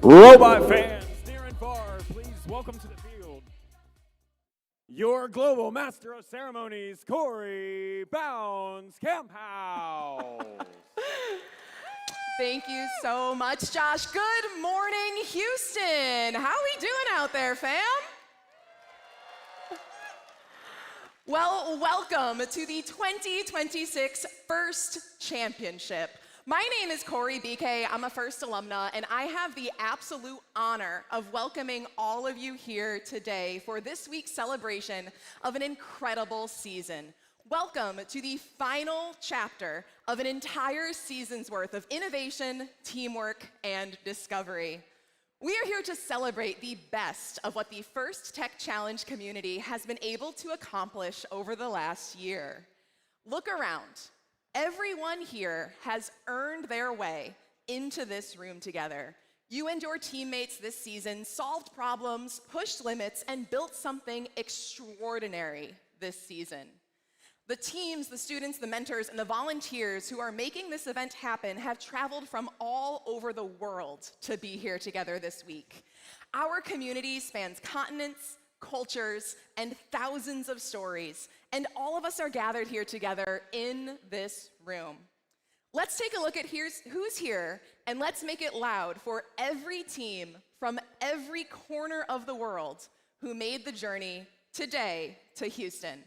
Robot fans, near and far, please welcome to the field your global master of ceremonies, Corey Bounds Camphouse. Thank you so much, Josh. Good morning, Houston. How we doing out there, fam? Well, welcome to the 2026 First Championship. My name is Corey BK. I'm a First alumna, and I have the absolute honor of welcoming all of you here today for this week's celebration of an incredible season. Welcome to the final chapter of an entire season's worth of innovation, teamwork, and discovery. We are here to celebrate the best of what the First Tech Challenge community has been able to accomplish over the last year. Look around. Everyone here has earned their way into this room together. You and your teammates this season solved problems, pushed limits, and built something extraordinary this season. The teams, the students, the mentors, and the volunteers who are making this event happen have traveled from all over the world to be here together this week. Our community spans continents, cultures, and thousands of stories, and all of us are gathered here together in this room. Let's take a look at who's here, and let's make it loud for every team from every corner of the world who made the journey today to Houston.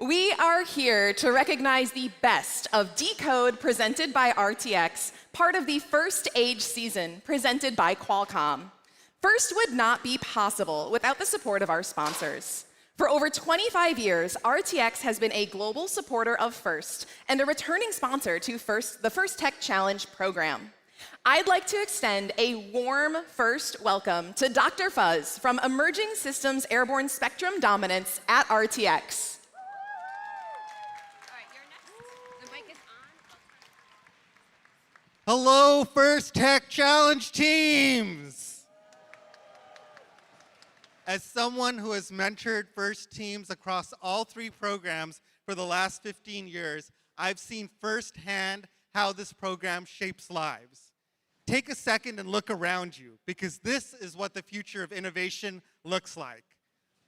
We are here to recognize the best of Decode presented by RTX, part of the First Age season presented by Qualcomm. First would not be possible without the support of our sponsors. For over 25 years, RTX has been a global supporter of First and a returning sponsor to the First Tech Challenge program. I'd like to extend a warm first welcome to Dr. Fuzz from Emerging Systems Airborne Spectrum Dominance at RTX. Hello, First Tech Challenge teams! As someone who has mentored First teams across all three programs for the last 15 years, I've seen firsthand how this program shapes lives. Take a second and look around you, because this is what the future of innovation looks like.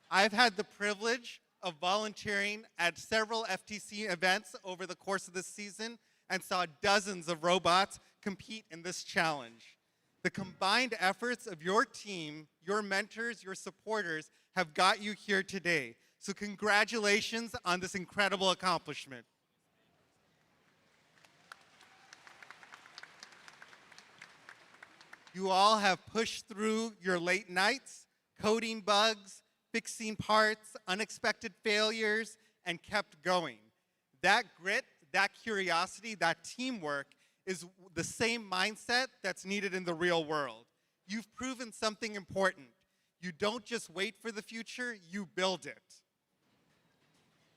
I've had the privilege of volunteering at several FTC events over the course of this season and saw dozens of robots compete in this challenge. The combined efforts of your team, your mentors, your supporters have got you here today. So congratulations on this incredible accomplishment. You all have pushed through your late nights, coding bugs, fixing parts, unexpected failures, and kept going. That grit, that curiosity, that teamwork is the same mindset that's needed in the real world. You've proven something important. You don't just wait for the future, you build it.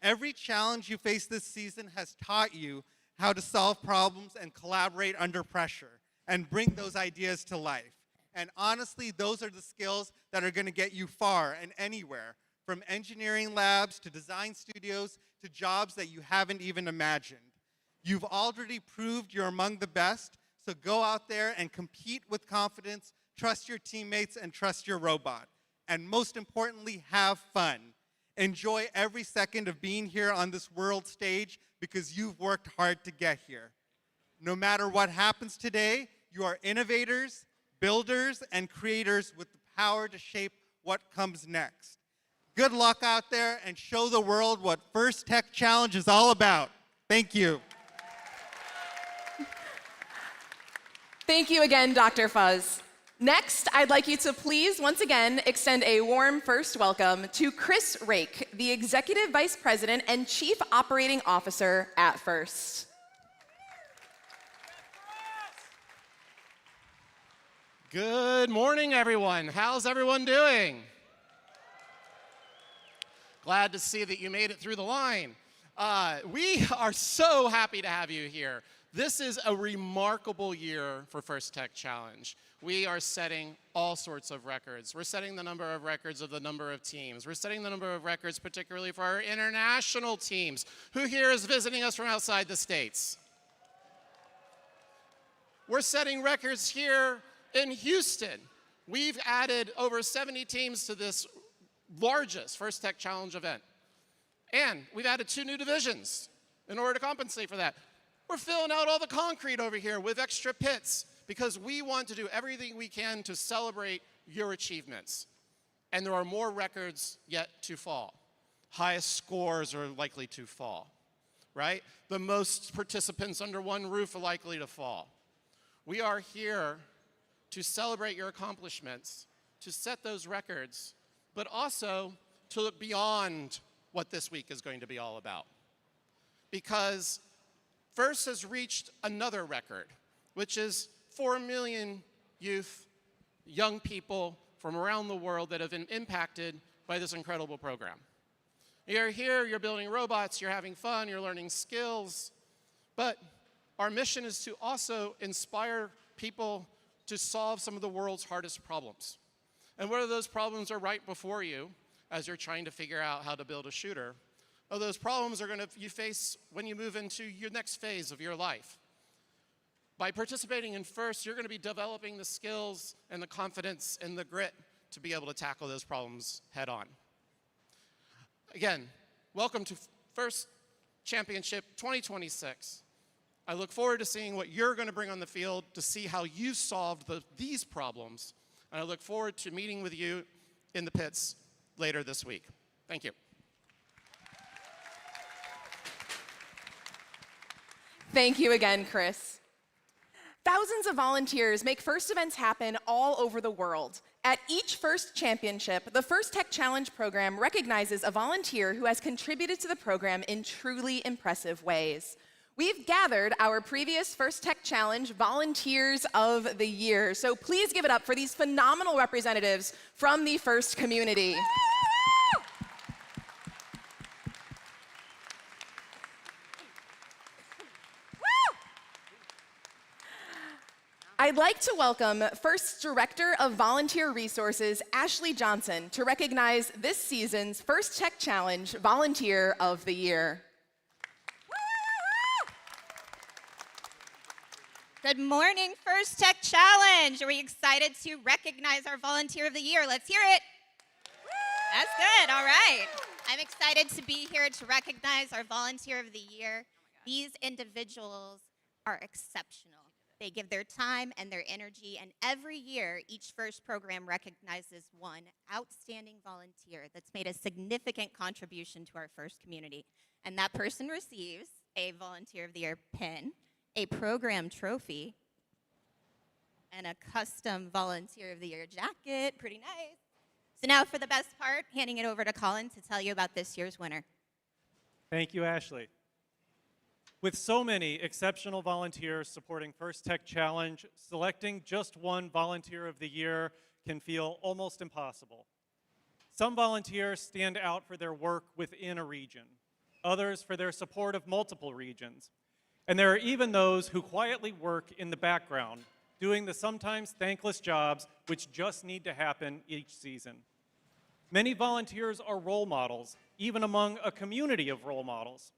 Every challenge you face this season has taught you how to solve problems and collaborate under pressure and bring those ideas to life. And honestly, those are the skills that are going to get you far and anywhere, from engineering labs to design studios to jobs that you haven't even imagined. You've already proved you're among the best, so go out there and compete with confidence, trust your teammates, and trust your robot. And most importantly, have fun. Enjoy every second of being here on this world stage because you've worked hard to get here. No matter what happens today, you are innovators, builders, and creators with the power to shape what comes next. Good luck out there, and show the world what First Tech Challenge is all about. Thank you. Thank you again, Dr. Fuzz. Next, I'd like you to please, once again, extend a warm first welcome to Chris Rake, the Executive Vice President and Chief Operating Officer at First. Good morning, everyone. How's everyone doing? Glad to see that you made it through the line. We are so happy to have you here. This is a remarkable year for First Tech Challenge. We are setting all sorts of records. We're setting the number of records of the number of teams. We're setting the number of records particularly for our international teams. Who here is visiting us from outside the States? We're setting records here in Houston. We've added over 70 teams to this largest First Tech Challenge event. And we've added 2 new divisions in order to compensate for that. We're filling out all the concrete over here with extra pits because we want to do everything we can to celebrate your achievements. And there are more records yet to fall. Highest scores are likely to fall, right? The most participants under one roof are likely to fall. We are here to celebrate your accomplishments, to set those records, but also to look beyond what this week is going to be all about. Because First has reached another record, which is 4 million youth, young people from around the world that have been impacted by this incredible program. You're here, you're building robots, you're having fun, you're learning skills, but our mission is to also inspire people to solve some of the world's hardest problems. And what are those problems are right before you as you're trying to figure out how to build a shooter? Oh, those problems are you face when you move into your next phase of your life. By participating in First, you're going to be developing the skills and the confidence and the grit to be able to tackle those problems head on. Again, welcome to First Championship 2026. I look forward to seeing what you're going to bring on the field to see how you solved these problems. And I look forward to meeting with you in the pits later this week. Thank you. Thank you again, Chris. Thousands of volunteers make First events happen all over the world. At each First Championship, the First Tech Challenge program recognizes a volunteer who has contributed to the program in truly impressive ways. We've gathered our previous First Tech Challenge Volunteers of the Year, so please give it up for these phenomenal representatives from the First community. I'd like to welcome First's Director of Volunteer Resources, Ashley Johnson, to recognize this season's First Tech Challenge Volunteer of the Year. Good morning, First Tech Challenge. Are we excited to recognize our Volunteer of the Year? Let's hear it. That's good, all right. I'm excited to be here to recognize our Volunteer of the Year. These individuals are exceptional. They give their time and their energy, and every year, each First program recognizes one outstanding volunteer that's made a significant contribution to our First community. And that person receives a Volunteer of the Year pin, a program trophy, and a custom Volunteer of the Year jacket. Pretty nice. So now for the best part, handing it over to Colin to tell you about this year's winner. Thank you, Ashley. With so many exceptional volunteers supporting First Tech Challenge, selecting just one Volunteer of the Year can feel almost impossible. Some volunteers stand out for their work within a region, others for their support of multiple regions. And there are even those who quietly work in the background, doing the sometimes thankless jobs which just need to happen each season. Many volunteers are role models, even among a community of role models,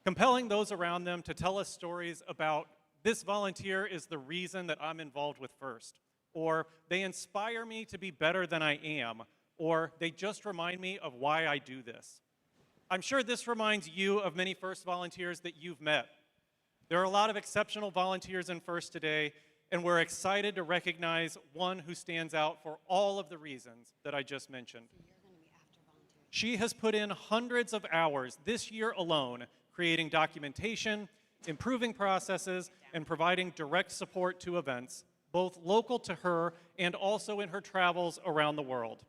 compelling those around them to tell us stories about this volunteer is the reason that I'm involved with First, or they inspire me to be better than I am, or they just remind me of why I do this. I'm sure this reminds you of many First volunteers that you've met. There are a lot of exceptional volunteers in First today, and we're excited to recognize one who stands out for all of the reasons that I just mentioned. She has put in hundreds of hours this year alone creating documentation, improving processes, and providing direct support to events, both local to her and also in her travels around the world.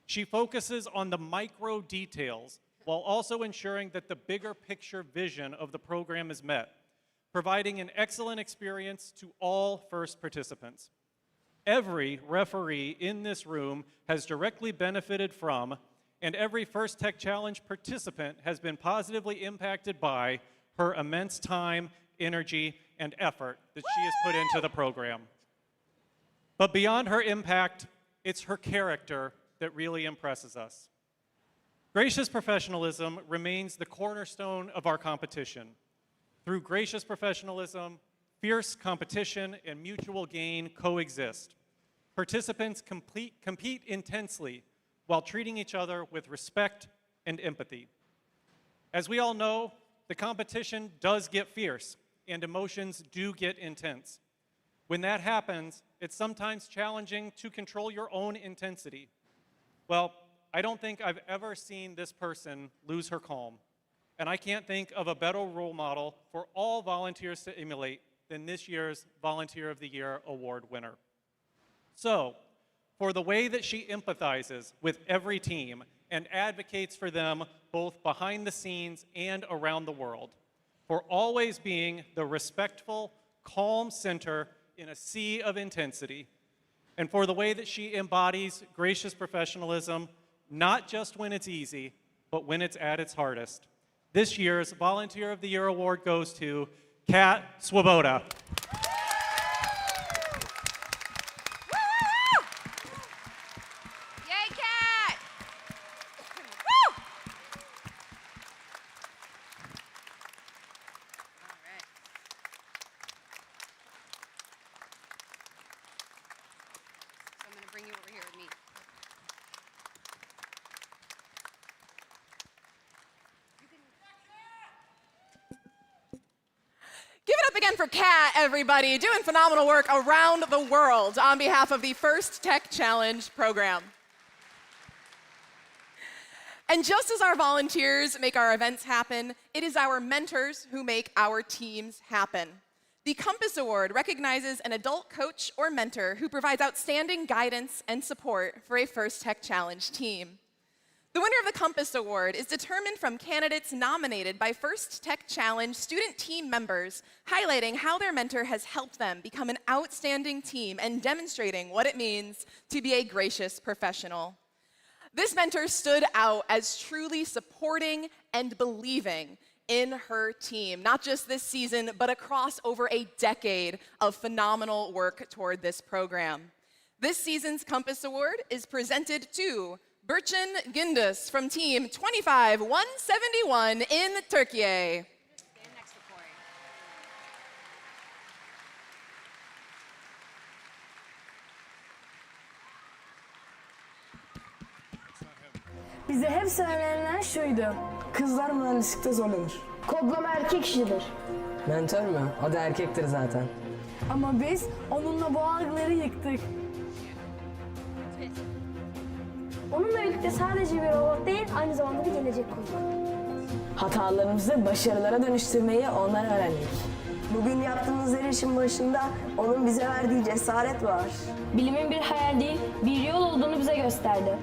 She focuses on the micro details while also ensuring that the bigger picture vision of the program is met, providing an excellent experience to all FIRST participants. Every referee in this room has directly benefited from, and every FIRST Tech Challenge participant has been positively impacted by her immense time, energy, and effort that she has put into the program. But beyond her impact, it's her character that really impresses us. Gracious professionalism remains the cornerstone of our competition. Through gracious professionalism, fierce competition and mutual gain coexist. Participants compete intensely while treating each other with respect and empathy. As we all know, the competition does get fierce and emotions do get intense. When that happens, it's sometimes challenging to control your own intensity. Well, I don't think I've ever seen this person lose her calm, and I can't think of a better role model for all volunteers to emulate than this year's Volunteer of the Year award winner. So, for the way that she empathizes with every team and advocates for them both behind the scenes and around the world, for always being the respectful, calm center in a sea of intensity, and for the way that she embodies gracious professionalism, not just when it's easy, but when it's at its hardest. This year's Volunteer of the Year award goes to Kat Swoboda. Yay, Kat! Woo! All right. So I'm going to bring you over here with me. Give it up again for Kat, everybody, doing phenomenal work around the world on behalf of the FIRST Tech Challenge program. And just as our volunteers make our events happen, it is our mentors who make our teams happen. The Compass Award recognizes an adult coach or mentor who provides outstanding guidance and support for a FIRST Tech Challenge team. The winner of the Compass Award is determined from candidates nominated by FIRST Tech Challenge student team members, highlighting how their mentor has helped them become an outstanding team and demonstrating what it means to be a gracious professional. This mentor stood out as truly supporting and believing in her team, not just this season, but across over a decade of phenomenal work toward this program. This season's Compass Award is presented to Burçin Gündüz from Team 25171 in Turkey. Stand next to Corey. Bize hep söylenen şuydu. Kızlar mühendislikte zorlanır. Kodlama erkek işidir. Mentor mu? O da erkektir zaten. Ama biz onunla bu algıları yıktık. Onunla birlikte sadece bir robot değil, aynı zamanda bir gelecek kurduk. Hatalarımızı başarılara dönüştürmeyi ondan öğrendik. Bugün yaptığımız her işin başında onun bize verdiği cesaret var. Bilimin bir hayal değil, bir yol olduğunu bize gösterdi.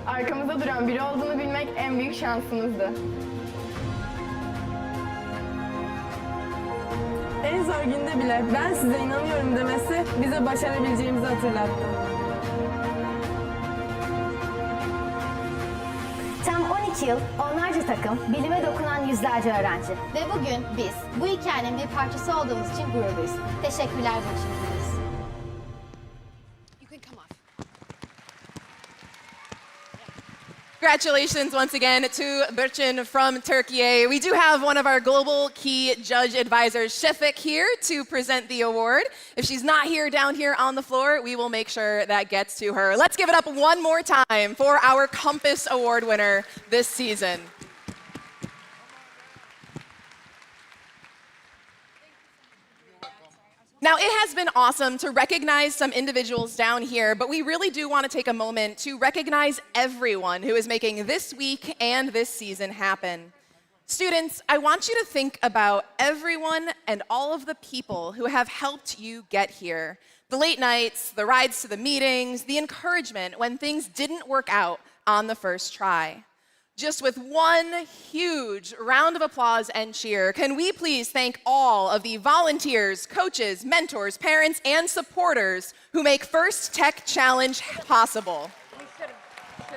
Arkamızda duran biri olduğunu bilmek en büyük şansımızdı. En zor günde bile ben size inanıyorum demesi bize başarabileceğimizi hatırlattı. Tam 12 yıl, onlarca takım, bilime dokunan yüzlerce öğrenci. Ve bugün biz bu hikayenin bir parçası olduğumuz için gururluyuz. Teşekkürler bu için. Congratulations once again to Burçin from Turkey. We do have one of our global key judge advisors, Şefik, here to present the award. If she's not here down here on the floor, we will make sure that gets to her. Let's give it up one more time for our Compass Award winner this season. Now, it has been awesome to recognize some individuals down here, but we really do want to take a moment to recognize everyone who is making this week and this season happen. Students, I want you to think about everyone and all of the people who have helped you get here. The late nights, the rides to the meetings, the encouragement when things didn't work out on the first try. Just with one huge round of applause and cheer, can we please thank all of the volunteers, coaches, mentors, parents, and supporters who make First Tech Challenge possible. We should have done it.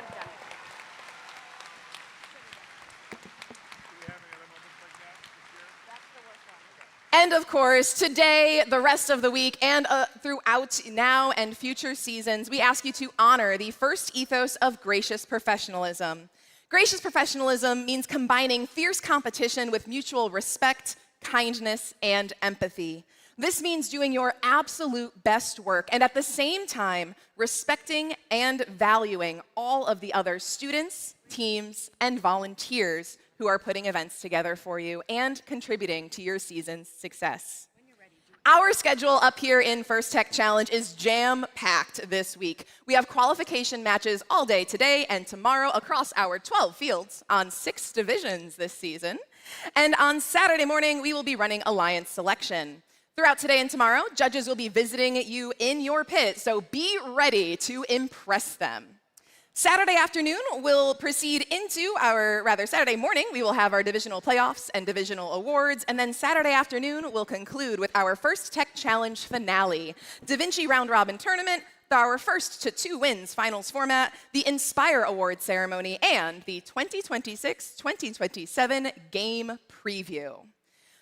And of course, today, the rest of the week, and throughout now and future seasons, we ask you to honor the first ethos of gracious professionalism. Gracious professionalism means combining fierce competition with mutual respect, kindness, and empathy. This means doing your absolute best work and at the same time respecting and valuing all of the other students, teams, and volunteers who are putting events together for you and contributing to your season's success. Our schedule up here in First Tech Challenge is jam-packed this week. We have qualification matches all day today and tomorrow across our 12 fields on 6 divisions this season. And on Saturday morning, we will be running Alliance Selection. Throughout today and tomorrow, judges will be visiting you in your pit, so be ready to impress them. Saturday afternoon, we'll proceed into Saturday morning, we will have our divisional playoffs and divisional awards, and then Saturday afternoon, we'll conclude with our First Tech Challenge finale, Da Vinci Round Robin Tournament, our first to 2 wins finals format, the Inspire Award ceremony, and the 2026-2027 game preview.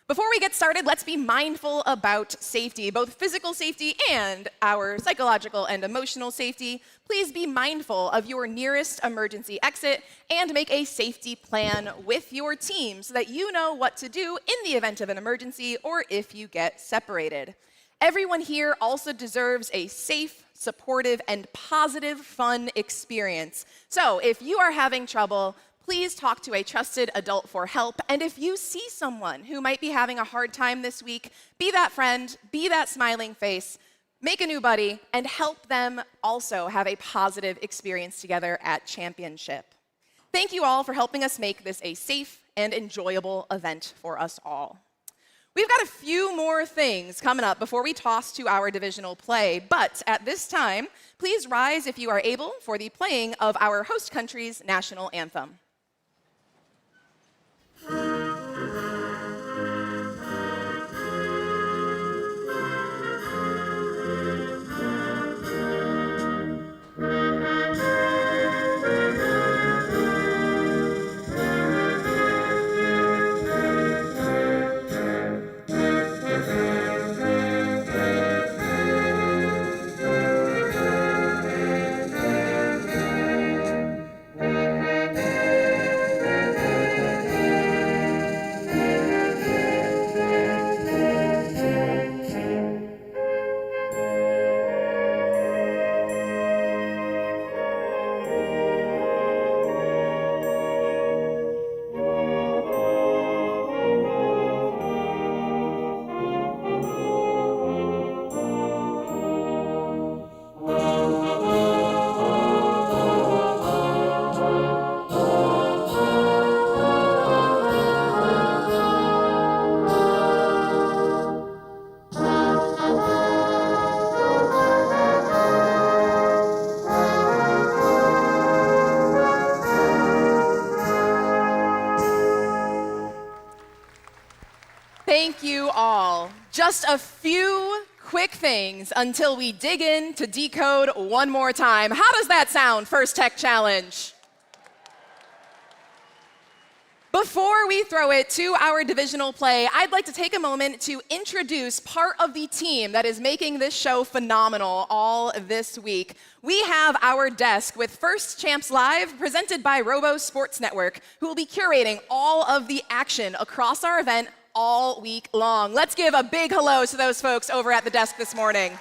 Before we get started, let's be mindful about safety, both physical safety and our psychological and emotional safety. Please be mindful of your nearest emergency exit and make a safety plan with your team so that you know what to do in the event of an emergency or if you get separated. Everyone here also deserves a safe, supportive, and positive fun experience. So if you are having trouble, please talk to a trusted adult for help. And if you see someone who might be having a hard time this week, be that friend, be that smiling face, make a new buddy, and help them also have a positive experience together at Championship. Thank you all for helping us make this a safe and enjoyable event for us all. We've got a few more things coming up before we toss to our divisional play, but at this time, please rise if you are able for the playing of our host country's national anthem. Thank you all. Just a few quick things until we dig in to decode one more time. How does that sound, First Tech Challenge? Before we throw it to our divisional play, I'd like to take a moment to introduce part of the team that is making this show phenomenal all this week. We have our desk with First Champs Live, presented by Robo Sports Network, who will be curating all of the action across our event all week long. Let's give a big hello to those folks over at the desk this morning.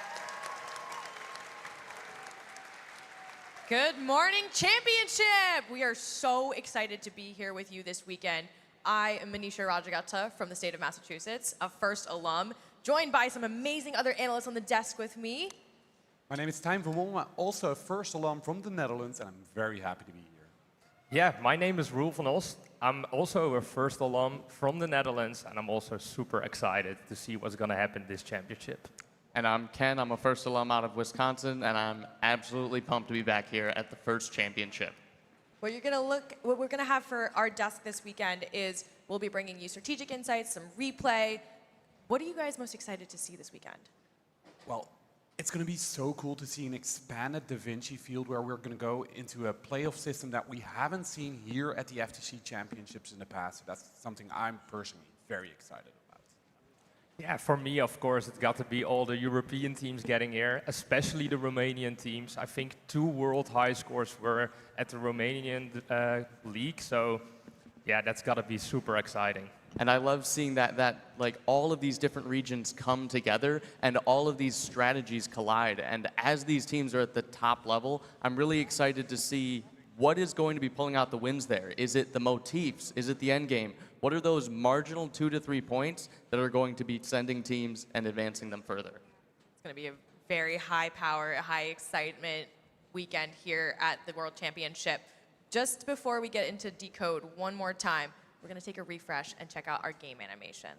Good morning, Championship! We are so excited to be here with you this weekend. I am Manisha Rajagatta from the state of Massachusetts, a First alum, joined by some amazing other analysts on the desk with me. My name is Tijn van Wom, also a First alum from the Netherlands, and I'm very happy to be here. Yeah, my name is Roel van Ost. I'm also a first alum from the Netherlands, and I'm also super excited to see what's going to happen this championship. And I'm Ken. I'm a first alum out of Wisconsin, and I'm absolutely pumped to be back here at the first championship. What we're gonna have for our desk this weekend is we'll be bringing you strategic insights, some replay. What are you guys most excited to see this weekend? Well, it's going to be so cool to see an expanded Da Vinci field where we're going to go into a playoff system that we haven't seen here at the FTC Championships in the past. So that's something I'm personally very excited about. Yeah, for me, of course, it's got to be all the European teams getting here, especially the Romanian teams. I think 2 world high scores were at the Romanian league, so yeah, that's got to be super exciting. And I love seeing that like all of these different regions come together and all of these strategies collide. And as these teams are at the top level, I'm really excited to see what is going to be pulling out the wins there. Is it the motifs? Is it the end game? What are those marginal 2 to 3 points that are going to be sending teams and advancing them further? It's going to be a very high power, high excitement weekend here at the World Championship. Just before we get into Decode one more time, we're going to take a refresh and check out our game animation.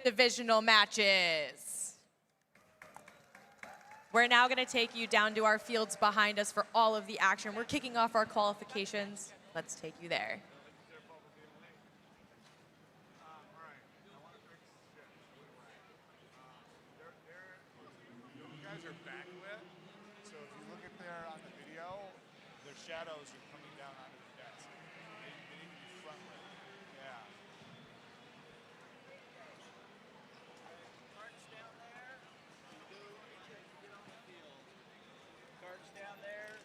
Divisional matches. We're now going to take you down to our fields behind us for all of the action. We're kicking off our qualifications. Let's take you there. You guys are backlit, so if you look at there on the video, their shadows are coming down onto the desk. They need to be frontlit. Yeah. Carts down there. Get on the field. Carts down there.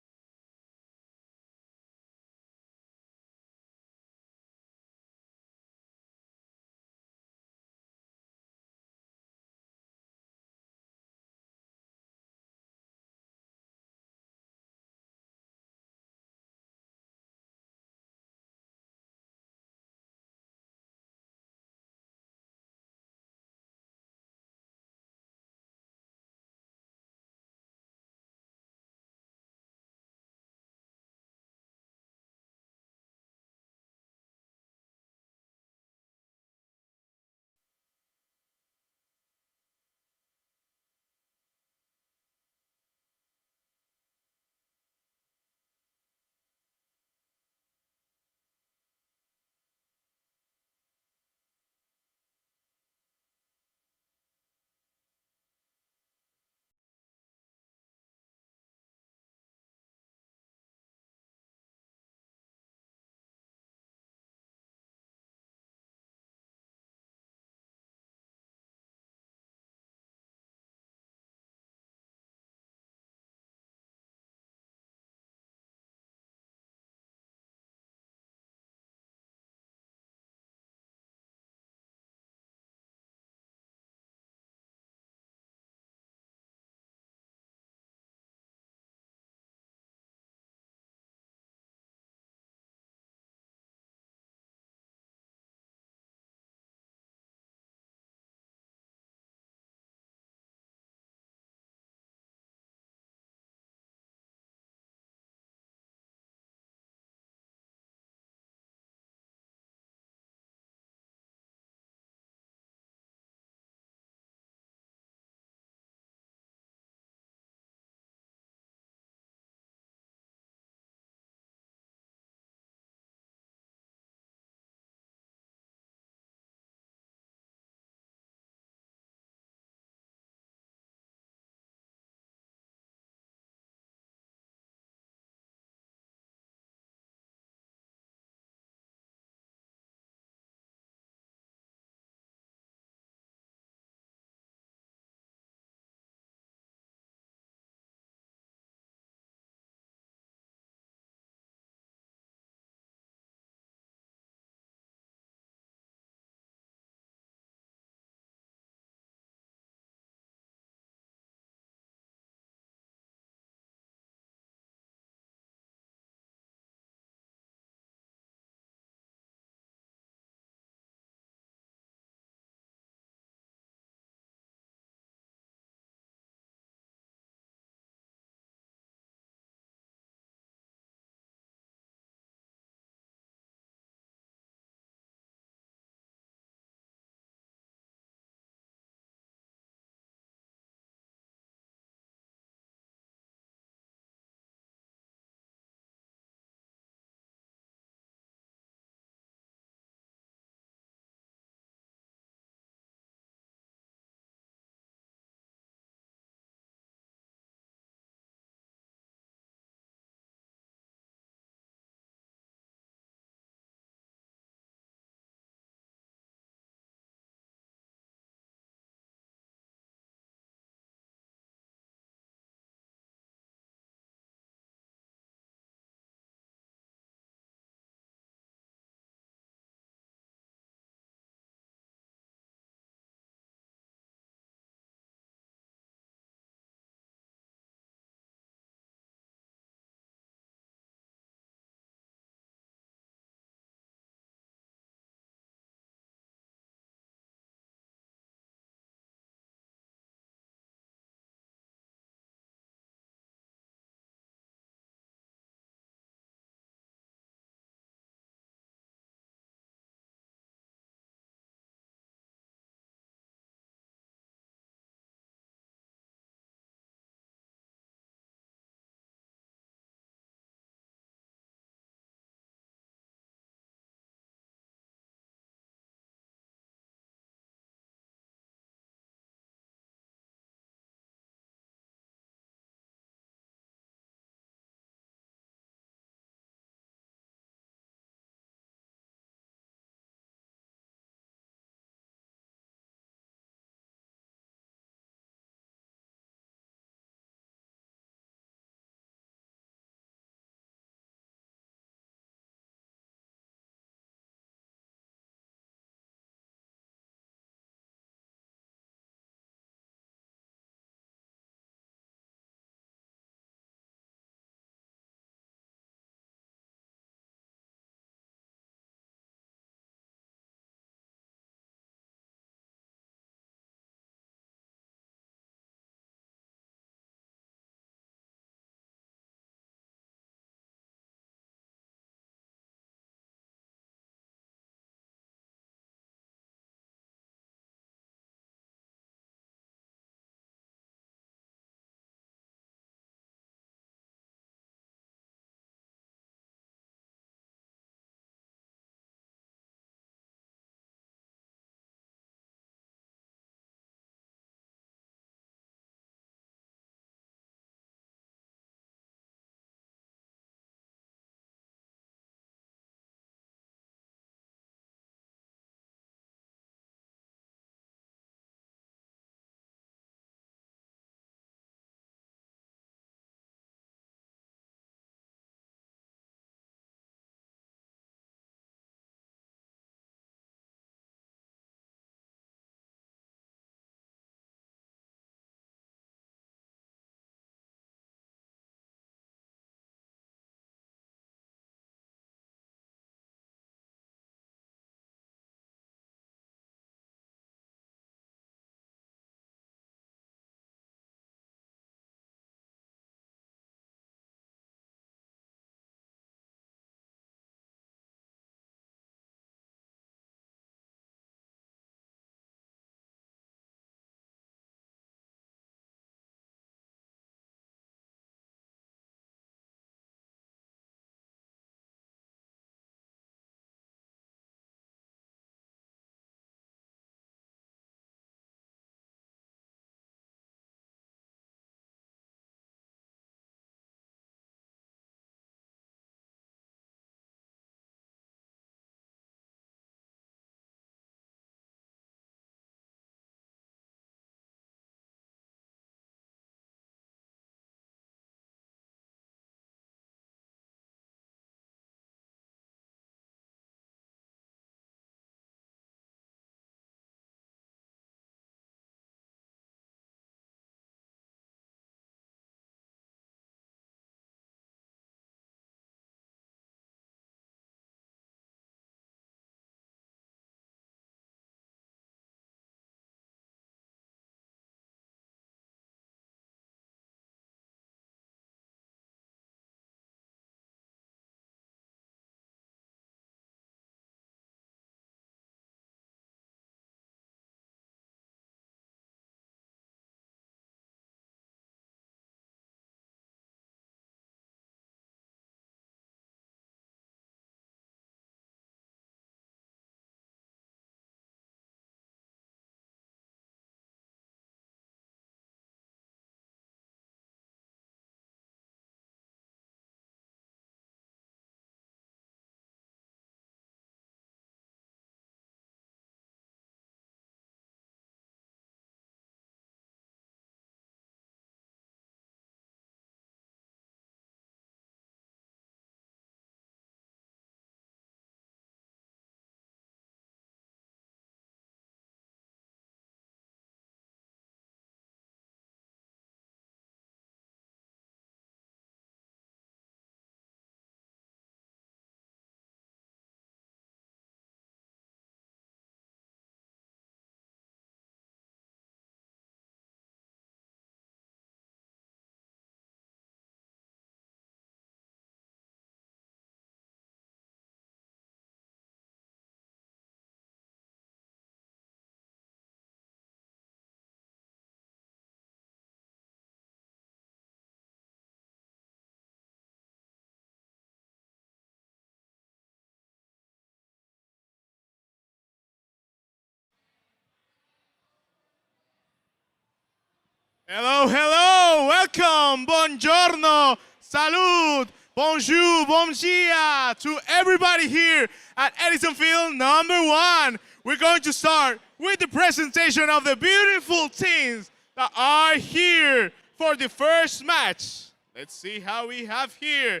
Hello, hello, welcome, buongiorno, salud, bonjour, bon dia to everybody here at Edison Field #1. We're going to start with the presentation of the beautiful teams that are here for the first match. Let's see how we have here.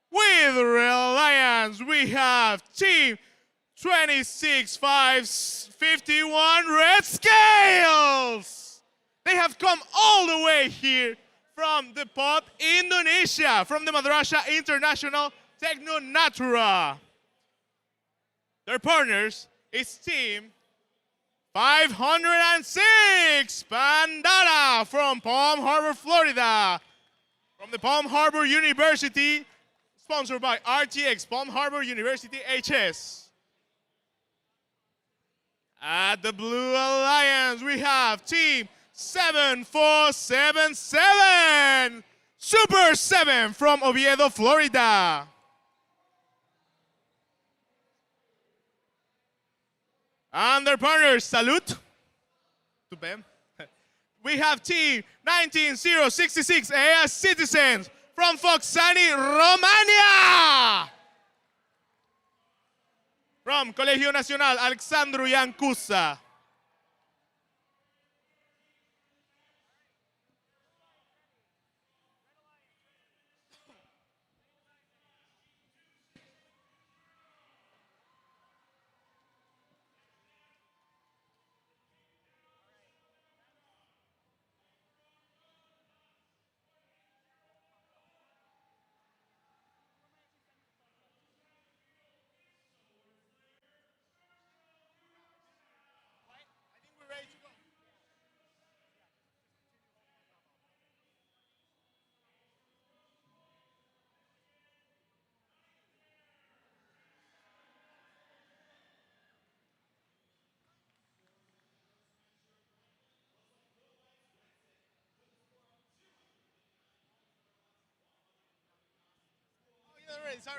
With Real Lions, we have Team 26551 Red Scales. They have come all the way here from the pod Indonesia, from the Madrasah International Techno Natura. Their partners is Team 506 Pandara from Palm Harbor, Florida. From the Palm Harbor University, sponsored by RTX, Palm Harbor University HS. At the Blue Alliance, we have Team 7477 Super 7 from Oviedo, Florida. And their partners, salute to them. We have Team 19066 AS Citizens from Foxani, Romania. From Colegio Nacional Alexandru Iancusa.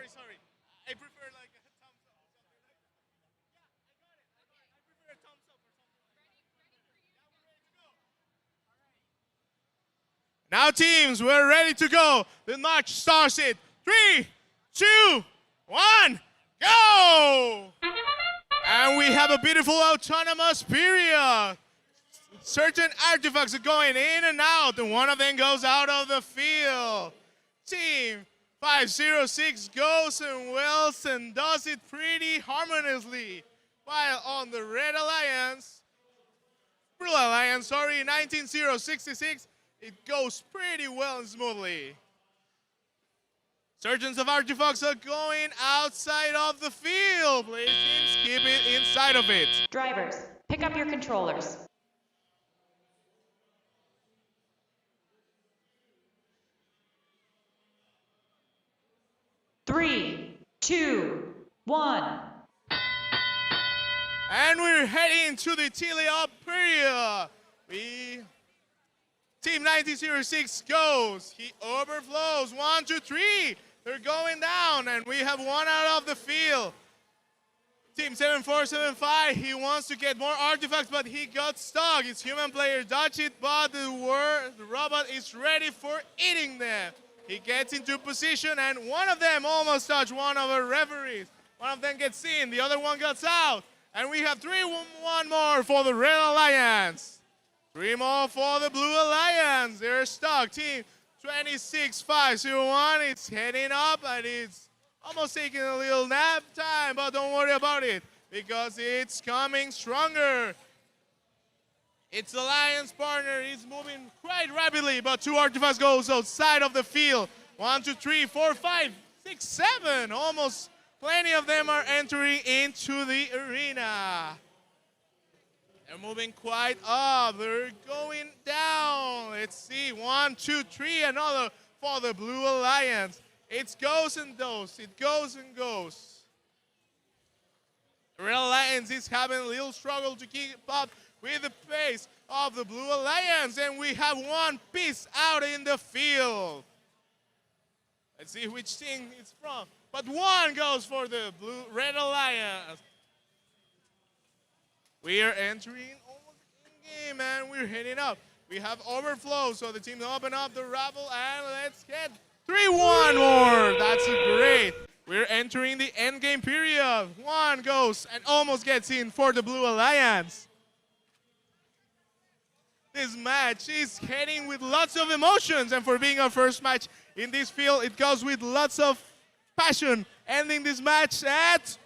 Sorry. I prefer like a thumbs up or something like that. Yeah, I got it. I prefer a thumbs up or something like that. Now teams, we're ready to go. The match starts in 3, 2, 1, go! And we have a beautiful autonomous period. Certain artifacts are going in and out, and one of them goes out of the field. Team 506 goes and wells and does it pretty harmoniously. While on the Blue Alliance, 19066, it goes pretty well and smoothly. Surgeons of artifacts are going outside of the field. Please teams, keep it inside of it. Drivers, pick up your controllers. Three, 2, 1. And we're heading to the tele-up period. Team 1906 goes. He overflows. 1, 2, 3. They're going down, and we have one out of the field. Team 7475, he wants to get more artifacts, but he got stuck. His human player dodged it, but the robot is ready for eating them. He gets into position, and one of them almost touched one of our referees. One of them gets in, the other one gets out. And we have 1 more for the Red Alliance. 3 more for the Blue Alliance. They're stuck. Team 26501, it's heading up, and it's almost taking a little nap time, but don't worry about it, because it's coming stronger. Its alliance partner is moving quite rapidly, but 2 artifacts goes outside of the field. 1, 2, 3, 4, 5, 6, 7. Almost plenty of them are entering into the arena. They're moving quite up. They're going down. Let's see. 1, 2, 3. Another for the Blue Alliance. It goes and goes. It goes and goes. The Red Alliance is having a little struggle to keep up with the pace of the Blue Alliance, and we have 1 piece out in the field. Let's see which team it's from. But 1 goes for the Red Alliance. We are entering almost in game, and we're heading up. We have overflow, so the team open up the raffle, and let's get 3-1 more. That's great. We're entering the end game period. One goes and almost gets in for the Blue Alliance. This match is heading with lots of emotions, and for being our first match in this field, it goes with lots of passion. Ending this match at...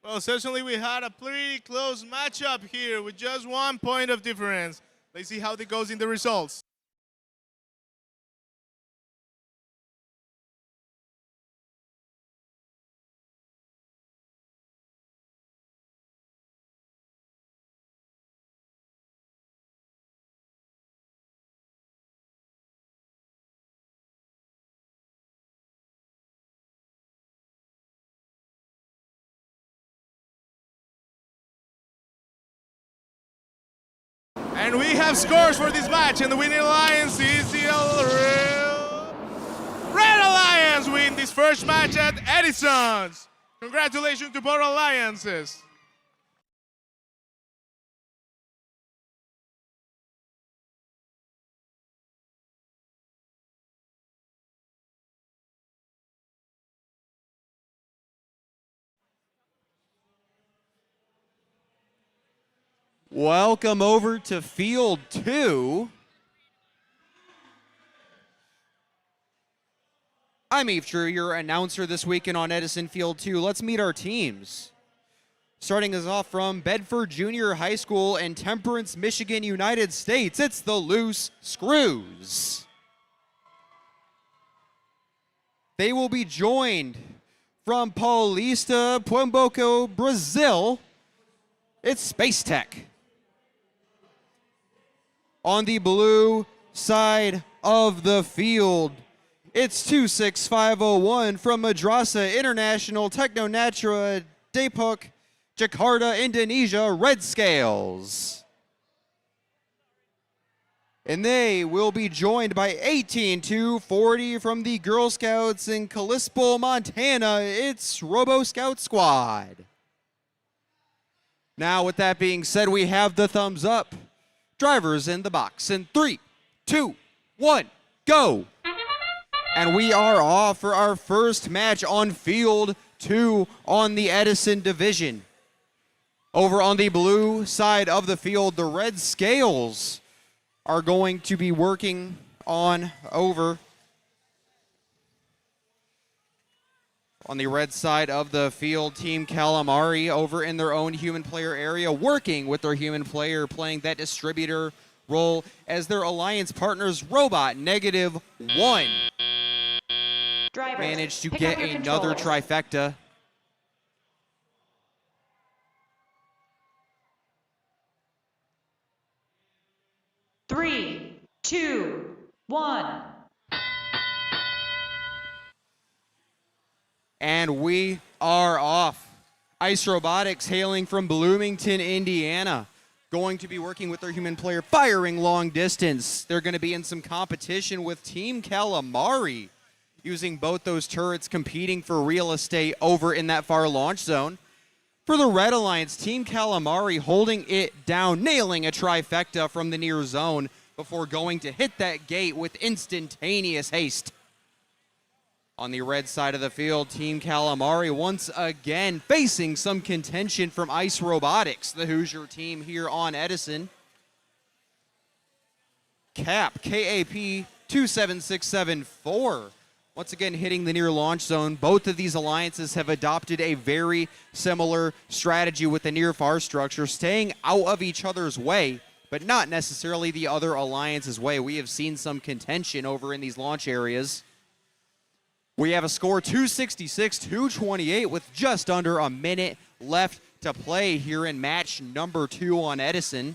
Well, certainly we had a pretty close matchup here with just 1 point of difference. Let's see how it goes in the results. And we have scores for this match, and the winning alliance is the Red Alliance win this first match at Edison's. Congratulations to both alliances. Welcome over to Field 2. I'm Eve True, your announcer this weekend on Edison Field 2. Let's meet our teams. Starting us off from Bedford Junior High School in Temperance, Michigan, United States, it's the Loose Screws. They will be joined from Paulista, Pernambuco, Brazil. It's Space Tech. On the blue side of the field, it's 26501 from Madrasa International Techno Natura Depok, Jakarta, Indonesia, Red Scales. And they will be joined by 18240 from the Girl Scouts in Kalispell, Montana. It's Robo Scout Squad. Now, with that being said, we have the thumbs up. Drivers in the box in 3, 2, 1, go. And we are off for our first match on Field 2 on the Edison division. Over on the blue side of the field, the Red Scales are going to be working on over. On the red side of the field, Team Calamari over in their own human player area, working with their human player, playing that distributor role as their alliance partners, Robot -1. Drivers, managed to pick get up your another controllers. trifecta. Three, two, one. And we are off. Ice Robotics, hailing from Bloomington, Indiana, going to be working with their human player, firing long distance. They're going to be in some competition with Team Calamari, using both those turrets, competing for real estate over in that far launch zone. For the Red Alliance, Team Calamari holding it down, nailing a trifecta from the near zone before going to hit that gate with instantaneous haste. On the red side of the field, Team Calamari once again facing some contention from Ice Robotics, the Hoosier team here on Edison. KAP 27674. Once again hitting the near launch zone. Both of these alliances have adopted a very similar strategy with the near far structure, staying out of each other's way, but not necessarily the other alliance's way. We have seen some contention over in these launch areas. We have a score 266-228 with just under a minute left to play here in match number 2 on Edison.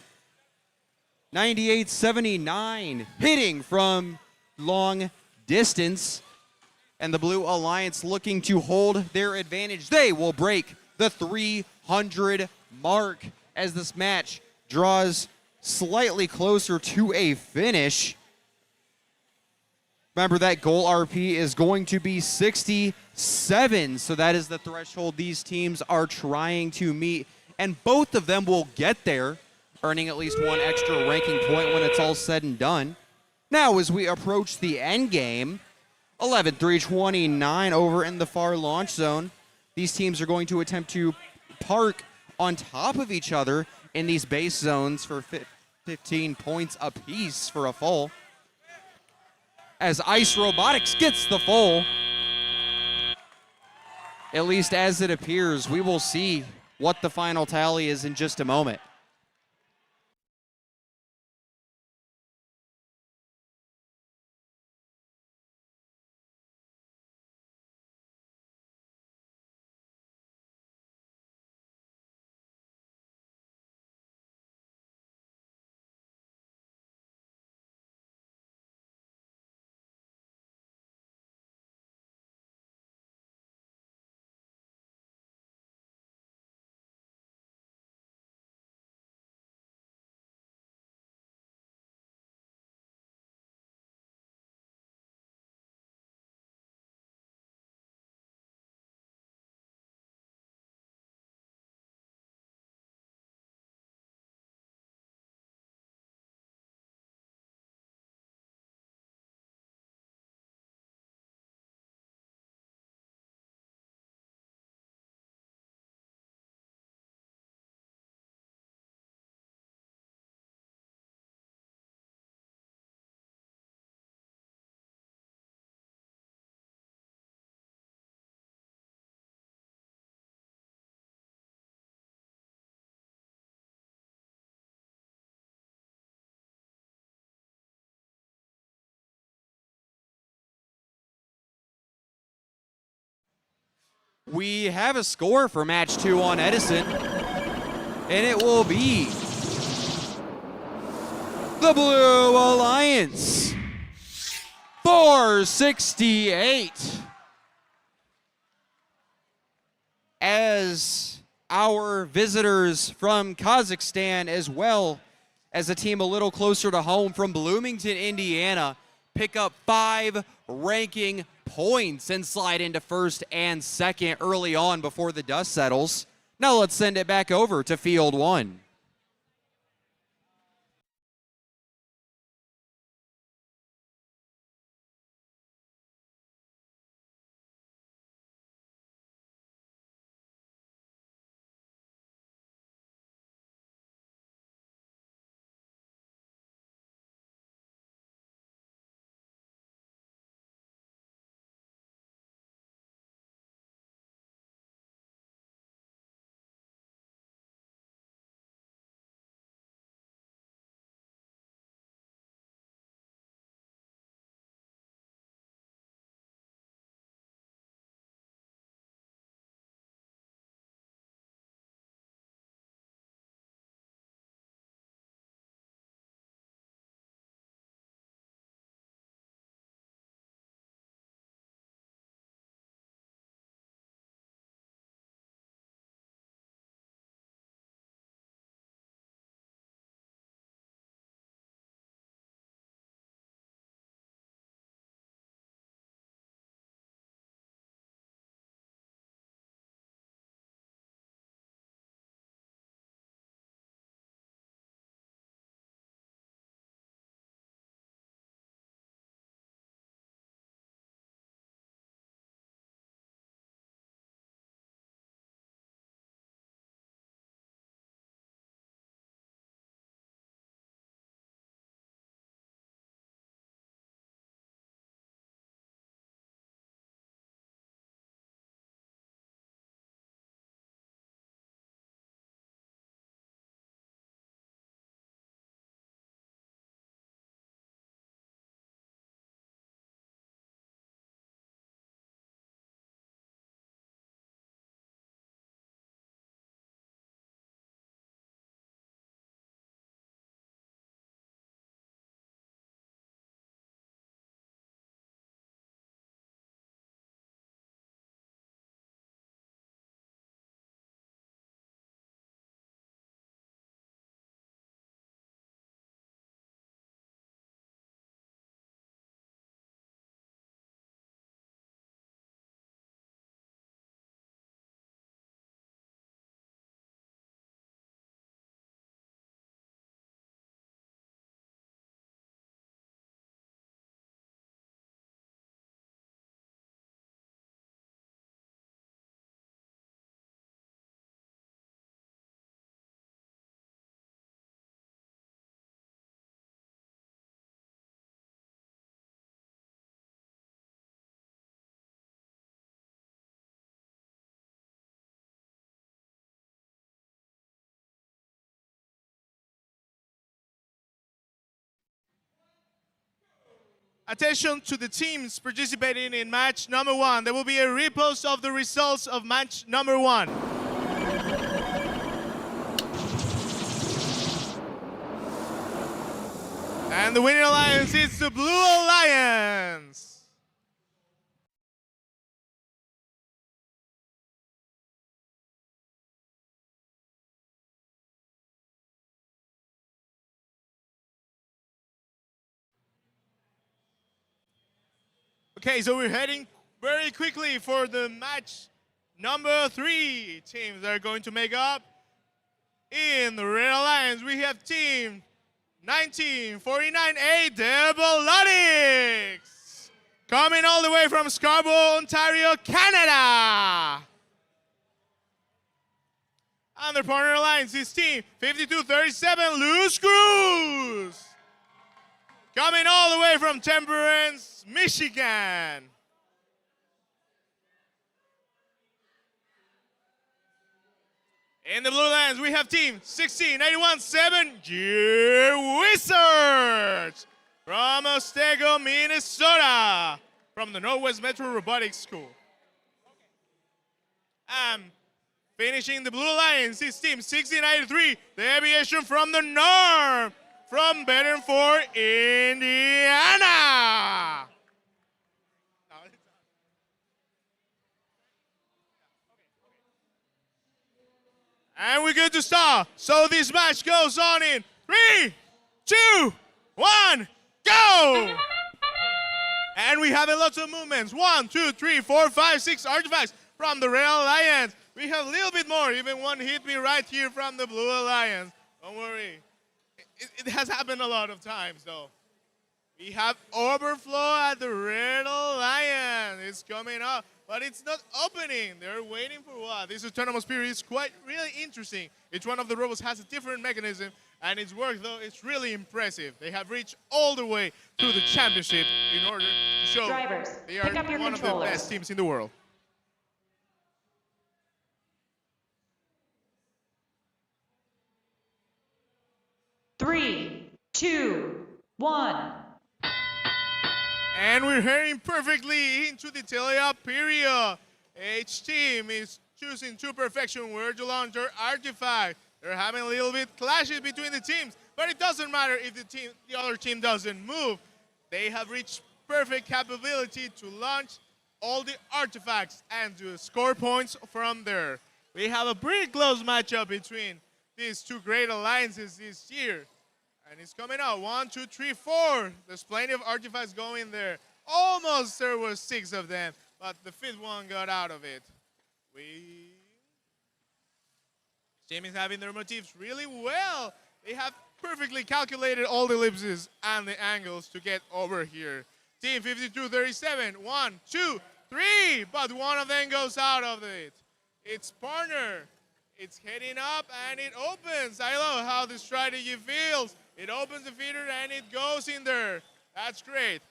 98-79 hitting from long distance. And the Blue Alliance looking to hold their advantage. They will break the 300 mark as this match draws slightly closer to a finish. Remember, that goal RP is going to be 67, so that is the threshold these teams are trying to meet, and both of them will get there, earning at least one extra ranking point when it's all said and done. Now, as we approach the end game, 11-3-29 over in the far launch zone. These teams are going to attempt to park on top of each other in these base zones for 15 points apiece for a full. As Ice Robotics gets the full, at least as it appears, we will see what the final tally is in just a moment. We have a score for match 2 on Edison, and it will be the Blue Alliance 468. As our visitors from Kazakhstan, as well as a team a little closer to home from Bloomington, Indiana, pick up 5 ranking points and slide into first and second early on before the dust settles. Now let's send it back over to Field 1. Attention to the teams participating in match number 1. There will be a repost of the results of match number 1. And the winning alliance is the Blue Alliance. Okay, so we're heading very quickly for the match number 3 teams that are going to make up. In the Red Alliance, we have team 1949A Debolatics, coming all the way from Scarborough, Ontario, Canada. And their partner alliance is team 5237 Loose Screws, coming all the way from Temperance, Michigan. In the Blue Lands, we have team 16917 Gear Wizards from Otsego, Minnesota, from the Northwest Metro Robotics School. Finishing the Blue Alliance is team 1693, the Aviation from the North, from Bedford, Indiana. And we're good to start. So this match goes on in 3, 2, 1, go! And we have a lot of movements. 1, 2, 3, 4, 5, 6 artifacts from the Red Alliance. We have a little bit more. Even one hit me right here from the Blue Alliance. Don't worry. It has happened a lot of times, though. We have overflow at the Red Alliance. It's coming up, but it's not opening. They're waiting for what? This autonomous period is quite really interesting. Each one of the robots has a different mechanism, and its work, though, is really impressive. They have reached all the way to the championship in order to show Drivers, they are pick up your one of the controllers. best teams in the world. Three, two, one. And we're heading perfectly into the teleop period. Each team is choosing to perfection where to launch their artifact. They're having a little bit clashes between the teams, but it doesn't matter if the other team doesn't move. They have reached perfect capability to launch all the artifacts and to score points from there. We have a pretty close matchup between these two great alliances this year. And it's coming out. 1, 2, 3, 4. There's plenty of artifacts going there. Almost there were 6 of them, but the 5th one got out of it. Team is having their motifs really well. They have perfectly calculated all the ellipses and the angles to get over here. Team 5237, 1, 2, 3, but one of them goes out of it. It's partner. It's heading up and it opens. I love how the strategy feels. It opens the feeder and it goes in there. That's great.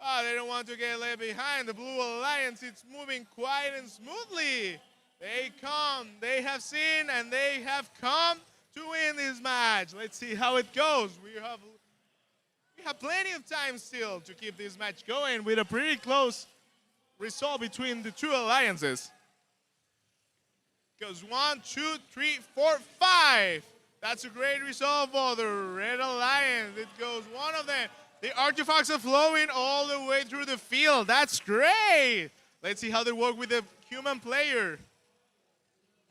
They don't want to get left behind. The Blue Alliance, it's moving quiet and smoothly. They come, they have seen, and they have come to win this match. Let's see how it goes. We have plenty of time still to keep this match going with a pretty close result between the two alliances. Goes 1, 2, 3, 4, 5. That's a great result for the Red Alliance. It goes one of them. The artifacts are flowing all the way through the field. That's great. Let's see how they work with the human player.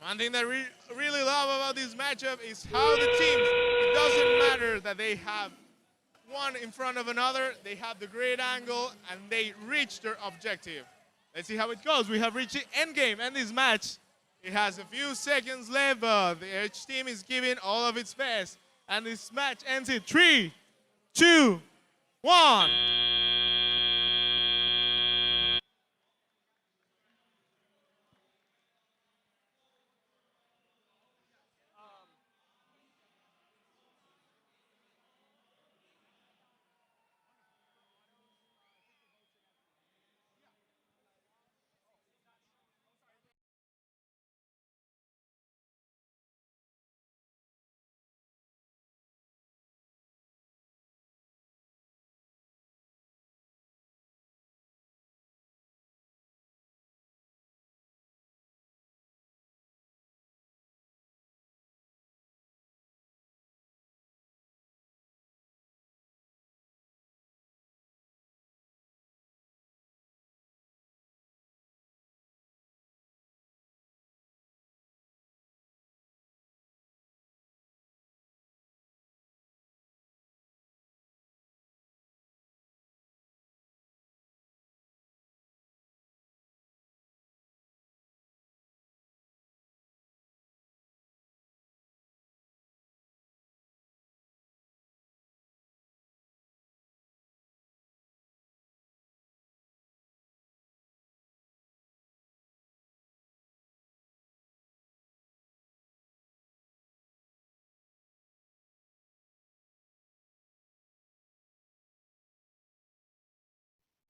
One thing that I really love about this matchup is how the teams, it doesn't matter that they have one in front of another, they have the great angle and they reach their objective. Let's see how it goes. We have reached the end game and this match, it has a few seconds left, but each team is giving all of its best. And this match ends in 3, 2, 1.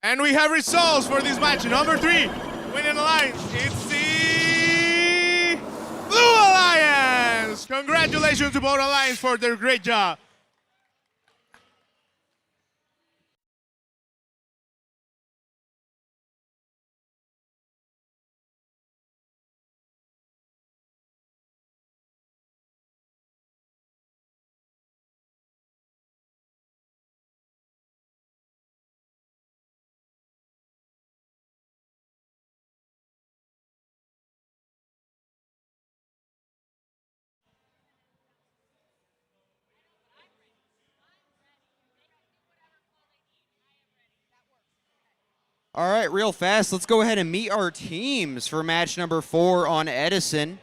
And we have results for this match. Number 3, winning alliance. It's the Blue Alliance. Congratulations to both alliance for their great job. All right, real fast, let's go ahead and meet our teams for match number 4 on Edison.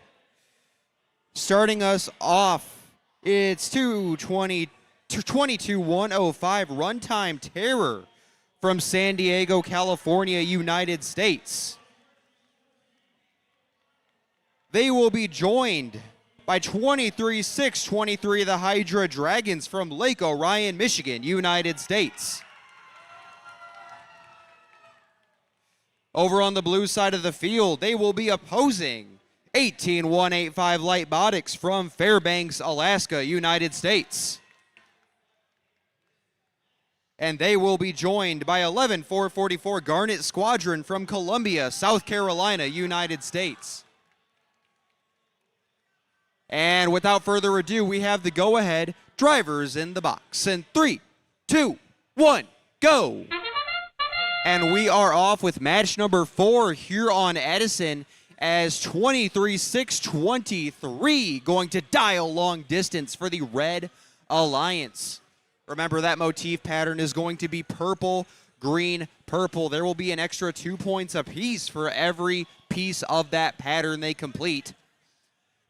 Starting us off, it's 22-105 Runtime Terror from San Diego, California, United States. They will be joined by 23-6-23 the Hydra Dragons from Lake Orion, Michigan, United States. Over on the blue side of the field, they will be opposing 18-185 Lightbotics from Fairbanks, Alaska, United States. And they will be joined by 11-444 Garnet Squadron from Columbia, South Carolina, United States. And without further ado, we have the go-ahead drivers in the box. In 3, 2, 1, go! And we are off with match number 4 here on Edison as 23-6-23 going to dial long distance for the Red Alliance. Remember, that motif pattern is going to be purple, green, purple. There will be an extra 2 points apiece for every piece of that pattern they complete.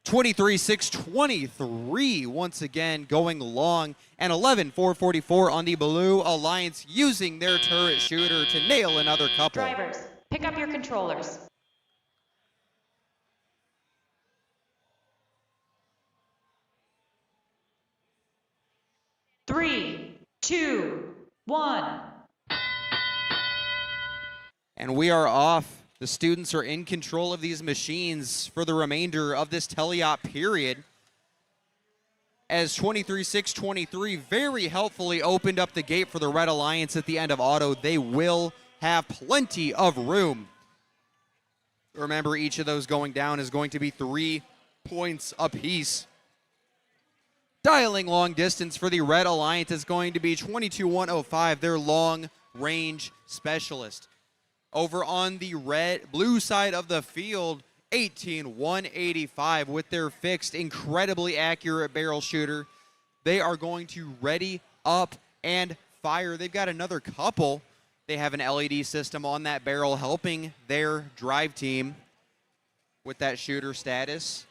23-6-23 once again going long, and 11-444 on the Blue Alliance using their turret shooter to nail another couple. Drivers, pick up your controllers. Three, two, one. And we are off. The students are in control of these machines for the remainder of this teleop period. As 23-6-23 very helpfully opened up the gate for the Red Alliance at the end of auto. They will have plenty of room. Remember, each of those going down is going to be 3 points apiece. Dialing long distance for the Red Alliance is going to be 22-105, their long-range specialist. Over on the blue side of the field, 18-185 with their fixed, incredibly accurate barrel shooter. They are going to ready up and fire. They've got another couple. They have an LED system on that barrel helping their drive team with that shooter status.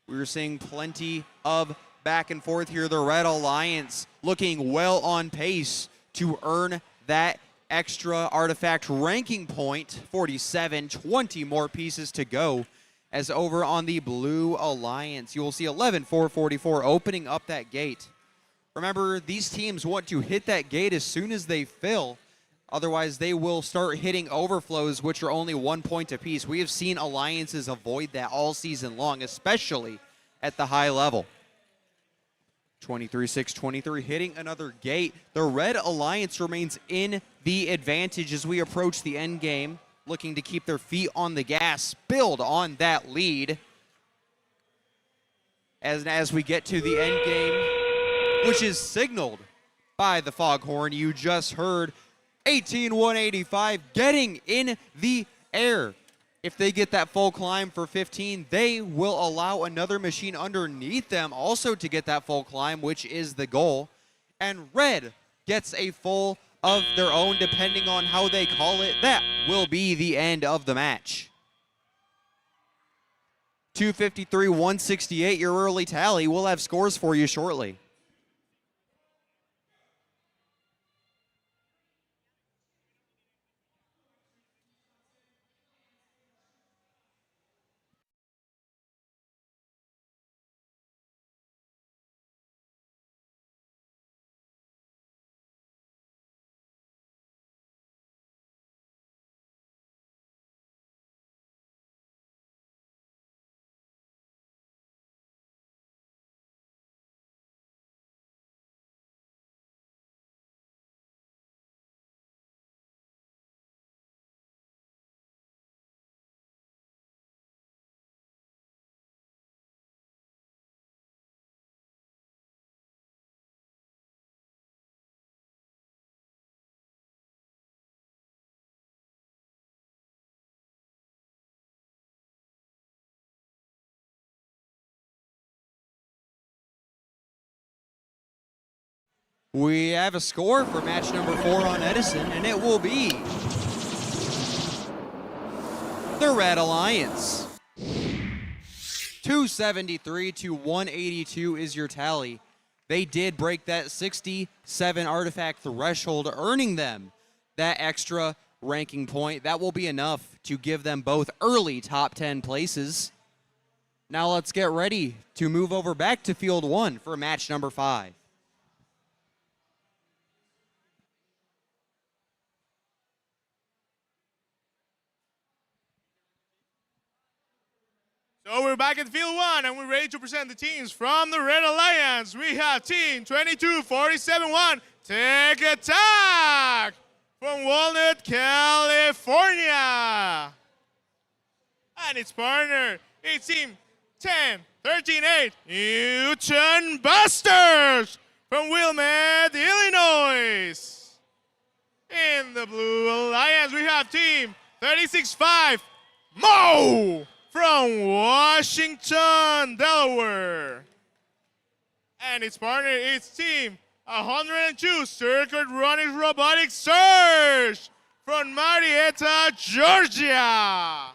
We're seeing plenty of back and forth here. The Red Alliance looking well on pace to earn that extra artifact ranking point. 47, 20 more pieces to go. As over on the Blue Alliance, you will see 11-444 opening up that gate. Remember, these teams want to hit that gate as soon as they fill. Otherwise, they will start hitting overflows, which are only 1 point apiece. We have seen alliances avoid that all season long, especially at the high level. 23-6-23 hitting another gate. The Red Alliance remains in the advantage as we approach the end game, looking to keep their feet on the gas, build on that lead. As we get to the end game, which is signaled by the foghorn you just heard, 18-185 getting in the air. If they get that full climb for 15, they will allow another machine underneath them also to get that full climb, which is the goal. And Red gets a full of their own, depending on how they call it. That will be the end of the match. 253-168, your early tally. We'll have scores for you shortly. We have a score for match number 4 on Edison, and it will be the Red Alliance. 273 to 182 is your tally. They did break that 67 artifact threshold, earning them that extra ranking point. That will be enough to give them both early top 10 places. Now let's get ready to move over back to Field 1 for match number 5. So we're back at Field 1, and we're ready to present the teams from the Red Alliance. We have Team 22-47-1, Tech Attack from Walnut, California. And its partner is Team 10-13-8, Newton Busters from Wilmette, Illinois. In the Blue Alliance, we have Team 36-5, Mo from Washington, Delaware. And its partner is Team 102, Circuit Running Robotic Surge from Marietta, Georgia.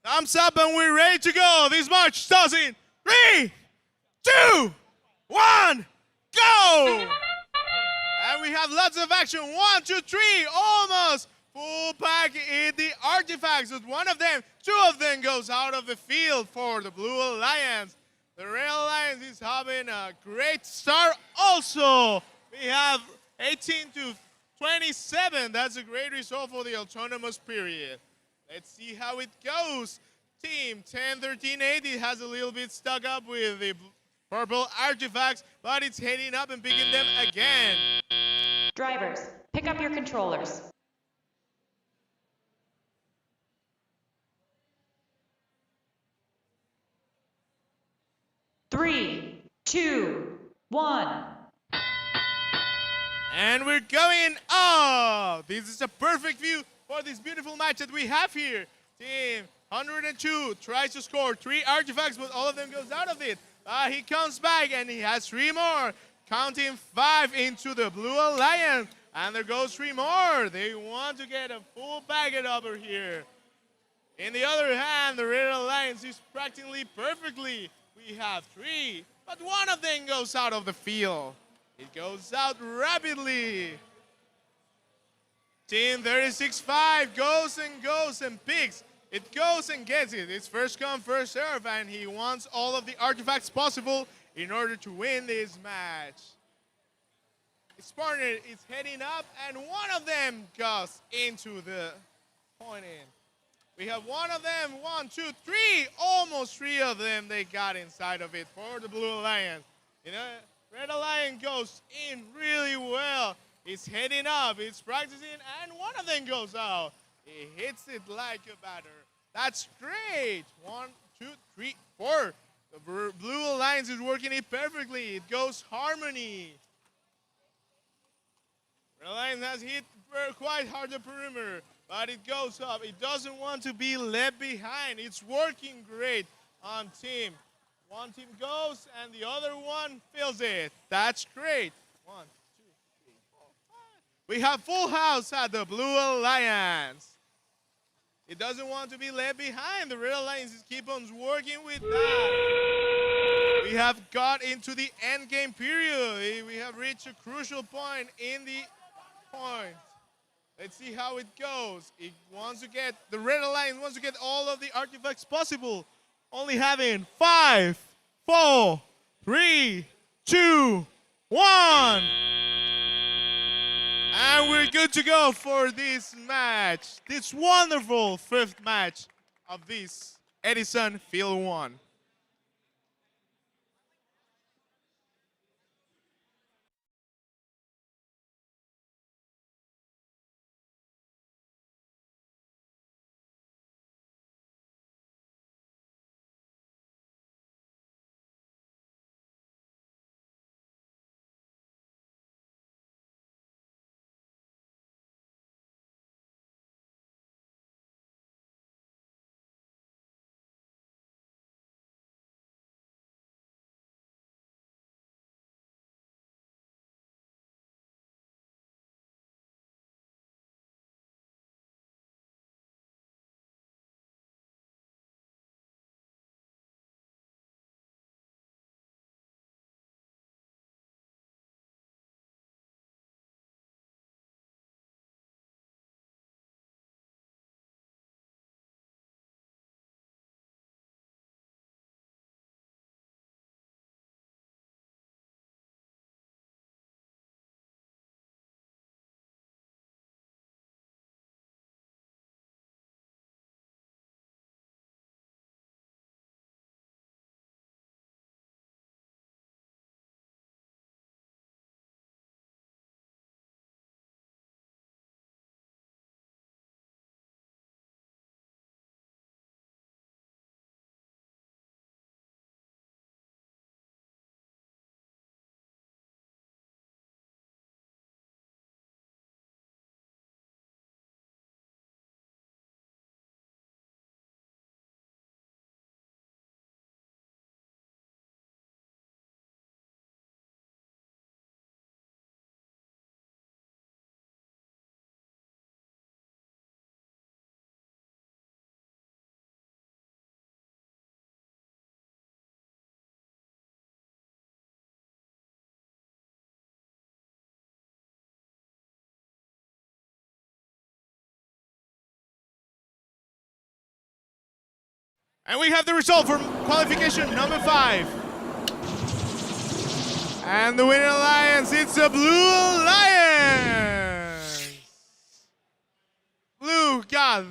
Thumbs up and we're ready to go. This march starts in 3, 2, 1, go! And we have lots of action. 1, 2, 3, almost full pack in the artifacts. With one of them, 2 of them goes out of the field for the Blue Alliance. The Red Alliance is having a great start. Also, we have 18 to 27. That's a great result for the autonomous period. Let's see how it goes. Team 10-13-8 has a little bit stuck up with the purple artifacts, but it's heading up and picking them again. Drivers, pick up your controllers. Three, 2, 1. And we're going up. This is a perfect view for this beautiful match that we have here. Team 102 tries to score 3 artifacts, but all of them goes out of it. He comes back and he has 3 more, counting 5 into the Blue Alliance. And there goes 3 more. They want to get a full packet over here. In the other hand, the Red Alliance is practically perfectly. We have 3, but one of them goes out of the field. It goes out rapidly. Team 36-5 goes and picks. It goes and gets it. It's first come, first serve, and he wants all of the artifacts possible in order to win this match. His partner is heading up, and one of them goes into the point in. We have one of them, 1, 2, 3, almost 3 of them they got inside of it for the Blue Alliance. You know, Red Alliance goes in really well. He's heading up, he's practicing, and one of them goes out. He hits it like a batter. That's great. 1, 2, 3, 4. The Blue Alliance is working it perfectly. It goes harmony. Red Alliance has hit quite hard the perimeter, but it goes up. It doesn't want to be left behind. It's working great on team. One team goes, and the other one fills it. That's great. 1, 2, 3, 4, 5. We have full house at the Blue Alliance. It doesn't want to be left behind. The Red Alliance keep on working with that. We have got into the end game period. We have reached a crucial point in the point. Let's see how it goes. It wants to get, the Red Alliance wants to get all of the artifacts possible. Only having 5, 4, 3, 2, 1. And we're good to go for this match. This wonderful 5th match of this Edison, field 1. And we have the result from qualification number 5. And the winning alliance, it's the Blue Alliance. Blue got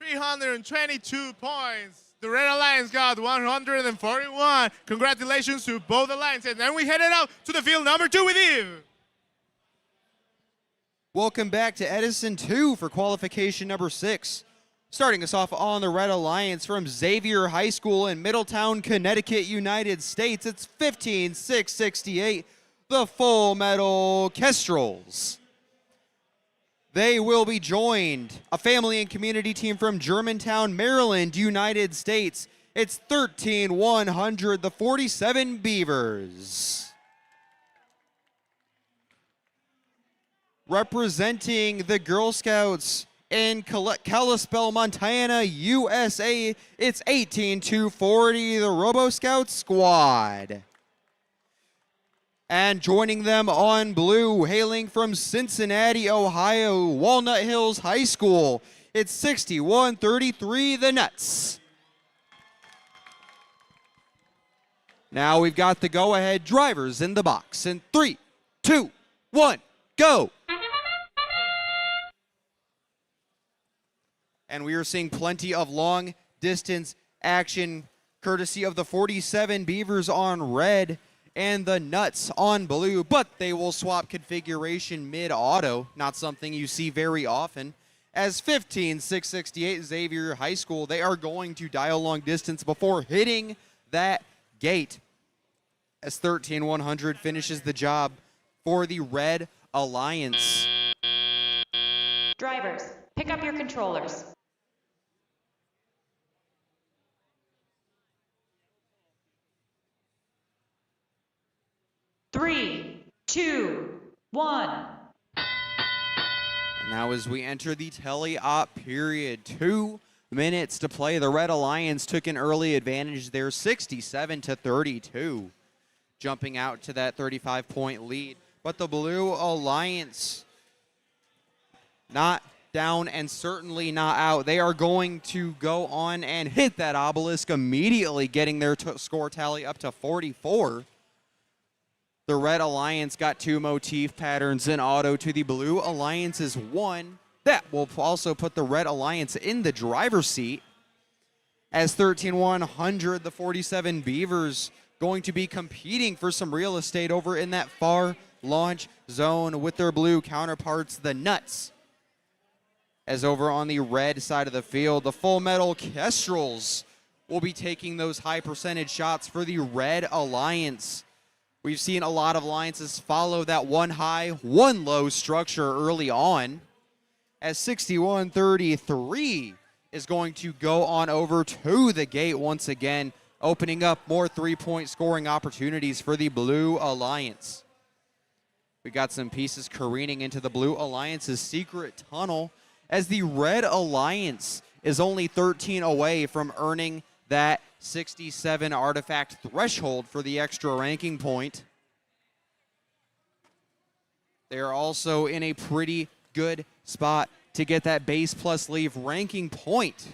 322 points. The Red Alliance got 141. Congratulations to both alliances. And we headed out to the field number 2 with Eve. Welcome back to Edison 2 for qualification number 6. Starting us off on the Red Alliance from Xavier High School in Middletown, Connecticut, United States. It's 15,668, the Full Metal Kestrels. They will be joined, a family and community team from Germantown, Maryland, United States. It's 13,100, the 47 Beavers. Representing the Girl Scouts in Kalispell, Montana, USA, it's 18,240, the Robo Scout Squad. And joining them on blue, hailing from Cincinnati, Ohio, Walnut Hills High School, it's 61,33, the Nuts. Now we've got the go-ahead drivers in the box in 3, 2, 1, go. And we are seeing plenty of long distance action courtesy of the 47 Beavers on red and the Nuts on blue, but they will swap configuration mid-auto, not something you see very often. As 15,668 Xavier High School, they are going to dial long distance before hitting that gate. As 13,100 finishes the job for the Red Alliance. Drivers, pick up your controllers. Three, two, one. Now as we enter the tele-op period, 2 minutes to play. The Red Alliance took an early advantage there, 67-32, jumping out to that 35-point lead. But the Blue Alliance not down and certainly not out. They are going to go on and hit that obelisk immediately, getting their score tally up to 44. The Red Alliance got 2 motif patterns in auto to the Blue Alliance's 1. That will also put the Red Alliance in the driver's seat. as 13-100, the 47 Beavers going to be competing for some real estate over in that far launch zone with their blue counterparts, the Nuts. As over on the red side of the field, the Full Metal Kestrels will be taking those high percentage shots for the Red Alliance. We've seen a lot of alliances follow that one high, one low structure early on, as 61-33 is going to go on over to the gate once again, opening up more three-point scoring opportunities for the Blue Alliance. We got some pieces careening into the Blue Alliance's secret tunnel, as the Red Alliance is only 13 away from earning that 67 artifact threshold for the extra ranking point. They are also in a pretty good spot to get that base plus leave ranking point.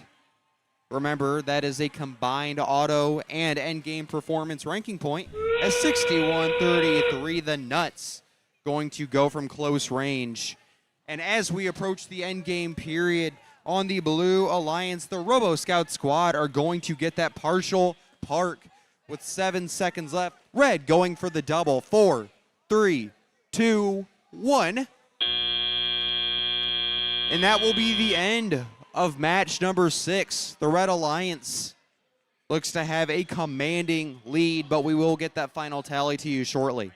Remember, that is a combined auto and endgame performance ranking point. At 61-33, the Nuts going to go from close range. And as we approach the endgame period on the Blue Alliance, the Robo Scout squad are going to get that partial park with 7 seconds left. Red going for the double. 4, 3, 2, 1. And that will be the end of match number 6. The Red Alliance looks to have a commanding lead, but we will get that final tally to you shortly.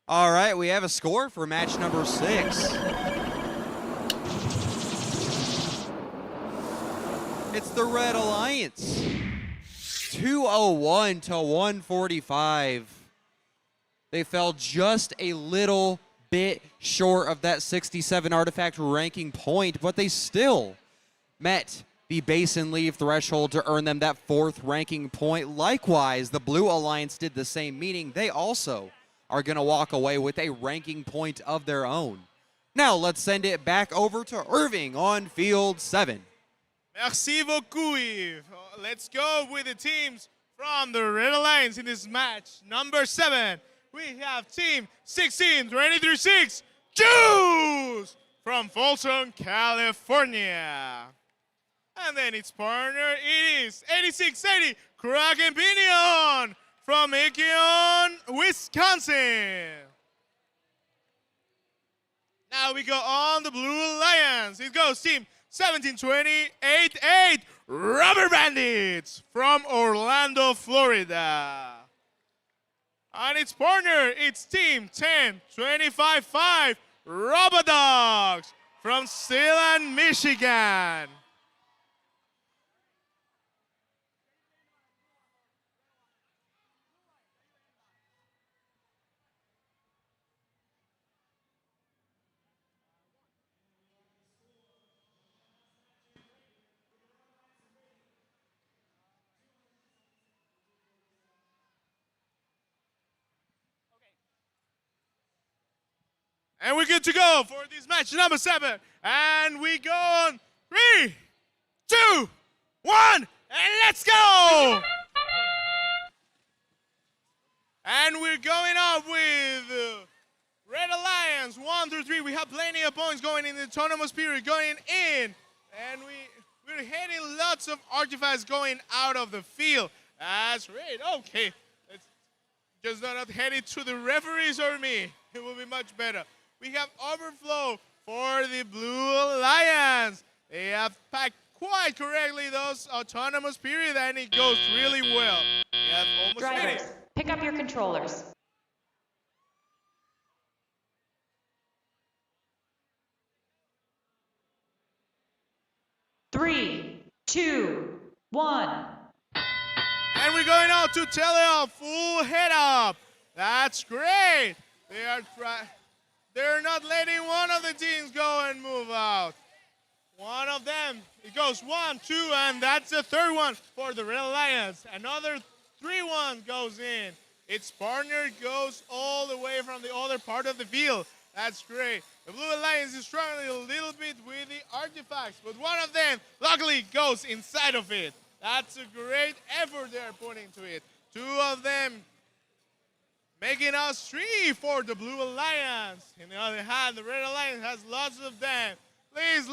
All right, we have a score for match number 6. It's the Red Alliance. 201 to 145. They fell just a little bit short of that 67 artifact ranking point, but they still met the base and leave threshold to earn them that 4th ranking point. Likewise, the Blue Alliance did the same, meaning they also are going to walk away with a ranking point of their own. Now let's send it back over to Irving on field 7. Merci beaucoup, Yves. Let's go with the teams from the Red Alliance in this match. Number 7, we have team 16-23-6, Juice from Folsom, California. And then its partner is 8680 Kraken Pinion from Ikeon, Wisconsin. Now we go on the Blue Alliance. It goes team 17-20-8-8 Rubber Bandits from Orlando, Florida. And its partner, it's team 10-25-5 Robodogs from Salem, Michigan. And we're good to go for this match number 7. And we go on 3, 2, 1, and let's go! And we're going up with Red Alliance, 1 through 3. We have plenty of points going in the autonomous period, going in. And we're hitting lots of artifacts going out of the field. That's great. Okay. Let's just not head it to the referees or me. It will be much better. We have overflow for the Blue Alliance. They have packed quite correctly those autonomous period, and it goes really well. We have almost Drivers, finished. pick up your controllers. Three, two, one. And we're going out to teleoff, full head up. That's great. They're not letting one of the teams go and move out. One of them, it goes 1, 2, and that's the third one for the Red Alliance. Another 3-1 goes in. Its partner goes all the way from the other part of the field. That's great. The Blue Alliance is struggling a little bit with the artifacts, but one of them luckily goes inside of it. That's a great effort they're putting to it. 2 of them making us 3 for the Blue Alliance. On the other hand, the Red Alliance has lots of them. Please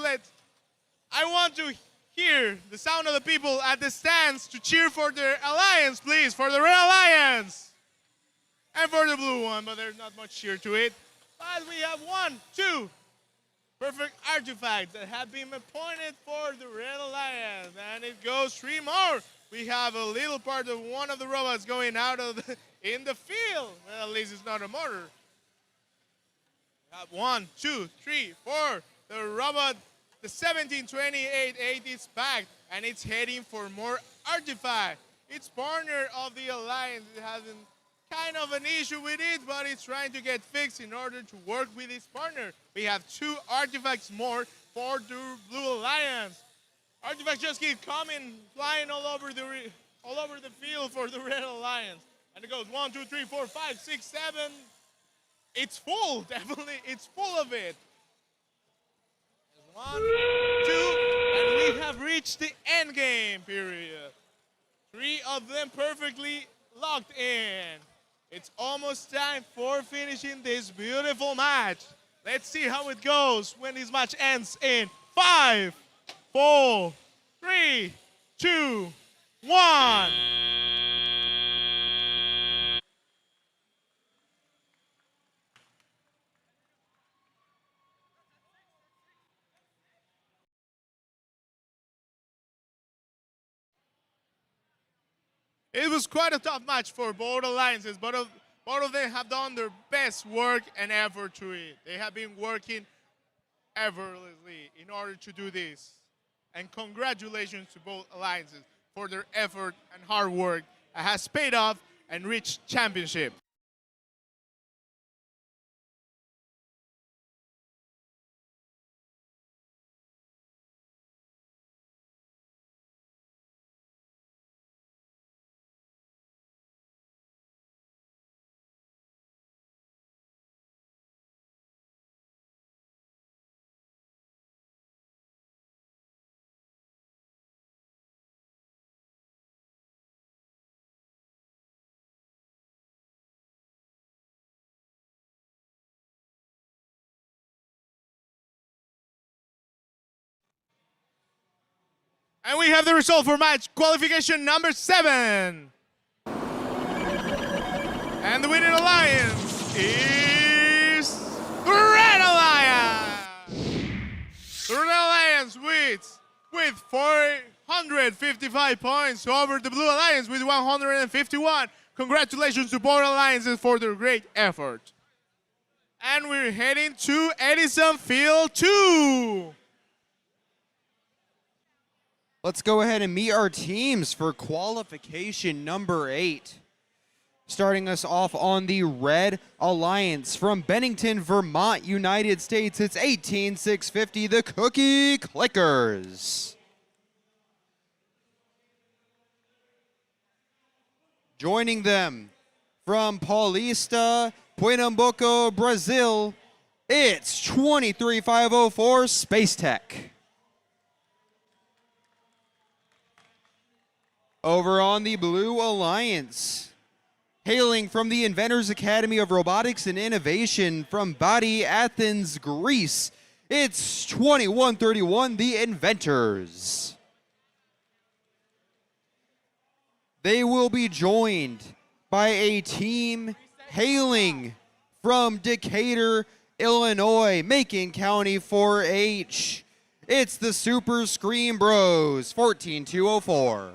I want to hear the sound of the people at the stands to cheer for their alliance, please, for the Red Alliance. And for the blue one, but there's not much cheer to it. But we have 1, 2 perfect artifacts that have been appointed for the Red Alliance. And it goes 3 more. We have a little part of one of the robots going out of in the field. Well, at least it's not a motor. We have 1, 2, 3, 4. The robot, the 1728 is packed, and it's heading for more artifacts. Its partner of the Alliance is having kind of an issue with it, but it's trying to get fixed in order to work with its partner. We have 2 artifacts more for the Blue Alliance. Artifacts just keep coming, flying all over the field for the Red Alliance. And it goes 1, 2, 3, 4, 5, 6, 7. It's full, definitely. It's full of it. 1, 2, and we have reached the end game period. 3 of them perfectly locked in. It's almost time for finishing this beautiful match. Let's see how it goes when this match ends in 5, 4, 3, 2, 1. It was quite a tough match for both alliances. Both of them have done their best work and effort to it. They have been working effortlessly in order to do this. And congratulations to both alliances for their effort and hard work that has paid off and reached championship. And we have the result for match qualification number 7. And the winning alliance is the Red Alliance. The Red Alliance with 455 points over the Blue Alliance with 151. Congratulations to both alliances for their great effort. And we're heading to Edison Field 2. Let's go ahead and meet our teams for qualification number 8. Starting us off on the Red Alliance from Bennington, Vermont, United States, it's 18650, the Cookie Clickers. Joining them from Paulista, Pernambuco, Brazil, it's 23504 Space Tech. Over on the Blue Alliance, hailing from the Inventors Academy of Robotics and Innovation from Bari, Athens, Greece. It's 2131, the Inventors. They will be joined by a team hailing from Decatur, Illinois, Macon County 4-H. It's the Super Scream Bros, 14204.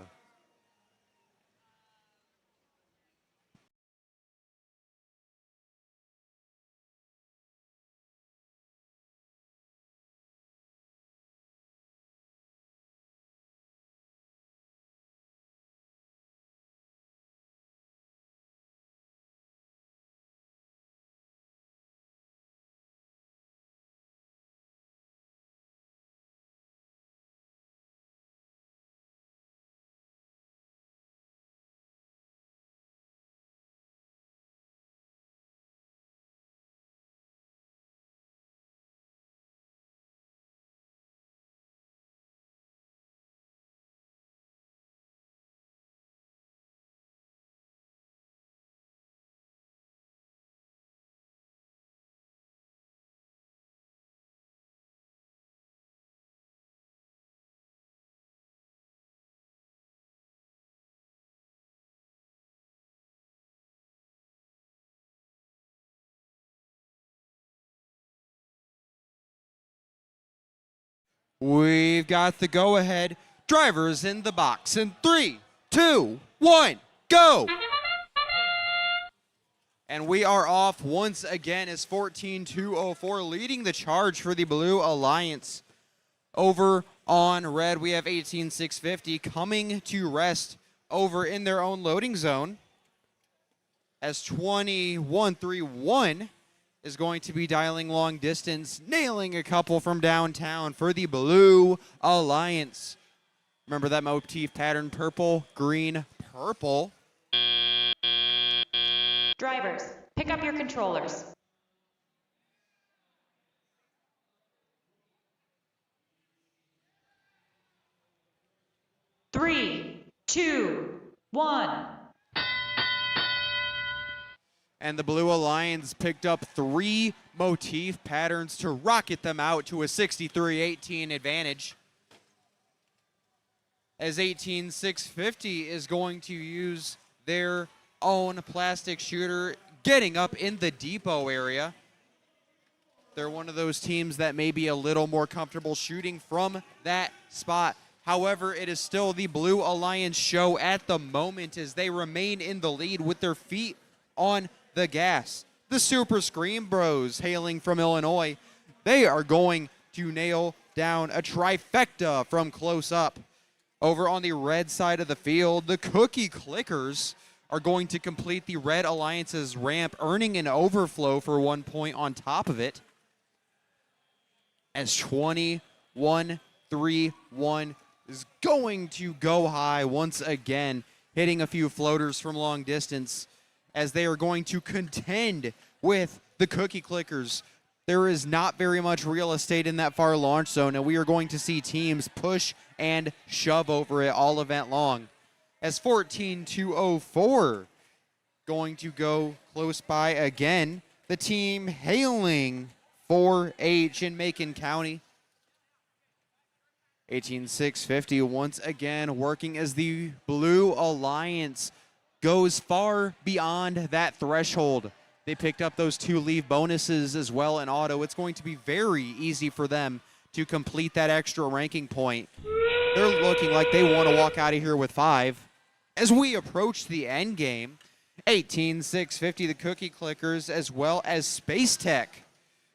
We've got the go-ahead. Drivers in the box in 3, 2, 1, go! And we are off once again as 14204 leading the charge for the Blue Alliance. Over on red, we have 18650 coming to rest over in their own loading zone as 2131 is going to be dialing long distance, nailing a couple from downtown for the Blue Alliance. Remember that motif pattern, purple, green, purple. Drivers, pick up your controllers. Three, two, one. And the Blue Alliance picked up 3 motif patterns to rocket them out to a 63-18 advantage. As 18650 is going to use their own plastic shooter, getting up in the depot area. They're one of those teams that may be a little more comfortable shooting from that spot. However, it is still the Blue Alliance show at the moment as they remain in the lead with their feet on the gas. The Super Scream Bros, hailing from Illinois, they are going to nail down a trifecta from close up. Over on the red side of the field, the Cookie Clickers are going to complete the Red Alliance's ramp, earning an overflow for 1 point on top of it. As 2131 is going to go high once again, hitting a few floaters from long distance as they are going to contend with the Cookie Clickers. There is not very much real estate in that far launch zone, and we are going to see teams push and shove over it all event long. As 14204 going to go close by again, the team hailing 4-H in Macon County. 18650 once again working as the Blue Alliance goes far beyond that threshold. They picked up those 2 leave bonuses as well in auto. It's going to be very easy for them to complete that extra ranking point. They're looking like they want to walk out of here with 5. As we approach the end game, 18650, the Cookie Clickers, as well as Space Tech,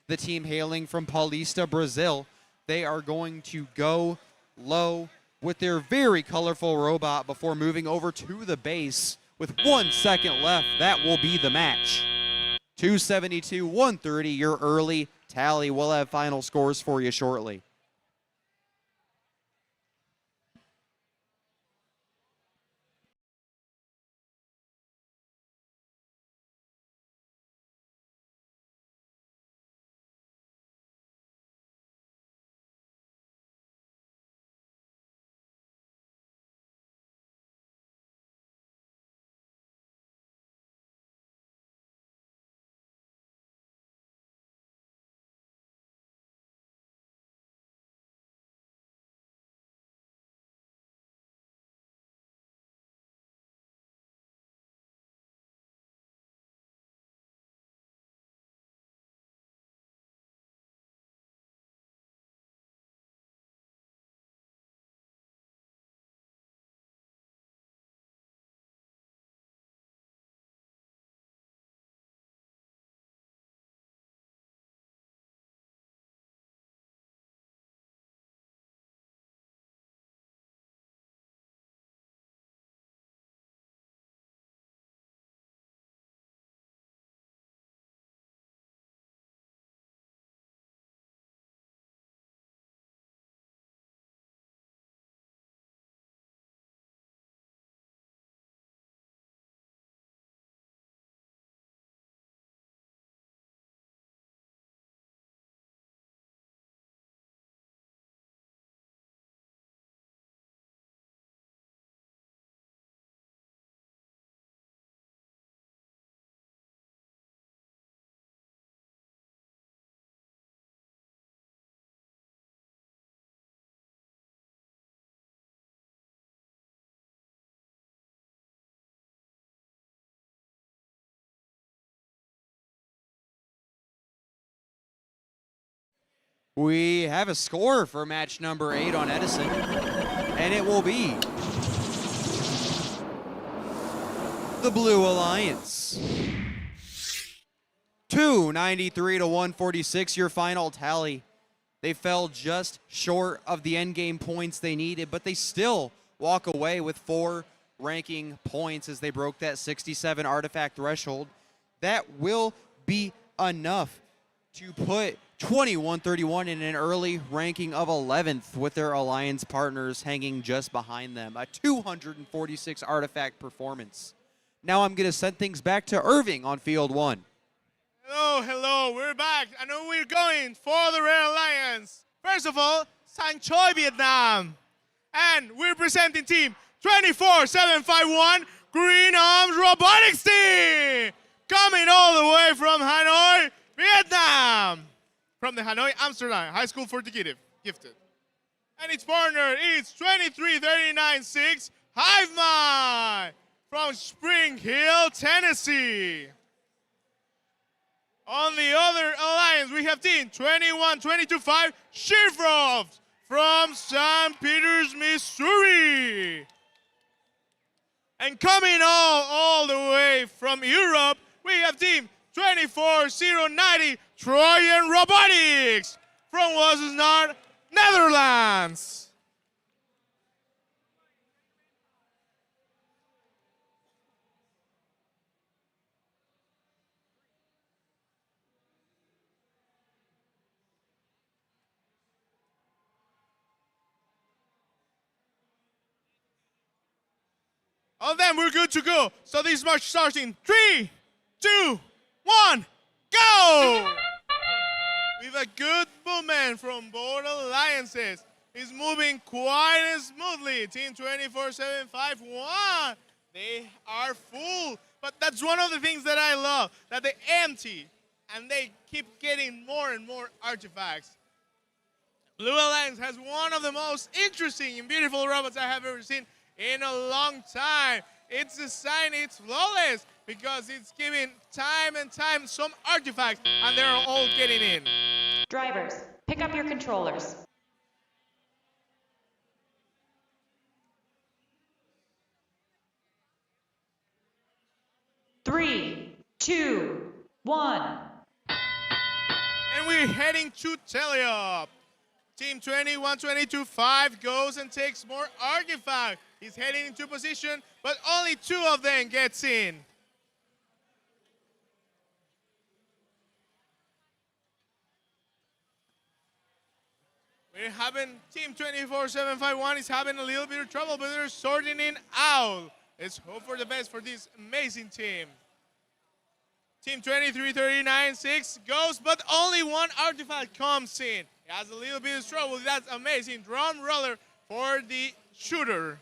the team hailing from Paulista, Brazil. They are going to go low with their very colorful robot before moving over to the base. With 1 second left, that will be the match. 272-130, your early tally. We'll have final scores for you shortly. We have a score for match number 8 on Edison, and it will be the Blue Alliance. 293 to 146, your final tally. They fell just short of the endgame points they needed, but they still walk away with 4 ranking points as they broke that 67 artifact threshold. That will be enough to put 2131 in an early ranking of 11th with their alliance partners hanging just behind them. A 246 artifact performance. Now I'm going to send things back to Irving on field 1. Hello, we're back. I know we're going for the Red Alliance. First of all, Sang Choi, Vietnam. And we're presenting team 24751, Green Arms Robotics Team. Coming all the way from Hanoi, Vietnam. From the Hanoi Amsterdam High School for the Gifted. And its partner is 23396, Hive Mind from Spring Hill, Tennessee. On the other alliance, we have team 21225, Shifroft from St. Peters, Missouri. And coming all the way from Europe, we have team 24090, Trojan Robotics from Wassenaar, Netherlands. All them, we're good to go. So this march starts in 3, 2, 1, go! With a good movement from both alliances. It's moving quite smoothly. Team 24751. They are full. But that's one of the things that I love, that they empty and they keep getting more and more artifacts. Blue Alliance has one of the most interesting and beautiful robots I have ever seen in a long time. Its design, it's flawless because it's giving time and time some artifacts and they're all getting in. Drivers, pick up your controllers. Three, 2, 1. And we're heading to Teleop. Team 21225 goes and takes more artifacts. He's heading into position, but only 2 of them gets in. We're having Team 24751 is having a little bit of trouble, but they're sorting it out. Let's hope for the best for this amazing team. Team 23396 goes, but only 1 artifact comes in. He has a little bit of trouble. That's amazing. Drum roller for the shooter.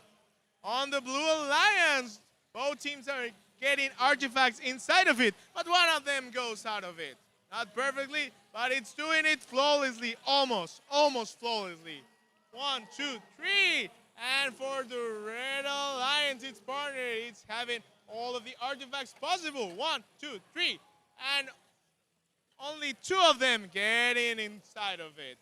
On the Blue Alliance, both teams are getting artifacts inside of it, but one of them goes out of it. Not perfectly, but it's doing it flawlessly, almost flawlessly. 1, 2, 3. And for the Red Alliance, its partner, it's having all of the artifacts possible. 1, 2, 3. And only 2 of them getting inside of it.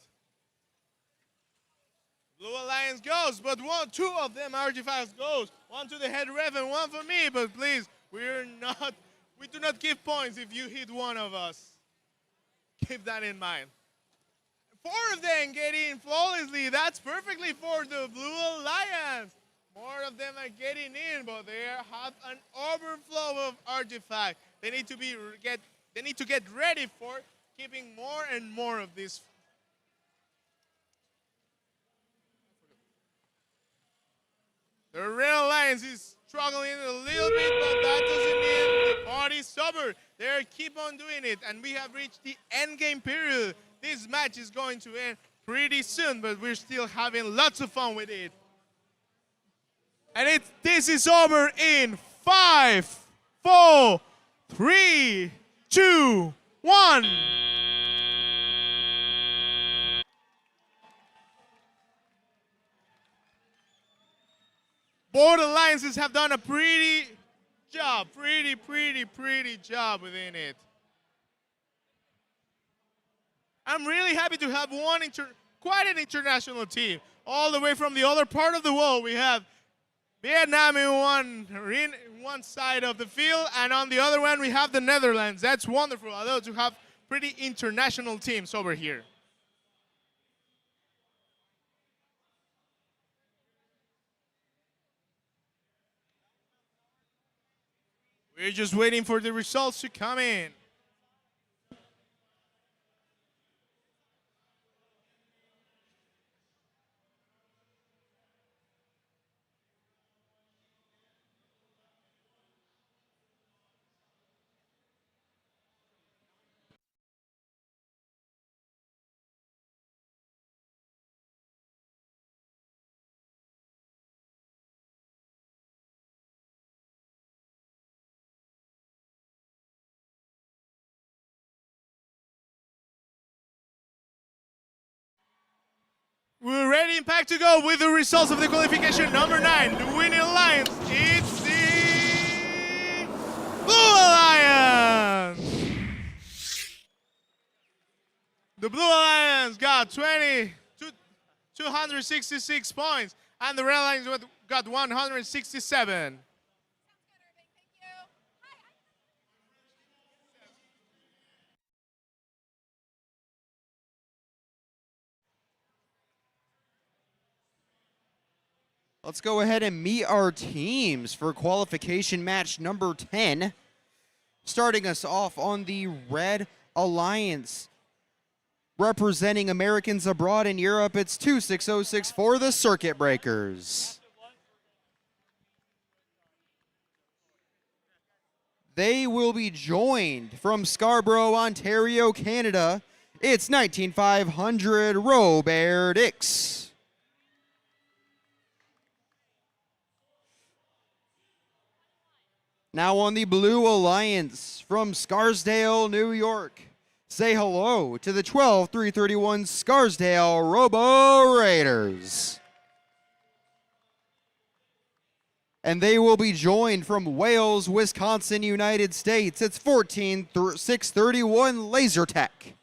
Blue Alliance goes, but 2 of them artifacts goes. 1 to the head ref and 1 for me, but please, we do not give points if you hit one of us. Keep that in mind. 4 of them get in flawlessly. That's perfectly for the Blue Alliance. More of them are getting in, but they have an overflow of artifacts. They need to get ready for keeping more and more of this. The Red Alliance is struggling a little bit, but that doesn't mean the party's over. They keep on doing it, and we have reached the end game period. This match is going to end pretty soon, but we're still having lots of fun with it. And this is over in 5, 4, 3, 2, 1. Both alliances have done a pretty job, pretty job within it. I'm really happy to have quite an international team. All the way from the other part of the world, we have Vietnam in one side of the field, and on the other one, we have the Netherlands. That's wonderful, although to have pretty international teams over here. We're just waiting for the results to come in. We're ready and packed to go with the results of the qualification number 9. The winning alliance, it's the Blue Alliance. The Blue Alliance got 266 points, and the Red Alliance got 167. Let's go ahead and meet our teams for qualification match number 10. Starting us off on the Red Alliance. Representing Americans abroad in Europe, it's 2606 for the Circuit Breakers. They will be joined from Scarborough, Ontario, Canada. It's 19500 Robert X. Now on the Blue Alliance from Scarsdale, New York. Say hello to the 12331 Scarsdale Robo Raiders. And they will be joined from Wales, Wisconsin, United States. It's 14631 Laser Tech.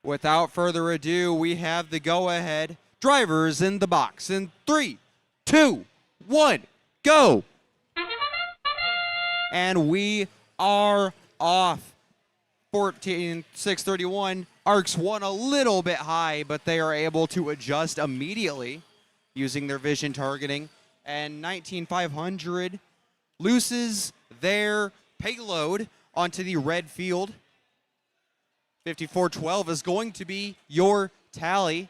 Without further ado, we have the go-ahead. Drivers in the box in 3, 2, 1, go! And we are off. 14631. Arcs won a little bit high, but they are able to adjust immediately using their vision targeting. And 19500 loses their payload onto the red field. 5412 is going to be your tally,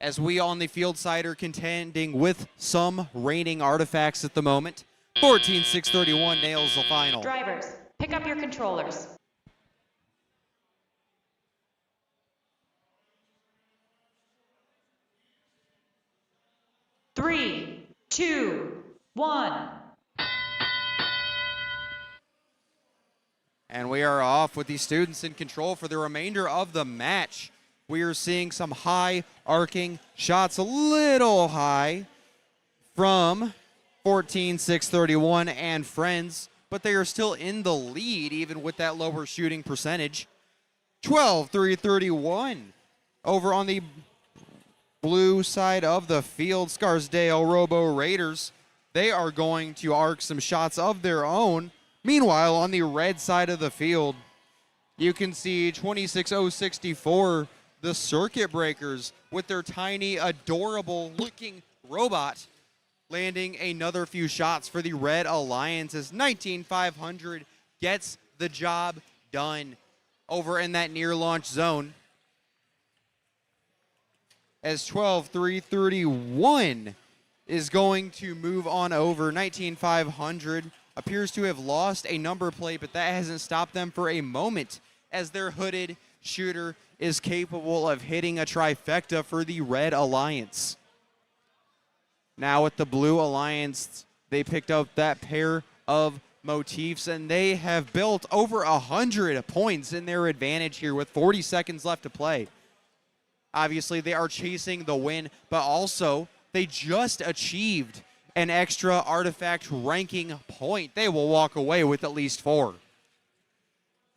as we on the field side are contending with some raining artifacts at the moment. 14631 nails the final. Drivers, pick up your controllers. Three, 2, 1. And we are off with the students in control for the remainder of the match. We are seeing some high arcing shots, a little high from 14631 and friends, but they are still in the lead even with that lower shooting percentage. 12331 over on the blue side of the field. Scarsdale Robo Raiders, they are going to arc some shots of their own. Meanwhile, on the red side of the field, you can see 26064, the Circuit Breakers, with their tiny, adorable looking robot, landing another few shots for the Red Alliance as 19500 gets the job done over in that near launch zone. As 12331 is going to move on over. 19500 appears to have lost a number plate, but that hasn't stopped them for a moment, as their hooded shooter is capable of hitting a trifecta for the Red Alliance. Now with the Blue Alliance, they picked up that pair of motifs, and they have built over 100 points in their advantage here with 40 seconds left to play. Obviously, they are chasing the win, but also they just achieved an extra artifact ranking point. They will walk away with at least 4.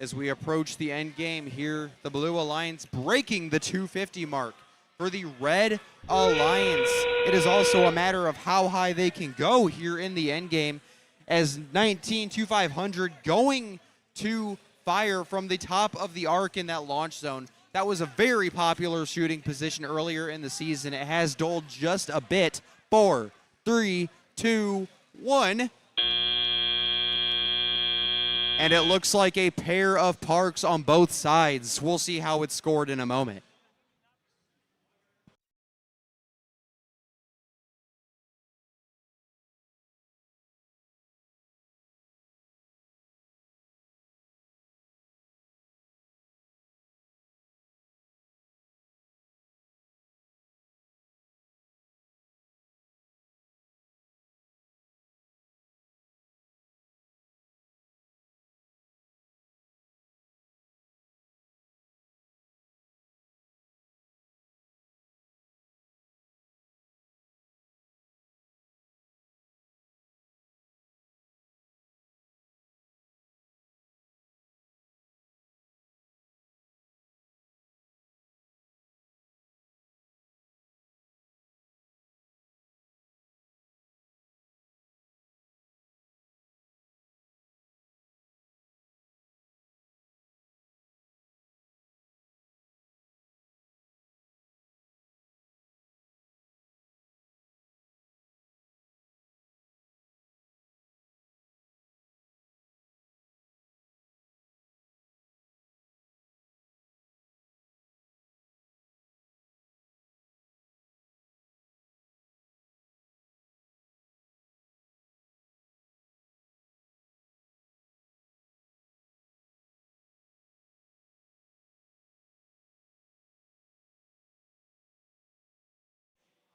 as we approach the end game here. The Blue Alliance breaking the 250 mark. For the Red Alliance, it is also a matter of how high they can go here in the end game, as 19-2500 going to fire from the top of the arc in that launch zone. That was a very popular shooting position earlier in the season. It has dulled just a bit. 4, 3, 2, 1. And it looks like a pair of parks on both sides. We'll see how it's scored in a moment.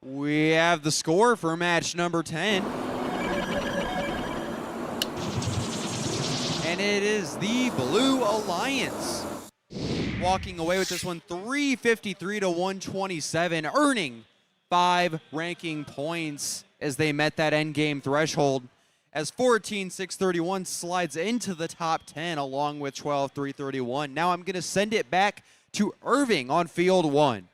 We have the score for match number 10. And it is the Blue Alliance walking away with this one 353 to 127, earning 5 ranking points as they met that end game threshold, as 14-631 slides into the top 10 along with 12-331. Now I'm going to send it back to Irving on field 1.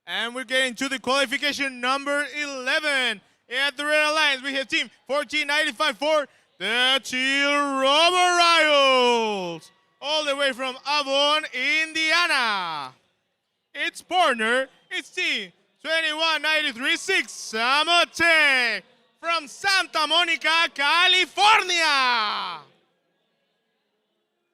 And we're getting to the qualification number 11. At the Red Alliance, we have team 1495 for the Teal Rubber Rivals, all the way from Avon, Indiana. Its partner is team 2193-6 Samotec from Santa Monica, California.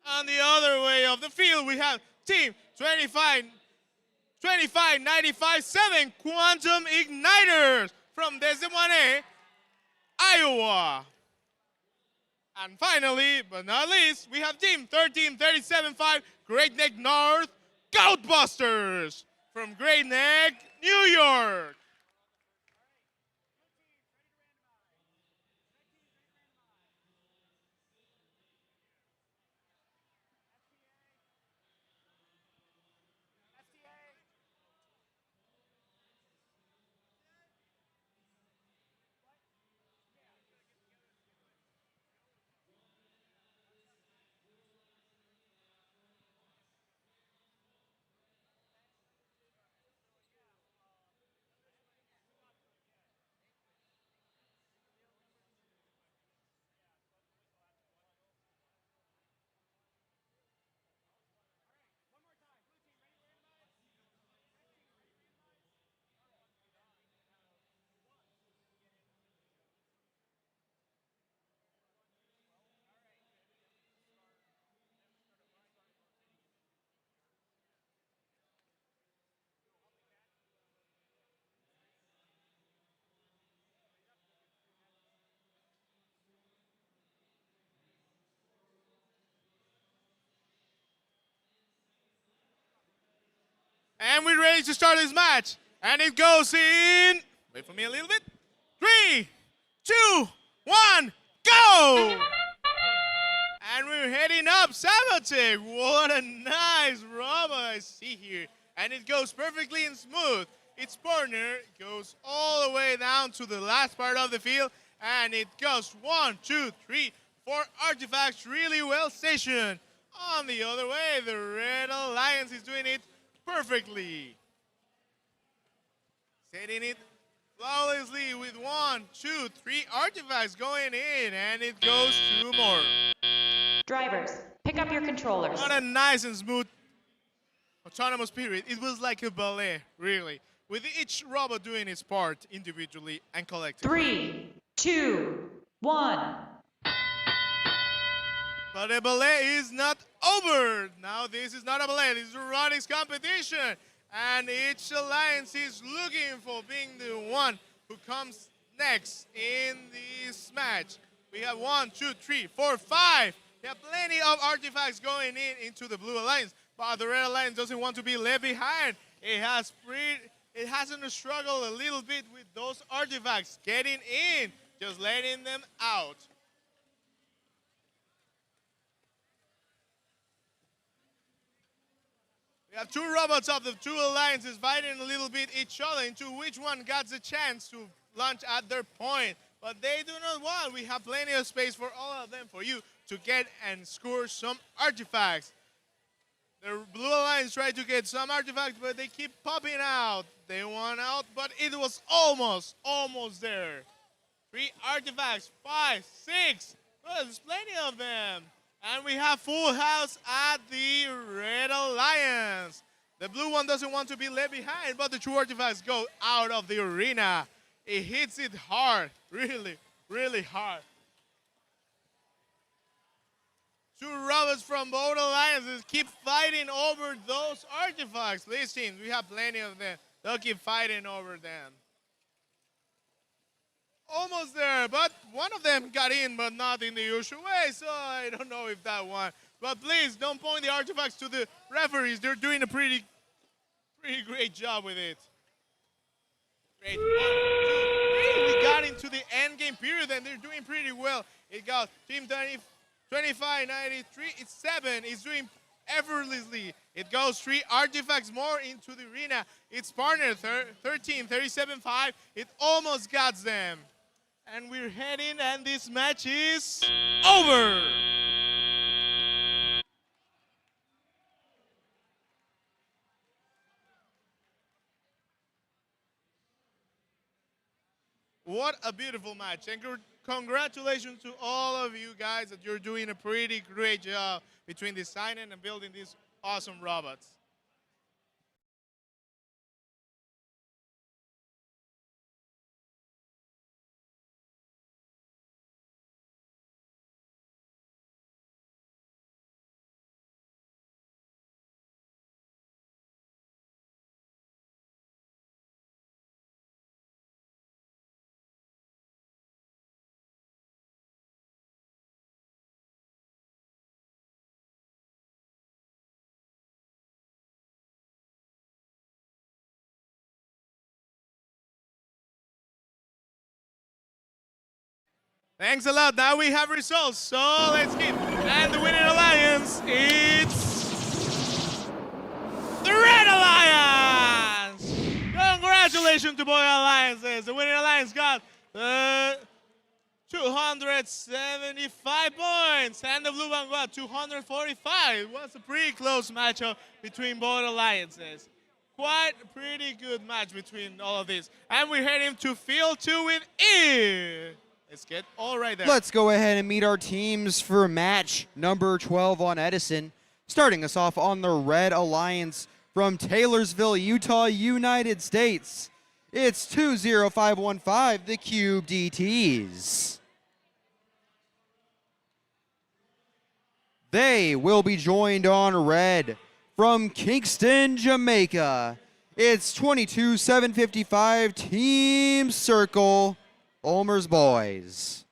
On the other way of the field, we have team 2595-7 Quantum Igniters from Des Moines, Iowa. And finally, but not least, we have team 1337-5 Great Neck North Goatbusters from Great Neck, New York. And we're ready to start this match. And it goes in, wait for me a little bit, 3, 2, 1, go! And we're heading up Samotec. What a nice rubber I see here. And it goes perfectly and smooth. Its partner goes all the way down to the last part of the field. And it goes 1, 2, 3, 4 artifacts really well stationed. On the other way, the Red Alliance is doing it perfectly. Setting it flawlessly with 1, 2, 3 artifacts going in, and it goes 2 more. Drivers, pick up your controllers. What a nice and smooth autonomous period. It was like a ballet, really, with each robot doing its part individually and collectively. 3, 2, 1. But the ballet is not over. Now this is not a ballet, this is a robotics competition. And each alliance is looking for being the one who comes next in this match. We have 1, 2, 3, 4, 5. We have plenty of artifacts going into the Blue Alliance, but the Red Alliance doesn't want to be left behind. It hasn't struggled a little bit with those artifacts getting in, just letting them out. We have 2 robots of the 2 alliances fighting a little bit each other into which one got the chance to launch at their point. But they do not want. We have plenty of space for all of them for you to get and score some artifacts. The Blue Alliance tried to get some artifacts, but they keep popping out. They won out, but it was almost there. 3 artifacts, 5, 6. Well, there's plenty of them. And we have full house at the Red Alliance. The blue one doesn't want to be left behind, but the 2 artifacts go out of the arena. It hits it hard, really, really hard. 2 robots from both alliances keep fighting over those artifacts. These teams, we have plenty of them. They'll keep fighting over them. Almost there, but one of them got in, but not in the usual way, so I don't know if that won. But please, don't point the artifacts to the referees. They're doing a pretty great job with it. Great. 1, 2, 3. We got into the end game period, and they're doing pretty well. It got Team 25, 93, it's 7. It's doing effortlessly. It goes 3 artifacts more into the arena. Its partner, 13, 37, 5. It almost got them. And we're heading, and this match is over. What a beautiful match. And congratulations to all of you guys that you're doing a pretty great job between designing and building these awesome robots. Thanks a lot. Now we have results, so let's keep. And the winning alliance, it's the Red Alliance! Congratulations to both alliances. The winning alliance got 275 points, and the blue one got 245. It was a pretty close matchup between both alliances. Quite a pretty good match between all of these. And we're heading to Field 2 with E. Let's get all right there. Let's go ahead and meet our teams for match number 12 on Edison. Starting us off on the Red Alliance from Taylorsville, Utah, United States. It's 20515, the Cube DTs. They will be joined on red from Kingston, Jamaica. It's 22755, Team Circle. Olmer's Boys.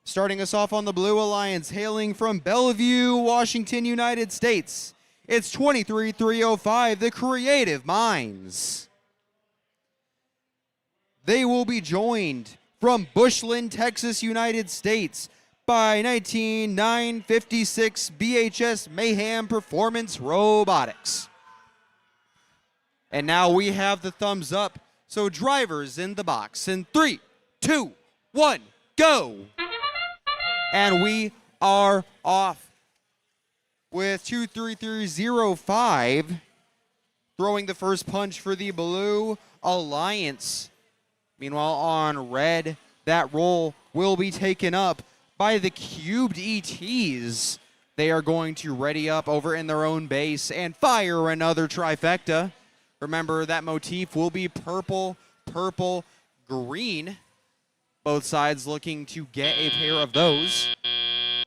Starting us off on the Blue Alliance, hailing from Bellevue, Washington, United States. It's 23305, the Creative Minds. They will be joined from Bushland, Texas, United States by 19956 BHS Mayhem Performance Robotics. And now we have the thumbs up So drivers in the box in 3, 2, 1, go. And we are off with 23305 throwing the first punch for the Blue Alliance. Meanwhile, on red, that role will be taken up by the Cubed ETs. They are going to ready up over in their own base and fire another trifecta. Remember, that motif will be purple, purple, green. Both sides looking to get a pair of those.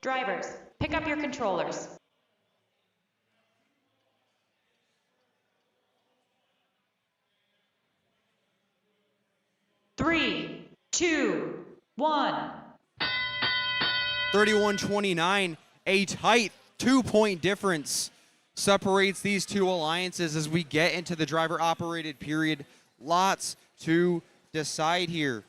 Drivers, pick up your controllers. Three, 2, 1. 31-29, a tight 2-point difference separates these two alliances as we get into the driver-operated period. Lots to decide here,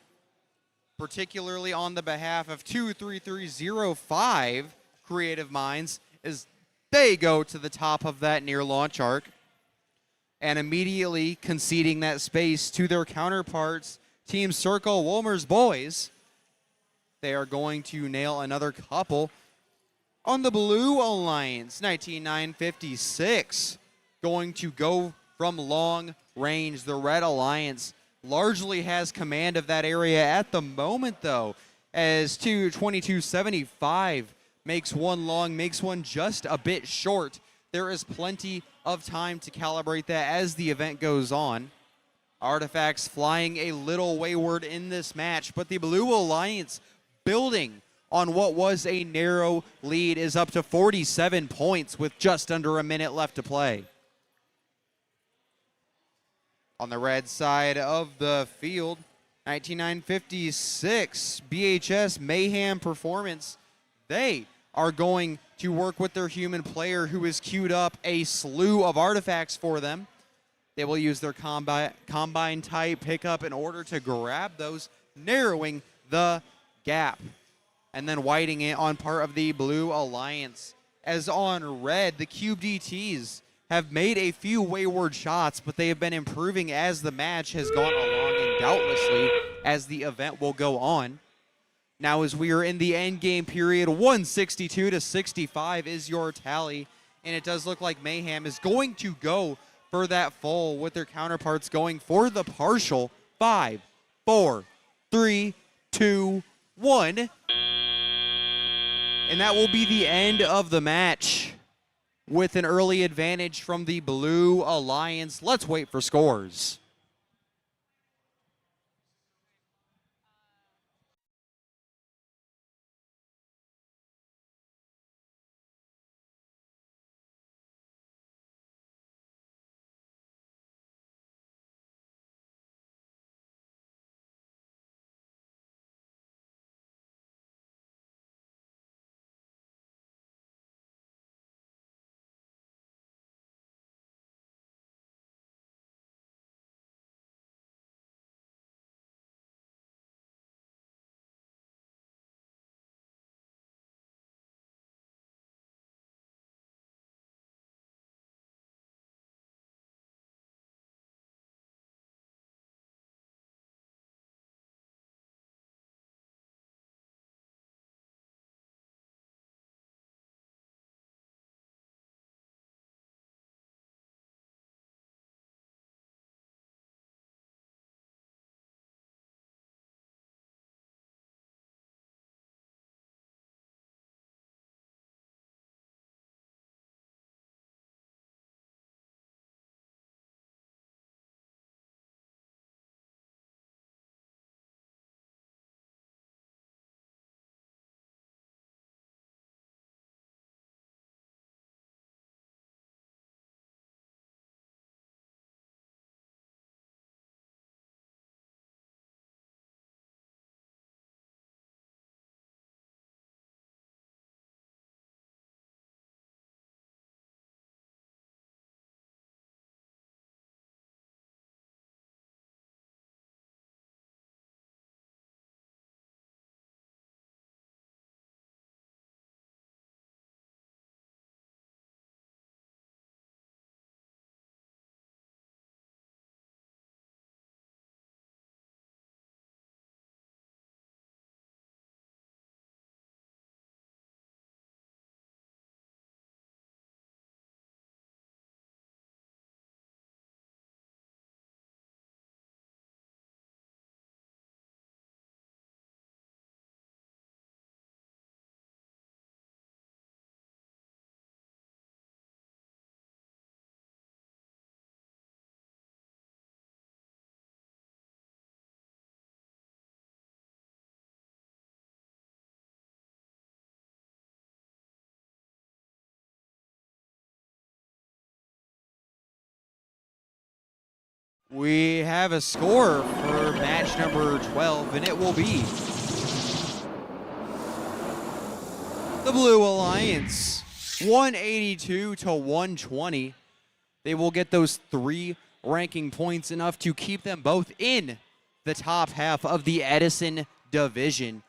particularly on the behalf of 23305 Creative Minds, as they go to the top of that near launch arc and immediately conceding that space to their counterparts, Team Circle Wolmer's boys. They are going to nail another couple on the Blue Alliance. 19956 going to go from long range. The Red Alliance largely has command of that area at the moment, though, as 2275 makes one long, makes one just a bit short. There is plenty of time to calibrate that as the event goes on. Artifacts flying a little wayward in this match, but the Blue Alliance building on what was a narrow lead is up to 47 points with just under a minute left to play. On the red side of the field, 19956 BHS Mayhem Performance. They are going to work with their human player who has queued up a slew of artifacts for them. They will use their combine type pickup in order to grab those, narrowing the gap. And then whiting it on part of the Blue Alliance. As on red, the Cube DTs have made a few wayward shots, but they have been improving as the match has gone along and doubtlessly as the event will go on. Now as we are in the end game period, 162-65 is your tally. And it does look like Mayhem is going to go for that full with their counterparts going for the partial. 5, 4, 3, 2, 1. And that will be the end of the match with an early advantage from the Blue Alliance. Let's wait for scores. We have a score for match number 12, and it will be the Blue Alliance, 182 to 120. They will get those 3 ranking points, enough to keep them both in the top half of the Edison division.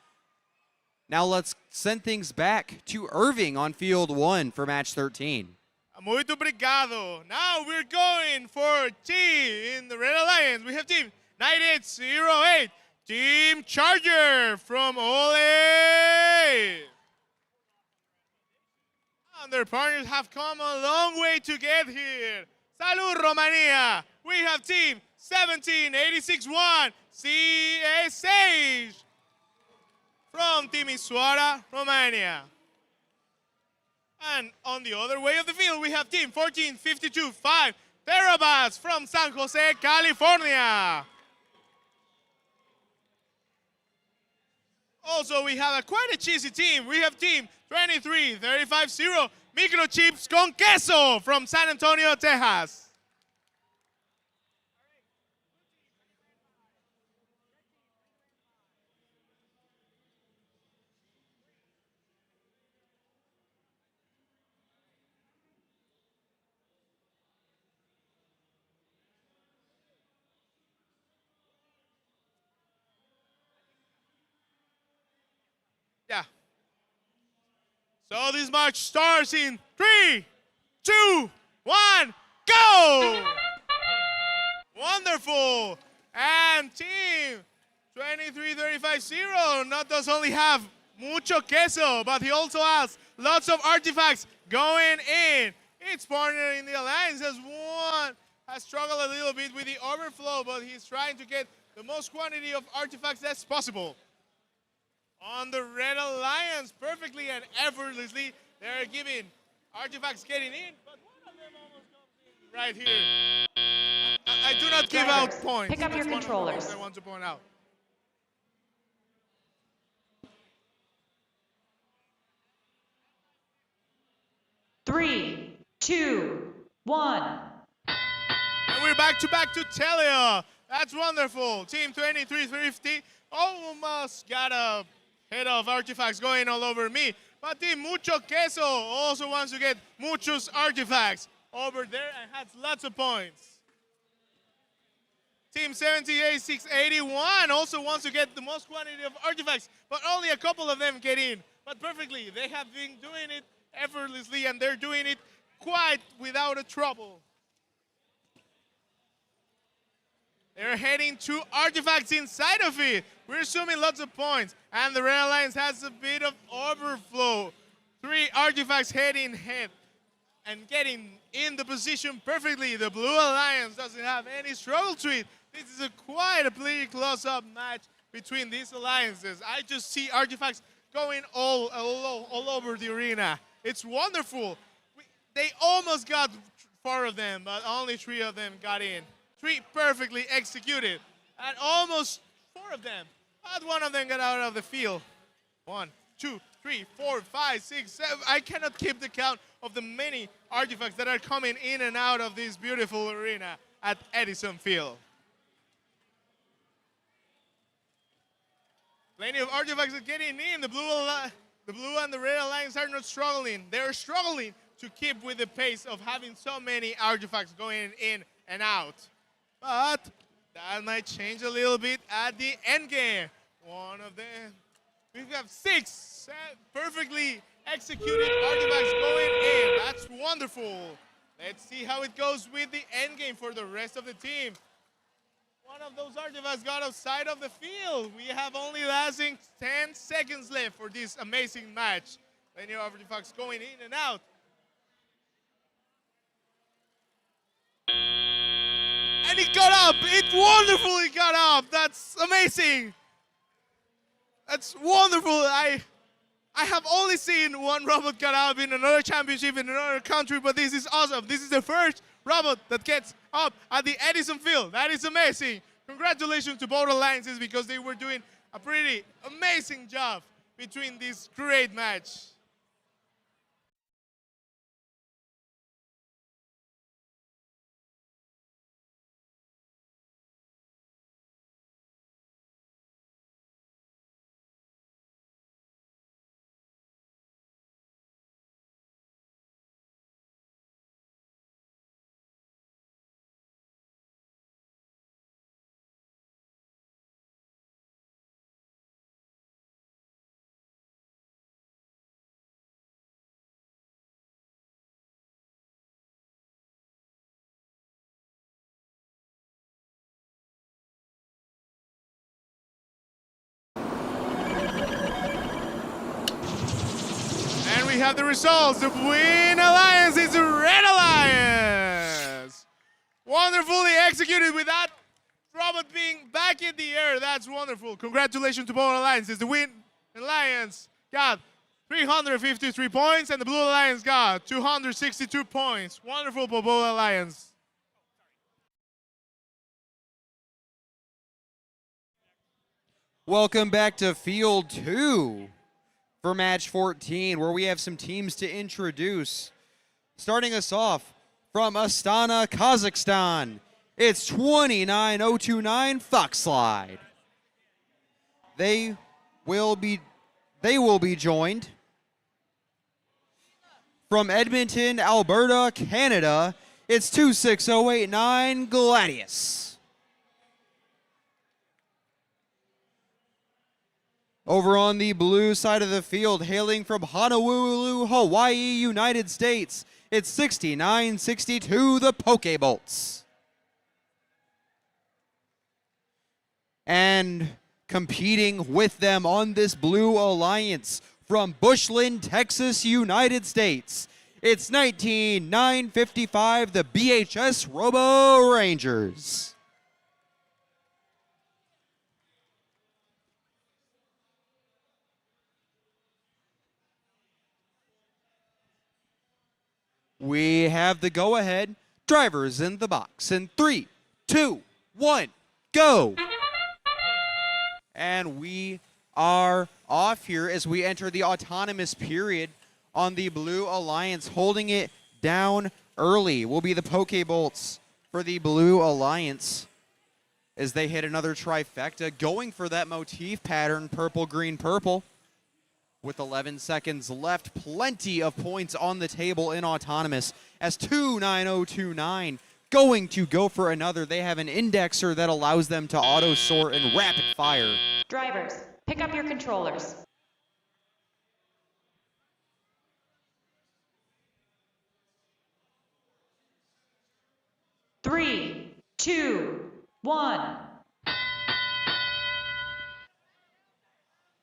Now let's send things back to Irving on field 1 for match 13. Muito obrigado. Now we're going for team in the Red Alliance. We have team 9808, Team Charger from Ole. And their partners have come a long way to get here. Salud, Romania. We have team 17861, CSH from Timișoara, Romania. And on the other way of the field, we have team 1452, 5 Terabats from San Jose, California. Also, we have quite a cheesy team. We have team 23350, Microchips con Queso from San Antonio, Texas. Yeah. So this match starts in 3, 2, 1, go! Wonderful. And team 23350 not does only have mucho queso, but he also has lots of artifacts going in. Its partner in the alliance has struggled a little bit with the overflow, but he's trying to get the most quantity of artifacts as possible. On the Red Alliance, perfectly and effortlessly, they're giving artifacts getting in, but one of them almost comes in right here. I do not give out points. Pick up your controllers. I want to point out. Three, two, one. And we're back to Telia. That's wonderful. Team 2350 almost got a head of artifacts going all over me. But Team Mucho Queso also wants to get muchos artifacts over there and has lots of points. Team 78681 also wants to get the most quantity of artifacts, but only a couple of them get in. But perfectly, they have been doing it effortlessly, and they're doing it quite without a trouble. They're heading 2 artifacts inside of it. We're assuming lots of points. And the Red Alliance has a bit of overflow. 3 artifacts heading head and getting in the position perfectly. The Blue Alliance doesn't have any struggle to it. This is quite a pretty close-up match between these alliances. I just see artifacts going all over the arena. It's wonderful. They almost got 4 of them, but only 3 of them got in. 3 perfectly executed, and almost 4 of them, but 1 of them got out of the field. 1, 2, 3, 4, 5, 6, 7. I cannot keep the count of the many artifacts that are coming in and out of this beautiful arena at Edison Field. Plenty of artifacts are getting in. The blue and the Red Alliance are not struggling. They're struggling to keep with the pace of having so many artifacts going in and out. But that might change a little bit at the end game. One of them. We have 6 perfectly executed artifacts going in. That's wonderful. Let's see how it goes with the end game for the rest of the team. One of those artifacts got outside of the field. We have only lasting 10 seconds left for this amazing match. Plenty of artifacts going in and out. And it got up. It wonderfully got up. That's amazing. That's wonderful. I have only seen one robot get up in another championship in another country, but this is awesome. This is the first robot that gets up at the Edison Field. That is amazing. Congratulations to both alliances because they were doing a pretty amazing job between this great match. have the results. The Win Alliance is Red Alliance. Wonderfully executed with that robot being back in the air. That's wonderful. Congratulations to both alliances. The Win Alliance got 353 points, and the Blue Alliance got 262 points. Wonderful for both alliances. Welcome back to Field 2 for Match 14, where we have some teams to introduce. Starting us off from Astana, Kazakhstan, it's 29029 Foxslide. They will be joined from Edmonton, Alberta, Canada. It's 26089 Gladius. Over on the blue side of the field, hailing from Honolulu, Hawaii, United States, it's 6962 the Pokebolts. And competing with them on this Blue Alliance from Bushland, Texas, United States, it's 19955 the BHS Robo Rangers. We have the go-ahead. Drivers in the box in 3, 2, 1, go! And we are off here as we enter the autonomous period on the Blue Alliance. Holding it down early will be the Pokebolts for the Blue Alliance as they hit another trifecta, going for that motif pattern, purple, green, purple. With 11 seconds left, plenty of points on the table in autonomous as 29029 going to go for another. They have an indexer that allows them to auto sort and rapid fire. Drivers, pick up your controllers. Three, two, one.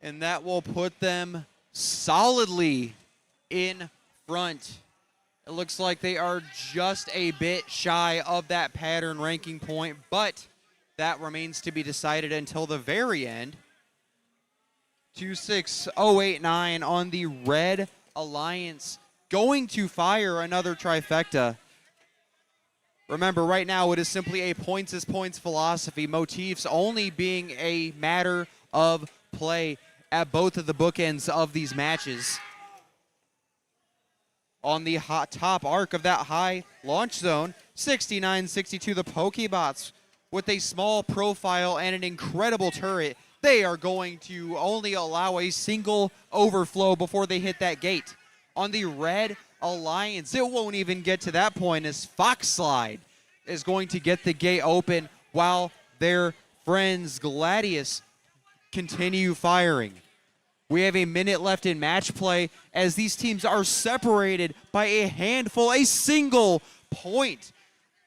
And that will put them solidly in front. It looks like they are just a bit shy of that pattern ranking point, but that remains to be decided until the very end. 26089 on the Red Alliance, going to fire another trifecta. Remember, right now it is simply a points is points philosophy, motifs only being a matter of play at both of the bookends of these matches. On the top arc of that high launch zone, 6962 the Pokebots with a small profile and an incredible turret. They are going to only allow a single overflow before they hit that gate. On the Red Alliance, it won't even get to that point as Foxslide is going to get the gate open while their friends Gladius continue firing. We have a minute left in match play as these teams are separated by a handful, a single point.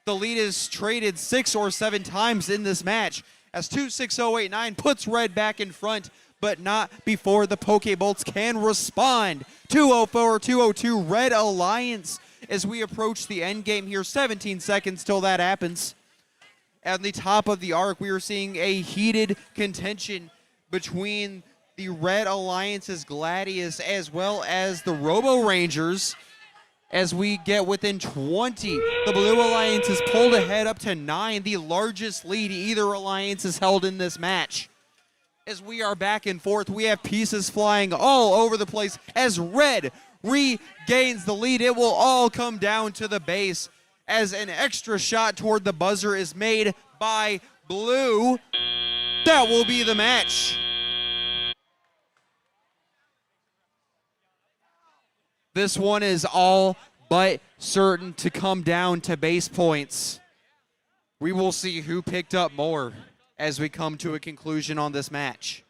The lead is traded 6 or 7 times in this match as 26089 puts Red back in front, but not before the Pokebolts can respond. 204-202 Red Alliance as we approach the end game here. 17 seconds till that happens. At the top of the arc, we are seeing a heated contention between the Red Alliance's Gladius as well as the Robo Rangers as we get within 20. The Blue Alliance is pulled ahead up to 9, the largest lead either alliance has held in this match. As we are back and forth, we have pieces flying all over the place as Red regains the lead. It will all come down to the base as an extra shot toward the buzzer is made by Blue. That will be the match. This one is all but certain to come down to base points. We will see who picked up more as we come to a conclusion on this match.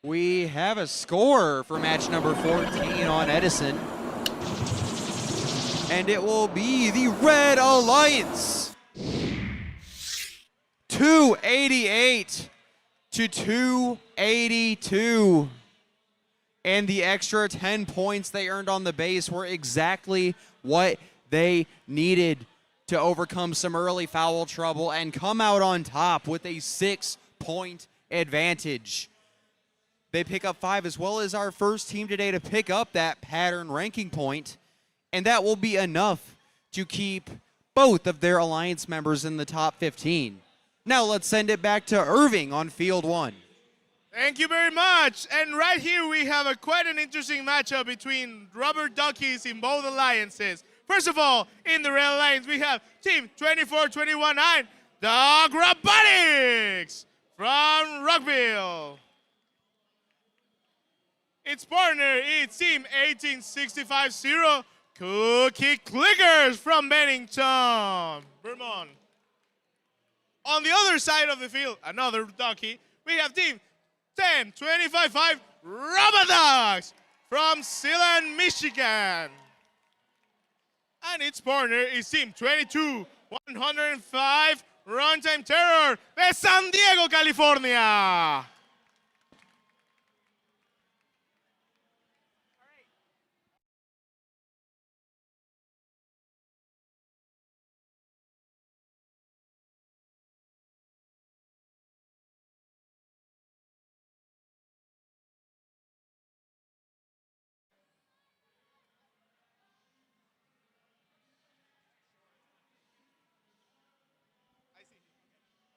We have a score for match number 14 on Edison. And it will be the Red Alliance. 288 to 282. And the extra 10 points they earned on the base were exactly what they needed to overcome some early foul trouble and come out on top with a 6-point advantage. They pick up 5, as well as our first team today to pick up that pattern ranking point, and that will be enough to keep both of their alliance members in the top 15. Now let's send it back to Irving on field 1. Thank you very much. And right here we have quite an interesting matchup between rubber duckies in both alliances. First of all, in the Red Alliance, we have Team 24-21-9, the Robotics from Rockville. Its partner is Team 1865-0, Cookie Clickers from Bennington, Vermont. On the other side of the field, another ducky, we have Team 10-25-5, Robodogs from Sealand, Michigan. And its partner is Team 22-105, Runtime Terror de San Diego, California.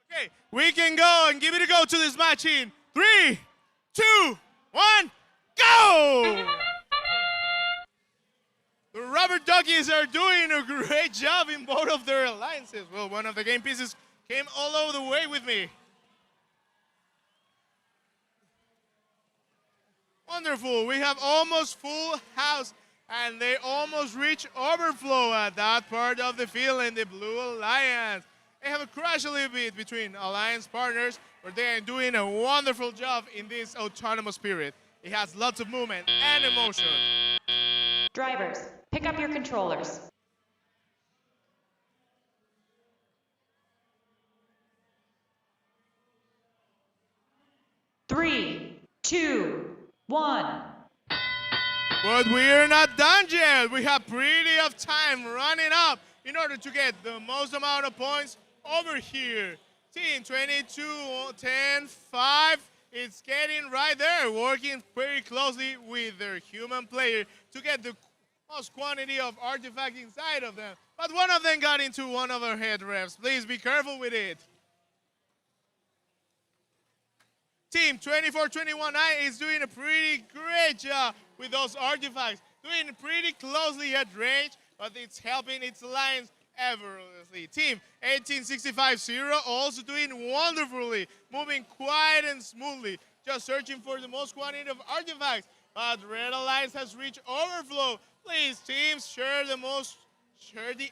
Okay, we can go and give it a go to this match in 3, 2, 1, go! The rubber duckies are doing a great job in both of their alliances. Well, one of the game pieces came all over the way with me. Wonderful. We have almost full house, and they almost reach overflow at that part of the field in the Blue Alliance. They have a crash a little bit between alliance partners, but they are doing a wonderful job in this autonomous period. It has lots of movement and emotion. Drivers, pick up your controllers. Three, two, one. But we're not done yet. We have plenty of time running up in order to get the most amount of points over here. Team 22-10-5 is getting right there, working very closely with their human player to get the most quantity of artifacts inside of them. But one of them got into one of our head refs. Please be careful with it. Team 24-21-9 is doing a pretty great job with those artifacts, doing pretty closely at range, but it's helping its alliance effortlessly. Team 1865-0 also doing wonderfully, moving quiet and smoothly, just searching for the most quantity of artifacts. But Red Alliance has reached overflow. Please, teams, share the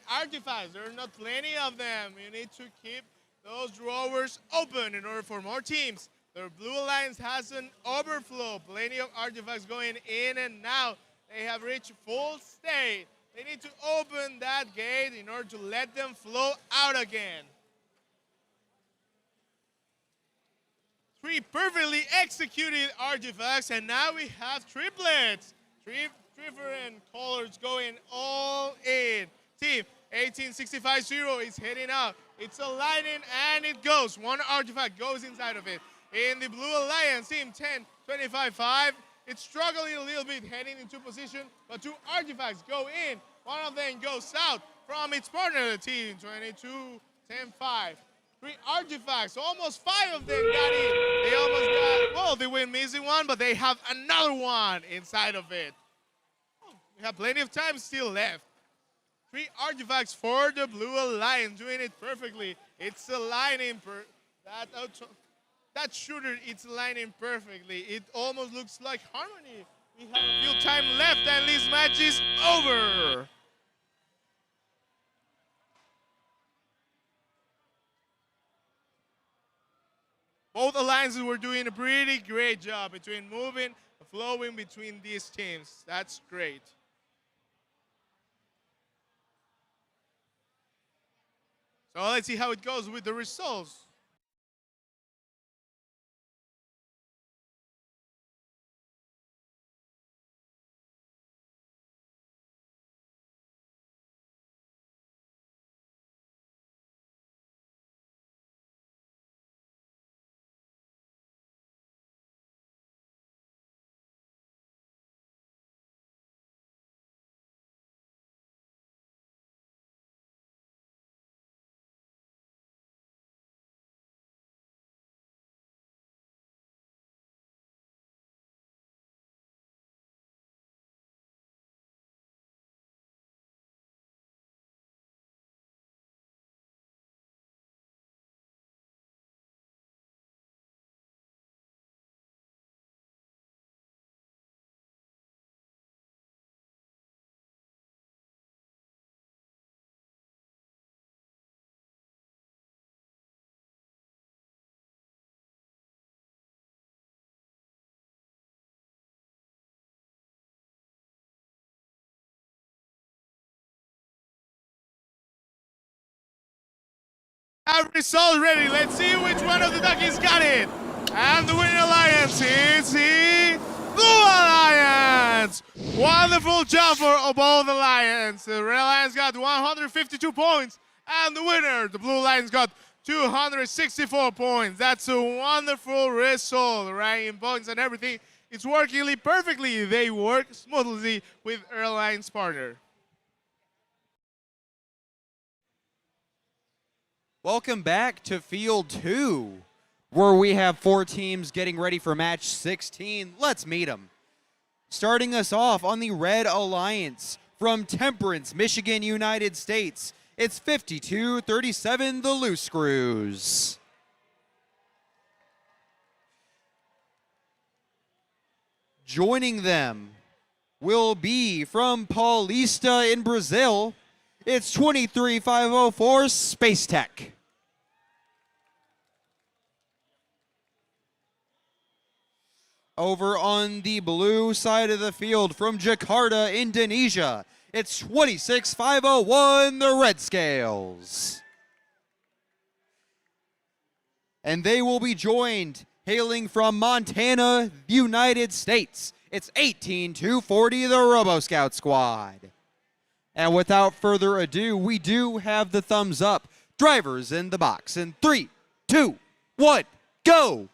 artifacts. There are not plenty of them. You need to keep those drawers open in order for more teams. The Blue Alliance has an overflow, plenty of artifacts going in and out. They have reached full state. They need to open that gate in order to let them flow out again. 3 perfectly executed artifacts, and now we have triplets. 3 different colors going all in. Team 1865-0 is heading out. It's aligning and it goes. 1 artifact goes inside of it. In the Blue Alliance, Team 10-25-5, it's struggling a little bit heading into position, but 2 artifacts go in. One of them goes south from its partner, Team 22-10-5. 3 artifacts, almost 5 of them got in. They almost got, well, they went missing one, but they have another one inside of it. We have plenty of time still left. 3 artifacts for the Blue Alliance, doing it perfectly. It's aligning that shooter, it's aligning perfectly. It almost looks like harmony. We have a few time left and this match is over. Both alliances were doing a pretty great job between moving, flowing between these teams. That's great. So let's see how it goes with the results. Our result ready. Let's see which one of the duckies got it. And the winning alliance is the Blue Alliance. Wonderful job for both Alliance. The Red Alliance got 152 points. And the winner, the Blue Alliance, got 264 points. That's a wonderful result, right? In points and everything, it's working perfectly. They work smoothly with Alliance partner. Welcome back to Field 2, where we have 4 teams getting ready for Match 16. Let's meet them. Starting us off on the Red Alliance from Temperance, Michigan, United States, it's 52-37, the Loose Screws. Joining them will be from Paulista in Brazil, it's 23-504, Space Tech. Over on the blue side of the field from Jakarta, Indonesia, it's 26-501, the Red Scales. And they will be joined, hailing from Montana, United States, it's 18-240, the Robo Scout Squad. And without further ado, we do have the thumbs up. Drivers in the box in 3, 2, 1, go!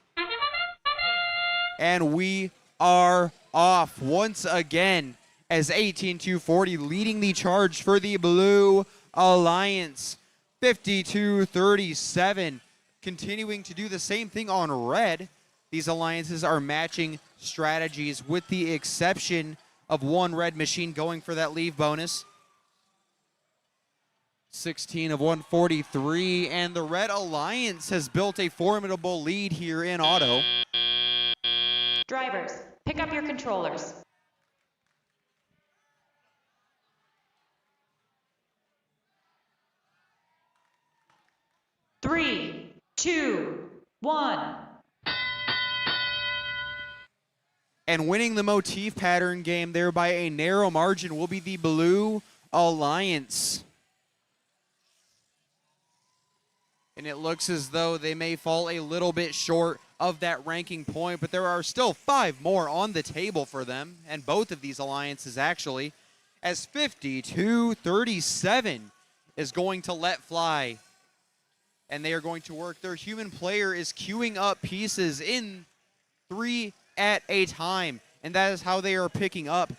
And we are off once again as 18-240 leading the charge for the Blue Alliance. 52-37, continuing to do the same thing on red. These alliances are matching strategies with the exception of one red machine going for that leave bonus. 16 of 143, and the Red Alliance has built a formidable lead here in auto. Drivers, pick up your controllers. Three, two, one. And winning the motif pattern game there by a narrow margin will be the Blue Alliance. And it looks as though they may fall a little bit short of that ranking point, but there are still 5 more on the table for them, and both of these alliances actually, as 52-37 is going to let fly. And they are going to work. Their human player is queuing up pieces in 3 at a time, and that is how they are picking up.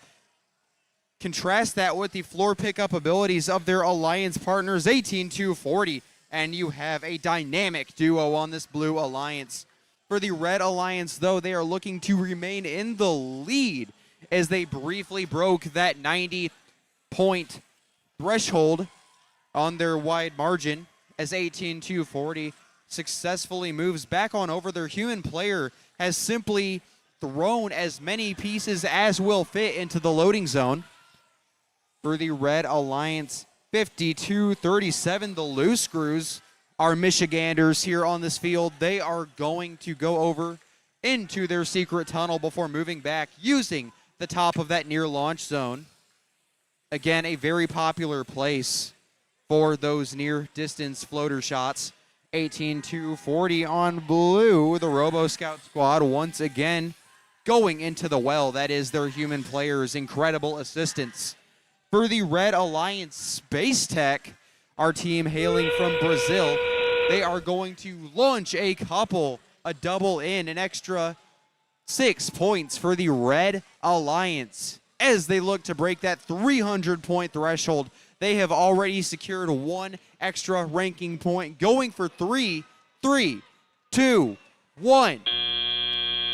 Contrast that with the floor pickup abilities of their alliance partners, 18-240, and you have a dynamic duo on this Blue Alliance. For the Red Alliance, though, they are looking to remain in the lead as they briefly broke that 90-point threshold on their wide margin, as 18-240 successfully moves back on over. Their human player has simply thrown as many pieces as will fit into the loading zone. For the Red Alliance, 52-37, the Loose Screws our Michiganders here on this field. They are going to go over into their secret tunnel before moving back using the top of that near launch zone. Again, a very popular place for those near distance floater shots. 18-40 on blue. The Robo Scout squad once again going into the well. That is their human players. Incredible assistance. For the Red Alliance Space Tech, our team hailing from Brazil, they are going to launch a double in, an extra 6 points for the Red Alliance as they look to break that 300-point threshold. They have already secured 1 extra ranking point, going for 3, 2, 1.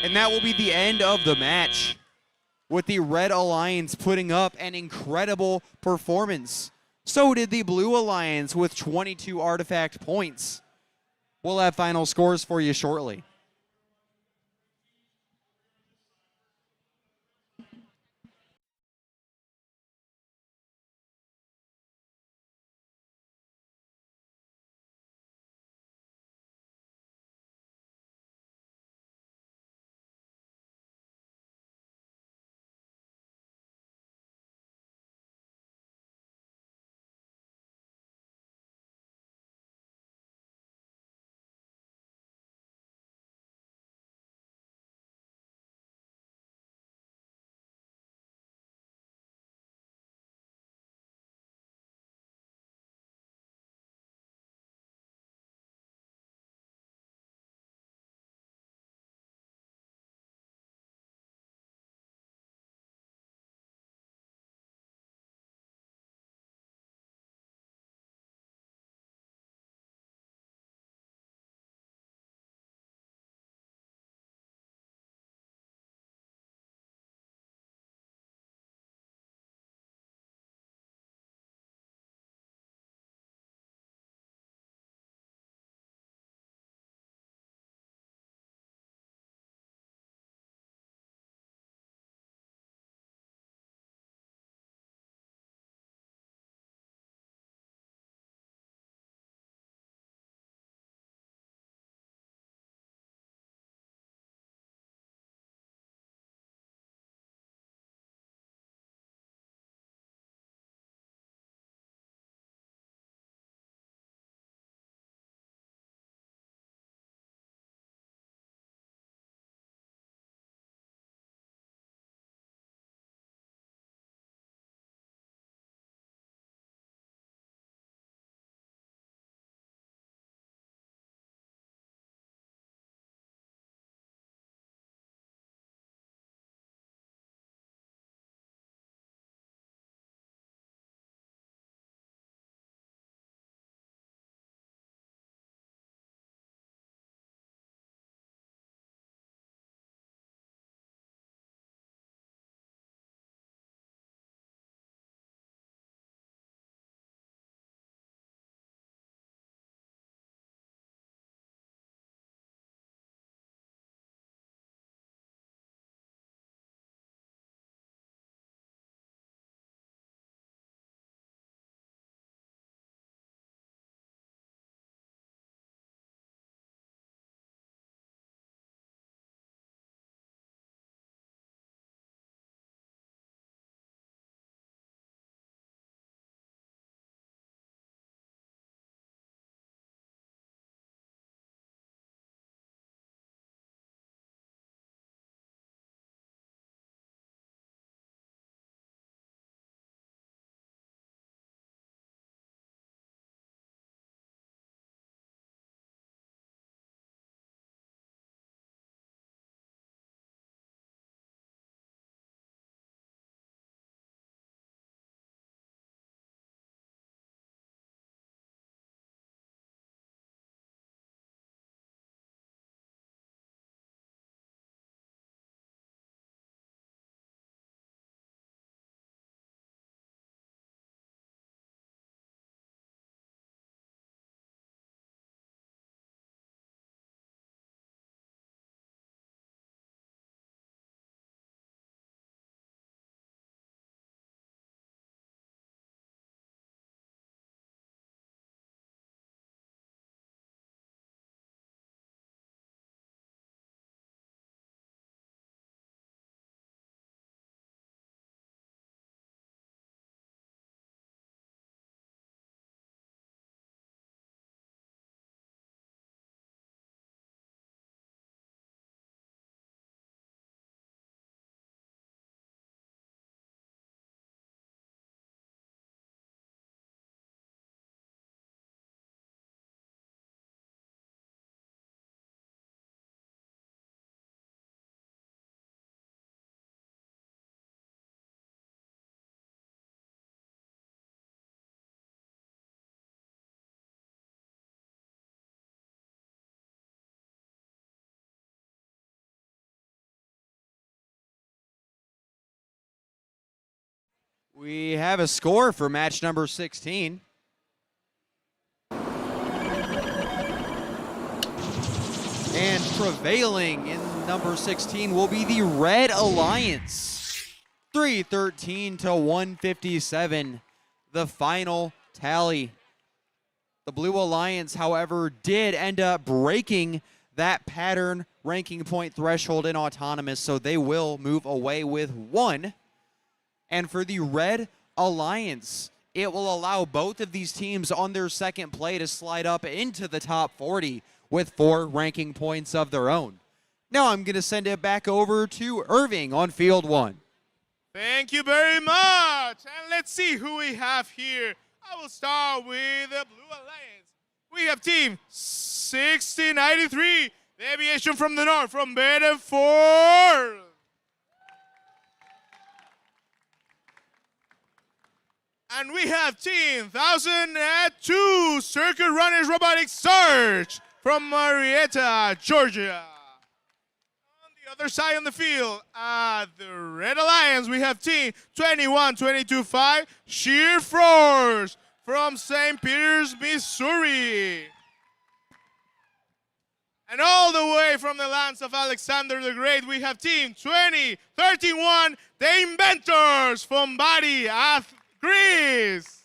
And that will be the end of the match, with the Red Alliance putting up an incredible performance. So did the Blue Alliance with 22 artifact points. We'll have final scores for you shortly. We have a score for match number 16. And prevailing in number 16 will be the Red Alliance. 313 to 157, the final tally. The Blue Alliance, however, did end up breaking that pattern ranking point threshold in autonomous, so they will move away with 1. And for the Red Alliance, it will allow both of these teams on their second play to slide up into the top 40 with 4 ranking points of their own. Now I'm going to send it back over to Irving on field 1. Thank you very much. And let's see who we have here. I will start with the Blue Alliance. We have team 1693, the aviation from the north, from Bedford. And we have team 1002, Circuit Runners Robotics Search, from Marietta, Georgia. On the other side on the field, at the Red Alliance, we have team 21225, Sheer Force, from St. Peter's, Missouri. And all the way from the lands of Alexander the Great, we have team 20131, the Inventors, from Bari, Greece.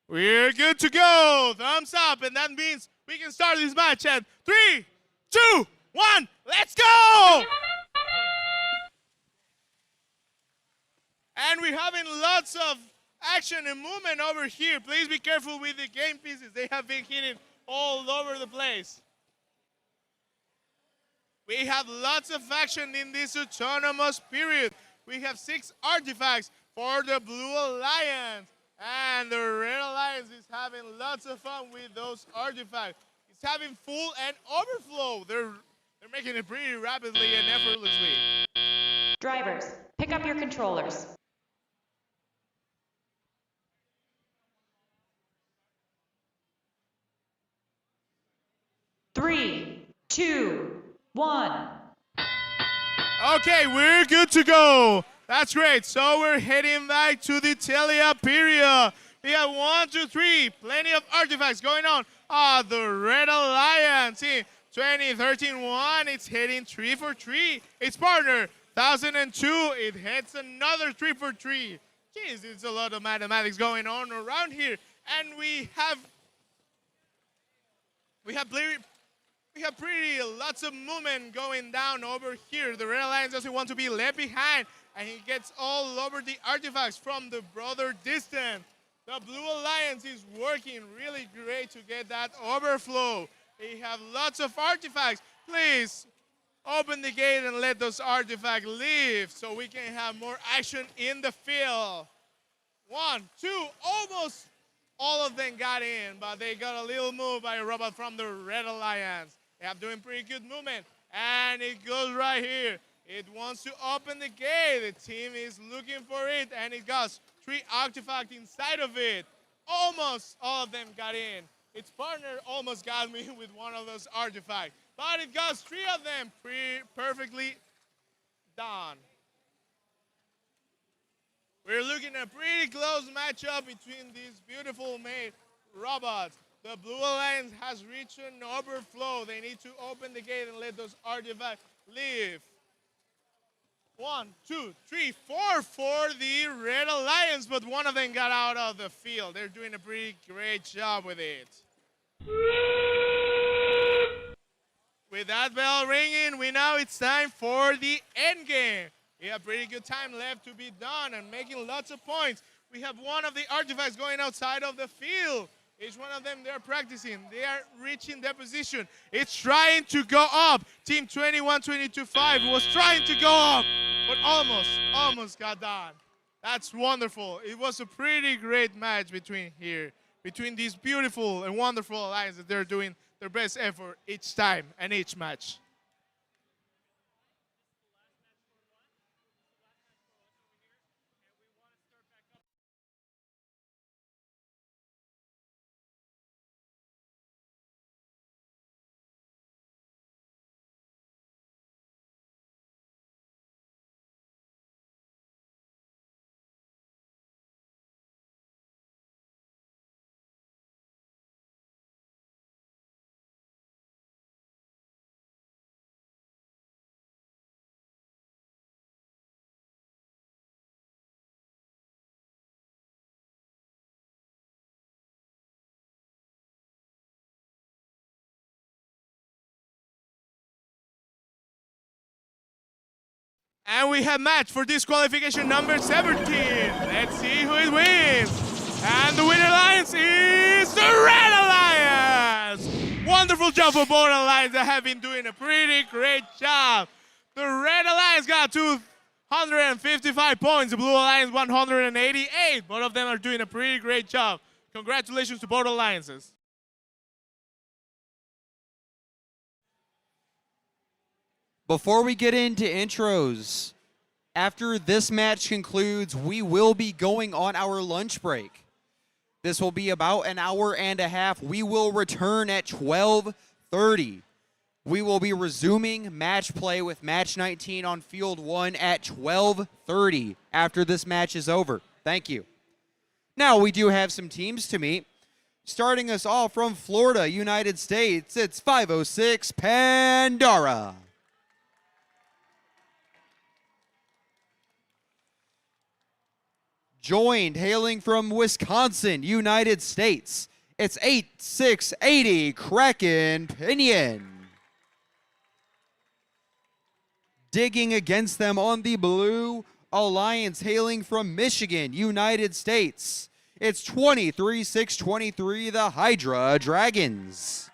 We're good to go. Thumbs up, and that means we can start this match at 3, 2, 1, let's go! And we're having lots of action and movement over here. Please be careful with the game pieces. They have been hitting all over the place. We have lots of action in this autonomous period. We have 6 artifacts for the Blue Alliance. And the Red Alliance is having lots of fun with those artifacts. It's having full and overflow. They're making it pretty rapidly and effortlessly. Drivers, pick up your controllers. Three, 2, 1. Okay, we're good to go. That's great. So we're heading back to the Telia period. We have 1, 2, 3. Plenty of artifacts going on. The Red Alliance in 2013-1. It's heading 3 for 3. Its partner, 1002. It heads another 3 for 3. Jeez, it's a lot of mathematics going on around here. And we have pretty lots of movement going down over here. The Red Alliance doesn't want to be left behind, and he gets all over the artifacts from the broader distance. The Blue Alliance is working really great to get that overflow. They have lots of artifacts. Please open the gate and let those artifacts leave so we can have more action in the field. 1, 2, almost all of them got in, but they got a little move by a robot from the Red Alliance. They have doing pretty good movement, and it goes right here. It wants to open the gate. The team is looking for it, and it got 3 artifacts inside of it. Almost all of them got in. Its partner almost got me with one of those artifacts, but it got 3 of them perfectly done. We're looking at a pretty close matchup between these beautiful made robots. The Blue Alliance has reached an overflow. They need to open the gate and let those artifacts leave. 1, 2, 3, 4 for the Red Alliance, but one of them got out of the field. They're doing a pretty great job with it. With that bell ringing, it's time for the end game. We have pretty good time left to be done and making lots of points. We have one of the artifacts going outside of the field. Each one of them, they're practicing. They are reaching their position. It's trying to go up. Team 21-22-5 was trying to go up, but almost got done. That's wonderful. It was a pretty great match between these beautiful and wonderful alliances. They're doing their best effort each time and each match. And we have match for this qualification number 17. Let's see who it wins. And the winner alliance is the Red Alliance. Wonderful job for both alliances that have been doing a pretty great job. The Red Alliance got 255 points, the Blue Alliance 188. Both of them are doing a pretty great job. Congratulations to both alliances. Before we get into intros, after this match concludes, we will be going on our lunch break. This will be about an hour and a half. We will return at 12:30. We will be resuming match play with match 19 on field 1 at 12:30 after this match is over. Thank you. Now we do have some teams to meet. Starting us off from Florida, United States, it's 506 Pandora. Joined, hailing from Wisconsin, United States, it's 8680 Kraken Pinion. Digging against them on the Blue Alliance, hailing from Michigan, United States, it's 23623 the Hydra Dragons.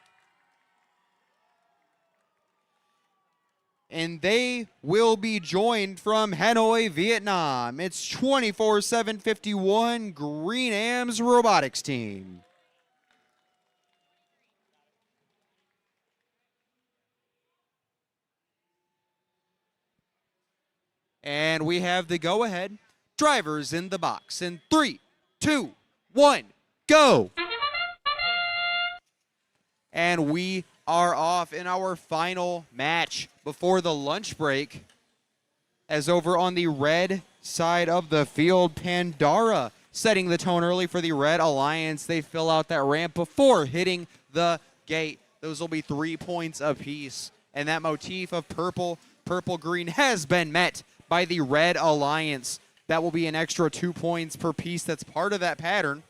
And they will be joined from Hanoi, Vietnam. It's 24751 Green Ams Robotics Team. And we have the go-ahead. Drivers in the box in 3, 2, 1, go! And we are off in our final match before the lunch break, as over on the red side of the field, Pandora setting the tone early for the Red Alliance. They fill out that ramp before hitting the gate. Those will be 3 points apiece. And that motif of purple, green has been met by the Red Alliance. That will be an extra 2 points per piece. That's part of that pattern.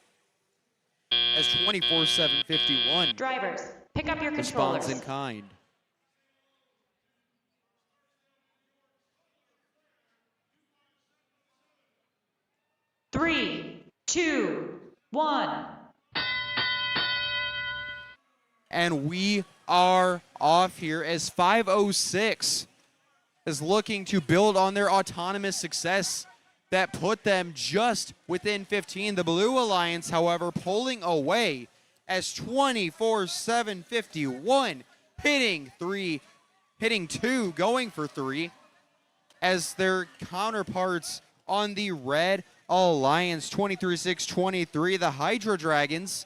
As 24751 Drivers, pick up your responds controllers. in kind. Three, two, one. And we are off here as 506 is looking to build on their autonomous success that put them just within 15. The Blue Alliance, however, pulling away as 24751 hitting 2, going for 3, as their counterparts on the Red Alliance, 23623, the Hydra Dragons,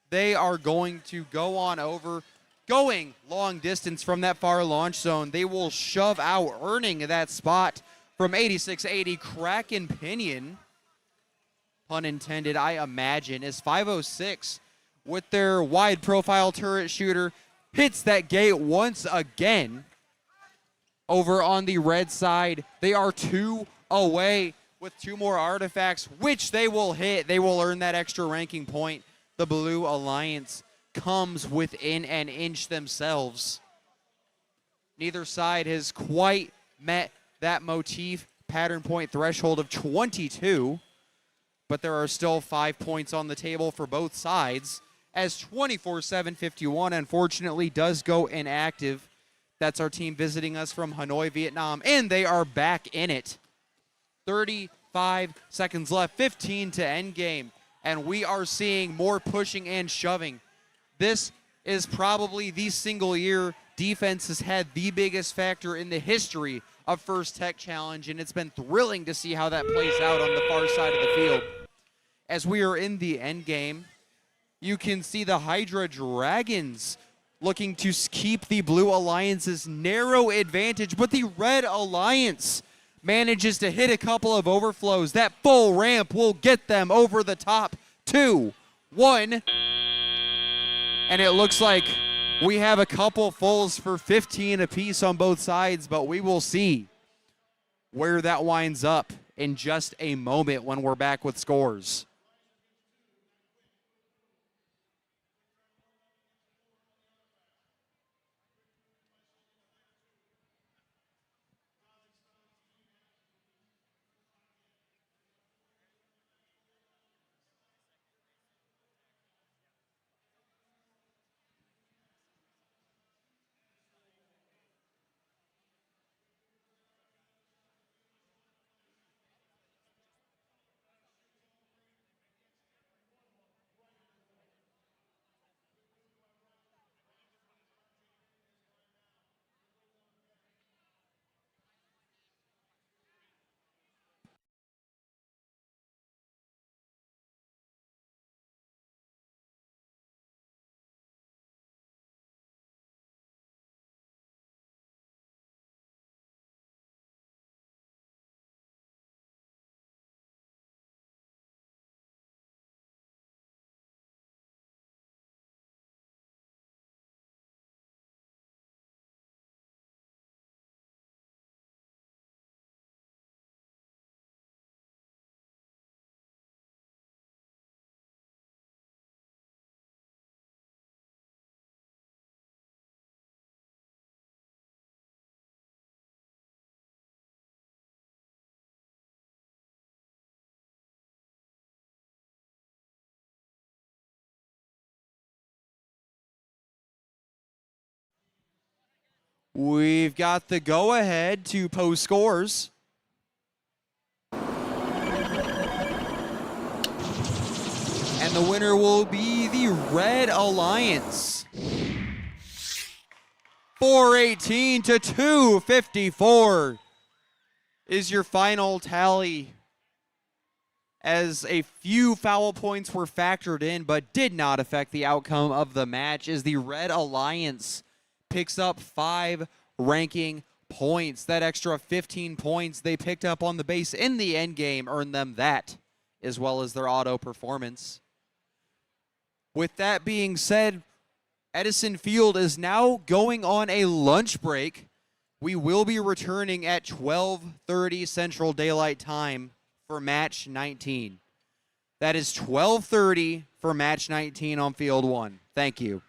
they are going to go on over, going long distance from that far launch zone. They will shove out, earning that spot from 8680 Kraken Pinion. Pun intended, I imagine, as 506 with their wide profile turret shooter hits that gate once again. Over on the red side, they are 2 away with 2 more artifacts, which they will hit. They will earn that extra ranking point. The Blue Alliance comes within an inch themselves. Neither side has quite met that motif pattern point threshold of 22, but there are still 5 points on the table for both sides, as 24751 unfortunately does go inactive. That's our team visiting us from Hanoi, Vietnam, and they are back in it. 35 seconds left, 15 to end game, and we are seeing more pushing and shoving. This is probably the single year defense has had the biggest factor in the history of First Tech Challenge, and it's been thrilling to see how that plays out on the far side of the field. As we are in the end game, you can see the Hydra Dragons looking to keep the Blue Alliance's narrow advantage, but the Red Alliance manages to hit a couple of overflows. That full ramp will get them over the top. 2, 1. And it looks like we have a couple fulls for 15 apiece on both sides, but we will see where that winds up in just a moment when we're back with scores. We've got the go-ahead to post scores. And the winner will be the Red Alliance. 418 to 254 is your final tally, as a few foul points were factored in but did not affect the outcome of the match, as the Red Alliance picks up 5 ranking points. That extra 15 points they picked up on the base in the end game earned them that, as well as their auto performance. With that being said, Edison Field is now going on a lunch break. We will be returning at 12:30 Central Daylight Time for match 19. That is 12:30 for match 19 on field 1. Thank you.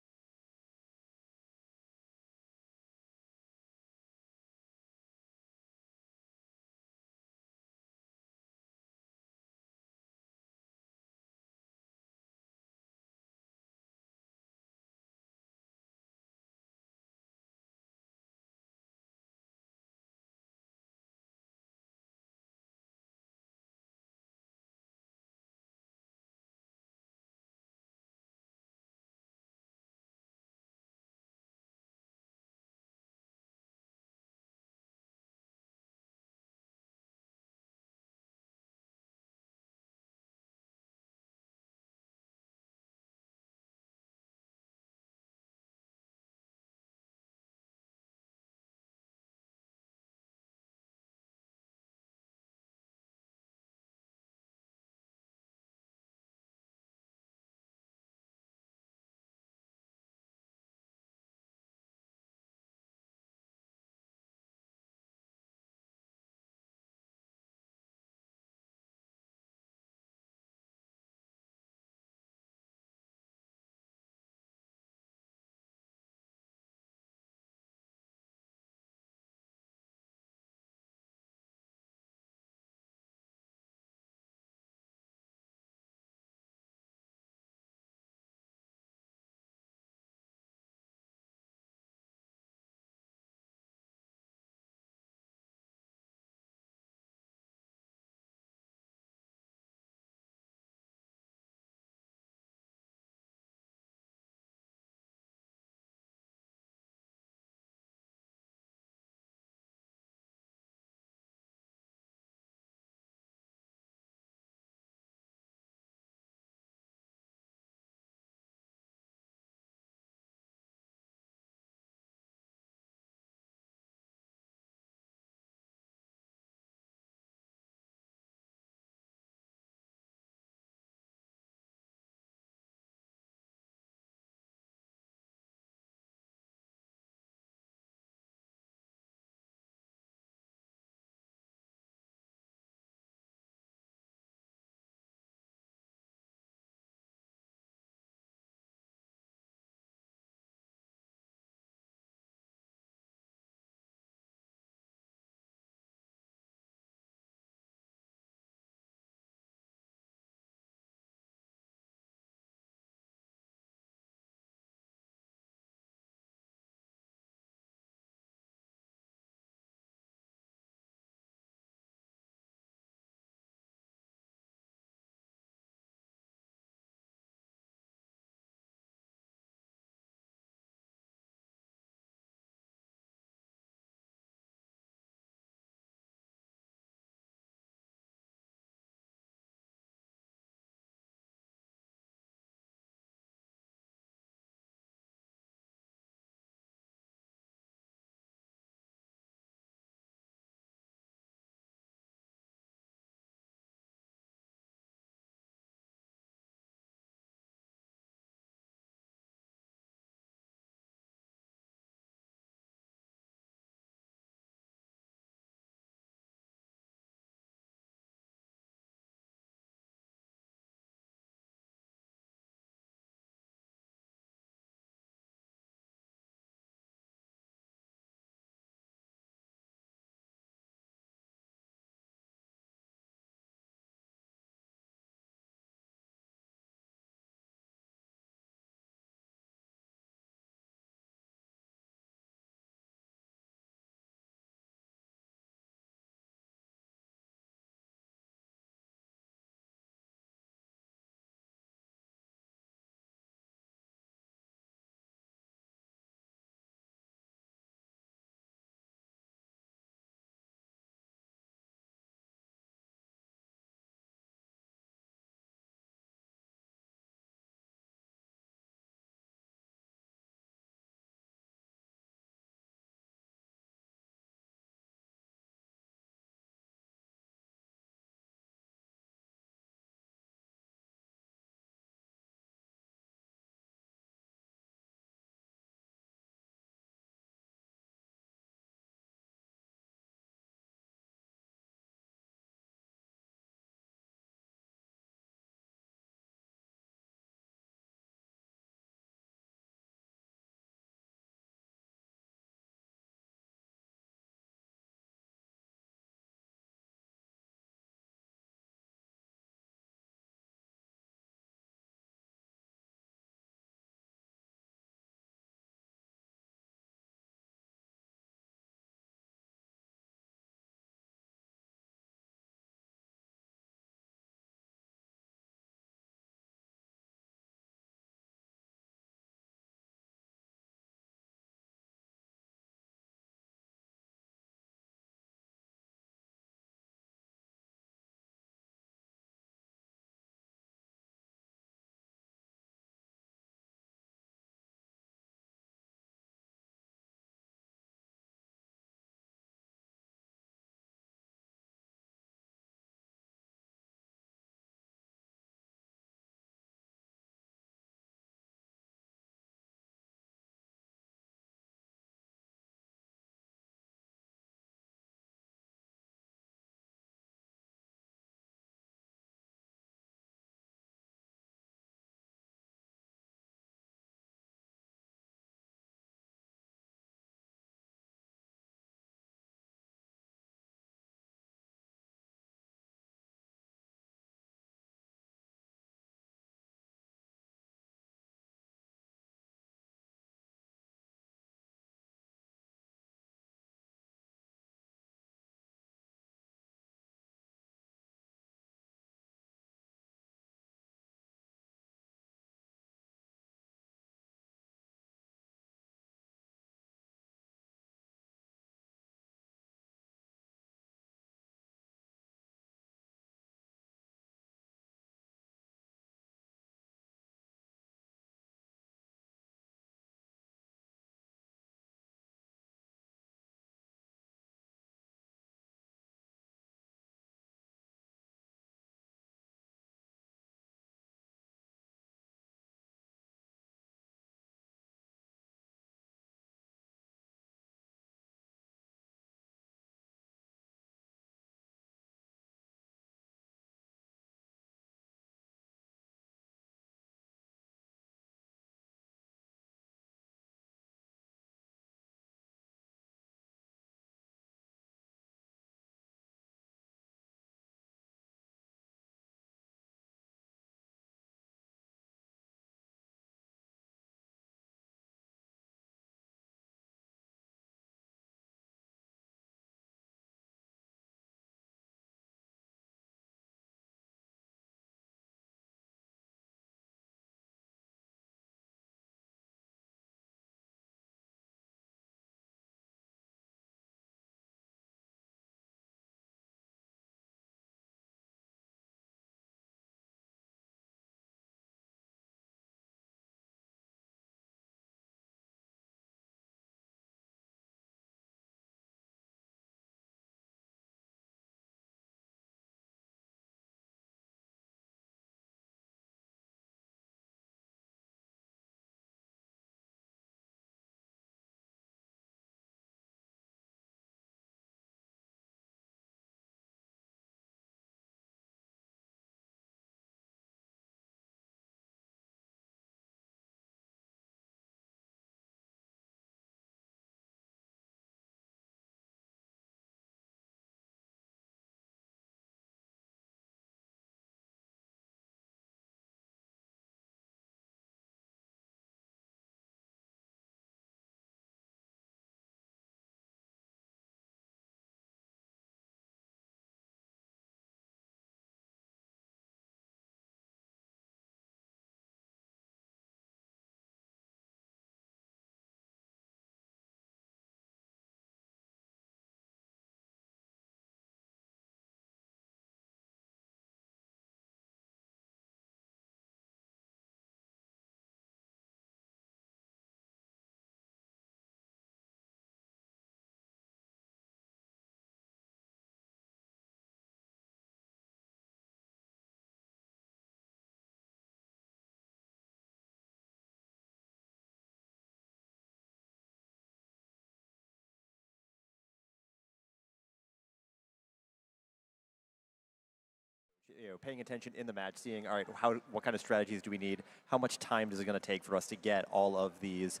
paying attention in the match, seeing, all right, what kind of strategies do we need? How much time is it going to take for us to get all of these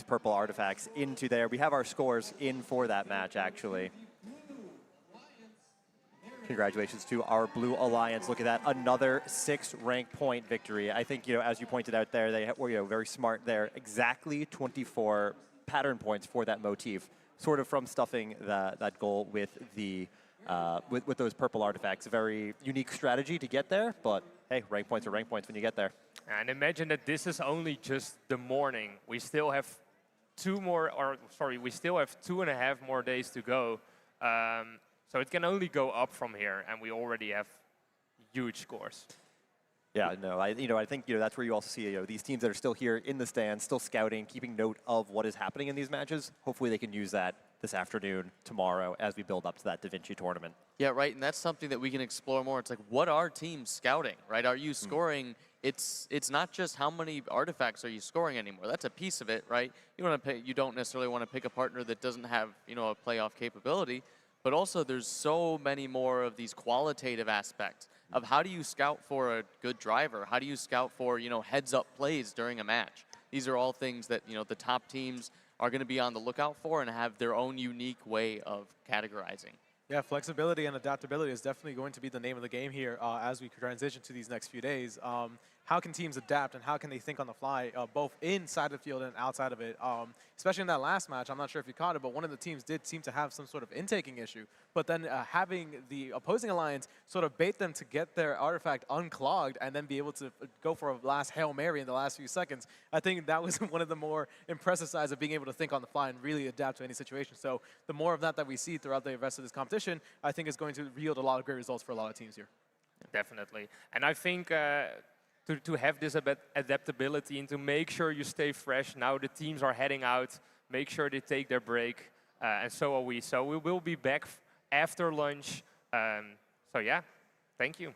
purple artifacts into there? We have our scores in for that match, actually. Congratulations to our Blue Alliance. Look at that, another 6 rank point victory. I think, as you pointed out there, they were very smart there. Exactly 24 pattern points for that motif, sort of from stuffing that goal with the with those purple artifacts. A very unique strategy to get there, but hey, rank points are rank points when you get there. And imagine that this is only just the morning. We still have we still have 2.5 more days to go. So it can only go up from here, and we already have huge scores. Yeah, no, I think that's where you also see these teams that are still here in the stands, still scouting, keeping note of what is happening in these matches. Hopefully, they can use that this afternoon, tomorrow, as we build up to that Da Vinci tournament. Yeah, right, and that's something that we can explore more. It's like, what are teams scouting, right? Are you scoring? It's not just how many artifacts are you scoring anymore. That's a piece of it, right? You don't necessarily want to pick a partner that doesn't have a playoff capability. But also, there's so many more of these qualitative aspects of how do you scout for a good driver? How do you scout for, heads-up plays during a match? These are all things that, the top teams are going to be on the lookout for and have their own unique way of categorizing. Yeah, flexibility and adaptability is definitely going to be the name of the game here as we transition to these next few days. How can teams adapt and how can they think on the fly, both inside the field and outside of it? Especially in that last match, I'm not sure if you caught it, but one of the teams did seem to have some sort of intaking issue. But then having the opposing alliance sort of bait them to get their artifact unclogged and then be able to go for a last Hail Mary in the last few seconds, I think that was one of the more impressive sides of being able to think on the fly and really adapt to any situation. So the more of that we see throughout the rest of this competition, I think is going to yield a lot of great results for a lot of teams here. Definitely. And I think to have this adaptability and to make sure you stay fresh, now the teams are heading out, make sure they take their break, and so are we. So we will be back after lunch. So yeah, thank you.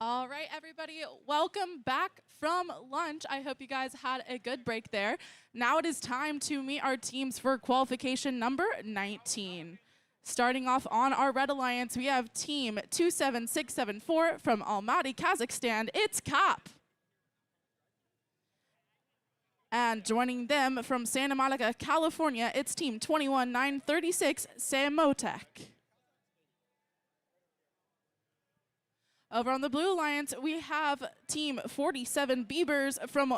All right, everybody, welcome back from lunch. I hope you guys had a good break there. Now it is time to meet our teams for qualification number 19. Starting off on our Red Alliance, we have team 27674 from Almaty, Kazakhstan. It's Kap. And joining them from Santa Monica, California, it's team 21936 Samotek. Over on the Blue Alliance, we have team 47 Beavers from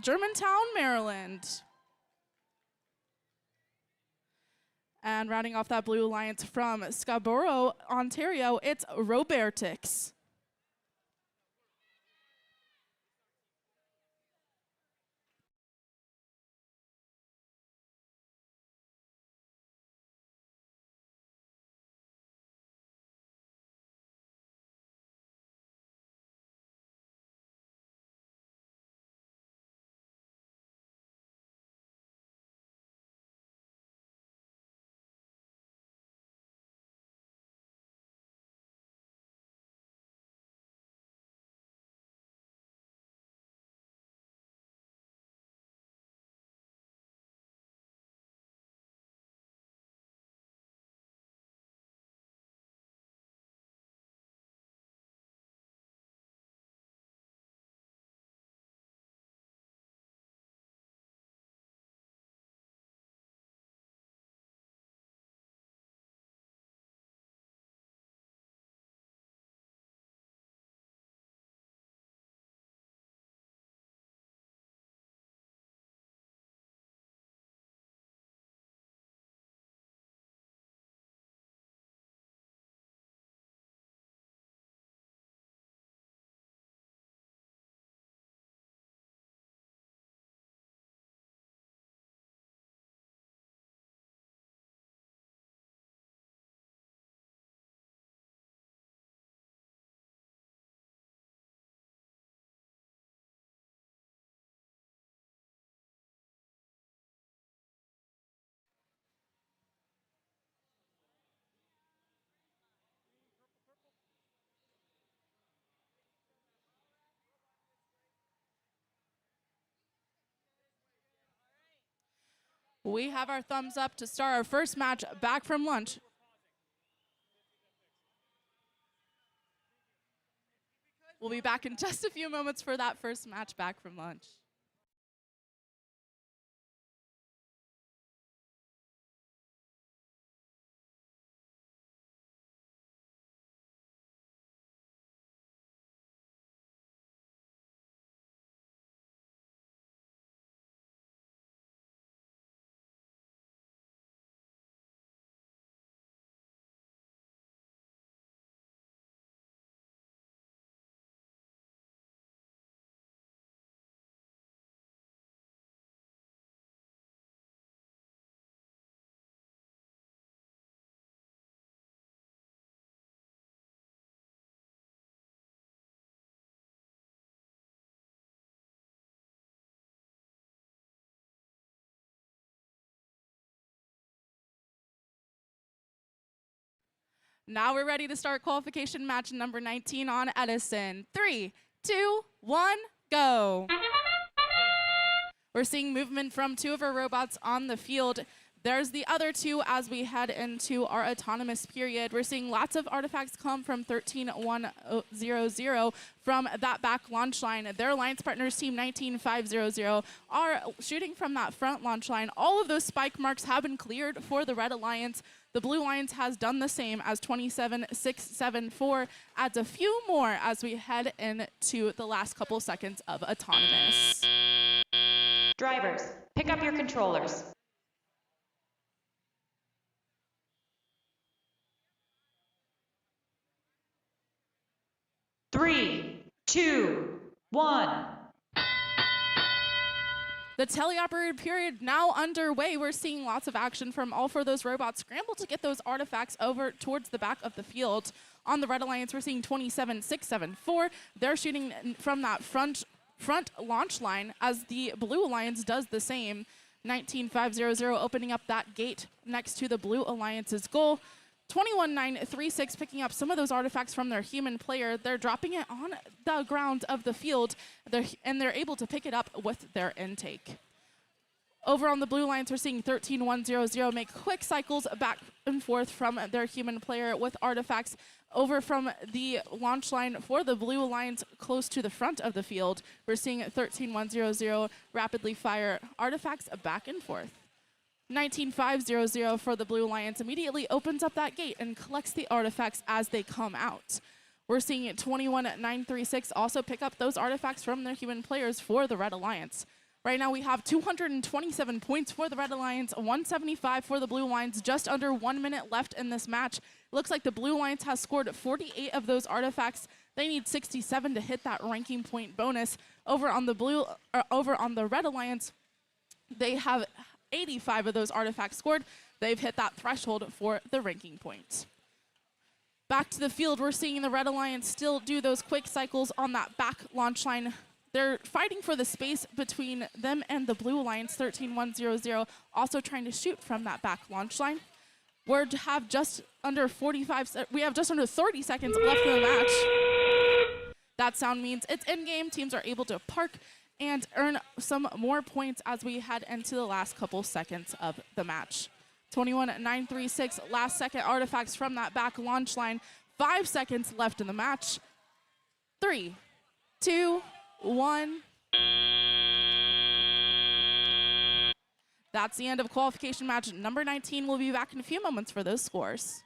Germantown, Maryland. And rounding off that Blue Alliance from Scarborough, Ontario, it's Robertix. We have our thumbs up to start our first match back from lunch. We'll be back in just a few moments for that first match back from lunch. Now we're ready to start qualification match number 19 on Edison. 3, 2, 1, go. We're seeing movement from 2 of our robots on the field. There's the other 2 as we head into our autonomous period. We're seeing lots of artifacts come from 13100 from that back launch line. Their alliance partners, team 19500, are shooting from that front launch line. All of those spike marks have been cleared for the Red Alliance. The Blue Alliance has done the same as 27674 adds a few more as we head into the last couple seconds of autonomous. Drivers, pick up your controllers. Three, 2, 1. The teleoperated period now underway. We're seeing lots of action from all 4 of those robots scramble to get those artifacts over towards the back of the field. On the Red Alliance, we're seeing 27674. They're shooting from that front launch line as the Blue Alliance does the same. 19500 opening up that gate next to the Blue Alliance's goal. 21-9-3-6 picking up some of those artifacts from their human player. They're dropping it on the ground of the field, and they're able to pick it up with their intake. Over on the blue lines, we're seeing 13-1-0-0 make quick cycles back and forth from their human player with artifacts. Over from the launch line for the blue lines close to the front of the field, we're seeing 13-1-0-0 rapidly fire artifacts back and forth. 19-5-0-0 for the Blue Lions immediately opens up that gate and collects the artifacts as they come out. We're seeing 21-9-3-6 also pick up those artifacts from their human players for the Red Alliance. Right now we have 227 points for the Red Alliance, 175 for the Blue Lions, just under 1 minute left in this match. It looks like the Blue Lions has scored 48 of those artifacts. They need 67 to hit that ranking point bonus. Over on the Red Alliance, they have 85 of those artifacts scored. They've hit that threshold for the ranking point. Back to the field, we're seeing the Red Alliance still do those quick cycles on that back launch line. They're fighting for the space between them and the Blue Alliance, 13-1-0-0, also trying to shoot from that back launch line. We have just under 30 seconds left in the match. That sound means it's in-game. Teams are able to park and earn some more points as we head into the last couple seconds of the match. 21-9-3-6, last second artifacts from that back launch line. 5 seconds left in the match. 3, 2, 1. That's the end of qualification match number 19. We'll be back in a few moments for those scores.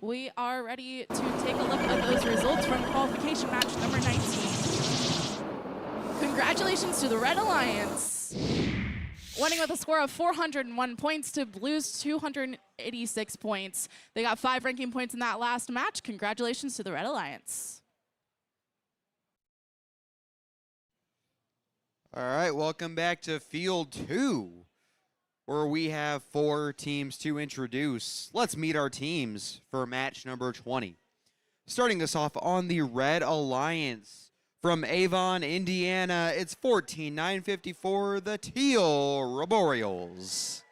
We are ready to take a look at those results from qualification match number 19. Congratulations to the Red Alliance, winning with a score of 401 points to Blue's 286 points. They got 5 ranking points in that last match. Congratulations to the Red Alliance. All right, welcome back to Field 2, where we have 4 teams to introduce. Let's meet our teams for match number 20. Starting us off on the Red Alliance from Avon, Indiana, it's 14-9-54, the Teal Arboreals.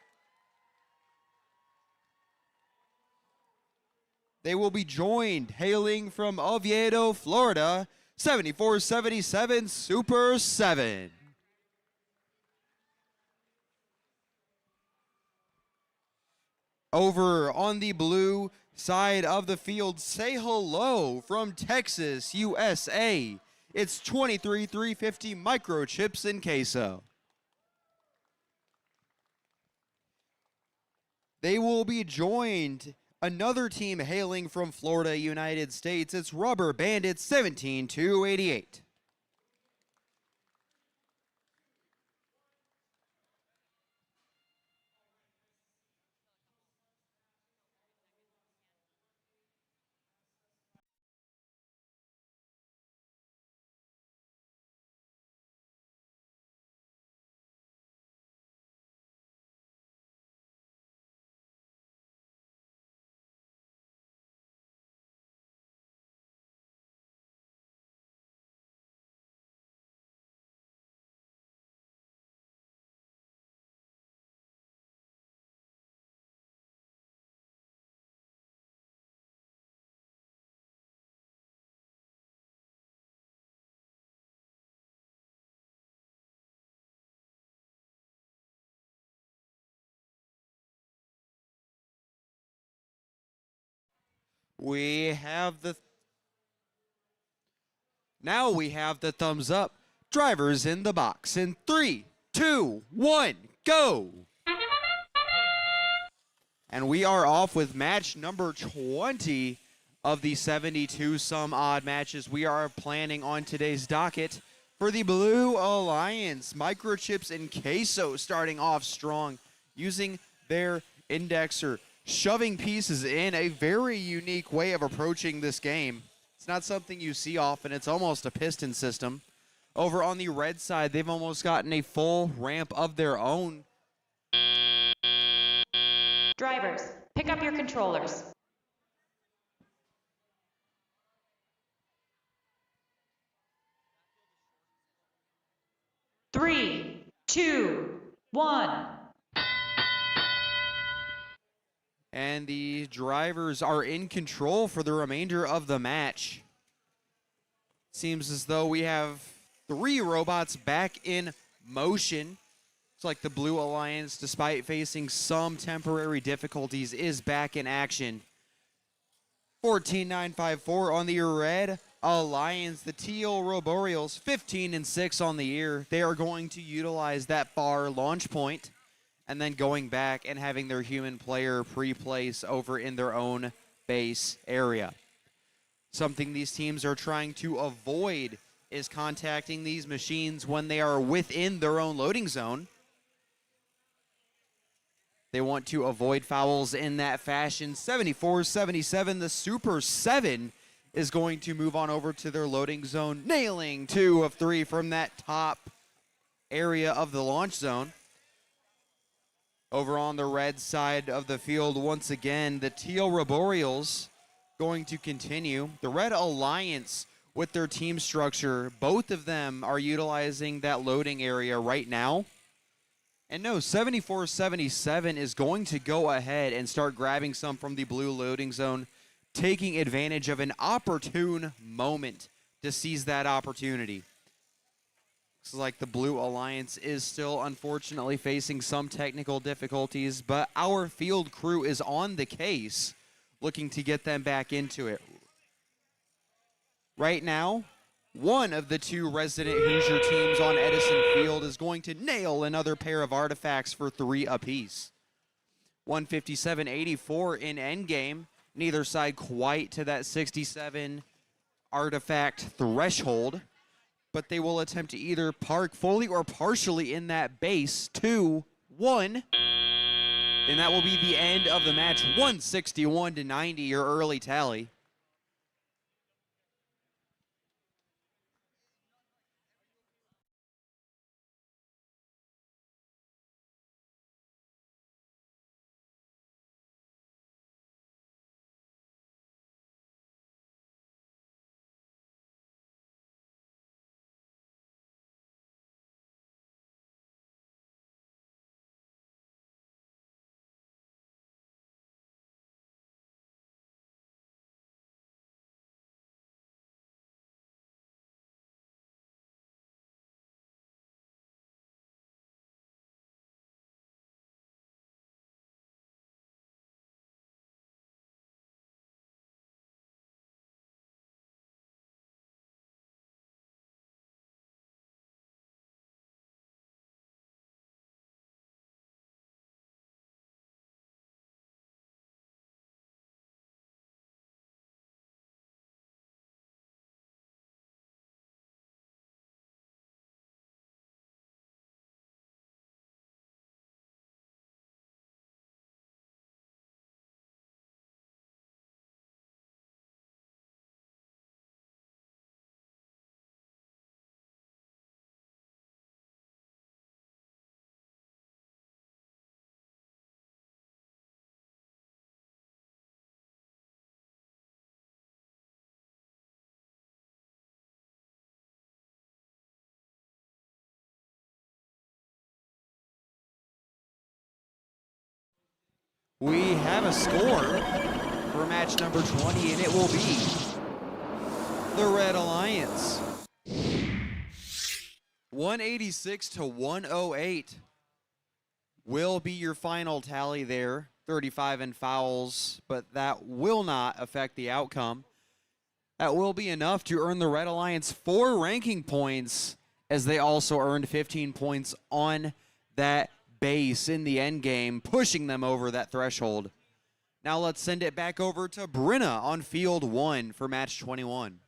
They will be joined, hailing from Oviedo, Florida, 74-77 Super 7. Over on the blue side of the field, say hello from Texas, USA. It's 23-350 Microchips and Queso. They will be joined, another team hailing from Florida, United States. It's Rubber Bandits 17-288. We have the now we have the thumbs up. Drivers in the box in 3, 2, 1, go. And we are off with match number 20 of the 72 some odd matches we are planning on today's docket. For the Blue Alliance, Microchips and Queso starting off strong, using their indexer, shoving pieces in a very unique way of approaching this game. It's not something you see often. It's almost a piston system. Over on the red side, they've almost gotten a full ramp of their own. Drivers, pick up your controllers. Three, two, one. And the drivers are in control for the remainder of the match. Seems as though we have 3 robots back in motion. Looks like the Blue Alliance, despite facing some temporary difficulties, is back in action. 14-9-5-4 on the Red Alliance. The Teal Roboreals, 15-6 on the year. They are going to utilize that far launch point and then going back and having their human player pre-place over in their own base area. Something these teams are trying to avoid is contacting these machines when they are within their own loading zone. They want to avoid fouls in that fashion. 74-77, the Super 7 is going to move on over to their loading zone, nailing 2 of 3 from that top area of the launch zone. Over on the red side of the field, once again, the Teal Roboreals going to continue. The Red Alliance with their team structure, both of them are utilizing that loading area right now. And no, 74-77 is going to go ahead and start grabbing some from the blue loading zone, taking advantage of an opportune moment to seize that opportunity. Looks like the Blue Alliance is still unfortunately facing some technical difficulties, but our field crew is on the case, looking to get them back into it. Right now, one of the 2 resident Hoosier teams on Edison Field is going to nail another pair of artifacts for 3 apiece. 157-84 in endgame. Neither side quite to that 67 artifact threshold, but they will attempt to either park fully or partially in that base. 2-1. And that will be the end of the match. 161-90, your early tally. We have a score for match number 20, and it will be the Red Alliance. 186-108 will be your final tally there. 35 in fouls, but that will not affect the outcome. That will be enough to earn the Red Alliance 4 ranking points, as they also earned 15 points on that base in the end game, pushing them over that threshold. Now let's send it back over to Brenna on field 1 for match 21.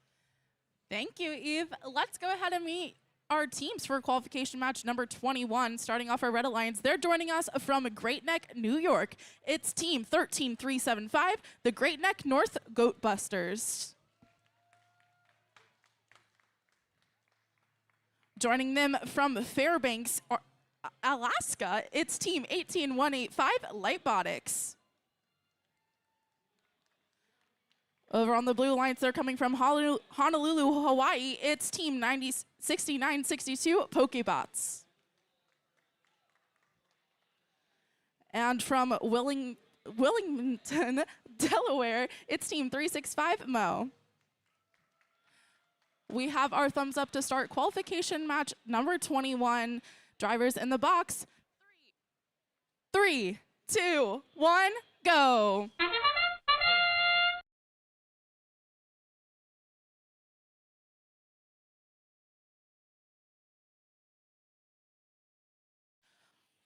Thank you, Eve. Let's go ahead and meet our teams for qualification match number 21. Starting off our Red Alliance, they're joining us from Great Neck, New York. It's team 13375, the Great Neck North Goat Busters. Joining them from Fairbanks, Alaska, it's team 18185, Lightbotics. Over on the Blue Alliance, they're coming from Honolulu, Hawaii. It's team 6962, Pokebots. And from Wilmington, Delaware, it's team 365, Mo. We have our thumbs up to start qualification match number 21. Drivers in the box. 3, 2, 1, go.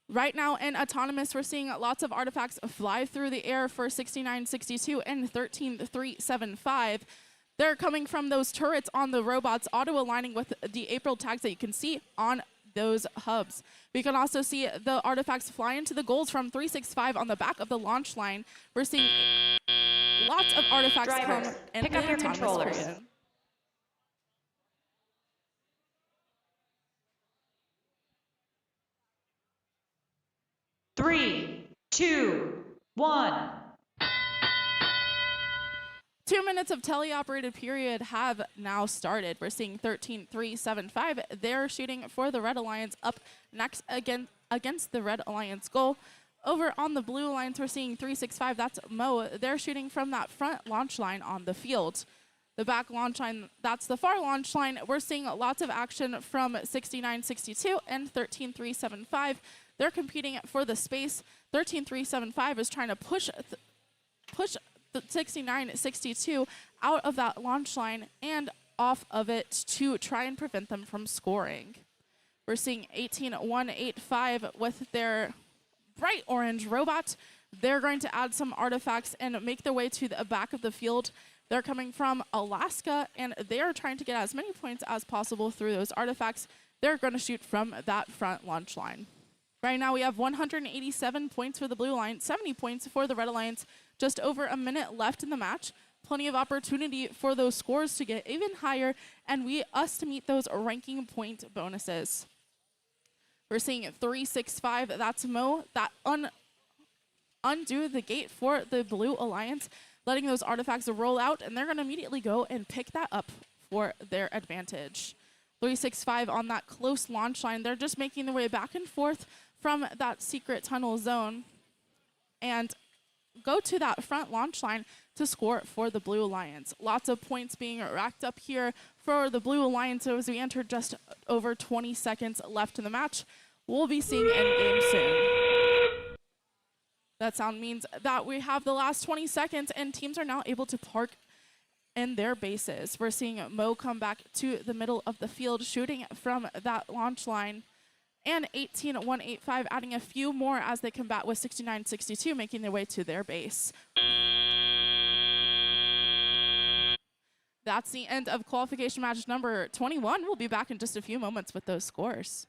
Right now in Autonomous, we're seeing lots of artifacts fly through the air for 6962 and 13375. They're coming from those turrets on the robots, auto-aligning with the April tags that you can see on those hubs. We can also see the artifacts fly into the goals from 365 on the back of the launch line. We're seeing lots of artifacts Drivers, come in pick the up your Autonomous controllers. period. Three, 2, 1. 2 minutes of teleoperated period have now started. We're seeing 13375. They're shooting for the Red Alliance up next against the Red Alliance goal. Over on the Blue Alliance, we're seeing 365. That's Mo. They're shooting from that front launch line on the field. The back launch line, that's the far launch line. We're seeing lots of action from 6962 and 13375. They're competing for the space. 13375 is trying to push the 6962 out of that launch line and off of it to try and prevent them from scoring. We're seeing 18185 with their bright orange robot. They're going to add some artifacts and make their way to the back of the field. They're coming from Alaska, and they're trying to get as many points as possible through those artifacts. They're going to shoot from that front launch line. Right now we have 187 points for the Blue Alliance, 70 points for the Red Alliance. Just over a minute left in the match. Plenty of opportunity for those scores to get even higher, and us to meet those ranking point bonuses. We're seeing 365. That's Mo. That undo the gate for the Blue Alliance, letting those artifacts roll out, and they're going to immediately go and pick that up for their advantage. 365 on that close launch line. They're just making their way back and forth from that secret tunnel zone and go to that front launch line to score for the Blue Alliance. Lots of points being racked up here for the Blue Alliance as we enter just over 20 seconds left in the match. We'll be seeing endgame soon. That sound means that we have the last 20 seconds and teams are now able to park in their bases. We're seeing Mo come back to the middle of the field, shooting from that launch line. And 18185 adding a few more as they combat with 6962, making their way to their base. That's the end of qualification match number 21. We'll be back in just a few moments with those scores.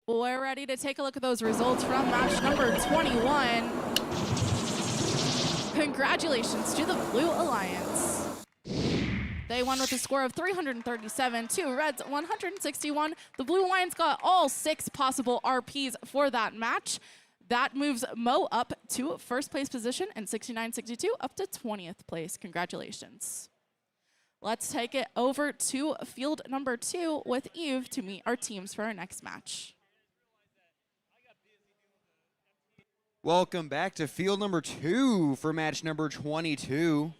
We're ready to take a look at those results from match number 21. Congratulations to the Blue Alliance. They won with a score of 337 to Red's 161. The Blue Alliance got all 6 possible RPs for that match. That moves Mo up to first place position and 69-62 up to 20th place. Congratulations. Let's take it over to field number 2 with Eve to meet our teams for our next match. Welcome back to field number 2 for match number 22.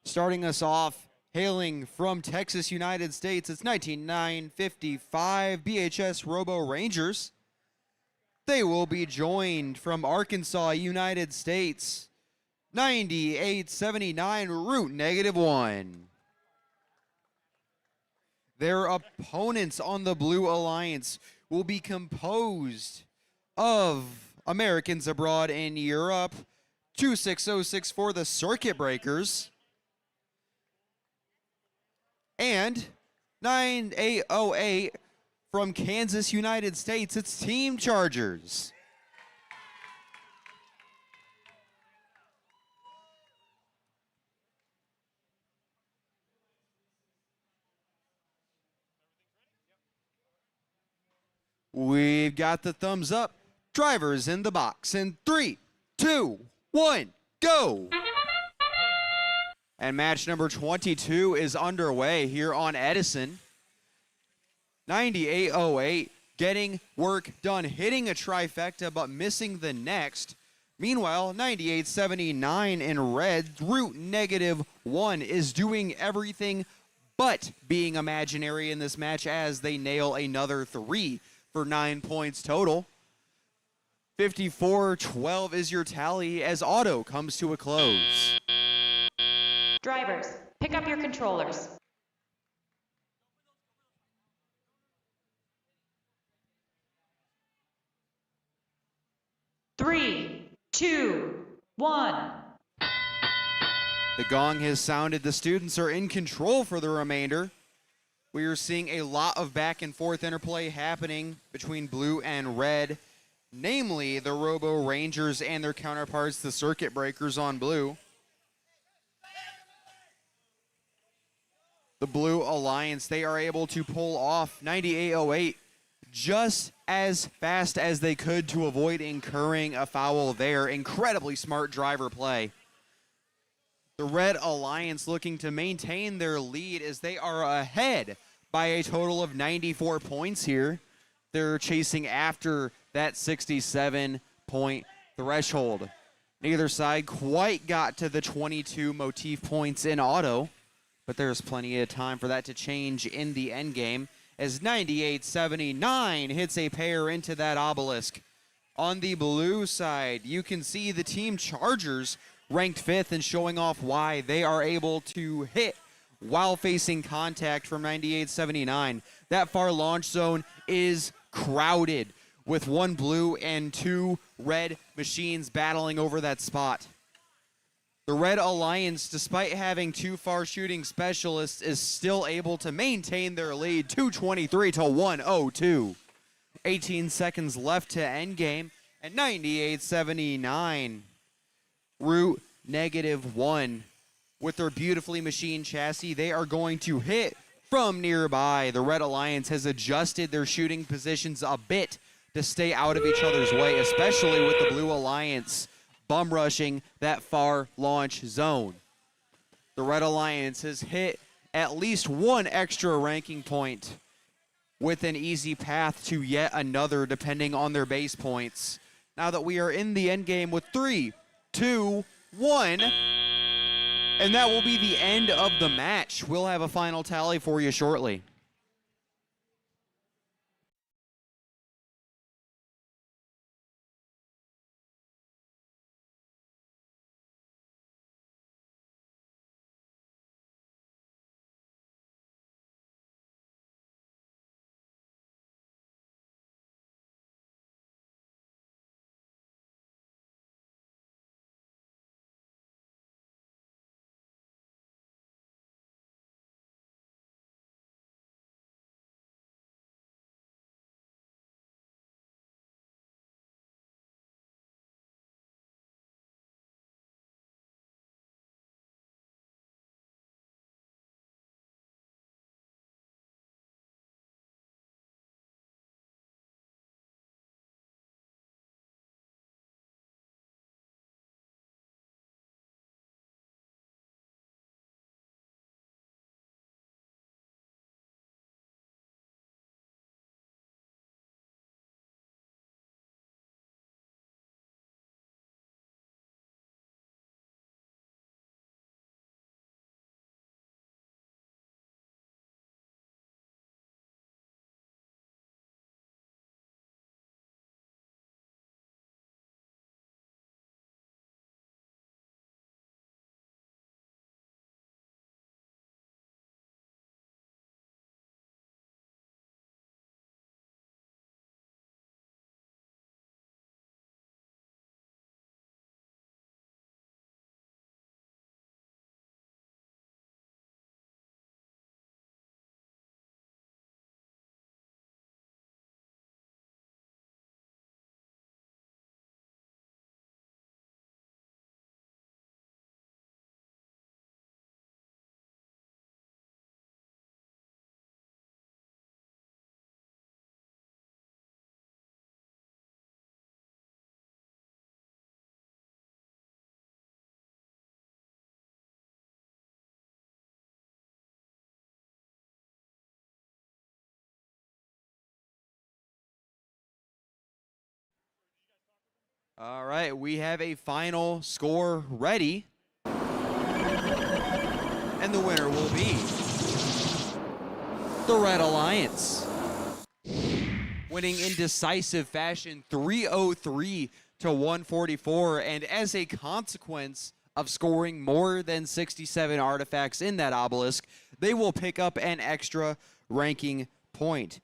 Starting us off, hailing from Texas, United States, it's 19955 BHS Robo Rangers. They will be joined from Arkansas, United States, 9879 Root -1. Their opponents on the Blue Alliance will be composed of Americans abroad in Europe, 26064 for the Circuit Breakers, and 9808 from Kansas, United States, it's Team Chargers. We've got the thumbs up. Drivers in the box in 3, 2, 1, go! And match number 22 is underway here on Edison. 9808 getting work done, hitting a trifecta but missing the next. Meanwhile, 9879 in red, Root -1 is doing everything but being imaginary in this match as they nail another 3 for 9 points total. 54-12 is your tally as auto comes to a close. Drivers, pick up your controllers. Three, two, one. The gong has sounded. The students are in control for the remainder. We are seeing a lot of back and forth interplay happening between blue and red, namely the Robo Rangers and their counterparts, the Circuit Breakers on blue. The Blue Alliance, they are able to pull off 9808 just as fast as they could to avoid incurring a foul there. Incredibly smart driver play. The Red Alliance looking to maintain their lead as they are ahead by a total of 94 points here. They're chasing after that 67-point threshold. Neither side quite got to the 22 motif points in auto, but there's plenty of time for that to change in the end game as 9879 hits a pair into that obelisk. On the blue side, you can see the Team Chargers ranked 5th and showing off why they are able to hit while facing contact from 9879. That far launch zone is crowded with 1 blue and 2 red machines battling over that spot. The Red Alliance, despite having 2 far shooting specialists, is still able to maintain their lead, 223 to 102. 18 seconds left to end game, and 9879 Root -1 with their beautifully machined chassis. They are going to hit from nearby. The Red Alliance has adjusted their shooting positions a bit to stay out of each other's way, especially with the Blue Alliance bum rushing that far launch zone. The Red Alliance has hit at least 1 extra ranking point with an easy path to yet another depending on their base points. Now that we are in the end game with 3, 2, 1, and that will be the end of the match. We'll have a final tally for you shortly. All right, we have a final score ready. And the winner will be the Red Alliance, winning in decisive fashion 303 to 144. And as a consequence of scoring more than 67 artifacts in that obelisk, they will pick up an extra ranking point.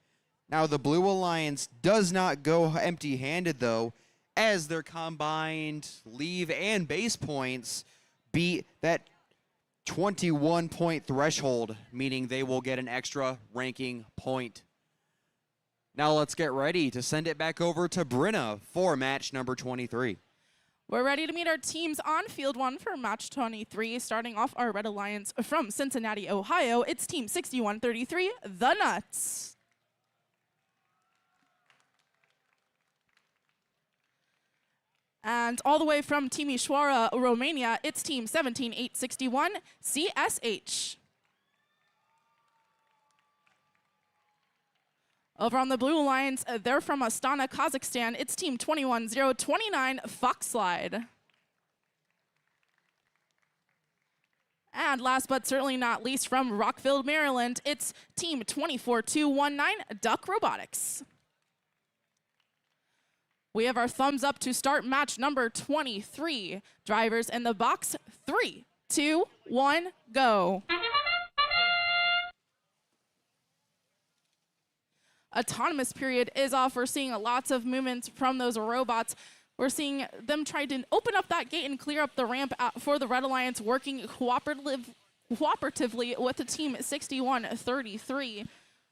Now, the Blue Alliance does not go empty-handed, though, as their combined leave and base points beat that 21-point threshold, meaning they will get an extra ranking point. Now let's get ready to send it back over to Brenna for match number 23. We're ready to meet our teams on field 1 for match 23. Starting off our Red Alliance from Cincinnati, Ohio, it's team 6133, The Nuts. And all the way from Timișoara, Romania, it's team 17861, CSH. Over on the Blue Alliance, they're from Astana, Kazakhstan. It's team 21029, Foxslide. And last but certainly not least, from Rockville, Maryland, it's team 24219, Duck Robotics. We have our thumbs up to start match number 23. Drivers in the box, 3, 2, 1, go. Autonomous period is off. We're seeing lots of movements from those robots. We're seeing them try to open up that gate and clear up the ramp for the Red Alliance, working cooperatively with the team 6133.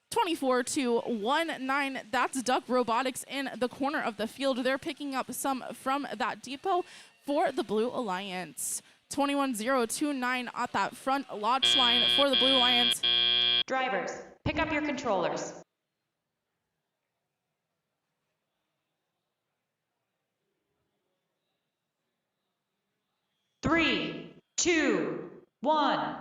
24-19, that's Duck Robotics in the corner of the field. They're picking up some from that depot for the Blue Alliance. 21-029 at that front launch line for the Blue Alliance. Drivers, pick up your controllers. Three, 2, 1.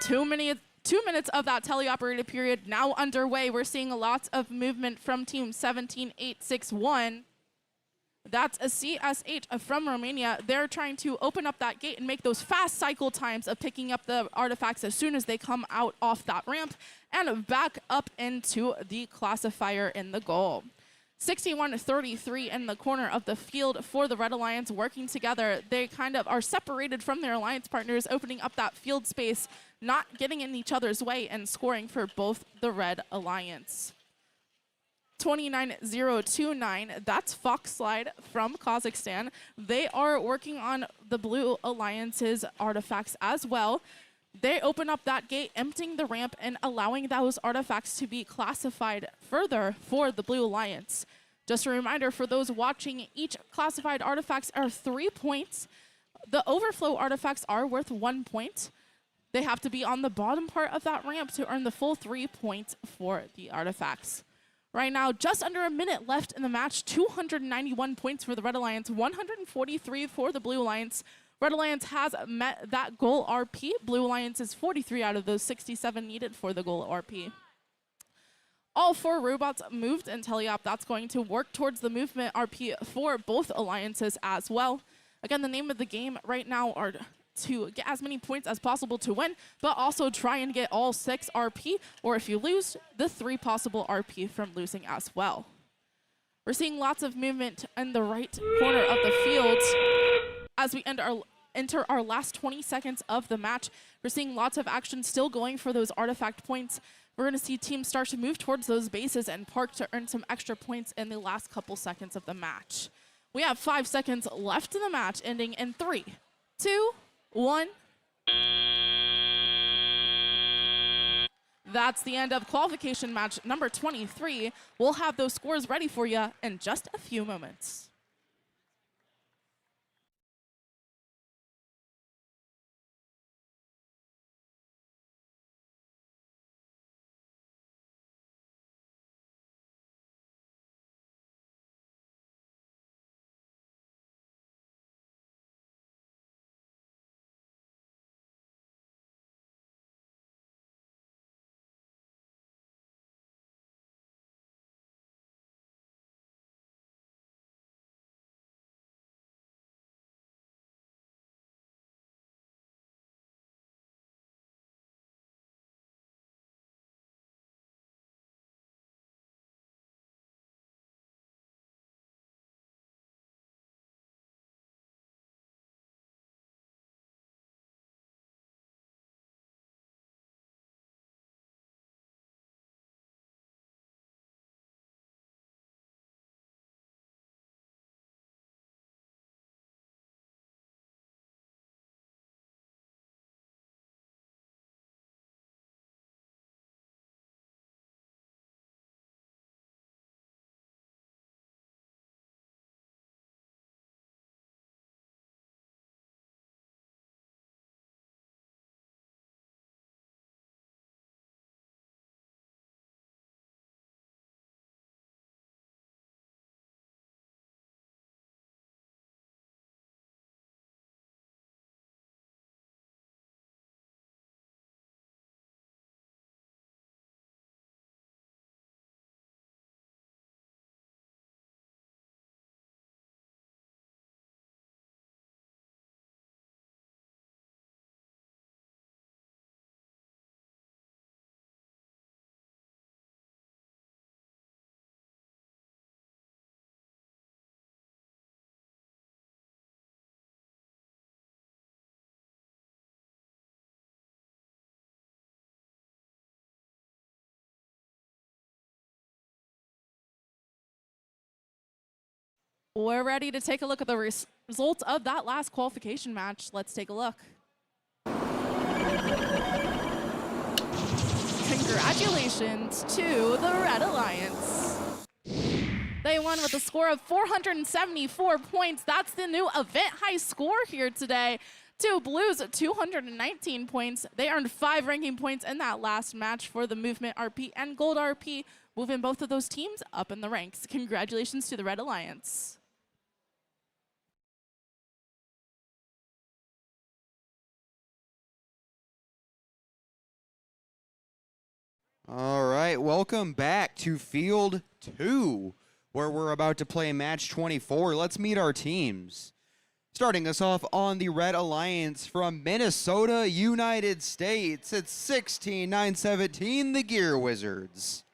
2 minutes of that teleoperated period now underway. We're seeing lots of movement from team 17861. That's a CSH from Romania. They're trying to open up that gate and make those fast cycle times of picking up the artifacts as soon as they come out off that ramp and back up into the classifier in the goal. 61-33 in the corner of the field for the Red Alliance working together. They kind of are separated from their alliance partners, opening up that field space, not getting in each other's way and scoring for both the Red Alliance. 29-029, that's Foxslide from Kazakhstan. They are working on the Blue Alliance's artifacts as well. They open up that gate, emptying the ramp and allowing those artifacts to be classified further for the Blue Alliance. Just a reminder for those watching, each classified artifacts are 3 points. The overflow artifacts are worth 1 point. They have to be on the bottom part of that ramp to earn the full 3 points for the artifacts. Right now, just under a minute left in the match, 291 points for the Red Alliance, 143 for the Blue Alliance. Red Alliance has met that goal RP. Blue Alliance is 43 out of those 67 needed for the goal RP. All 4 robots moved in teleop. That's going to work towards the movement RP for both alliances as well. Again, the name of the game right now are to get as many points as possible to win, but also try and get all 6 RP, or if you lose, the 3 possible RP from losing as well. We're seeing lots of movement in the right corner of the field as we enter our last 20 seconds of the match. We're seeing lots of action still going for those artifact points. We're going to see teams start to move towards those bases and park to earn some extra points in the last couple seconds of the match. We have 5 seconds left in the match, ending in 3, 2, 1. That's the end of qualification match number 23. We'll have those scores ready for you in just a few moments. We're ready to take a look at the results of that last qualification match. Let's take a look. Congratulations to the Red Alliance. They won with a score of 474 points. That's the new event high score here today. To Blues, 219 points. They earned 5 ranking points in that last match for the Movement RP and Gold RP, moving both of those teams up in the ranks. Congratulations to the Red Alliance. All right, welcome back to Field 2, where we're about to play match 24. Let's meet our teams. Starting us off on the Red Alliance from Minnesota, United States, it's 16-9-17, the Gear Wizards.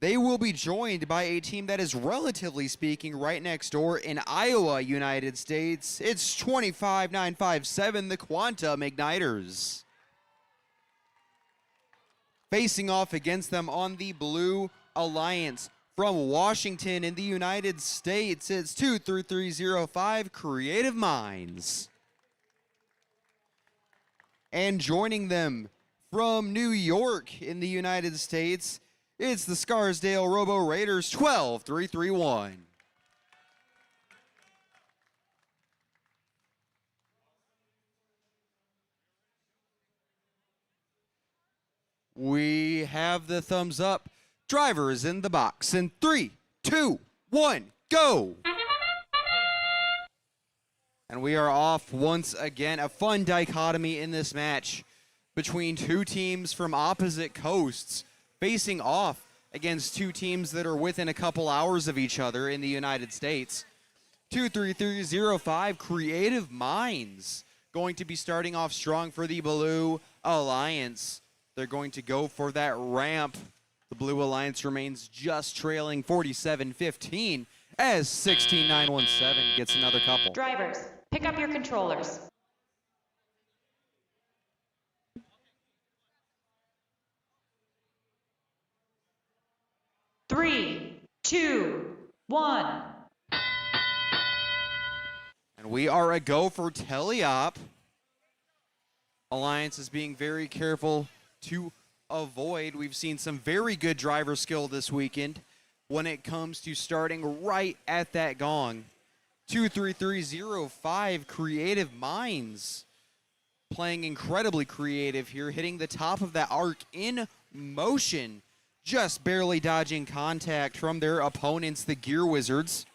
They will be joined by a team that is, relatively speaking, right next door in Iowa, United States. It's 25-9-5-7, the Quantum Igniters. Facing off against them on the Blue Alliance from Washington in the United States, it's 23305, Creative Minds. And joining them from New York in the United States, it's the Scarsdale Robo Raiders, 12331. We have the thumbs up. Drivers in the box in 3, 2, 1, go! And we are off once again. A fun dichotomy in this match between two teams from opposite coasts facing off against two teams that are within a couple hours of each other in the United States. 23305, Creative Minds, going to be starting off strong for the Blue Alliance. They're going to go for that ramp. The Blue Alliance remains just trailing 47-15 as 16917 gets another couple. Drivers, pick up your controllers. Three, two, one. And we are a go for Teleop. Alliance is being very careful to avoid. We've seen some very good driver skill this weekend when it comes to starting right at that gong. 23305, Creative Minds, playing incredibly creative here, hitting the top of that arc in motion, just barely dodging contact from their opponents, the Gear Wizards.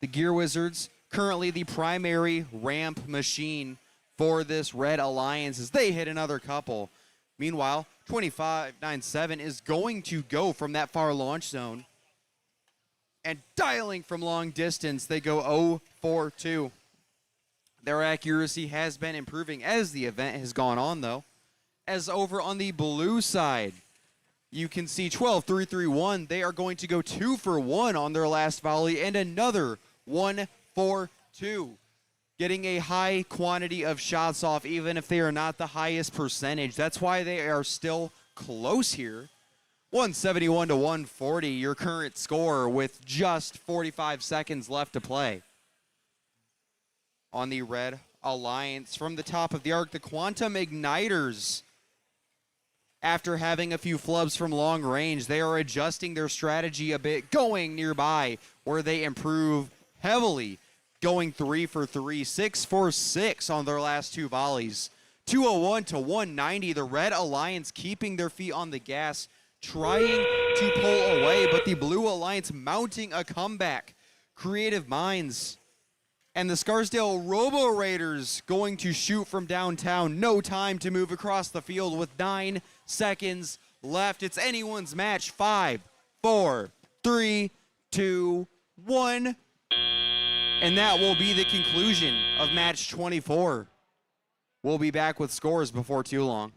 The Gear Wizards, currently the primary ramp machine for this Red Alliance as they hit another couple. Meanwhile, 2597 is going to go from that far launch zone. And dialing from long distance, they go 0-4-2. Their accuracy has been improving as the event has gone on, though. As over on the blue side, you can see 12-3-3-1. They are going to go 2 for 1 on their last volley and another 1-4-2. Getting a high quantity of shots off, even if they are not the highest percentage. That's why they are still close here. 171-140, your current score with just 45 seconds left to play. On the Red Alliance, from the top of the arc, the Quantum Igniters. After having a few flubs from long range, they are adjusting their strategy a bit, going nearby, where they improve heavily, going 3 for 3, 6 for 6 on their last 2 volleys. 201-190, the Red Alliance keeping their feet on the gas, trying to pull away, but the Blue Alliance mounting a comeback. Creative Minds and the Scarsdale Robo Raiders going to shoot from downtown. No time to move across the field with 9 seconds left. It's anyone's match. 5, 4, 3, 2, 1. And that will be the conclusion of match 24. We'll be back with scores before too long.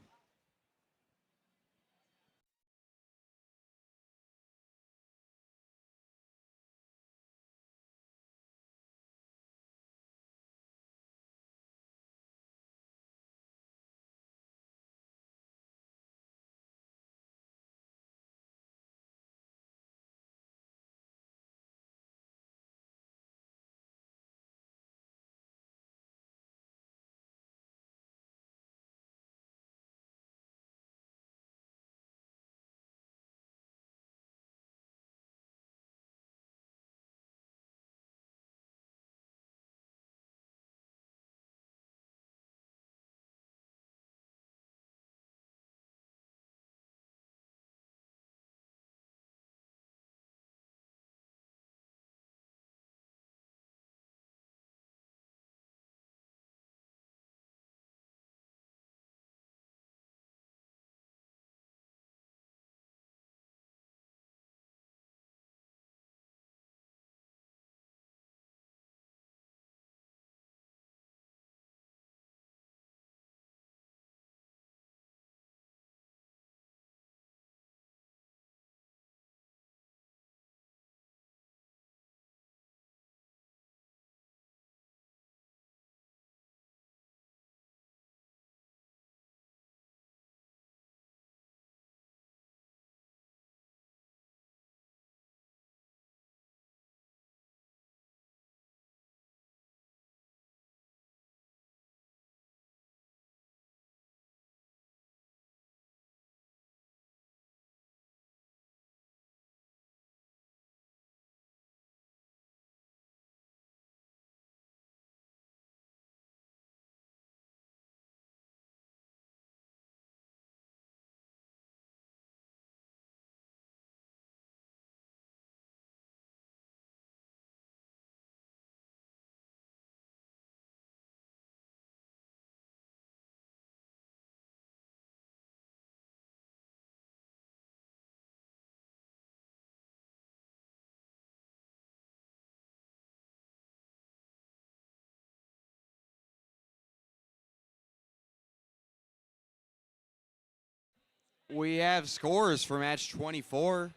We have scores for match 24.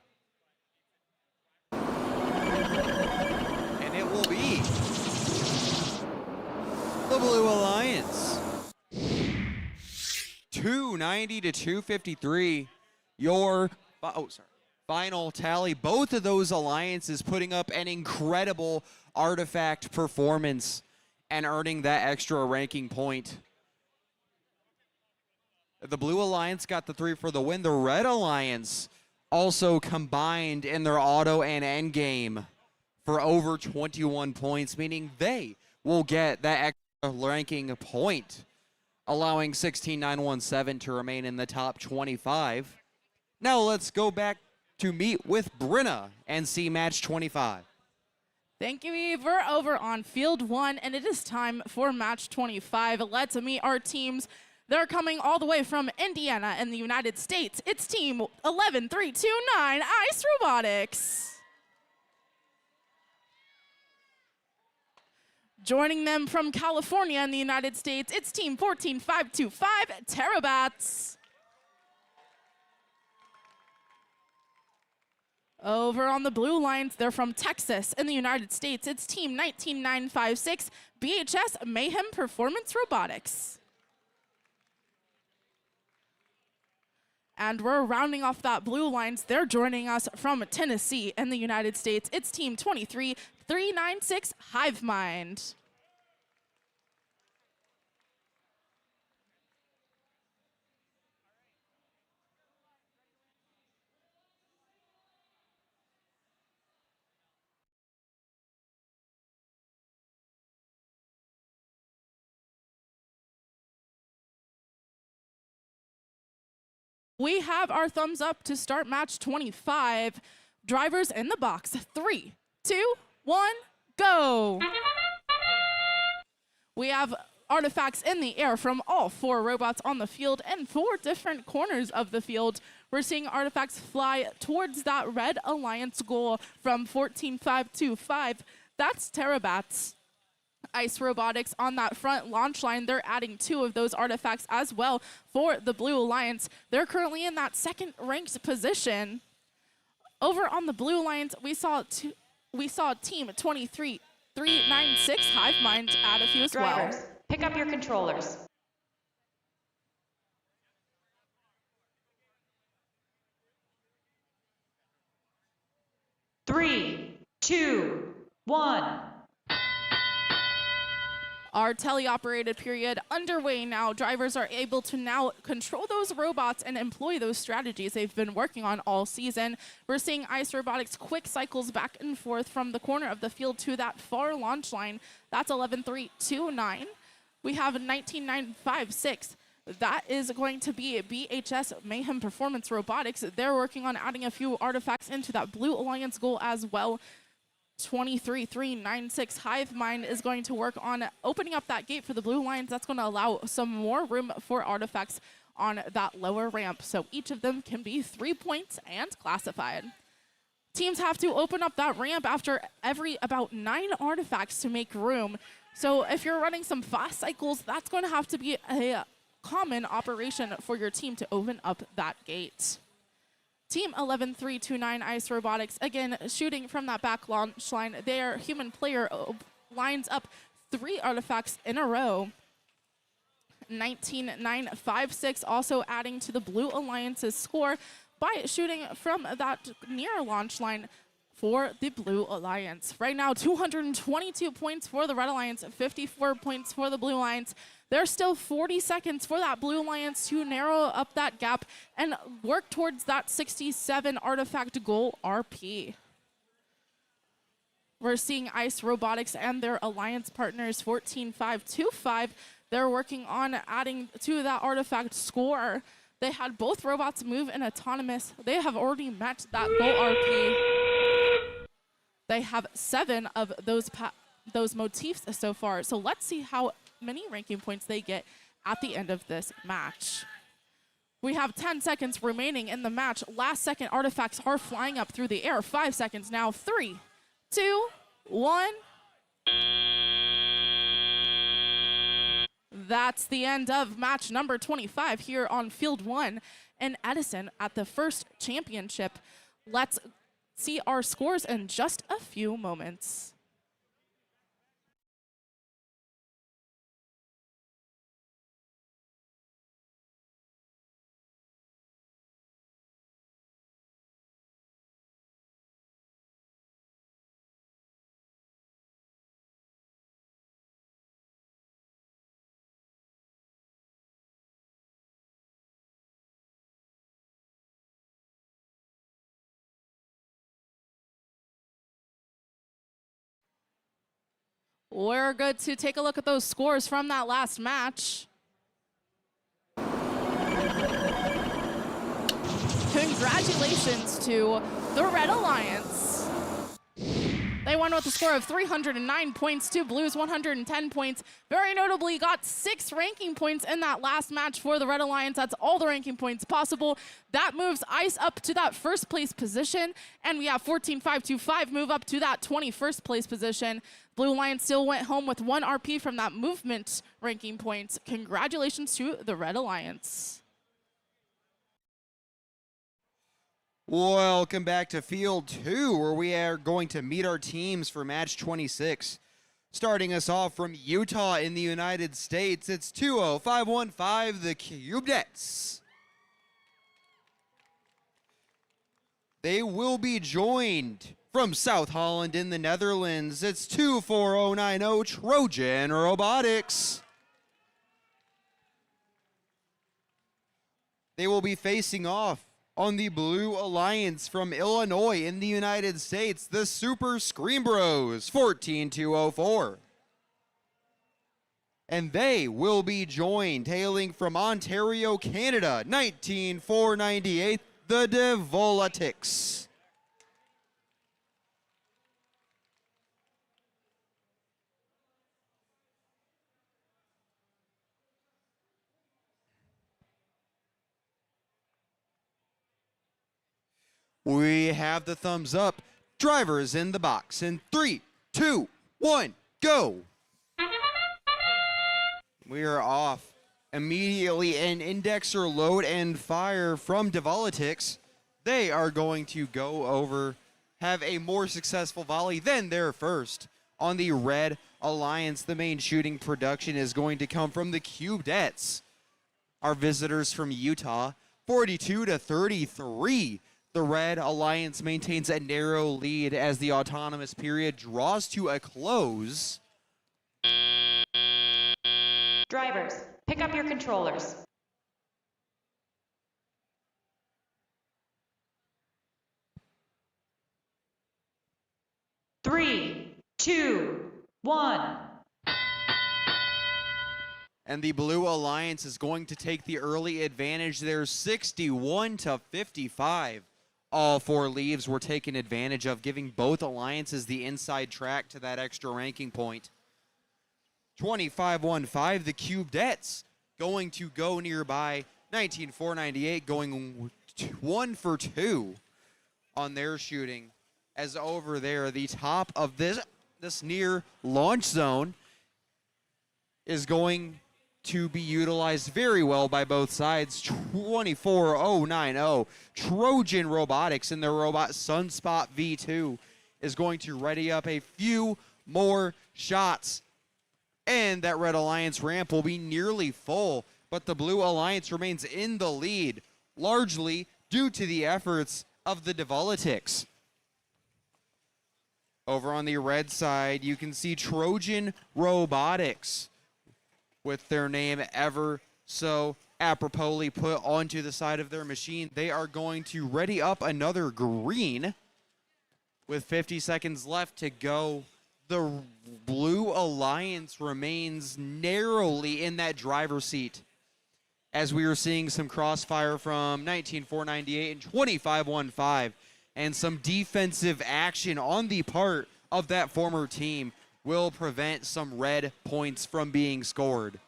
And it will be the Blue Alliance. 290 to 253. Your final tally. Both of those alliances putting up an incredible artifact performance and earning that extra ranking point. The Blue Alliance got the 3 for the win. The Red Alliance also combined in their auto and end game for over 21 points, meaning they will get that extra ranking point, allowing 16917 to remain in the top 25. Now let's go back to meet with Brenna and see match 25. Thank you, Eve. We're over on field 1, and it is time for match 25. Let's meet our teams. They're coming all the way from Indiana in the United States. It's team 11329 Ice Robotics. Joining them from California in the United States, it's team 14525 Terabats. Over on the Blue Lines, they're from Texas in the United States. It's team 19956 BHS Mayhem Performance Robotics. And we're rounding off that Blue Lines. They're joining us from Tennessee in the United States. It's team 23396 Hive Mind. We have our thumbs up to start match 25. Drivers in the box. 3, 2, 1, go. We have artifacts in the air from all 4 robots on the field and 4 different corners of the field. We're seeing artifacts fly towards that Red Alliance goal from 14525. That's Terabats. Ice Robotics on that front launch line, they're adding 2 of those artifacts as well for the Blue Alliance. They're currently in that 2nd ranked position. Over on the Blue Alliance, we saw team 23396 Hive Mind add a few as well. Drivers, pick up your controllers. Three, 2, 1. Our teleoperated period underway now. Drivers are able to now control those robots and employ those strategies they've been working on all season. We're seeing Ice Robotics quick cycles back and forth from the corner of the field to that far launch line. That's 11329. We have 19956. That is going to be BHS Mayhem Performance Robotics. They're working on adding a few artifacts into that Blue Alliance goal as well. 23396 Hive Mind is going to work on opening up that gate for the Blue Lines. That's going to allow some more room for artifacts on that lower ramp. So each of them can be 3 points and classified. Teams have to open up that ramp after about 9 artifacts to make room. So if you're running some fast cycles, that's going to have to be a common operation for your team to open up that gate. Team 11329 Ice Robotics, again, shooting from that back launch line. Their human player lines up 3 artifacts in a row. 19956 also adding to the Blue Alliance's score by shooting from that near launch line for the Blue Alliance. Right now, 222 points for the Red Alliance, 54 points for the Blue Alliance. There's still 40 seconds for that Blue Alliance to narrow up that gap and work towards that 67 artifact goal RP. We're seeing Ice Robotics and their alliance partners 14525. They're working on adding to that artifact score. They had both robots move in autonomous. They have already met that goal RP. They have 7 of those motifs so far. So let's see how many ranking points they get at the end of this match. We have 10 seconds remaining in the match. Last second artifacts are flying up through the air. 5 seconds now. 3, 2, 1. That's the end of match number 25 here on Field 1. in Edison at the first championship. Let's see our scores in just a few moments. We're good to take a look at those scores from that last match. Congratulations to the Red Alliance. They won with a score of 309 points to Blue's 110 points. Very notably got 6 ranking points in that last match for the Red Alliance. That's all the ranking points possible. That moves Ice up to that first place position. And we have 14-5-2-5 move up to that 21st place position. Blue Alliance still went home with 1 RP from that movement ranking points. Congratulations to the Red Alliance. Welcome back to Field 2, where we are going to meet our teams for match 26. Starting us off from Utah in the United States, it's 20515, the Cubedettes. They will be joined from South Holland in the Netherlands. It's 24090, Trojan Robotics. They will be facing off on the Blue Alliance from Illinois in the United States, the Super Scream Bros, 14204. And they will be joined, hailing from Ontario, Canada, 19498, the Devolatics. We have the thumbs up. Drivers in the box in 3, 2, 1, go. We are off. Immediately an indexer load and fire from Devolatics. They are going to go over, have a more successful volley than their first. On the Red Alliance, the main shooting production is going to come from the Cubedettes. Our visitors from Utah, 42-33. The Red Alliance maintains a narrow lead as the autonomous period draws to a close. Drivers, pick up your controllers. Three, two, one. And the Blue Alliance is going to take the early advantage there, 61-55. All 4 leaves were taken advantage of, giving both alliances the inside track to that extra ranking point. 25-15, the Cubedettes going to go nearby. 19-498 going 1 for 2 on their shooting. As over there, the top of this near launch zone is going to be utilized very well by both sides. 24090, Trojan Robotics in their robot Sunspot V2 is going to ready up a few more shots. And that Red Alliance ramp will be nearly full, but the Blue Alliance remains in the lead, largely due to the efforts of the Devolatics. Over on the red side, you can see Trojan Robotics with their name ever so aproposly put onto the side of their machine. They are going to ready up another green with 50 seconds left to go. The Blue Alliance remains narrowly in that driver's seat as we are seeing some crossfire from 19-498 and 25-15, and some defensive action on the part of that former team will prevent some red points from being scored.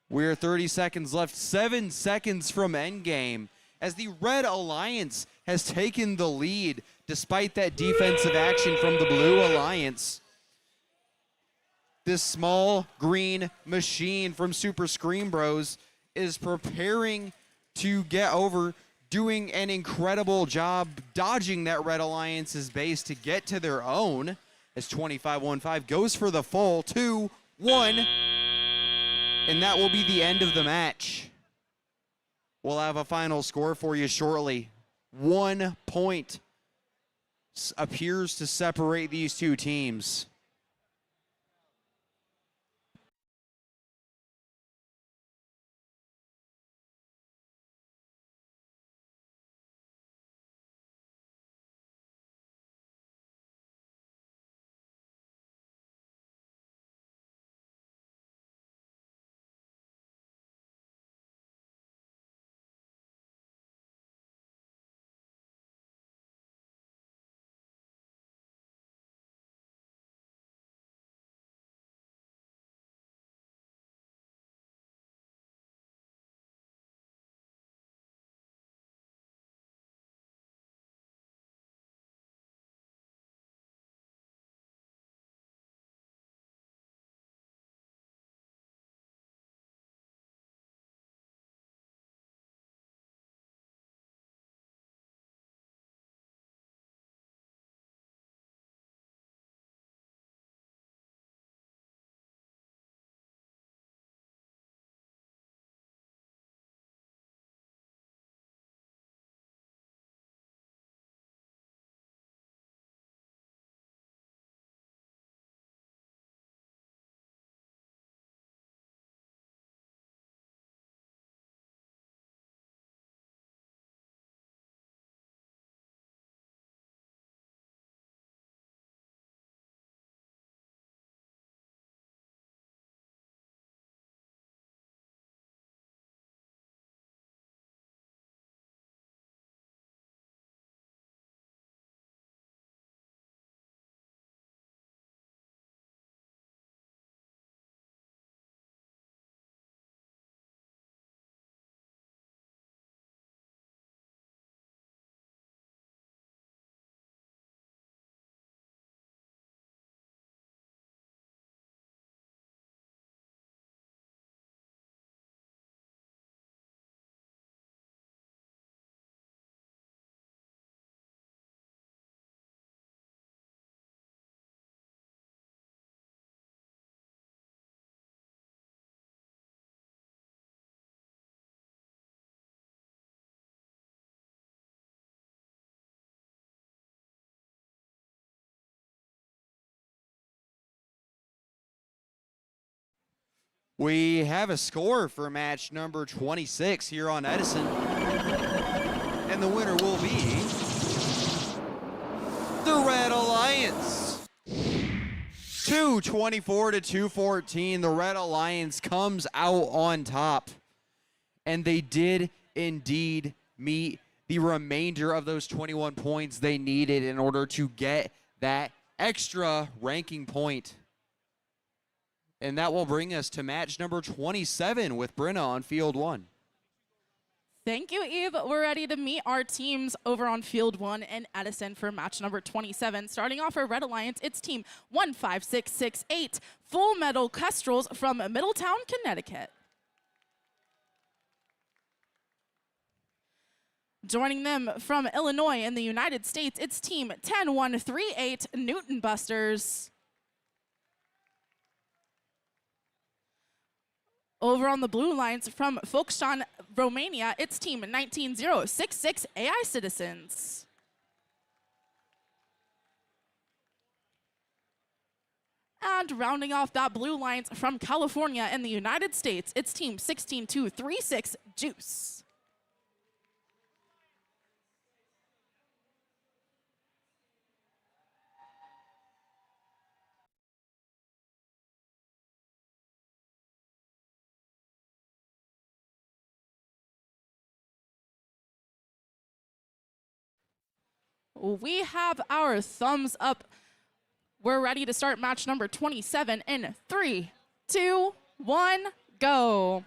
We're 30 seconds left, 7 seconds from endgame, as the Red Alliance has taken the lead despite that defensive action from the Blue Alliance. This small green machine from Super Scream Bros is preparing to get over doing an incredible job dodging that Red Alliance's base to get to their own as 25-1-5 goes for the full 2-1. And that will be the end of the match. We'll have a final score for you shortly. 1 point appears to separate these two teams. We have a score for match number 26 here on Edison. And the winner will be the Red Alliance. 224 to 214. The Red Alliance comes out on top. And they did indeed meet the remainder of those 21 points they needed in order to get that extra ranking point. And that will bring us to match number 27 with Brenna on field 1. Thank you, Eve. We're ready to meet our teams over on field 1 in Edison for match number 27. Starting off for Red Alliance, it's team 15668, Full Metal Kestrels from Middletown, Connecticut. Joining them from Illinois in the United States, it's team 10138, Newton Busters. Over on the blue lines from Folkestone, Romania, it's team 19066 AI Citizens. And rounding off that blue lines from California in the United States, it's team 16236 Juice. We have our thumbs up. We're ready to start match number 27 in 3, 2, 1, go.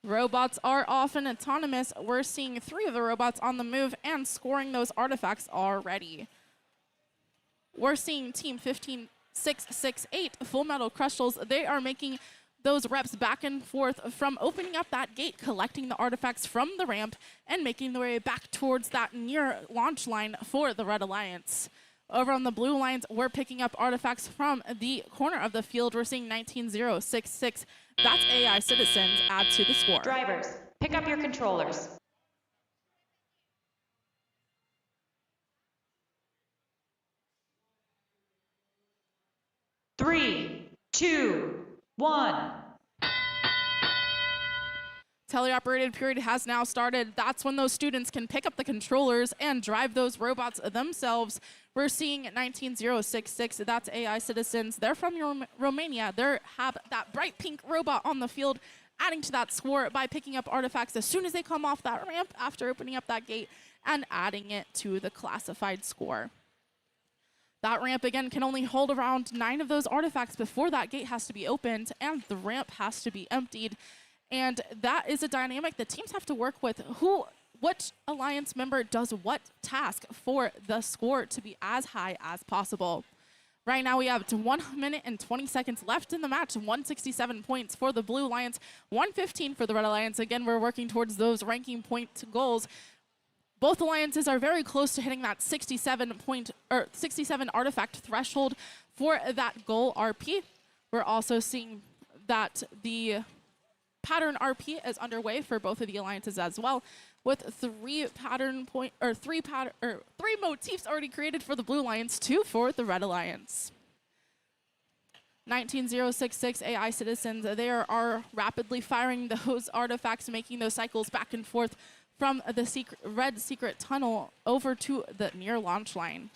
Robots are off and autonomous. We're seeing 3 of the robots on the move and scoring those artifacts already. We're seeing team 15668, Full Metal Kestrels. They are making those reps back and forth from opening up that gate, collecting the artifacts from the ramp, and making their way back towards that near launch line for the Red Alliance. Over on the Blue Alliance, we're picking up artifacts from the corner of the field. We're seeing 19066. That's AI Citizens add to the score. Drivers, pick up your controllers. Three, two, one. Teleoperated period has now started. That's when those students can pick up the controllers and drive those robots themselves. We're seeing 19066. That's AI Citizens. They're from Romania. They have that bright pink robot on the field, adding to that score by picking up artifacts as soon as they come off that ramp after opening up that gate and adding it to the classified score. That ramp, again, can only hold around 9 of those artifacts before that gate has to be opened and the ramp has to be emptied. And that is a dynamic that teams have to work with. What alliance member does what task for the score to be as high as possible? Right now we have 1 minute and 20 seconds left in the match. 167 points for the Blue Alliance, 115 for the Red Alliance. Again, we're working towards those ranking point goals. Both alliances are very close to hitting that 67 artifact threshold for that goal RP. We're also seeing that the pattern RP is underway for both of the alliances as well, with 3 motifs already created for the Blue Alliance, 2 for the Red Alliance. 19066 AI Citizens, they are rapidly firing those artifacts, making those cycles back and forth from the red secret tunnel over to the near launch line.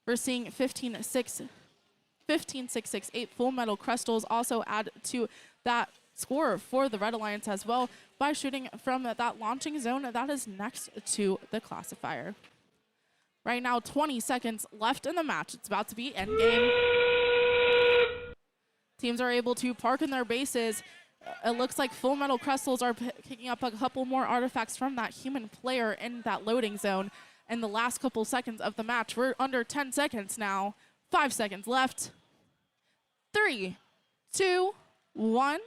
We're seeing 15668 full metal crystals also add to that score for the Red Alliance as well by shooting from that launching zone that is next to the classifier. Right now, 20 seconds left in the match. It's about to be endgame. Teams are able to park in their bases. It looks like full metal crystals are picking up a couple more artifacts from that human player in that loading zone. In the last couple seconds of the match, we're under 10 seconds now. 5 seconds left. 3, 2, 1.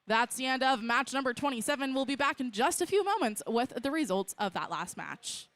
That's the end of match number 27. We'll be back in just a few moments with the results of that last match.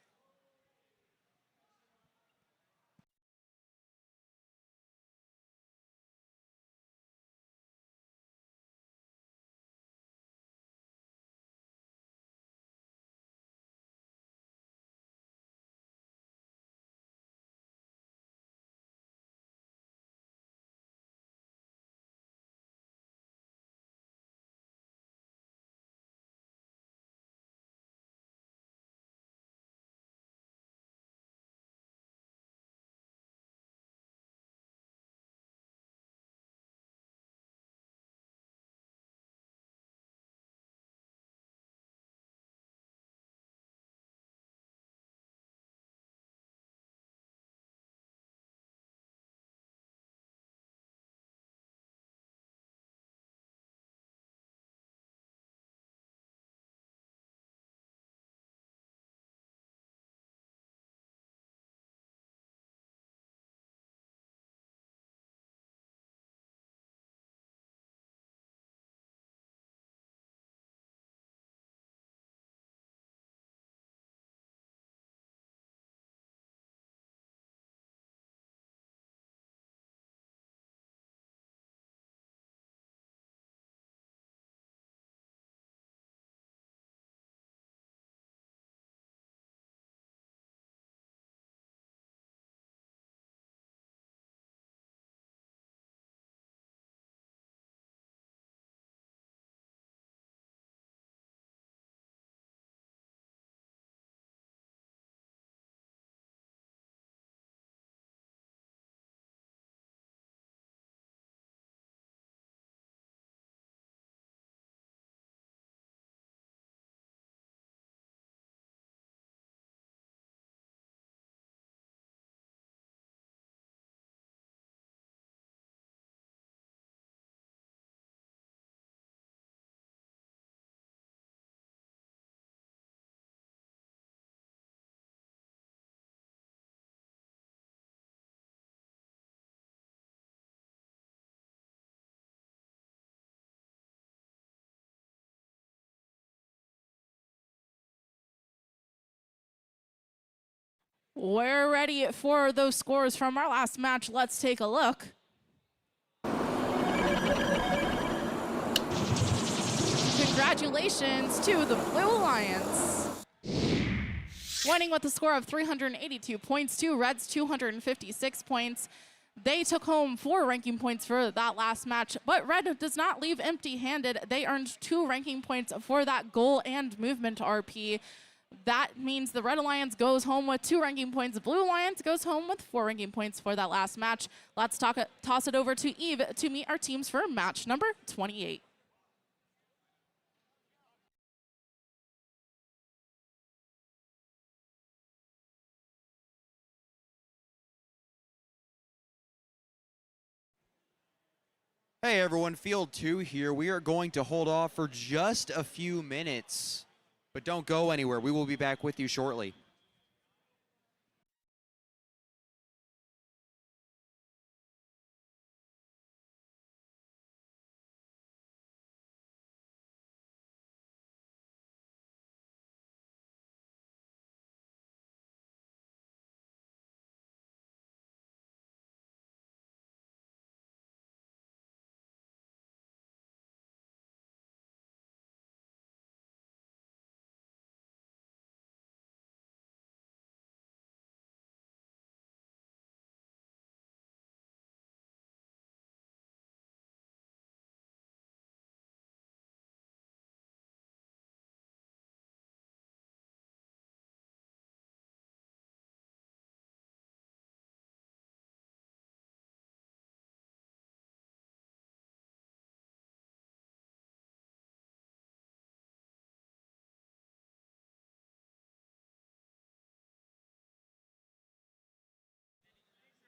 We're ready for those scores from our last match. Let's take a look. Congratulations to the Blue Alliance. Winning with a score of 382 points to Red's 256 points. They took home 4 ranking points for that last match, but Red does not leave empty-handed. They earned 2 ranking points for that goal and movement RP. That means the Red Alliance goes home with 2 ranking points. Blue Alliance goes home with 4 ranking points for that last match. Let's toss it over to Eve to meet our teams for match number 28. Hey everyone, Field 2 here. We are going to hold off for just a few minutes, but don't go anywhere. We will be back with you shortly.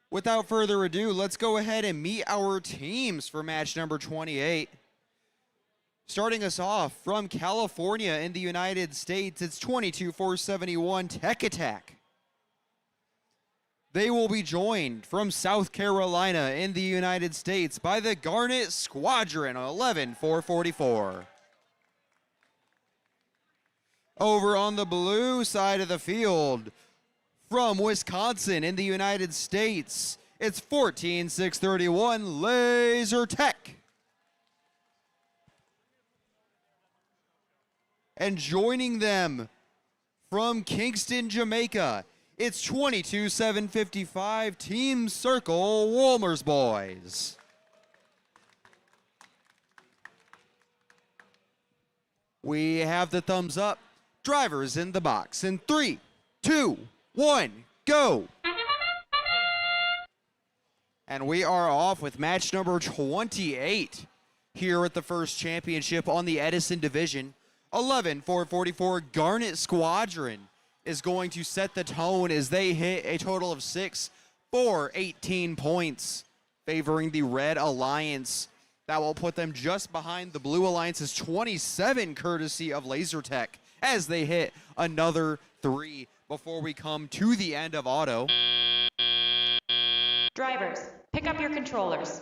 Without further ado, let's go ahead and meet our teams for match number 28. Starting us off from California in the United States, it's 22-471 Tech Attack. They will be joined from South Carolina in the United States by the Garnet Squadron, 11-444. Over on the blue side of the field, from Wisconsin in the United States, it's 14-631 Laser Tech. And joining them from Kingston, Jamaica, it's 22-755 Team Circle Wolmer's Boys. We have the thumbs up. Drivers in the box in 3, 2, 1, go. And we are off with match number 28 here at the first championship on the Edison division. 11-444 Garnet Squadron is going to set the tone as they hit a total of 6 for 18 points, favoring the Red Alliance. That will put them just behind the Blue Alliance's 27, courtesy of Laser Tech, as they hit another 3 before we come to the end of auto. Drivers, pick up your controllers.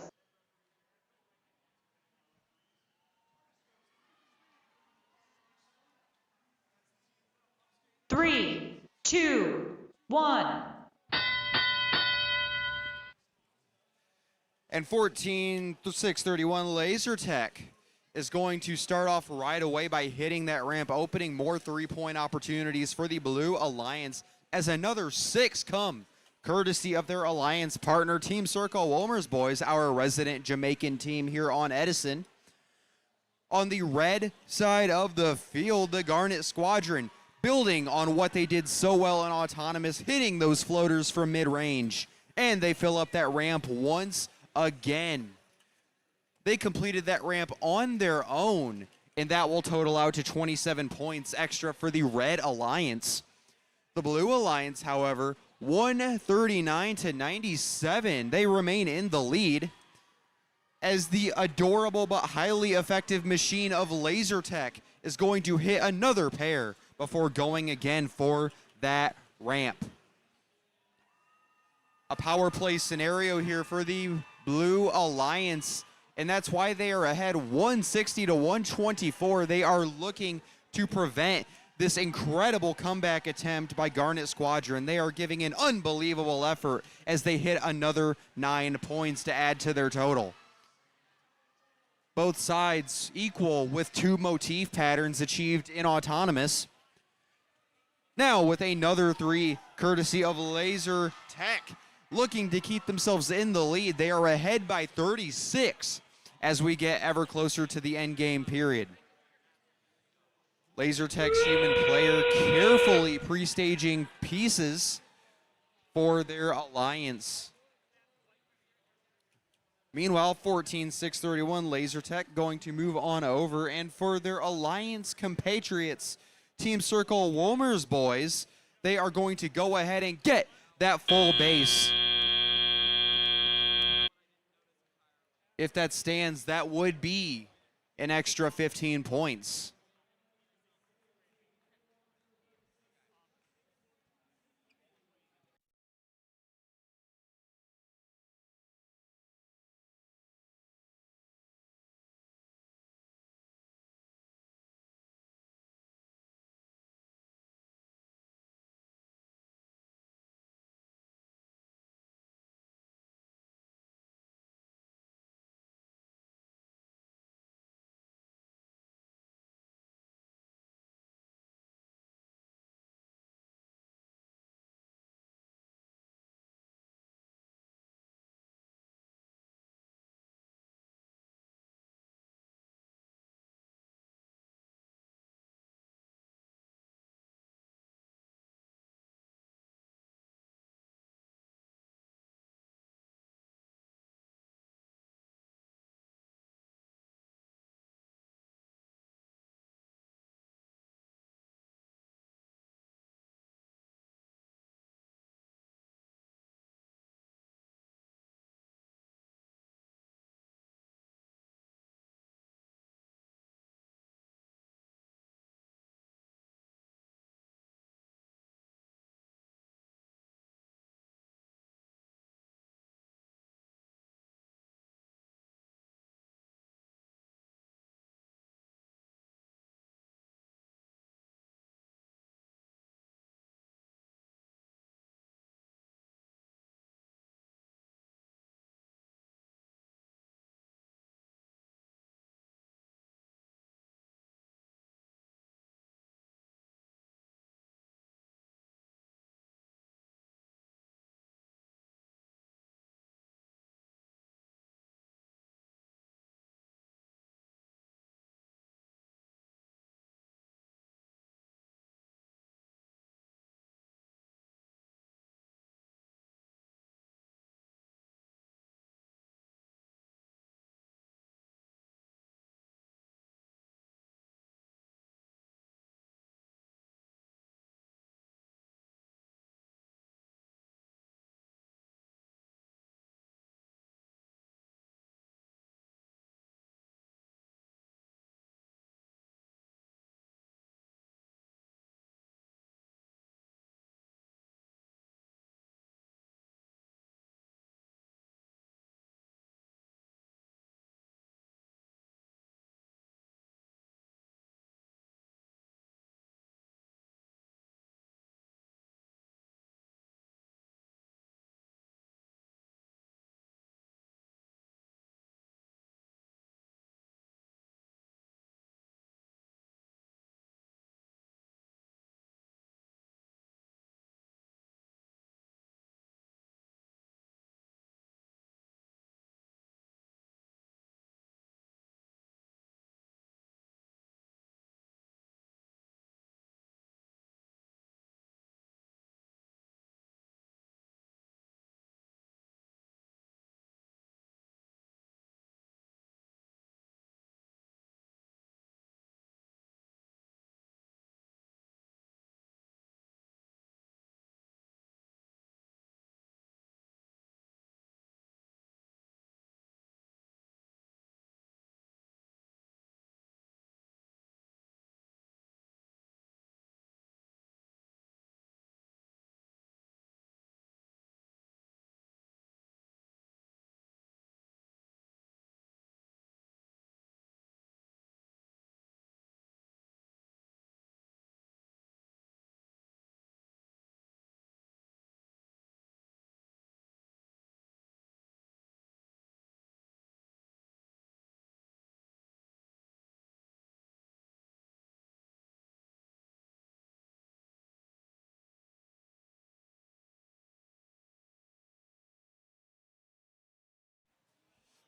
Three, 2, 1. And 14-631 Laser Tech is going to start off right away by hitting that ramp, opening more 3-point opportunities for the Blue Alliance as another 6 come courtesy of their alliance partner, Team Circle Wolmer's Boys, our resident Jamaican team here on Edison. On the red side of the field, the Garnet Squadron, building on what they did so well in Autonomous, hitting those floaters from mid-range, and they fill up that ramp once again. They completed that ramp on their own, and that will total out to 27 points extra for the Red Alliance. The Blue Alliance, however, 139-97. They remain in the lead as the adorable but highly effective machine of Laser Tech is going to hit another pair before going again for that ramp. A power play scenario here for the Blue Alliance, and that's why they are ahead 160-124. They are looking to prevent this incredible comeback attempt by Garnet Squadron. They are giving an unbelievable effort as they hit another 9 points to add to their total. Both sides equal with 2 motif patterns achieved in autonomous. Now with another 3 courtesy of Laser Tech, looking to keep themselves in the lead. They are ahead by 36 as we get ever closer to the end game period. Laser Tech's human player carefully pre-staging pieces for their alliance. Meanwhile, 14-631, Laser Tech going to move on over, and for their alliance compatriots, Team Circle Womers boys, they are going to go ahead and get that full base. If that stands, that would be an extra 15 points.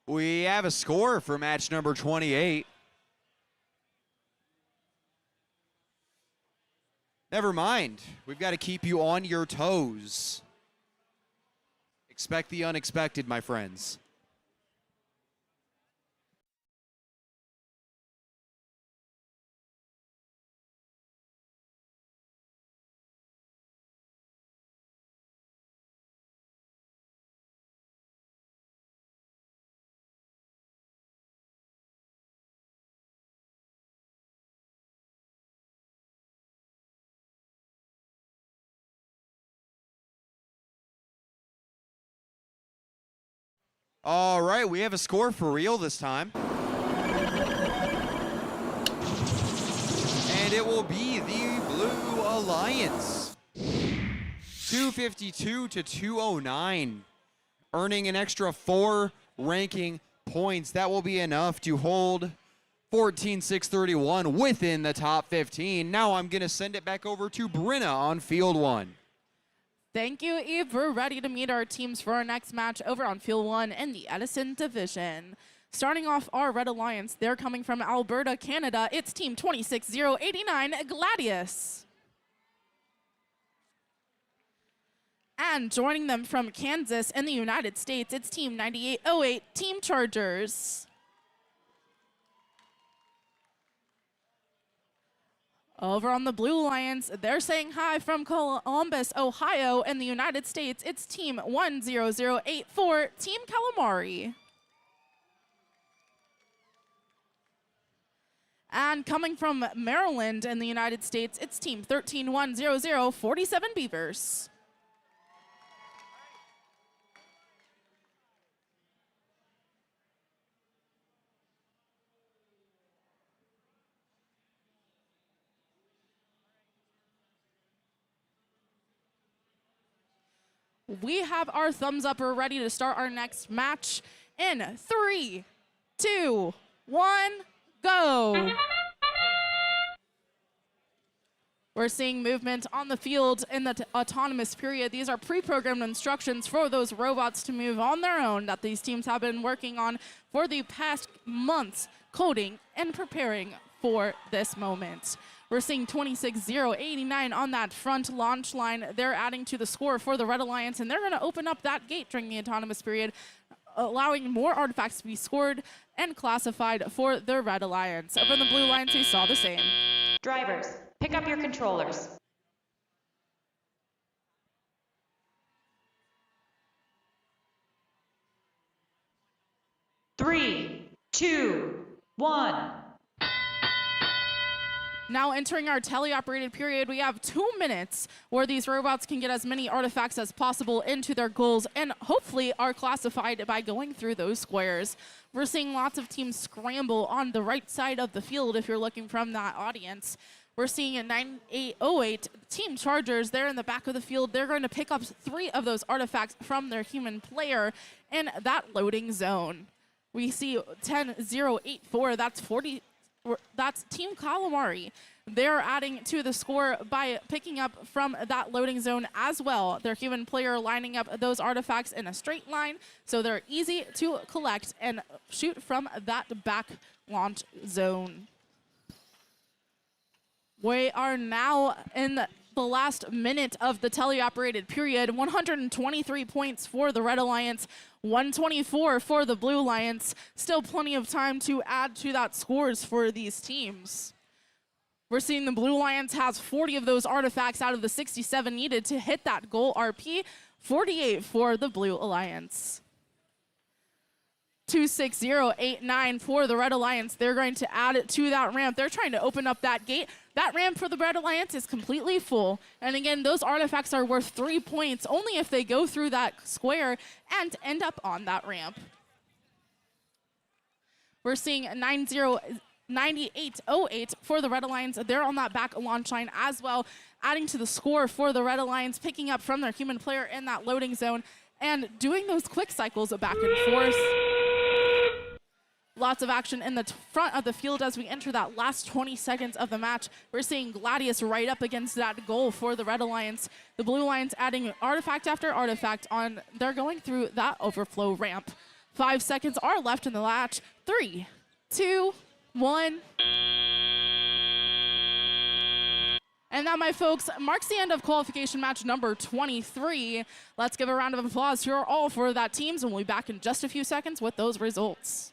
We have a score for match number 28. Never mind. We've got to keep you on your toes. Expect the unexpected, my friends. All right, we have a score for real this time. And it will be the Blue Alliance. 252 to 209, earning an extra 4 ranking points. That will be enough to hold 14-631 within the top 15. Now I'm going to send it back over to Brenna on field 1. Thank you, Eve. We're ready to meet our teams for our next match over on Field 1 in the Edison division. Starting off our Red Alliance, they're coming from Alberta, Canada. It's Team 26089, Gladius. And joining them from Kansas in the United States, it's Team 9808, Team Chargers. Over on the Blue Alliance, they're saying hi from Columbus, Ohio, in the United States. It's Team 10084, Team Calamari. And coming from Maryland in the United States, it's Team 13100, 47 Beavers. We have our thumbs up. We're ready to start our next match in 3, 2, 1, go. We're seeing movement on the field in the autonomous period. These are pre-programmed instructions for those robots to move on their own that these teams have been working on for the past months, coding and preparing for this moment. We're seeing 26089 on that front launch line. They're adding to the score for the Red Alliance, and they're going to open up that gate during the autonomous period, allowing more artifacts to be scored and classified for the Red Alliance. Over in the Blue Alliance, we saw the same. Drivers, pick up your controllers. Three, 2, 1. Now entering our teleoperated period, we have 2 minutes where these robots can get as many artifacts as possible into their goals and hopefully are classified by going through those squares. We're seeing lots of teams scramble on the right side of the field if you're looking from that audience. We're seeing a 9808 Team Chargers. They're in the back of the field. They're going to pick up 3 of those artifacts from their human player in that loading zone. We see 10084, that's Team Calamari. They're adding to the score by picking up from that loading zone as well. Their human player lining up those artifacts in a straight line, so they're easy to collect and shoot from that back launch zone. We are now in the last minute of the teleoperated period. 123 points for the Red Alliance, 124 for the Blue Alliance. Still plenty of time to add to that scores for these teams. We're seeing the Blue Alliance has 40 of those artifacts out of the 67 needed to hit that goal RP, 48 for the Blue Alliance. 26089 for the Red Alliance. They're going to add it to that ramp. They're trying to open up that gate. That ramp for the Red Alliance is completely full. And again, those artifacts are worth 3 points only if they go through that square and end up on that ramp. We're seeing 9808 for the Red Alliance. They're on that back launch line as well, adding to the score for the Red Alliance, picking up from their human player in that loading zone and doing those quick cycles back and forth. Lots of action in the front of the field as we enter that last 20 seconds of the match. We're seeing Gladius right up against that goal for the Red Alliance. The Blue Alliance adding artifact after artifact on. They're going through that overflow ramp. 5 seconds are left in the match. 3, 2, 1. And that, my folks, marks the end of qualification match number 23. Let's give a round of applause to all for that teams, and we'll be back in just a few seconds with those results.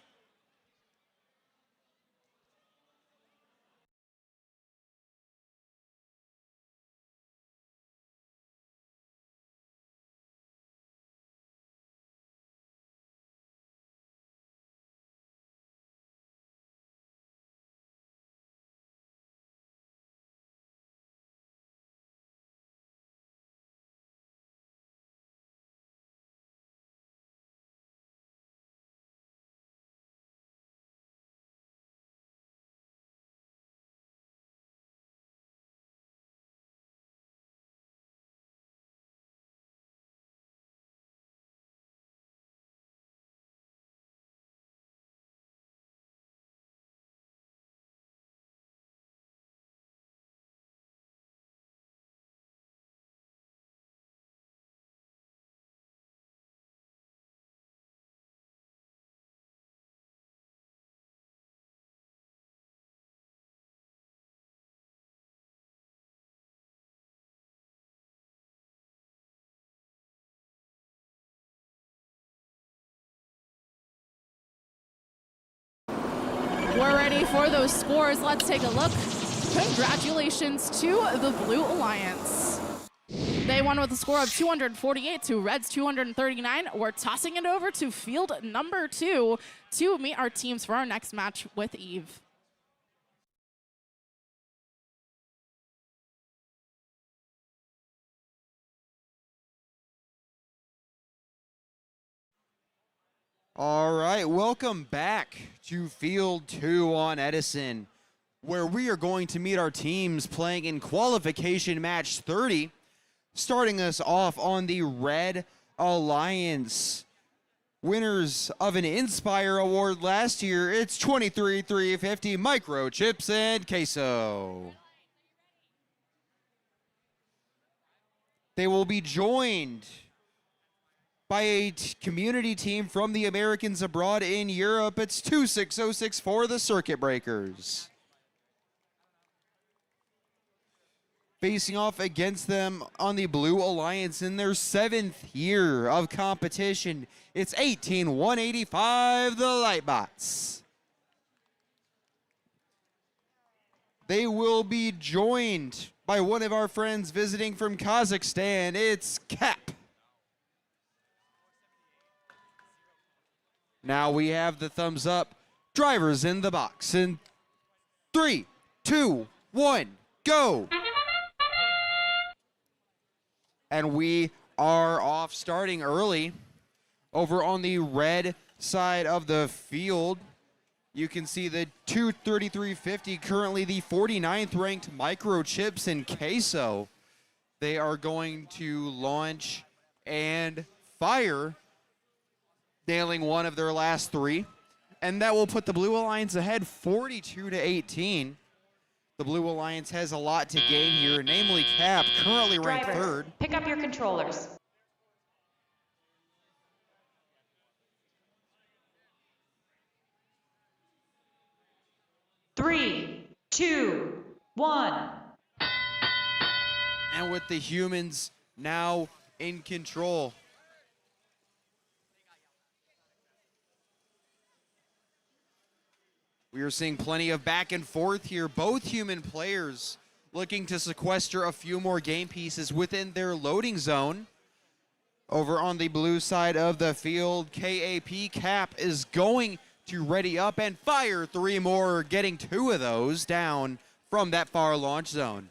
We're ready for those scores. Let's take a look. Congratulations to the Blue Alliance. They won with a score of 248 to Red's 239. We're tossing it over to field number 2 to meet our teams for our next match with Eve. All right, welcome back to Field 2 on Edison, where we are going to meet our teams playing in Qualification Match 30. Starting us off on the Red Alliance. Winners of an Inspire Award last year, it's 23-350 Microchips and Queso. They will be joined by a community team from the Americans abroad in Europe. It's 2606 for the Circuit Breakers. Facing off against them on the Blue Alliance in their 7th year of competition, it's 18185, the Lightbots. They will be joined by one of our friends visiting from Kazakhstan. It's Cap. Now we have the thumbs up. Drivers in the box in 3, 2, 1, go. And we are off starting early. Over on the red side of the field, you can see the 233.50, currently the 49th ranked Microchips and Queso. They are going to launch and fire, nailing one of their last 3. And that will put the Blue Alliance ahead 42-18. The Blue Alliance has a lot to gain here, namely Cap, currently ranked Drivers, 3rd. pick up your controllers. Three, 2, 1. And with the humans now in control. We are seeing plenty of back and forth here. Both human players looking to sequester a few more game pieces within their loading zone. Over on the blue side of the field, KAP Cap is going to ready up and fire 3 more, getting 2 of those down from that far launch zone.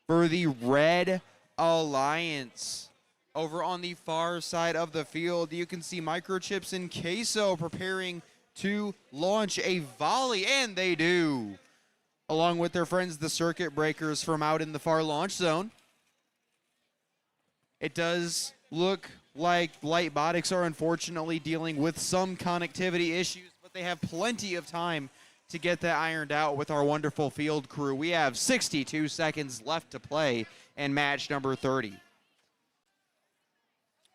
For the Red Alliance, over on the far side of the field, you can see Microchips and Queso preparing to launch a volley, and they do, along with their friends, the Circuit Breakers, from out in the far launch zone. It does look like Lightbotics are unfortunately dealing with some connectivity issues, but they have plenty of time to get that ironed out with our wonderful field crew. We have 62 seconds left to play in match number 30.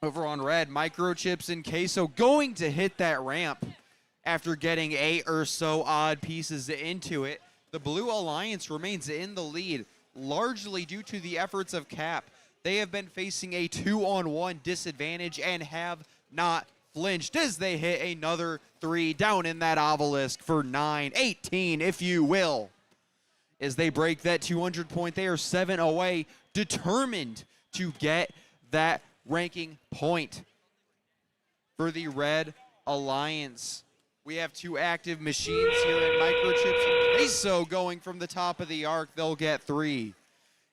Over on red, Microchips and Queso going to hit that ramp after getting 8 or so odd pieces into it. The Blue Alliance remains in the lead, largely due to the efforts of Cap. They have been facing a 2-on-1 disadvantage and have not flinched as they hit another 3 down in that obelisk for 9-18, if you will. As they break that 200 point, they are 7 away, determined to get that ranking point for the Red Alliance. We have 2 active machines here in Microchips and Queso going from the top of the arc. They'll get 3.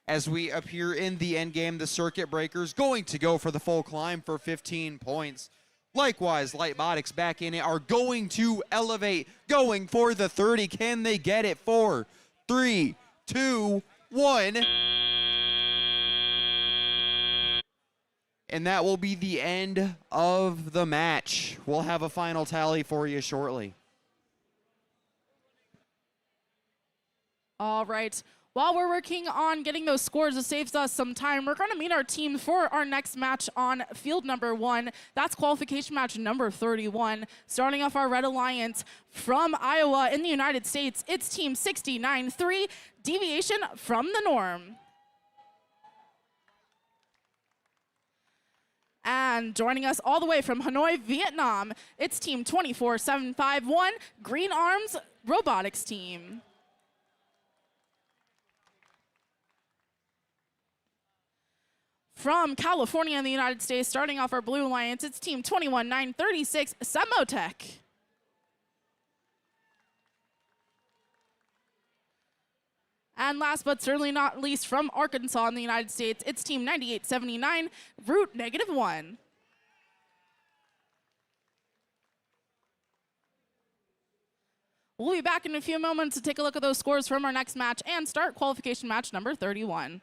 As we appear in the end game, the Circuit Breakers going to go for the full climb for 15 points. Likewise, Lightbotics back in it are going to elevate, going for the 30. Can they get it? 4, 3, 2, 1. And that will be the end of the match. We'll have a final tally for you shortly. All right. While we're working on getting those scores, it saves us some time. We're going to meet our team for our next match on field number 1. That's qualification match number 31. Starting off our Red Alliance from Iowa in the United States, it's team 69-3, deviation from the norm. And joining us all the way from Hanoi, Vietnam, it's team 24751, Green Arms Robotics team. From California in the United States, starting off our Blue Alliance, it's team 21936, Semotech. And last but certainly not least, from Arkansas in the United States, it's team 9879, Root -1. We'll be back in a few moments to take a look at those scores from our next match and start qualification match number 31.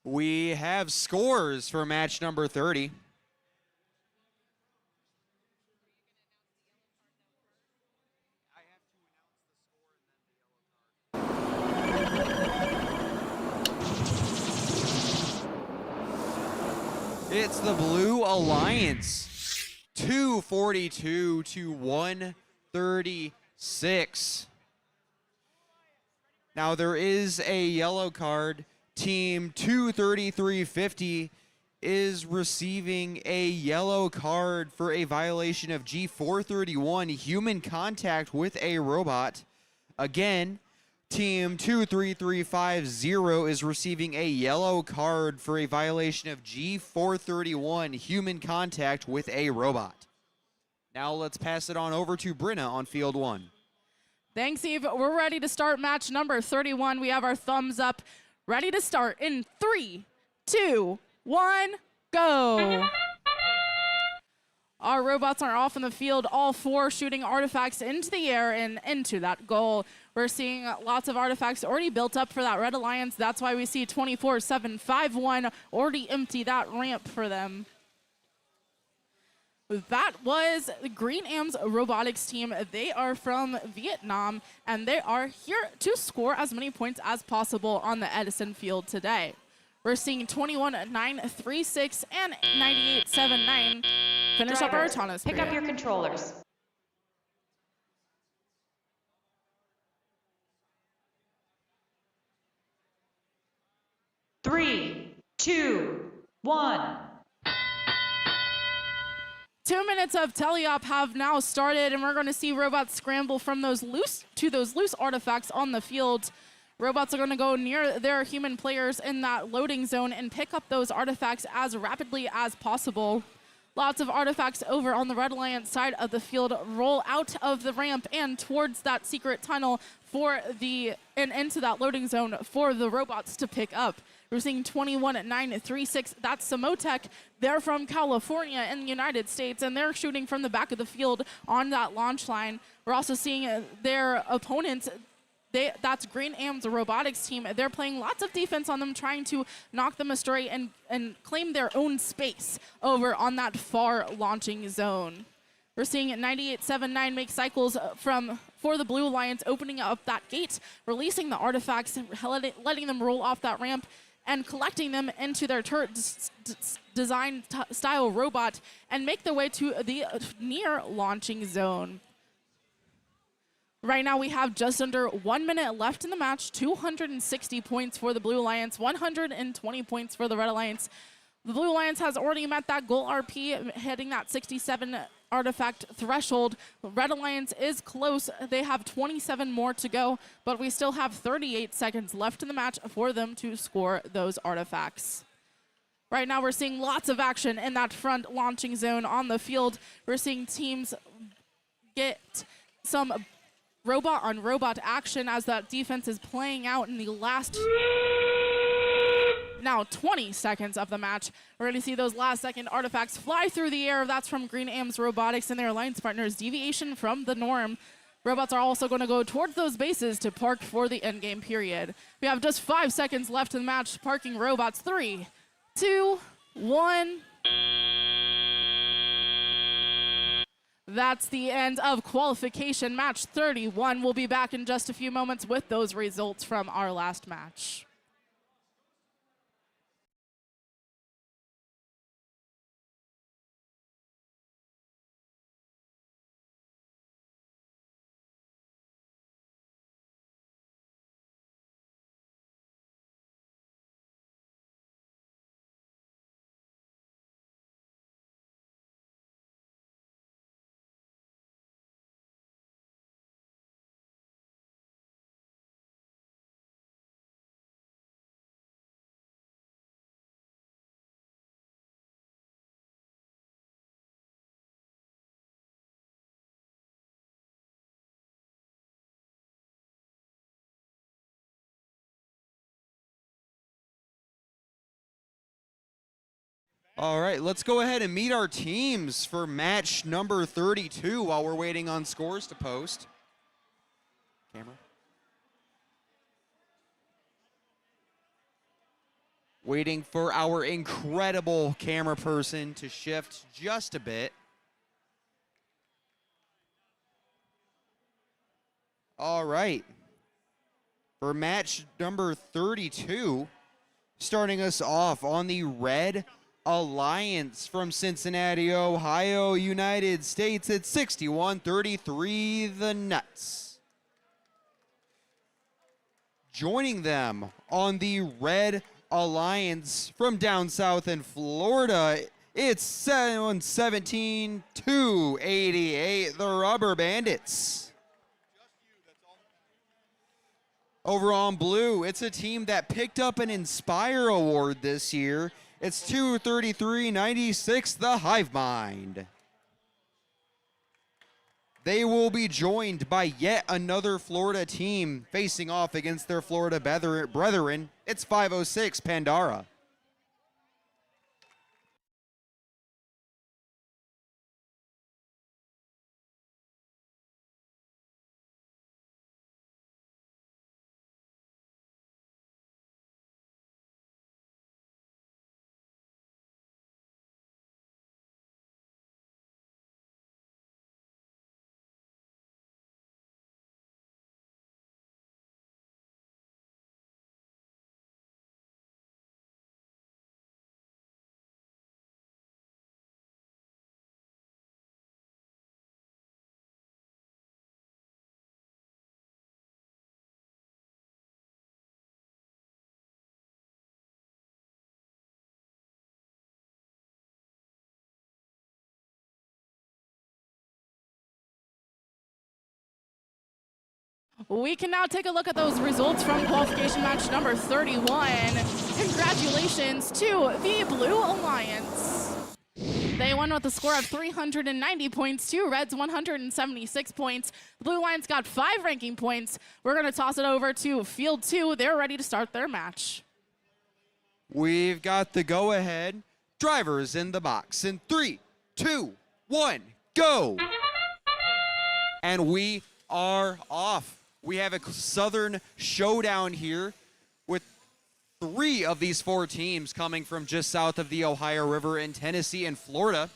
We have scores for match number 30. It's the Blue Alliance, 242 to 136. Now there is a yellow card. Team 23350 is receiving a yellow card for a violation of G431, human contact with a robot. Again, Team 23350 is receiving a yellow card for a violation of G431, human contact with a robot. Now let's pass it on over to Brenna on field 1. Thanks, Eve. We're ready to start match number 31. We have our thumbs up. Ready to start in 3, 2, 1, go. Our robots are off in the field, all 4 shooting artifacts into the air and into that goal. We're seeing lots of artifacts already built up for that Red Alliance. That's why we see 24-7-5-1 already empty that ramp for them. That was the Green Am's robotics team. They are from Vietnam, and they are here to score as many points as possible on the Edison field today. We're seeing 21-9-3-6 and 98-7-9 finish up our autonomous Pick period. up your controllers. Three, 2, 1. 2 minutes of teleop have now started, and we're going to see robots scramble from those loose artifacts on the field. Robots are going to go near their human players in that loading zone and pick up those artifacts as rapidly as possible. Lots of artifacts over on the Red Alliance side of the field roll out of the ramp and towards that secret tunnel and into that loading zone for the robots to pick up. We're seeing 21-9-3-6. That's Samotech. They're from California in the United States, and they're shooting from the back of the field on that launch line. We're also seeing their opponents. That's Green Am's robotics team. They're playing lots of defense on them, trying to knock them astray and claim their own space over on that far launching zone. We're seeing 98-7-9 make cycles for the Blue Alliance, opening up that gate, releasing the artifacts, letting them roll off that ramp, and collecting them into their turret design style robot and make their way to the near launching zone. Right now we have just under 1 minute left in the match, 260 points for the Blue Alliance, 120 points for the Red Alliance. The Blue Alliance has already met that goal RP, hitting that 67 artifact threshold. Red Alliance is close. They have 27 more to go, but we still have 38 seconds left in the match for them to score those artifacts. Right now we're seeing lots of action in that front launching zone on the field. We're seeing teams get some robot on robot action as that defense is playing out in the last now 20 seconds of the match. We're going to see those last second artifacts fly through the air. That's from Green Am's robotics and their alliance partners. Deviation from the norm. Robots are also going to go towards those bases to park for the endgame period. We have just 5 seconds left in the match. Parking robots. 3, 2, 1. That's the end of qualification match 31. We'll be back in just a few moments with those results from our last match. All right, let's go ahead and meet our teams for match number 32 while we're waiting on scores to post. Camera. Waiting for our incredible camera person to shift just a bit. All right. For match number 32, starting us off on the Red Alliance from Cincinnati, Ohio, United States, it's 61-33, the Nuts. Joining them on the Red Alliance from down south in Florida, it's 17-88, the Rubber Bandits. Over on blue, it's a team that picked up an Inspire Award this year. It's 233-96, the Hive Mind. They will be joined by yet another Florida team facing off against their Florida brethren. It's 506 Pandora. We can now take a look at those results from qualification match number 31. Congratulations to the Blue Alliance. They won with a score of 390 points to Red's 176 points. The Blue Alliance got 5 ranking points. We're going to toss it over to Field 2. They're ready to start their match. We've got the go-ahead. Drivers in the box in 3, 2, 1, go! And we are off. We have a Southern showdown here with 3 of these 4 teams coming from just south of the Ohio River in Tennessee and Florida.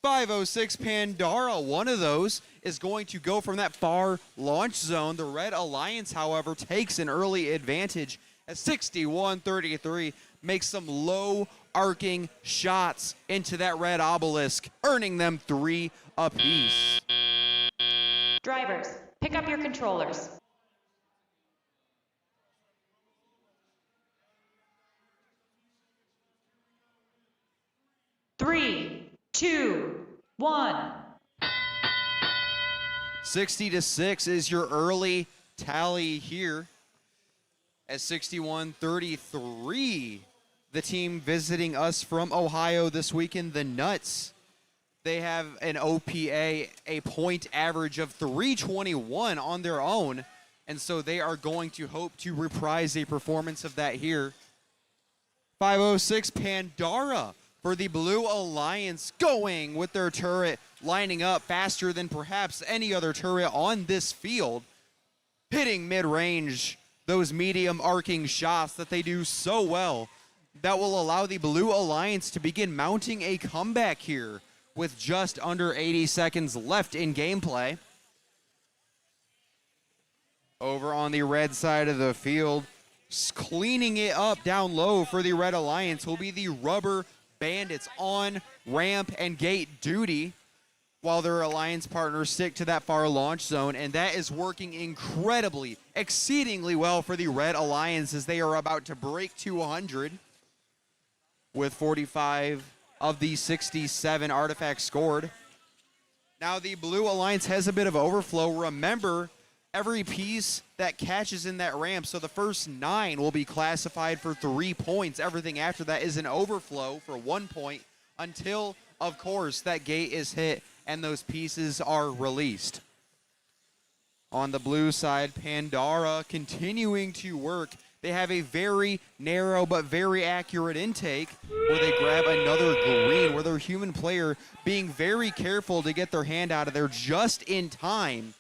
506 Pandora, one of those, is going to go from that far launch zone. The Red Alliance, however, takes an early advantage at 61-33, makes some low arcing shots into that red obelisk, earning them 3 apiece. Drivers, pick up your controllers. Three, 2, 1. 60-6 is your early tally here. At 61-33, the team visiting us from Ohio this weekend, the Nuts. They have an OPA, a point average of 321 on their own, and so they are going to hope to reprise a performance of that here. 506 Pandora for the Blue Alliance, going with their turret, lining up faster than perhaps any other turret on this field, hitting mid-range, those medium arcing shots that they do so well. That will allow the Blue Alliance to begin mounting a comeback here with just under 80 seconds left in gameplay. Over on the red side of the field, cleaning it up down low for the Red Alliance will be the Rubber Bandits on ramp and gate duty, while their alliance partners stick to that far launch zone, and that is working incredibly, exceedingly well for the Red Alliance as they are about to break 200 with 45 of the 67 artifacts scored. Now the Blue Alliance has a bit of overflow. Remember, every piece that catches in that ramp, so the first 9 will be classified for 3 points. Everything after that is an overflow for 1 point until, of course, that gate is hit and those pieces are released. On the blue side, Pandora continuing to work. They have a very narrow but very accurate intake where they grab another green, where their human player being very careful to get their hand out of there just in time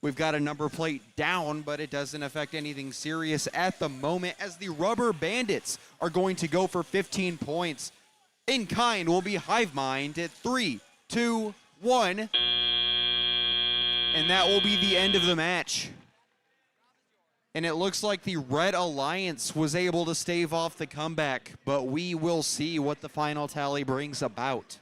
We've got a number plate down, but it doesn't affect anything serious at the moment as the Rubber Bandits are going to go for 15 points. In kind will be Hive Mind at 3, 2, 1. And that will be the end of the match. And it looks like the Red Alliance was able to stave off the comeback, but we will see what the final tally brings about.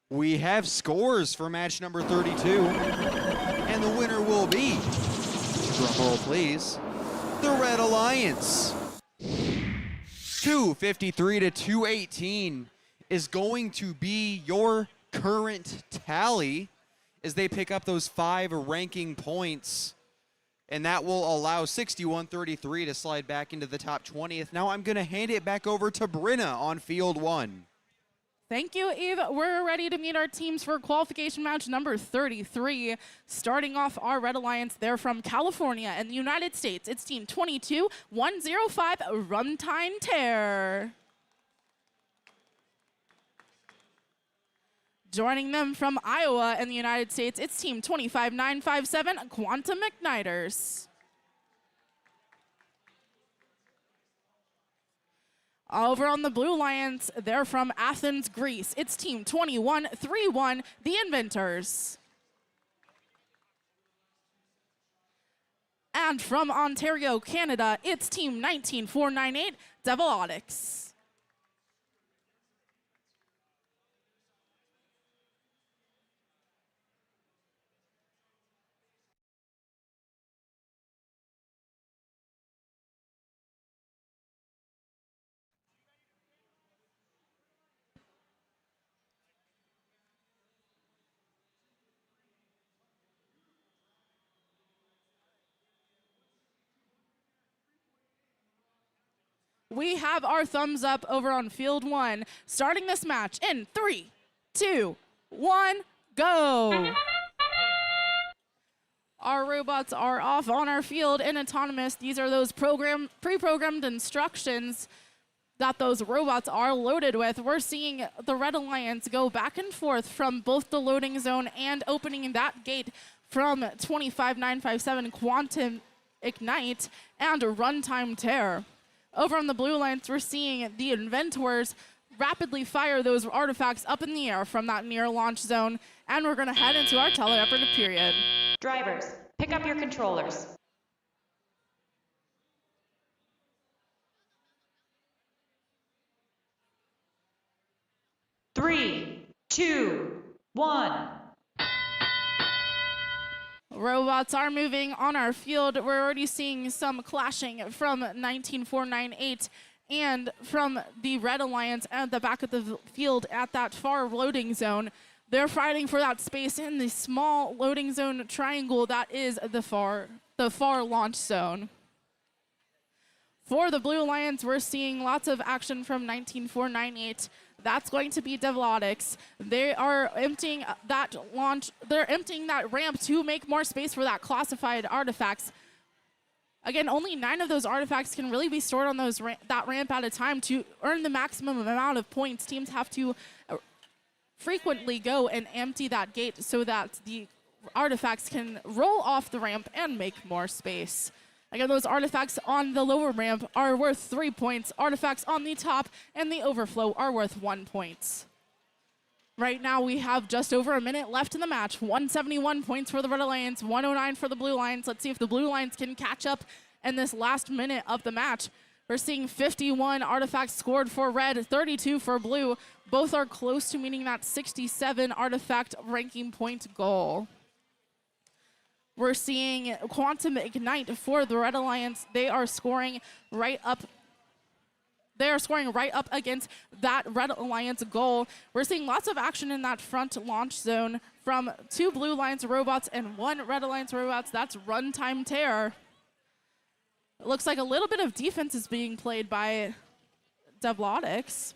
We have scores for match number 32, and the winner will be, drumroll please, the Red Alliance. 253 to 218 is going to be your current tally as they pick up those 5 ranking points, and that will allow 61-33 to slide back into the top 20th. Now I'm going to hand it back over to Brenna on field 1. Thank you, Eve. We're ready to meet our teams for qualification match number 33. Starting off our Red Alliance, they're from California and the United States. It's team 22105, Runtime Terror. Joining them from Iowa and the United States, it's team 25957, Quantum Igniters. Over on the Blue Alliance, they're from Athens, Greece. It's team 2131, the Inventors. And from Ontario, Canada, it's team 19498, Devilotics. We have our thumbs up over on field 1. Starting this match in 3, 2, 1, go. Our robots are off on our field and autonomous. These are those pre-programmed instructions that those robots are loaded with. We're seeing the Red Alliance go back and forth from both the loading zone and opening that gate from 25957 Quantum Ignite and Runtime Terror. Over on the Blue Alliance, we're seeing the Inventors rapidly fire those artifacts up in the air from that near launch zone, and we're going to head into our teleoperative period. Drivers, pick up your controllers. Three, two, one. Robots are moving on our field. We're already seeing some clashing from 19498 and from the Red Alliance at the back of the field at that far loading zone. They're fighting for that space in the small loading zone triangle that is the far launch zone. For the Blue Alliance, we're seeing lots of action from 19498. That's going to be Devilotics. They are emptying that launch. They're emptying that ramp to make more space for that classified artifacts. Again, only 9 of those artifacts can really be stored on that ramp at a time. To earn the maximum amount of points, teams have to frequently go and empty that gate so that the artifacts can roll off the ramp and make more space. Again, those artifacts on the lower ramp are worth 3 points. Artifacts on the top and the overflow are worth 1 point. Right now, we have just over a minute left in the match. 171 points for the Red Alliance, 109 for the Blue Lions. Let's see if the Blue Lions can catch up in this last minute of the match. We're seeing 51 artifacts scored for Red, 32 for Blue. Both are close to meeting that 67 artifact ranking point goal. We're seeing Quantum Ignite for the Red Alliance. They are scoring right up against that Red Alliance goal. We're seeing lots of action in that front launch zone from 2 Blue Alliance robots and 1 Red Alliance robots. That's runtime terror. It looks like a little bit of defense is being played by Devlotics.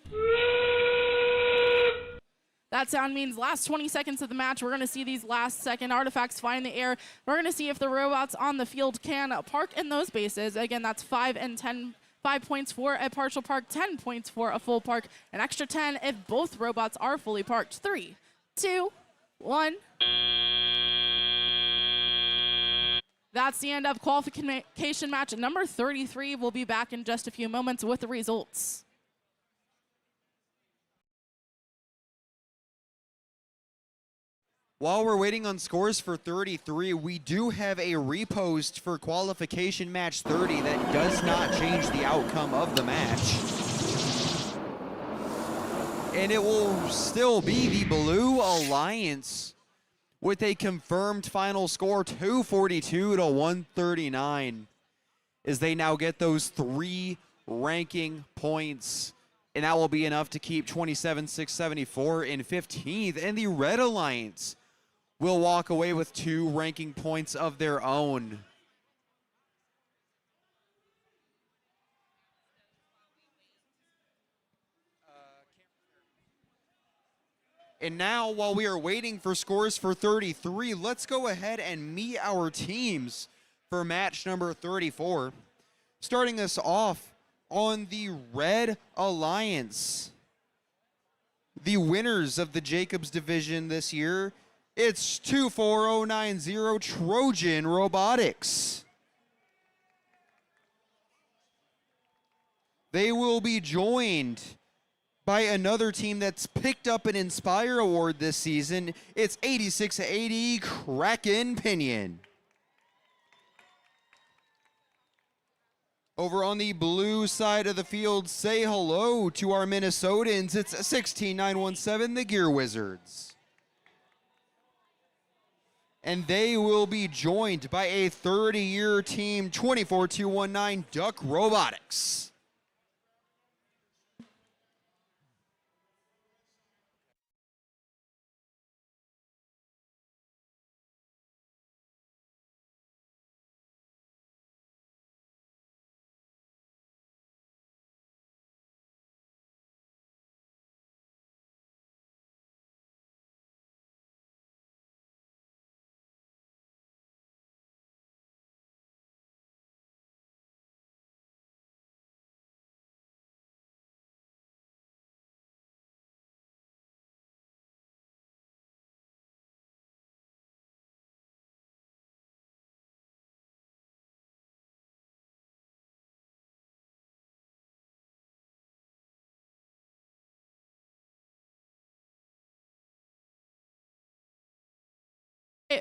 That sound means last 20 seconds of the match, we're going to see these last second artifacts fly in the air. We're going to see if the robots on the field can park in those bases. Again, that's 5 points for a partial park, 10 points for a full park, an extra 10 if both robots are fully parked. 3, 2, 1. That's the end of qualification match number 33. We'll be back in just a few moments with the results. While we're waiting on scores for 33, we do have a repost for qualification match 30 that does not change the outcome of the match. And it will still be the Blue Alliance with a confirmed final score 242 to 139 as they now get those 3 ranking points. And that will be enough to keep 27,674 in 15th. And the Red Alliance will walk away with 2 ranking points of their own. And now, while we are waiting for scores for 33, let's go ahead and meet our teams for match number 34. Starting us off on the Red Alliance. The winners of the Jacobs division this year, it's 24090 Trojan Robotics. They will be joined by another team that's picked up an Inspire Award this season. It's 8680 Kraken Pinion. Over on the blue side of the field, say hello to our Minnesotans. It's 16917 the Gear Wizards. And they will be joined by a 30-year team, 24219 Duck Robotics.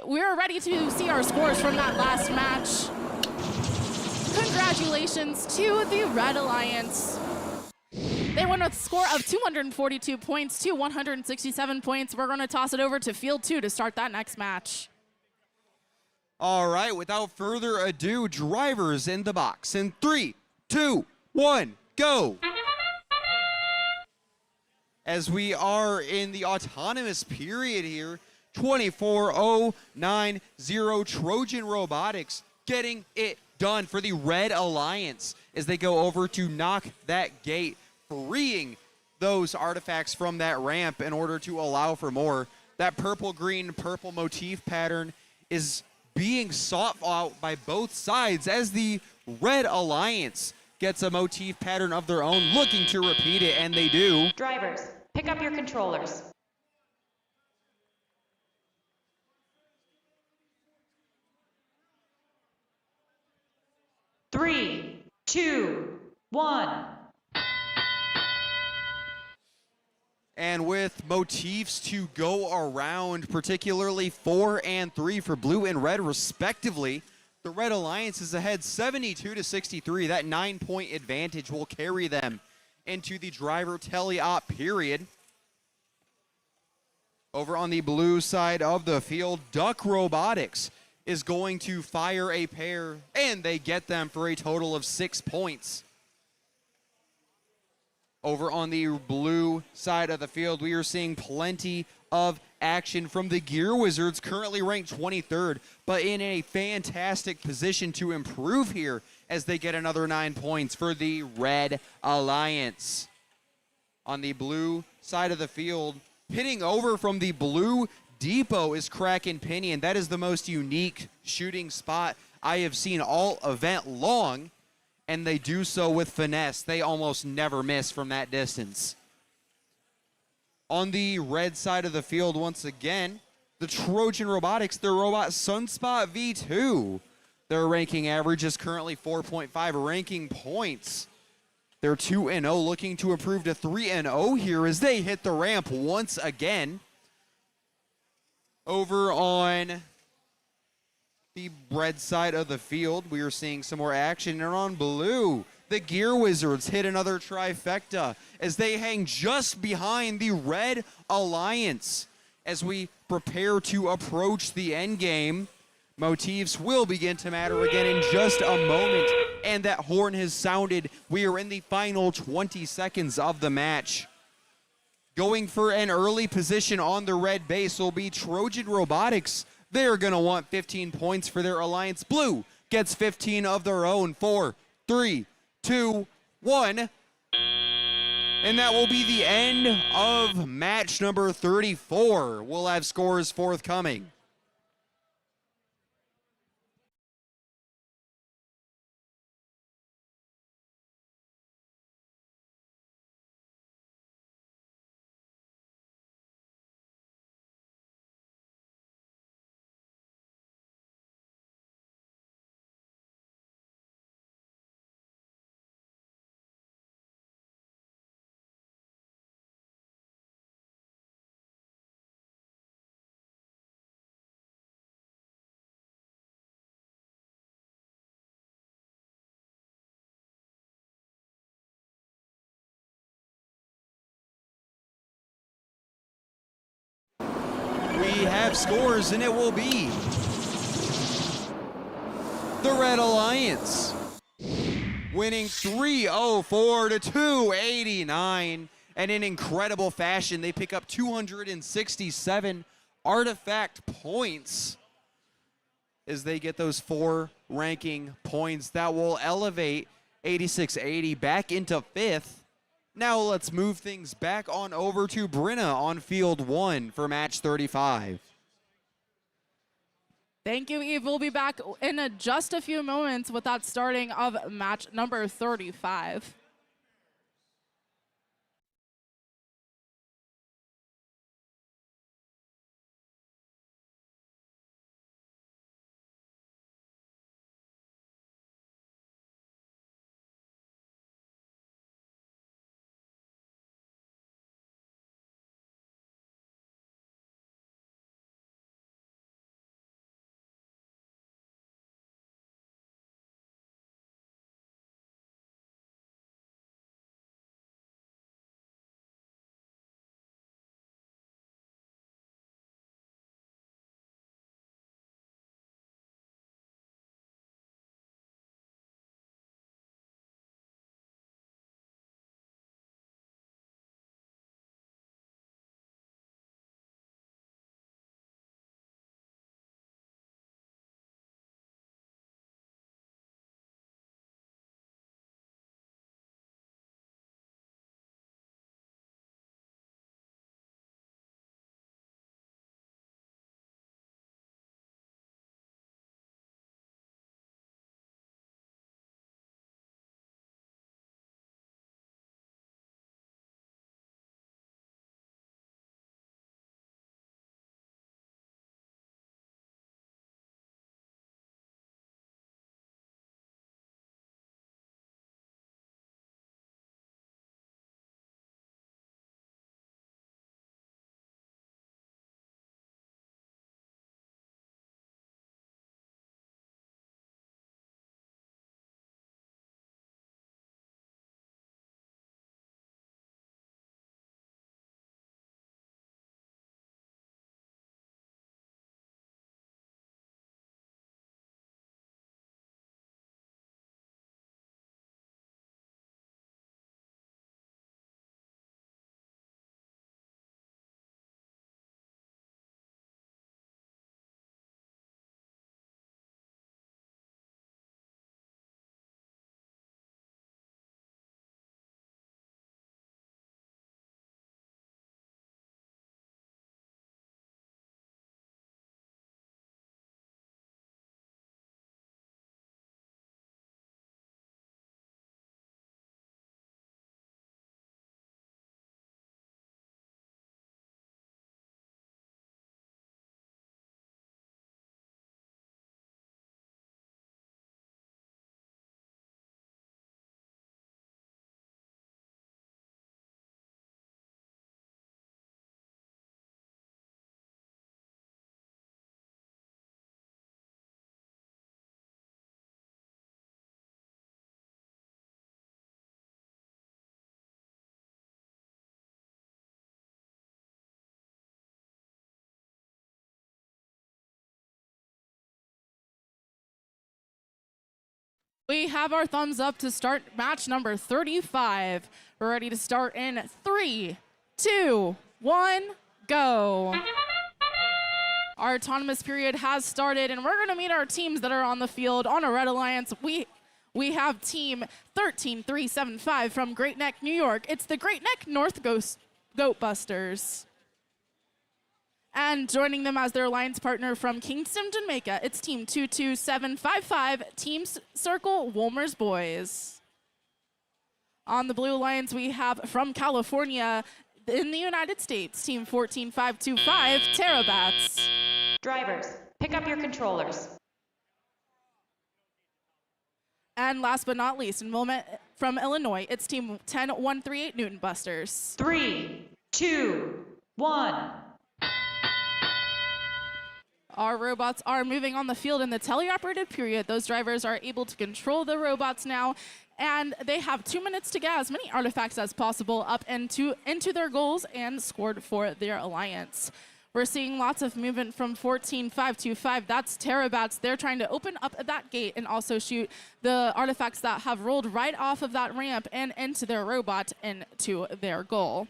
We're ready to see our scores from that last match. Congratulations to the Red Alliance. They won with a score of 242 points to 167 points. We're going to toss it over to Field 2 to start that next match. All right, without further ado, drivers in the box. In 3, 2, 1, go. As we are in the autonomous period here, 24090 Trojan Robotics getting it done for the Red Alliance as they go over to knock that gate, freeing those artifacts from that ramp in order to allow for more. That purple, green, purple motif pattern is being sought out by both sides as the Red Alliance gets a motif pattern of their own, looking to repeat it, and they do. Drivers, pick up your controllers. Three, two, one. And with motifs to go around, particularly 4 and 3 for blue and red respectively, the Red Alliance is ahead 72-63. That 9-point advantage will carry them into the driver teleop period. Over on the blue side of the field, Duck Robotics is going to fire a pair, and they get them for a total of 6 points. Over on the blue side of the field, we are seeing plenty of action from the Gear Wizards, currently ranked 23rd, but in a fantastic position to improve here as they get another 9 points for the Red Alliance. On the blue side of the field, hitting over from the blue depot is Kraken Pinion. That is the most unique shooting spot I have seen all event long, and they do so with finesse. They almost never miss from that distance. On the red side of the field, once again, the Trojan Robotics, their robot Sunspot V2. Their ranking average is currently 4.5 ranking points. They're 2-0, looking to improve to 3-0 here as they hit the ramp once again. Over on the red side of the field, we are seeing some more action. And on blue, the Gear Wizards hit another trifecta as they hang just behind the Red Alliance. As we prepare to approach the end game, motifs will begin to matter again in just a moment. And that horn has sounded. We are in the final 20 seconds of the match. Going for an early position on the red base will be Trojan Robotics. They're going to want 15 points for their alliance. Blue gets 15 of their own. 4, 3, 2, 1. And that will be the end of match number 34. We'll have scores forthcoming. We have scores, and it will be the Red Alliance winning 304 to 289. And in incredible fashion, they pick up 267 artifact points as they get those 4 ranking points. That will elevate 8680 back into 5th. Now let's move things back on over to Brenna on field 1 for match 35. Thank you, Eve. We'll be back in just a few moments with that starting of match number 35. We have our thumbs up to start match number 35. We're ready to start in 3, 2, 1, go. Our autonomous period has started, and we're going to meet our teams that are on the field. On a Red Alliance, we have team 13375 from Great Neck, New York. It's the Great Neck North Goat Busters. And joining them as their alliance partner from Kingston, Jamaica, it's team 22755, Team Circle Wolmer's Boys. On the Blue Alliance, we have from California in the United States, team 14525, Terabats. Drivers, pick up your controllers. And last but not least, in Wilmette from Illinois, it's team 10138, Newton Busters. 3, 2, 1. Our robots are moving on the field in the teleoperated period. Those drivers are able to control the robots now, and they have 2 minutes to get as many artifacts as possible up into their goals and scored for their alliance. We're seeing lots of movement from 14525. That's Terabats. They're trying to open up that gate and also shoot the artifacts that have rolled right off of that ramp and into their robot into their goal.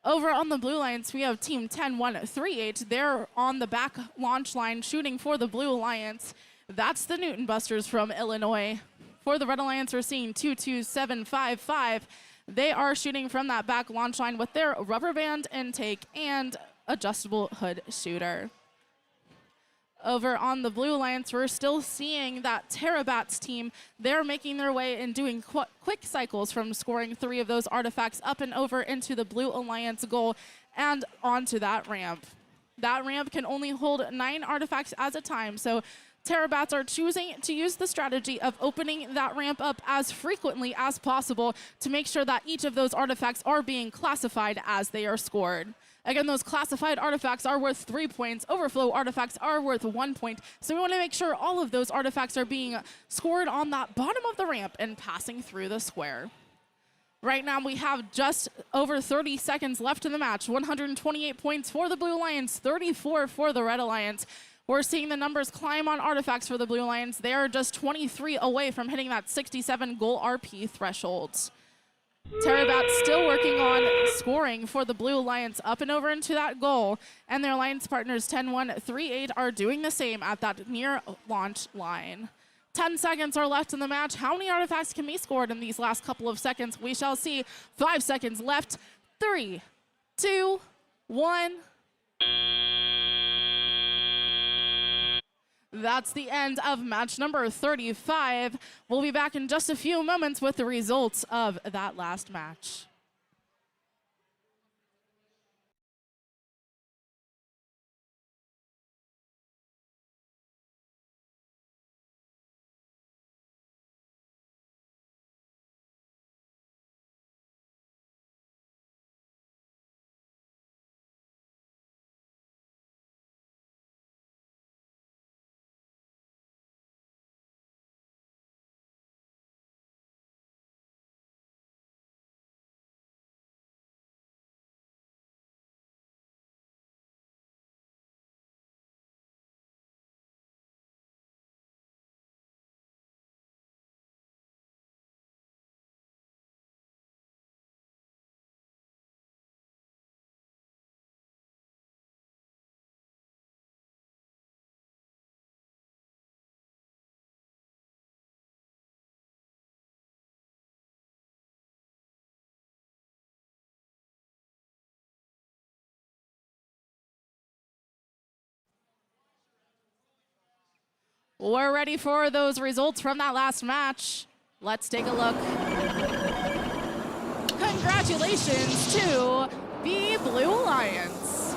Over on the Blue Alliance, we have team 10138. They're on the back launch line shooting for the Blue Alliance. That's the Newton Busters from Illinois. For the Red Alliance, we're seeing 22755. They are shooting from that back launch line with their rubber band intake and adjustable hood shooter. Over on the Blue Alliance, we're still seeing that Terabats team. They're making their way and doing quick cycles from scoring 3 of those artifacts up and over into the Blue Alliance goal and onto that ramp. That ramp can only hold 9 artifacts at a time, so Terabats are choosing to use the strategy of opening that ramp up as frequently as possible to make sure that each of those artifacts are being classified as they are scored. Again, those classified artifacts are worth 3 points. Overflow artifacts are worth 1 point. So we want to make sure all of those artifacts are being scored on that bottom of the ramp and passing through the square. Right now, we have just over 30 seconds left in the match. 128 points for the Blue Alliance, 34 for the Red Alliance. We're seeing the numbers climb on artifacts for the Blue Alliance. They are just 23 away from hitting that 67 goal RP threshold. Terabats still working on scoring for the Blue Alliance up and over into that goal, and their alliance partners 10138 are doing the same at that near launch line. 10 seconds are left in the match. How many artifacts can be scored in these last couple of seconds? We shall see. 5 seconds left. 3, 2, 1. That's the end of match number 35. We'll be back in just a few moments with the results of that last match. We're ready for those results from that last match. Let's take a look. Congratulations to the Blue Alliance.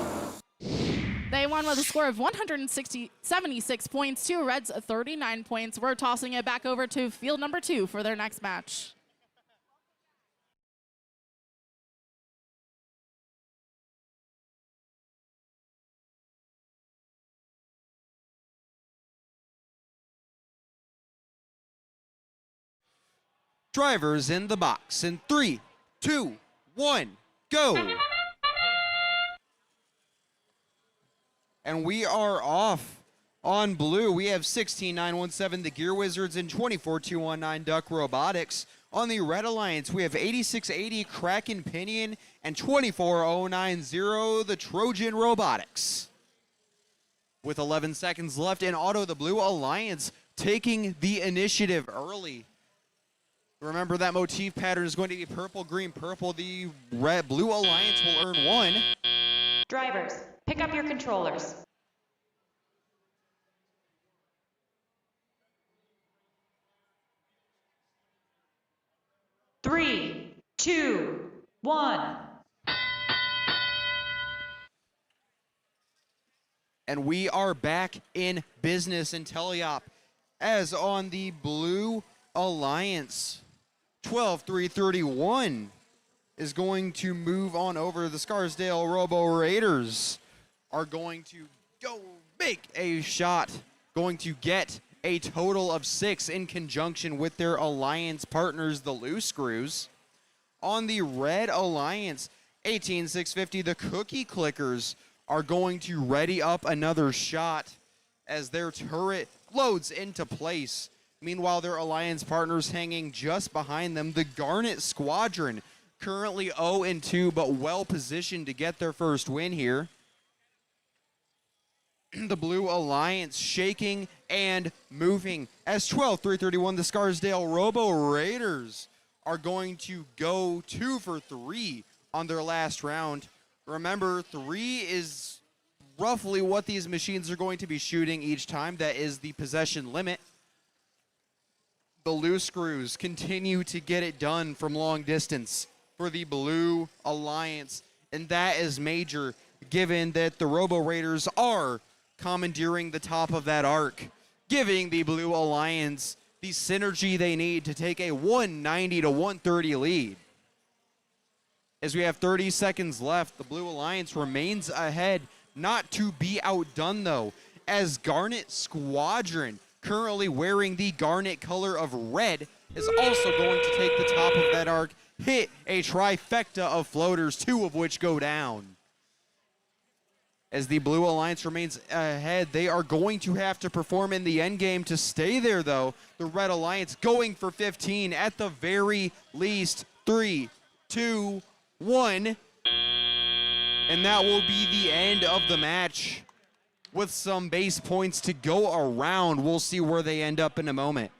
They won with a score of 176 points to Red's 39 points. We're tossing it back over to field number 2 for their next match. Drivers in the box in 3, 2, 1, go. And we are off On blue, we have 16917, the Gear Wizards, and 24219, Duck Robotics. On the Red Alliance, we have 8680, Kraken Pinion, and 24090, the Trojan Robotics. With 11 seconds left in auto, the Blue Alliance taking the initiative early. Remember that motif pattern is going to be purple, green, purple. The Blue Alliance will earn 1. Drivers, pick up your controllers. Three, two, one. And we are back in business in Teleop. As on the Blue Alliance, 12-3-31 is going to move on over. The Scarsdale Robo Raiders are going to go make a shot, going to get a total of 6 in conjunction with their alliance partners, the Loose Screws. On the Red Alliance, 18650, the Cookie Clickers are going to ready up another shot as their turret loads into place. Meanwhile, their alliance partners hanging just behind them, the Garnet Squadron, currently 0-2, but well positioned to get their first win here. The Blue Alliance shaking and moving as 12-3-31, the Scarsdale Robo Raiders are going to go 2 for 3 on their last round. Remember, 3 is roughly what these machines are going to be shooting each time. That is the possession limit. The Loose Screws continue to get it done from long distance for the Blue Alliance, and that is major given that the Robo Raiders are commandeering the top of that arc, giving the Blue Alliance the synergy they need to take a 190-130 lead. As we have 30 seconds left, the Blue Alliance remains ahead, not to be outdone though, as Garnet Squadron, currently wearing the garnet color of red, is also going to take the top of that arc, hit a trifecta of floaters, 2 of which go down. As the Blue Alliance remains ahead, they are going to have to perform in the end game to stay there though. The Red Alliance going for 15 at the very least. 3, 2, 1. And that will be the end of the match. With some base points to go around, we'll see where they end up in a moment.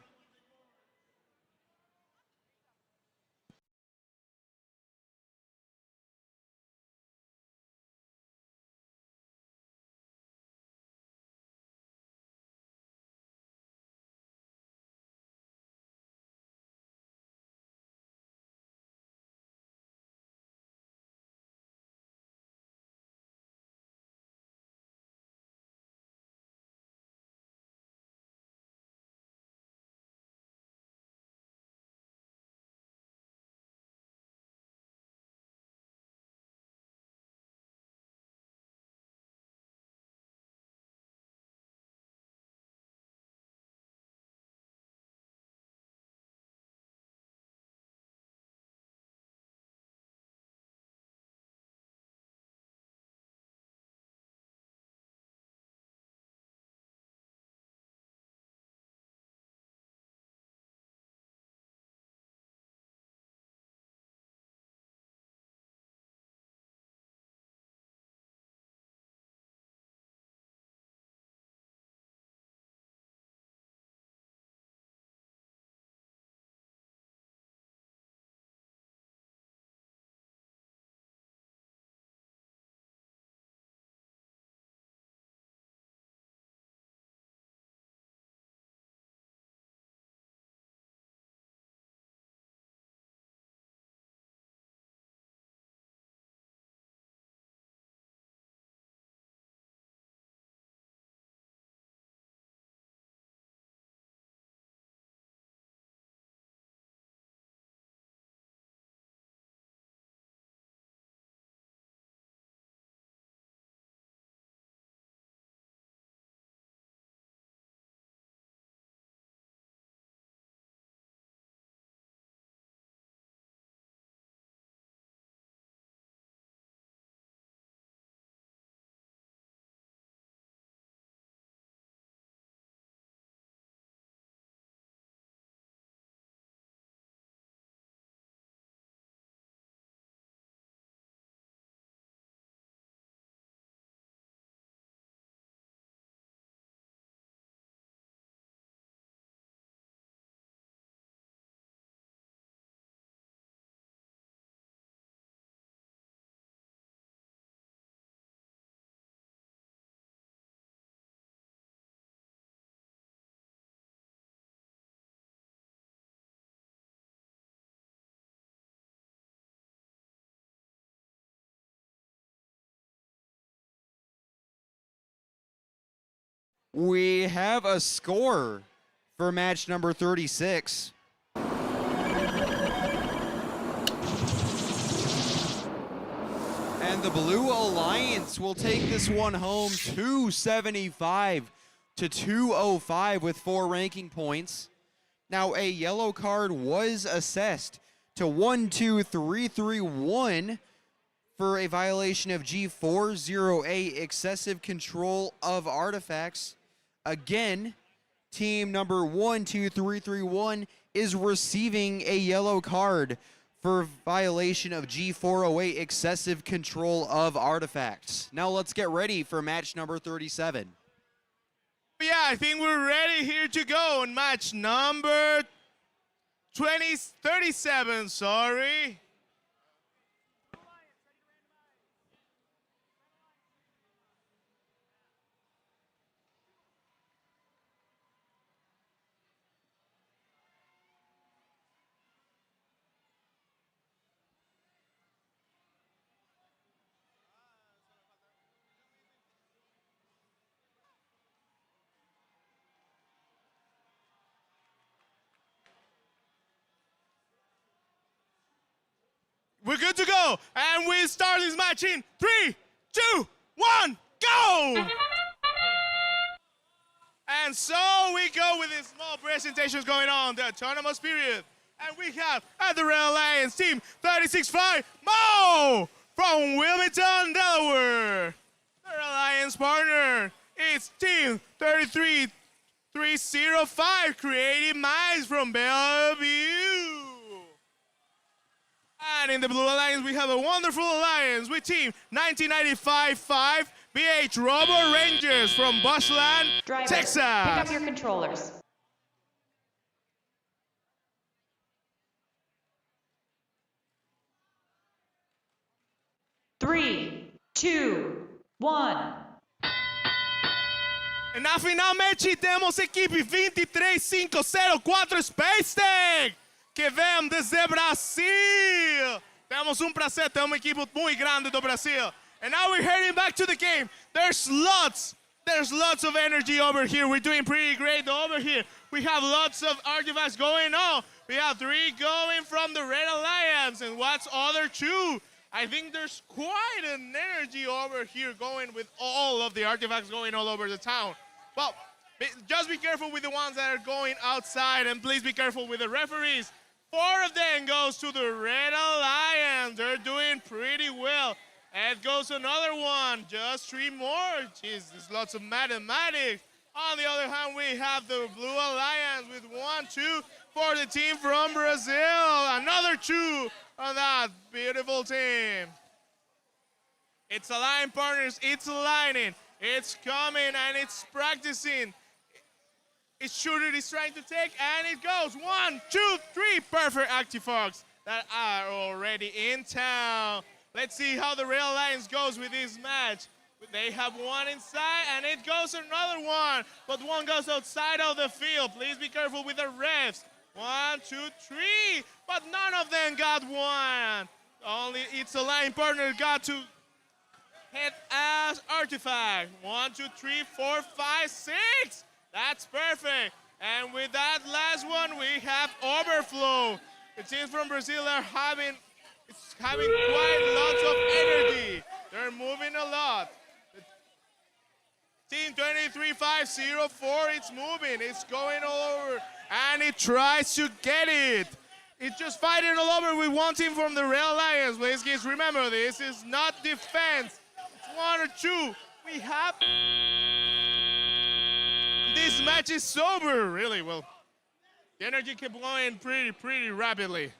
We have a score for match number 36. And the Blue Alliance will take this one home 275 to 205 with 4 ranking points. Now a yellow card was assessed to 12331 for a violation of G408, excessive control of artifacts. Again, team number 12331 is receiving a yellow card for violation of G408, excessive control of artifacts. Now let's get ready for match number 37. Yeah, I think we're ready here to go on match number 37, sorry. We're good to go, and we start this match in 3, 2, 1, go! And so we go with these small presentations going on, the autonomous period. And we have at the Red Alliance team 36-5, Mo from Wilmington, Delaware. Their alliance partner is team 33305, Creative Minds from Bellevue. And in the Blue Alliance, we have a wonderful alliance with team 1995-5 BH Robo Rangers from Bushland, Drivers, Texas. pick up your controllers. Three, two, one. E na finalmente temos a equipe 23504 Space Tech, que vem desde Brasil. Temos prazer, temos uma equipe muito grande do Brasil. And now we're heading back to the game. There's lots of energy over here. We're doing pretty great over here. We have lots of artifacts going on. We have 3 going from the Red Alliance, and what's other 2? I think there's quite an energy over here going with all of the artifacts going all over the town. Well, just be careful with the ones that are going outside, and please be careful with the referees. 4 of them goes to the Red Alliance. They're doing pretty well. And goes another one, just 3 more. Jeez, there's lots of mathematics. On the other hand, we have the Blue Alliance with 1, 2 for the team from Brazil. Another 2 on that beautiful team. It's aligning partners, it's aligning. It's coming and it's practicing. Its shooter is trying to take, and it goes. 1, 2, 3 perfect Actifox that are already in town. Let's see how the Red Alliance goes with this match. They have 1 inside, and it goes another one, but 1 goes outside of the field. Please be careful with the refs. 1, 2, 3, but none of them got 1. Only its aligning partner got to hit as artifact. 1, 2, 3, 4, 5, 6. That's perfect. And with that last one, we have overflow. The teams from Brazil are having quite lots of energy. They're moving a lot. Team 23504, it's moving. It's going all over, and it tries to get it. It's just fighting all over with 1 team from the Red Alliance. Please, guys, remember, this is not defense. It's 1 or 2. We have... This match is sober, really. Well, the energy kept going pretty rapidly.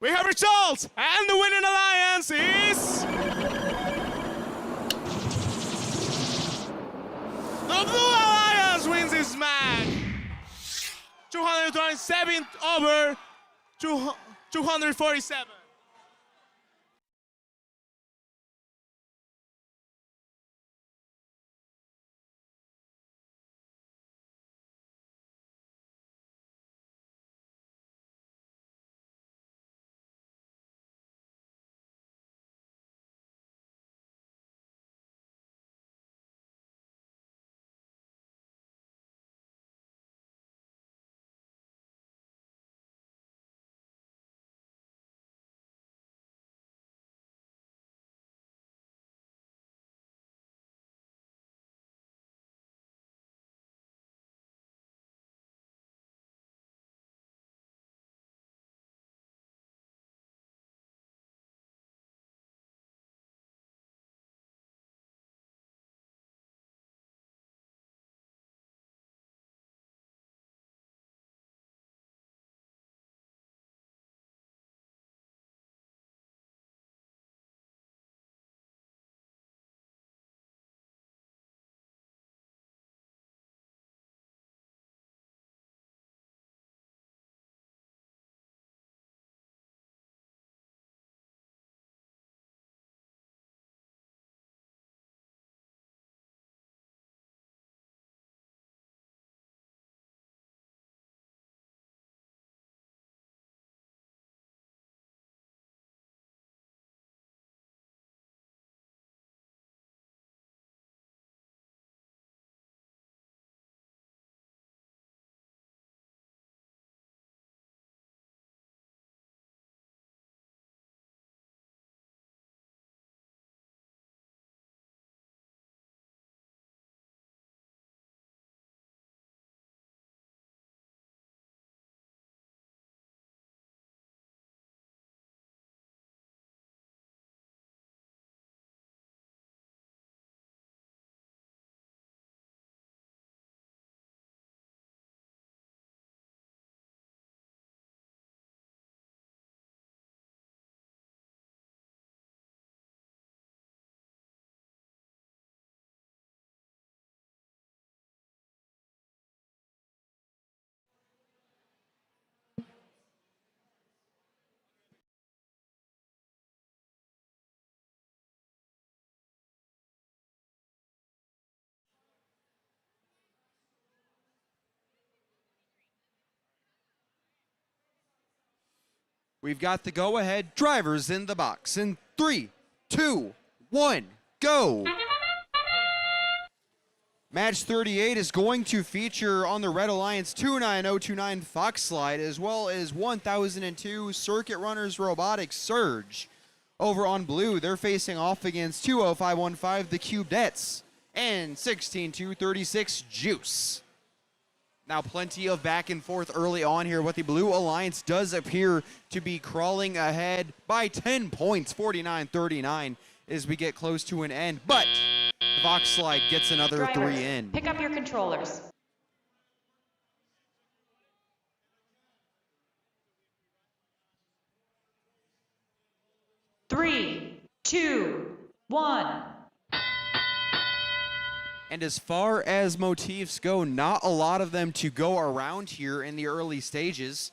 We have results, and the winning alliance is the Blue Alliance wins this match. 227 over 247. We've got the go-ahead drivers in the box in 3, 2, 1, go. Match 38 is going to feature on the Red Alliance 29029 Fox Slide, as well as 1002 Circuit Runners Robotics Surge. Over on blue, they're facing off against 20515 the Cubettes and 16236 Juice. Now, plenty of back and forth early on here, but the Blue Alliance does appear to be crawling ahead by 10 points, 49-39, as we get close to an end. But Fox Slide gets another Drivers, 3 in. pick up your controllers. Three, two, one. And as far as motifs go, not a lot of them to go around here in the early stages.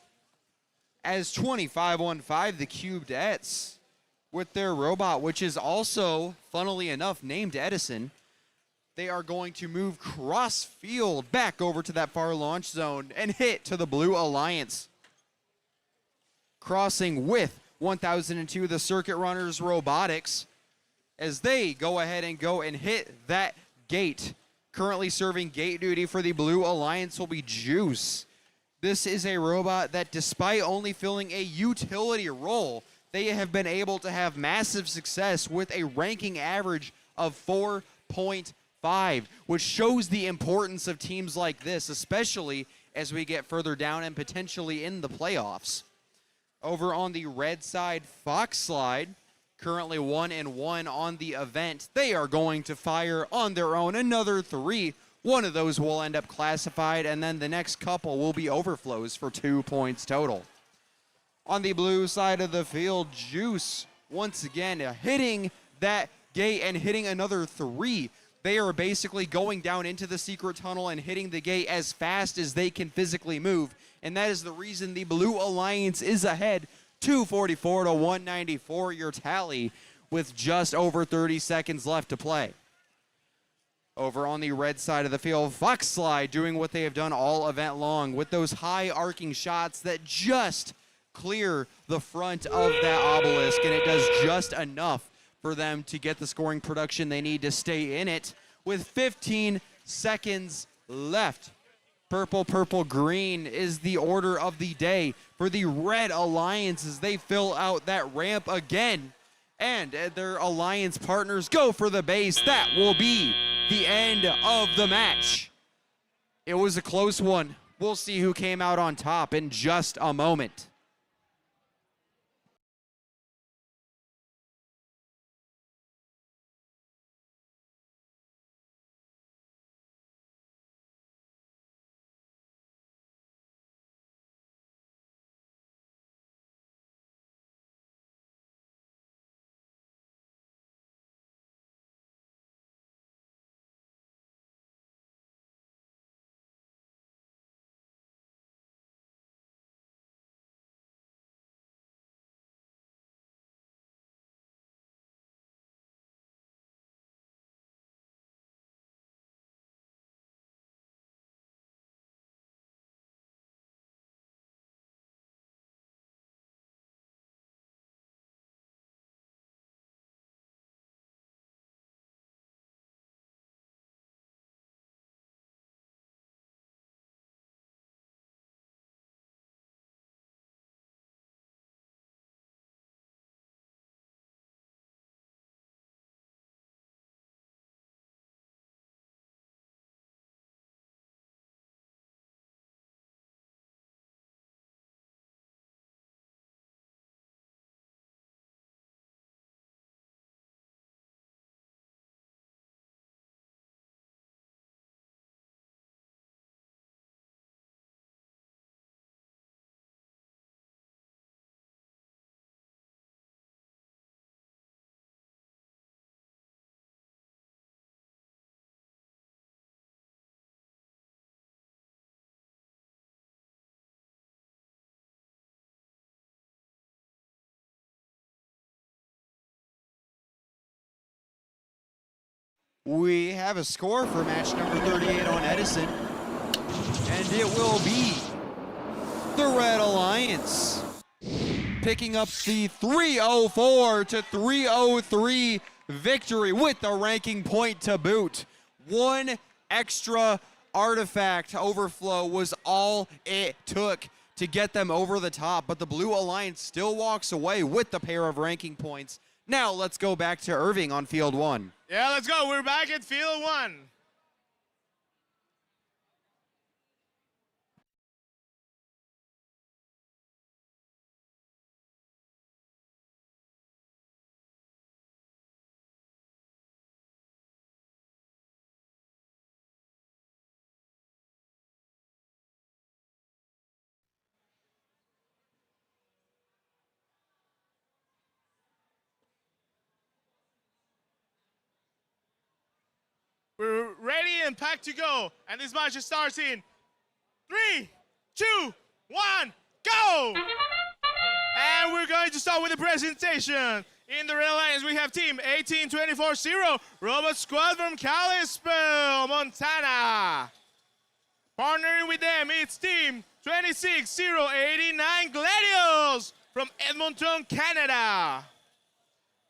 As 2515, the Cubettes, with their robot, which is also, funnily enough, named Edison, they are going to move cross-field back over to that far launch zone and hit to the Blue Alliance. Crossing with 1002, the Circuit Runners Robotics, as they go ahead and go and hit that gate. Currently serving gate duty for the Blue Alliance will be Juice. This is a robot that, despite only filling a utility role, they have been able to have massive success with a ranking average of 4.5, which shows the importance of teams like this, especially as we get further down and potentially in the playoffs. Over on the red side, Fox Slide, currently 1-1 on the event. They are going to fire on their own another 3. One of those will end up classified, and then the next couple will be overflows for 2 points total. On the blue side of the field, Juice once again hitting that gate and hitting another 3. They are basically going down into the secret tunnel and hitting the gate as fast as they can physically move. And that is the reason the Blue Alliance is ahead, 244 to 194, your tally, with just over 30 seconds left to play. Over on the red side of the field, Fox Slide doing what they have done all event long with those high arcing shots that just clear the front of that obelisk, and it does just enough for them to get the scoring production they need to stay in it with 15 seconds left. Purple, purple, green is the order of the day for the Red Alliance as they fill out that ramp again. And their alliance partners go for the base. That will be the end of the match. It was a close one. We'll see who came out on top in just a moment. We have a score for match number 38 on Edison, and it will be the Red Alliance picking up the 304 to 303 victory with the ranking point to boot. One extra artifact overflow was all it took to get them over the top, but the Blue Alliance still walks away with the pair of ranking points. Now let's go back to Irving on field 1. Yeah, let's go. We're back at field 1. We're ready and packed to go. And this match starts in 3, 2, 1, go! And we're going to start with the presentation. In the Red Alliance, we have team 18240, Robot Squad from Kalispell, Montana. Partnering with them, it's team 26089, Gladios from Edmonton, Canada.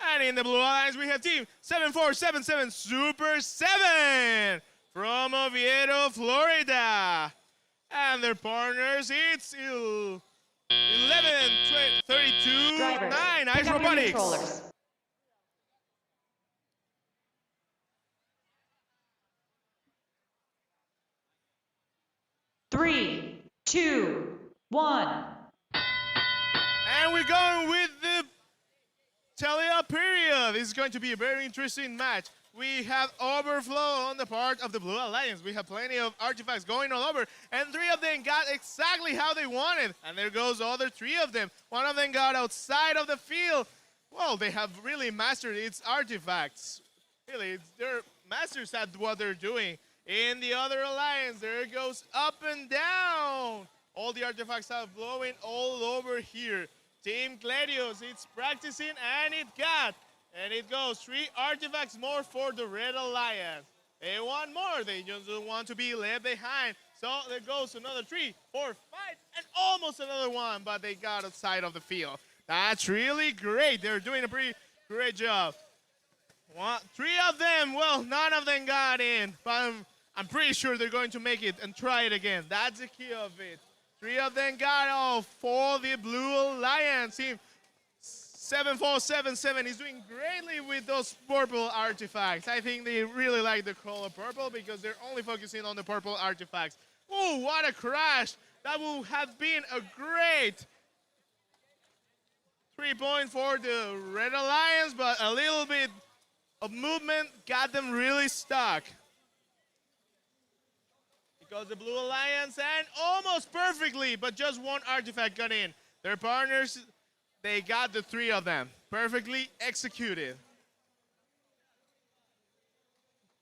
And in the Blue Alliance, we have team 7477 Super 7 from Oviedo, Florida. And their partners, it's 1132-9 Ice Robotics. 3, 2, 1. And we're going with the tally-up period. This is going to be a very interesting match. We have overflow on the part of the Blue Alliance. We have plenty of artifacts going all over, and 3 of them got exactly how they wanted. And there goes the other 3 of them. 1 of them got outside of the field. Well, they have really mastered its artifacts. Really, they're masters at what they're doing. In the other alliance, there it goes up and down. All the artifacts are blowing all over here. Team Gladios, it's practicing, and it got. And it goes 3 artifacts more for the Red Alliance. They want more. They just don't want to be left behind. So there goes another 3, 4, 5, and almost another 1, but they got outside of the field. That's really great. They're doing a pretty great job. 3 of them, well, none of them got in, but I'm pretty sure they're going to make it and try it again. That's the key of it. 3 of them got off for the Blue Alliance team. 7477 is doing greatly with those purple artifacts. I think they really like the color purple because they're only focusing on the purple artifacts. Oh, what a crash. That would have been a great 3-point for the Red Alliance, but a little bit of movement got them really stuck. Because the Blue Alliance, and almost perfectly, but just 1 artifact got in. Their partners, they got the 3 of them. Perfectly executed.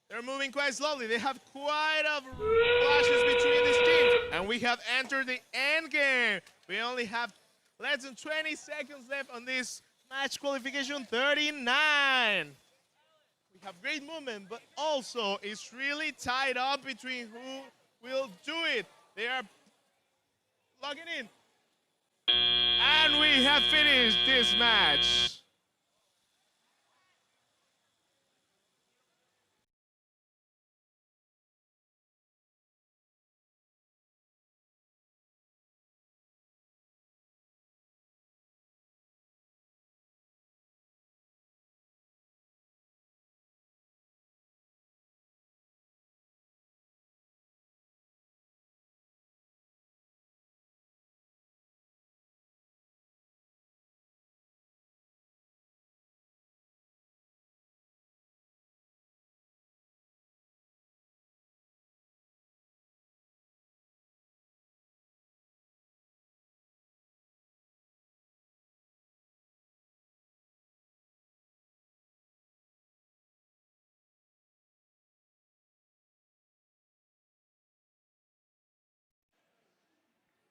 They're moving quite slowly. They have quite a flashes between these teams. And we have entered the end game. We only have less than 20 seconds left on this match qualification 39. We have great movement, but also it's really tied up between who will do it. They are logging in. And we have finished this match.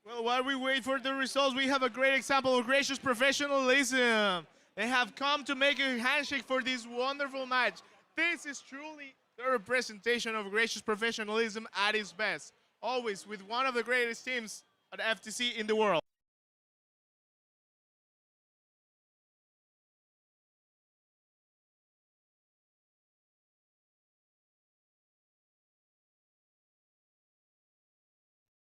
Well, while we wait for the results, we have a great example of gracious professionalism. They have come to make a handshake for this wonderful match. This is truly the representation of gracious professionalism at its best. Always with one of the greatest teams at FTC in the world.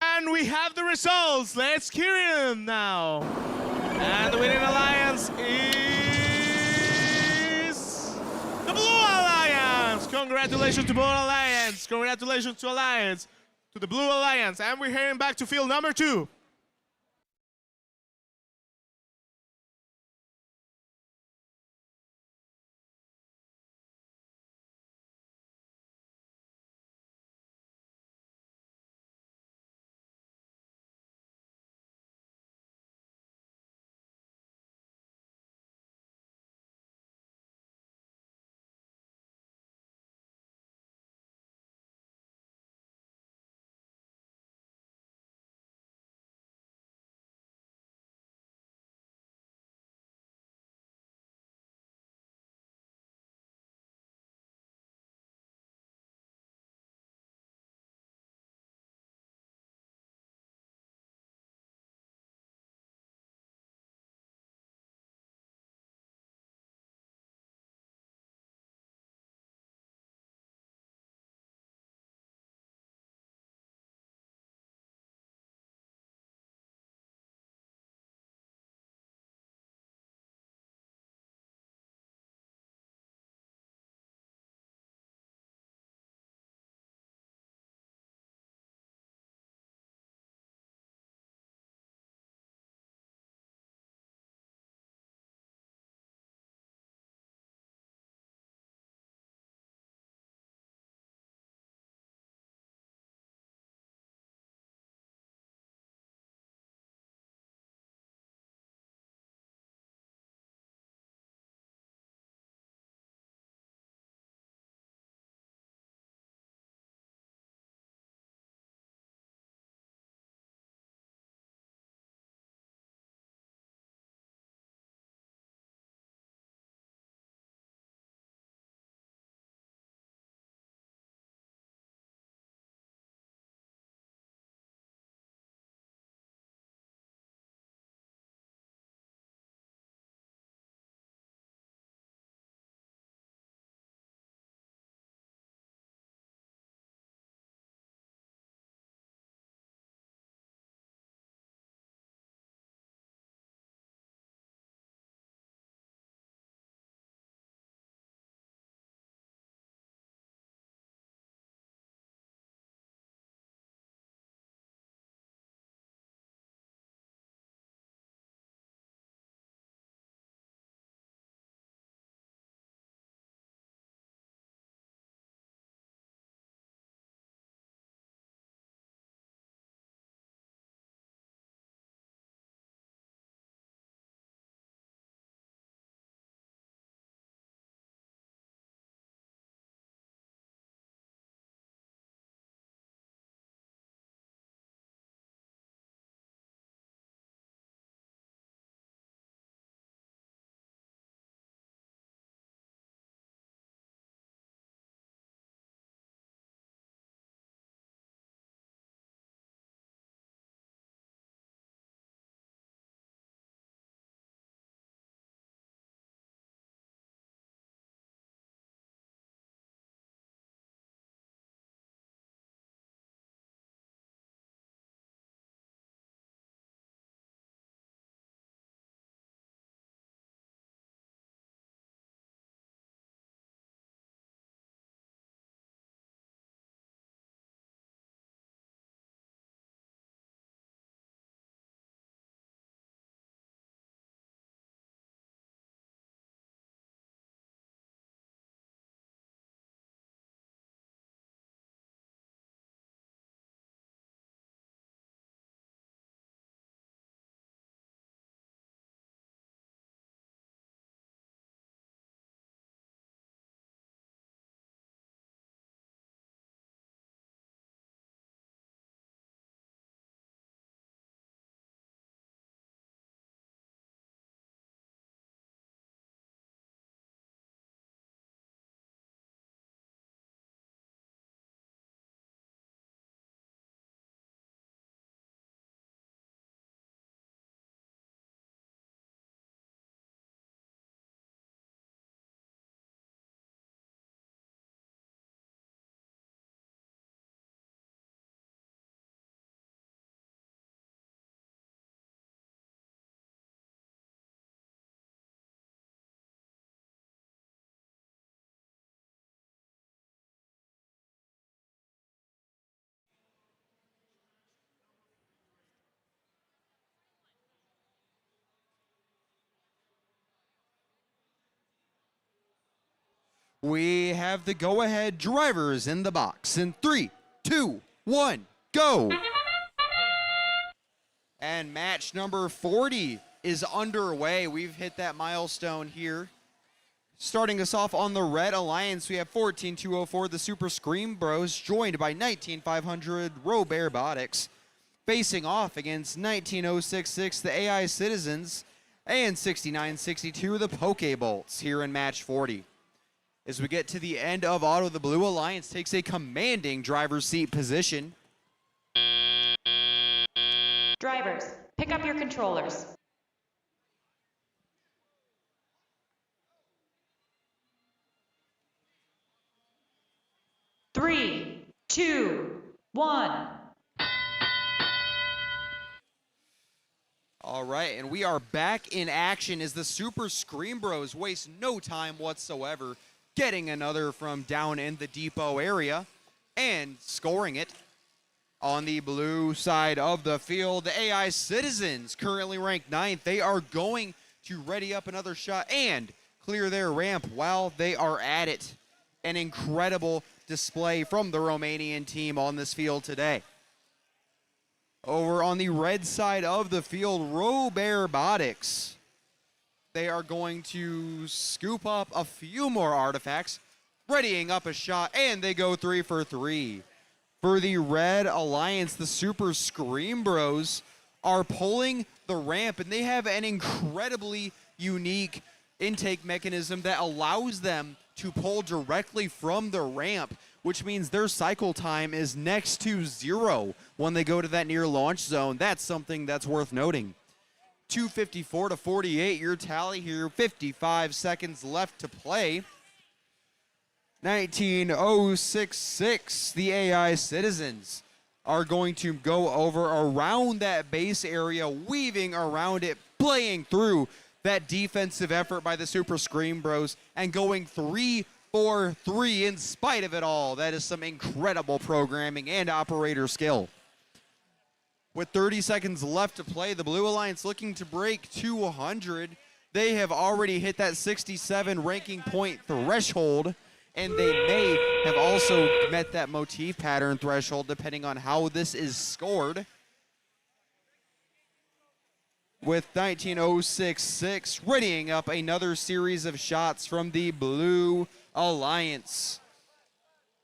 And we have the results. Let's hear them now. And the winning alliance is the Blue Alliance. Congratulations to Blue Alliance. Congratulations to Alliance, to the Blue Alliance. And we're heading back to field number 2. We have the go-ahead drivers in the box in 3, 2, 1, go. And match number 40 is underway. We've hit that milestone here. Starting us off on the Red Alliance, we have 14204, the Super Scream Bros, joined by 19500 Robotics, facing off against 19066, the AI Citizens, and 6962, the Pokebolts, here in match 40. As we get to the end of auto, the Blue Alliance takes a commanding driver's seat position. Drivers, pick up your controllers. Three, two, one. All right, and we are back in action as the Super Scream Bros waste no time whatsoever, getting another from down in the depot area and scoring it. On the blue side of the field, the AI Citizens, currently ranked 9th. They are going to ready up another shot and clear their ramp while they are at it. An incredible display from the Romanian team on this field today. Over on the red side of the field, Robotics. They are going to scoop up a few more artifacts, readying up a shot, and they go 3 for 3. For the Red Alliance, the Super Scream Bros are pulling the ramp, and they have an incredibly unique intake mechanism that allows them to pull directly from the ramp, which means their cycle time is next to 0 when they go to that near launch zone. That's something that's worth noting. 2:54 to 48, your tally here, 55 seconds left to play. 19066, the AI Citizens are going to go over around that base area, weaving around it, playing through that defensive effort by the Super Scream Bros, and going 3 for 3 in spite of it all. That is some incredible programming and operator skill. With 30 seconds left to play, the Blue Alliance looking to break 200. They have already hit that 67 ranking point threshold, and they may have also met that motif pattern threshold depending on how this is scored. With 19066 readying up another series of shots from the Blue Alliance.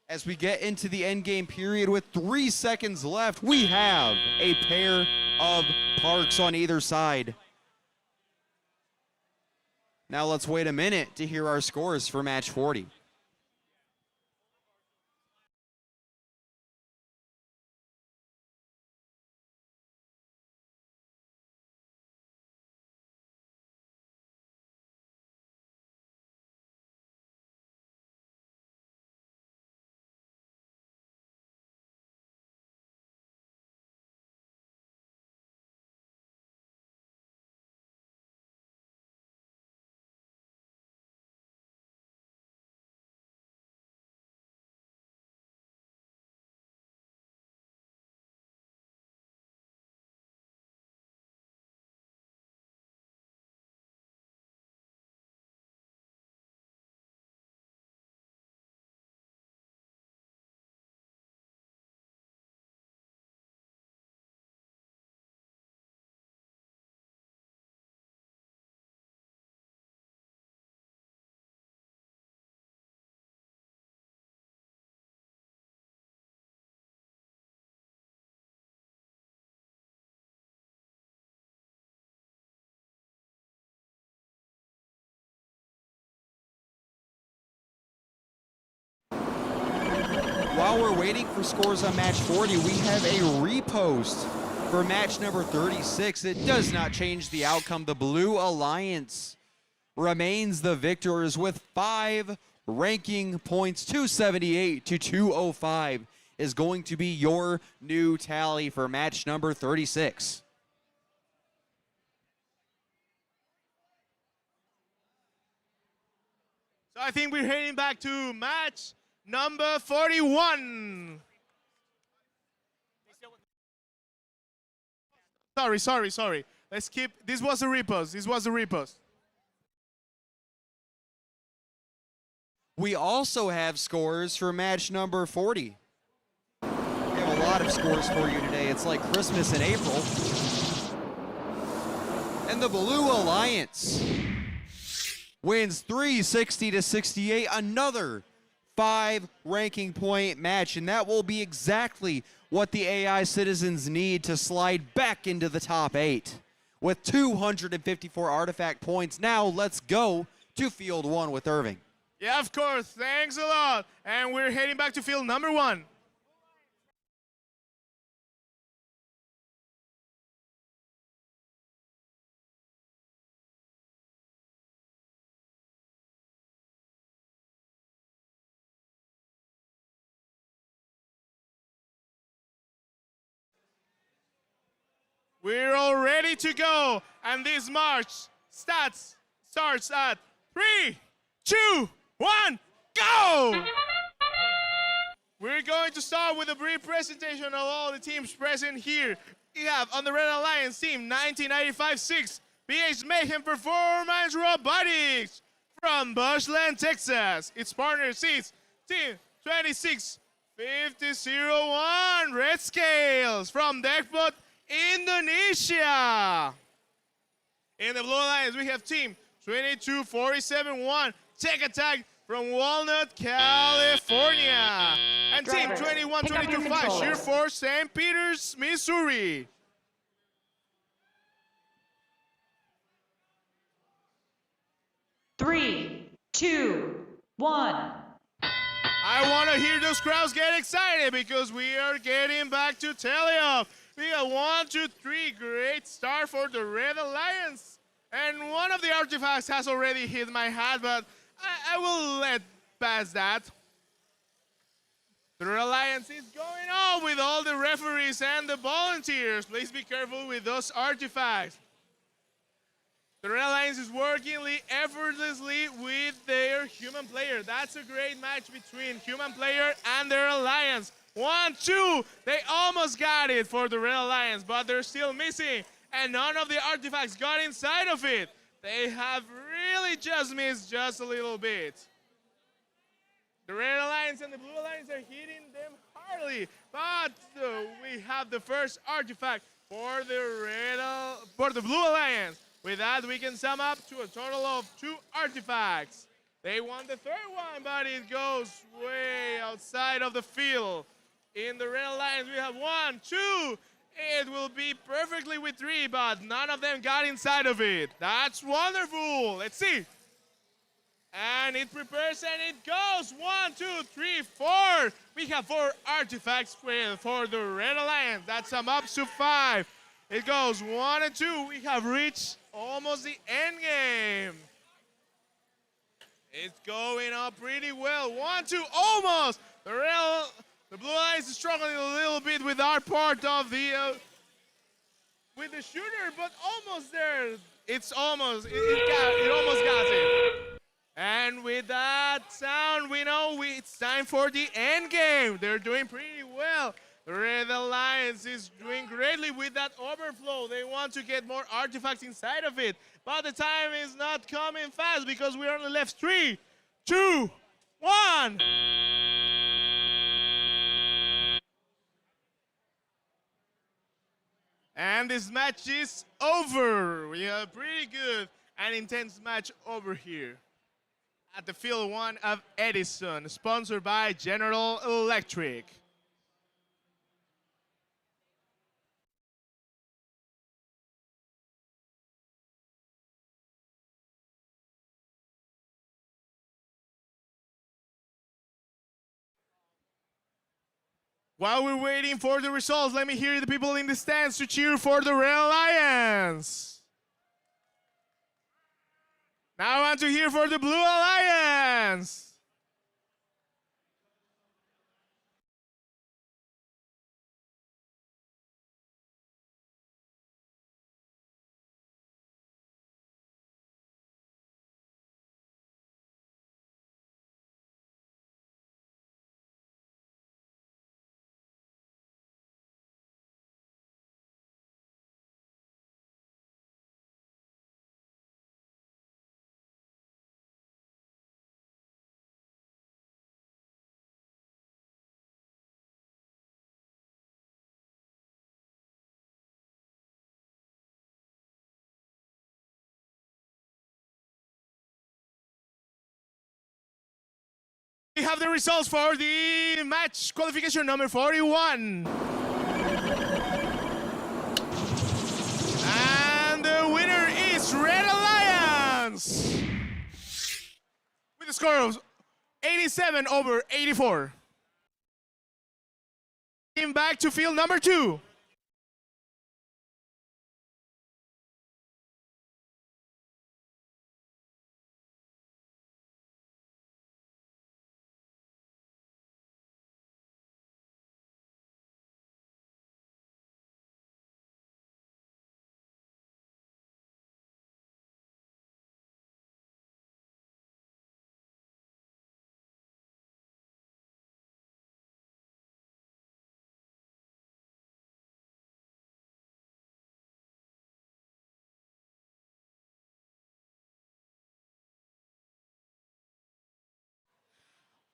As we get into the endgame period with 3 seconds left, we have a pair of parks on either side. Now let's wait a minute to hear our scores for match 40. While we're waiting for scores on match 40, we have a repost for match number 36. It does not change the outcome. The Blue Alliance remains the victors with 5 ranking points. 278 to 205 is going to be your new tally for match number 36. So I think we're heading back to match number 41. Sorry. Let's keep, this was a repost. We also have scores for match number 40. We have a lot of scores for you today. It's like Christmas in April. And the Blue Alliance wins 360-68, another 5 ranking point match, and that will be exactly what the AI citizens need to slide back into the top 8 with 254 artifact points. Now let's go to field 1 with Irving. Yeah, of course. Thanks a lot. And we're heading back to field number 1. We're all ready to go. And this march starts at 3, 2, 1, go! We're going to start with a brief presentation of all the teams present here. We have on the Red Alliance team 1995-6, BH Mayhem Performance Robotics from Bushland, Texas. Its partner seats team 265001 Red Scales from Depot, Indonesia. In the Blue Alliance, we have team 22471 Tech Attack from Walnut, California. And team 21225 Sheer Force, St. Peters, Missouri. Three, two, one. I want to hear those crowds get excited because we are getting back to teleoff. We got 1, 2, 3, great start for the Red Alliance. And one of the artifacts has already hit my hat, but I will let pass that. The Red Alliance is going on with all the referees and the volunteers. Please be careful with those artifacts. The Red Alliance is working effortlessly with their human player. That's a great match between human player and their alliance. 1, 2, they almost got it for the Red Alliance, but they're still missing, and none of the artifacts got inside of it. They have really just missed just a little bit. The Red Alliance and the Blue Alliance are hitting them hardly, but we have the first artifact for the Blue Alliance. With that, we can sum up to a total of 2 artifacts. They won the third one, but it goes way outside of the field. In the Red Alliance, we have 1, 2. It will be perfectly with 3, but none of them got inside of it. That's wonderful. Let's see. And it prepares and it goes. 1, 2, 3, 4. We have 4 artifacts for the Red Alliance. That sums up to 5. It goes 1 and 2. We have reached almost the end game. It's going up pretty well. 1, 2, almost. The Blue Alliance is struggling a little bit with our part of the with the shooter, but almost there. It's almost it almost got it. And with that sound, we know it's time for the end game. They're doing pretty well. The Red Alliance is doing greatly with that overflow. They want to get more artifacts inside of it, but the time is not coming fast because we only left 3, 2, 1. And this match is over. We have a pretty good and intense match over here at the field 1 of Edison, sponsored by General Electric. While we're waiting for the results, let me hear the people in the stands to cheer for the Red Alliance. Now I want to hear for the Blue Alliance. We have the results for the match qualification number 41. And the winner is Red Alliance with a score of 87/84. Back to field number 2.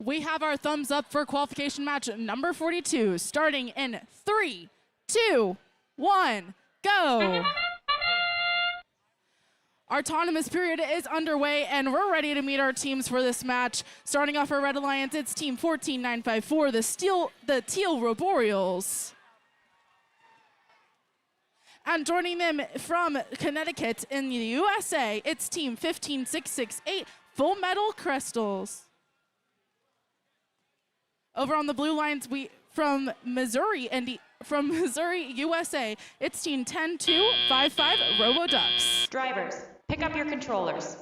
We have our thumbs up for qualification match number 42, starting in 3, 2, 1, go. Our autonomous period is underway, and we're ready to meet our teams for this match. Starting off for Red Alliance, it's Team 14954, the Teal Roboreals. And joining them from Connecticut in the USA, it's Team 15668, Full Metal Crystals. Over on the blue lines, from Missouri, USA, it's Team 10255 RoboDucks. Drivers, pick up your controllers.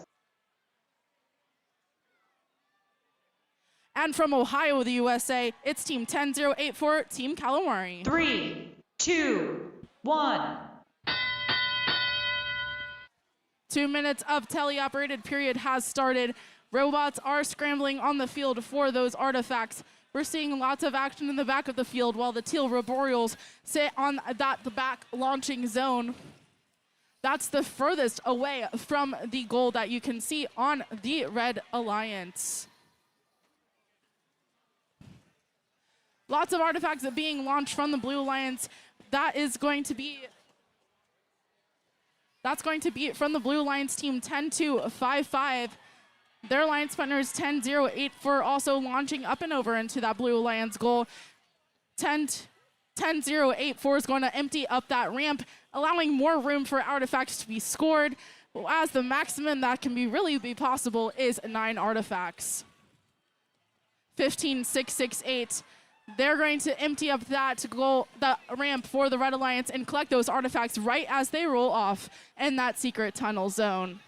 And from Ohio, the USA, it's Team 10084 Team Calamari. 3, 2, 1. 2 minutes of teleoperated period has started. Robots are scrambling on the field for those artifacts. We're seeing lots of action in the back of the field while the Teal Roboreals sit on the back launching zone. That's the furthest away from the goal that you can see on the Red Alliance. Lots of artifacts being launched from the Blue Alliance. That's going to be from the Blue Alliance team 10255. Their Alliance partners 10084 also launching up and over into that Blue Alliance goal. 10084 is going to empty up that ramp, allowing more room for artifacts to be scored, as the maximum that can really be possible is 9 artifacts. 15668. They're going to empty up that ramp for the Red Alliance and collect those artifacts right as they roll off in that secret tunnel zone.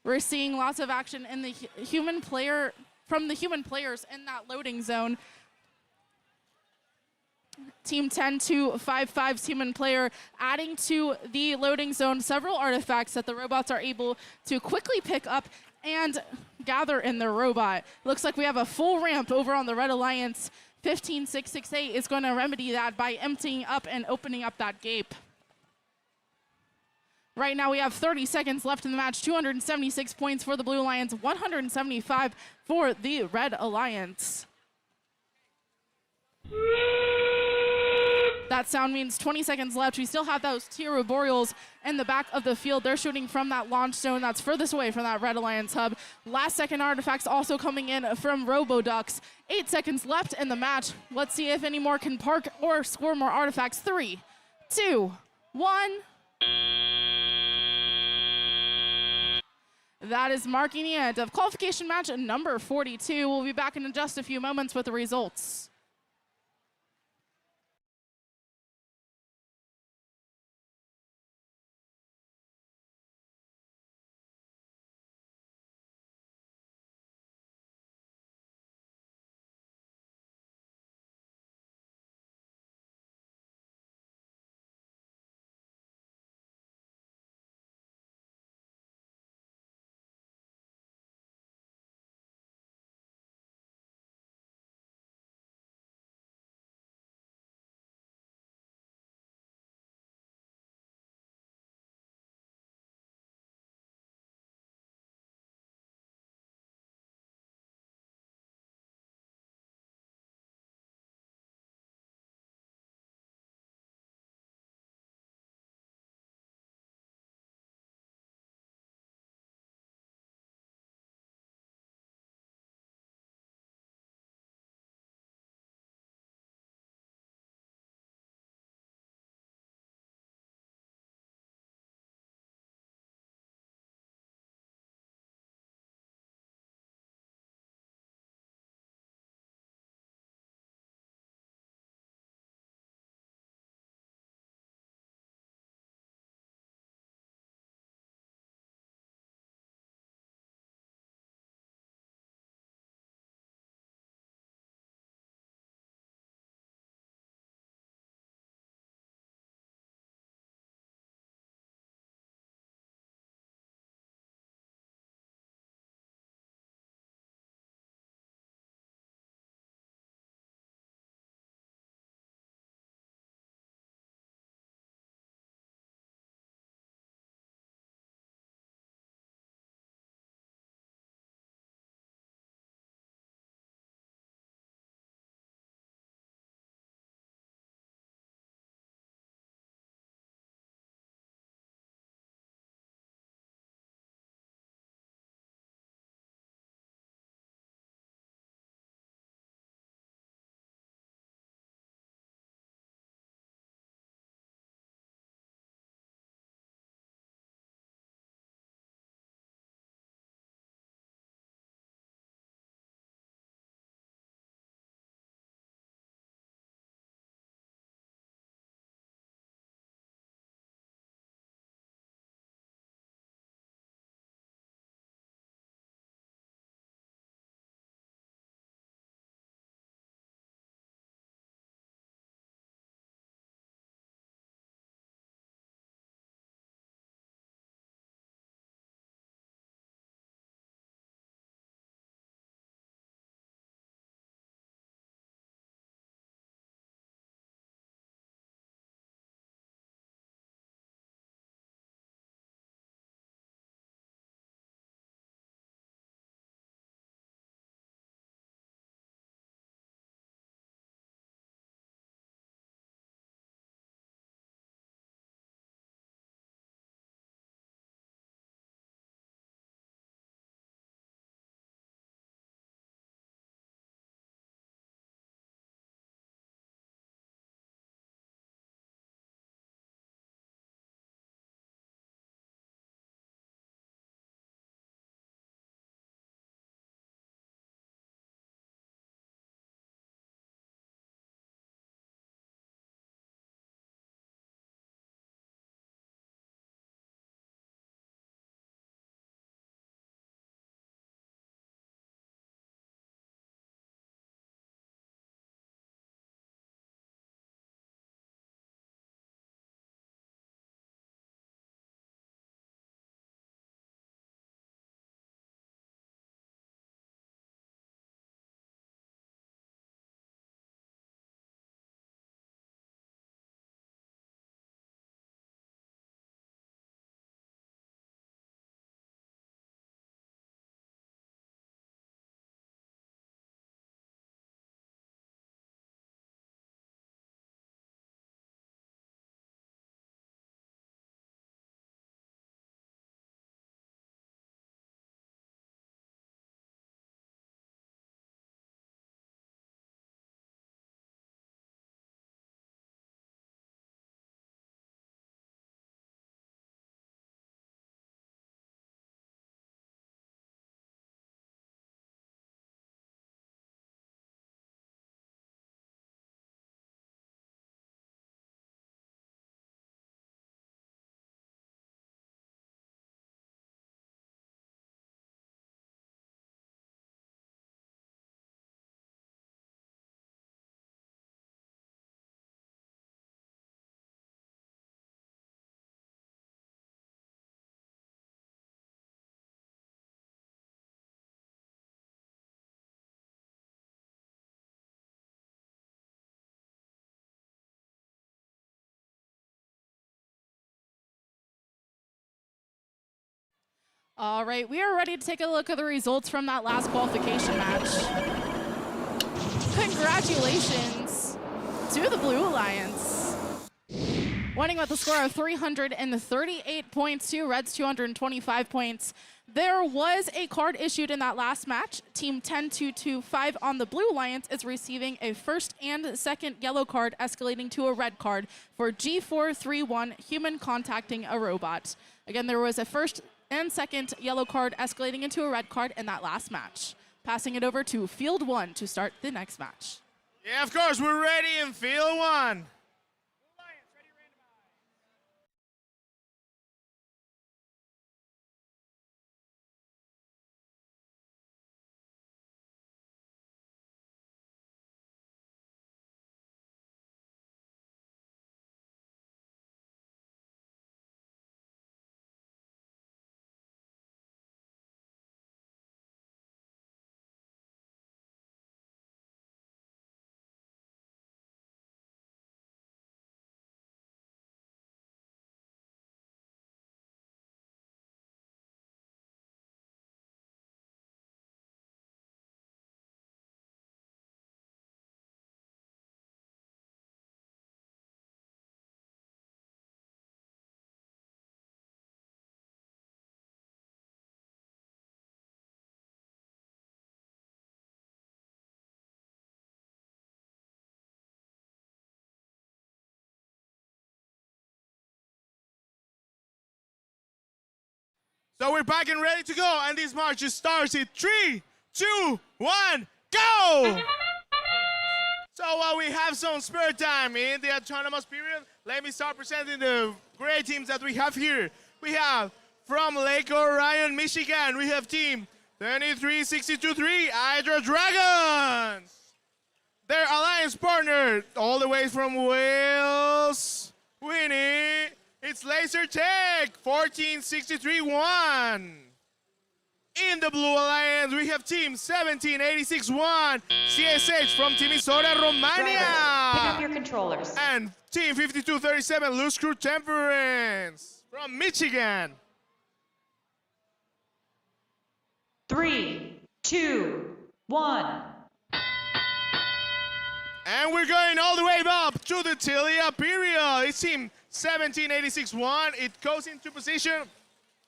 We're seeing lots of action in the from the human players in that loading zone. Team 10255's human player adding to the loading zone several artifacts that the robots are able to quickly pick up and gather in their robot. Looks like we have a full ramp over on the Red Alliance. 15668 is going to remedy that by emptying up and opening up that gate. Right now we have 30 seconds left in the match, 276 points for the Blue Alliance, 175 for the Red Alliance. That sound means 20 seconds left. We still have those Teal Roboreals in the back of the field. They're shooting from that launch zone that's furthest away from that Red Alliance hub. Last second artifacts also coming in from RoboDucks. 8 seconds left in the match. Let's see if any more can park or score more artifacts. 3, 2, 1. That is marking the end of qualification match number 42. We'll be back in just a few moments with the results. All right, we are ready to take a look at the results from that last qualification match. Congratulations to the Blue Alliance. Winning with a score of 338 points to Red's 225 points. There was a card issued in that last match. Team 10225 on the Blue Alliance is receiving a first and second yellow card escalating to a red card for G431, human contacting a robot. Again, there was a first and second yellow card escalating into a red card in that last match. Passing it over to Field 1 to start the next match. Yeah, of course, we're ready in Field 1. So we're back and ready to go, and this march starts in 3, 2, 1, go! So while we have some spare time in the autonomous period, let me start presenting the great teams that we have here. We have from Lake Orion, Michigan, we have team 23623 Hydra Dragons. Their alliance partner, all the way from Wales, Winnie. It's Laser Tech 14631. In the Blue Alliance, we have team 17861 CSH from Timisoara, Romania. Pick up your controllers. And team 5237 Loose Crew Temperance from Michigan. 3, 2, 1. And we're going all the way up to the Tilia period. It's team 17861. It goes into position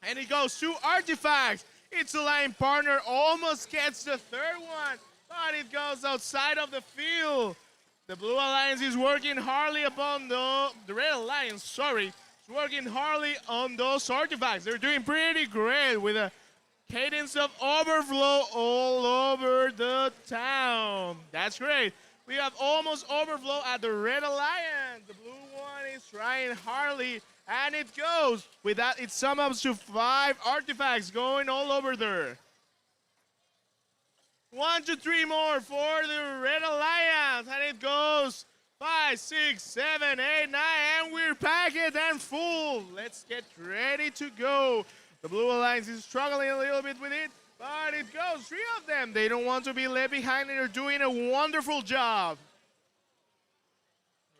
and it goes to artifacts. Its line partner almost gets the third one, but it goes outside of the field. The Blue Alliance is working hardly upon the Red Alliance, sorry, is working hardly on those artifacts. They're doing pretty great with a cadence of overflow all over the town. That's great. We have almost overflow at the Red Alliance. The blue one is trying hardly, and it goes. With that, it sums up to 5 artifacts going all over there. 1, 2, 3 more for the Red Alliance, and it goes 5, 6, 7, 8, 9, and we're packed and full. Let's get ready to go. The Blue Alliance is struggling a little bit with it, but it goes. 3 of them. They don't want to be left behind, and they're doing a wonderful job.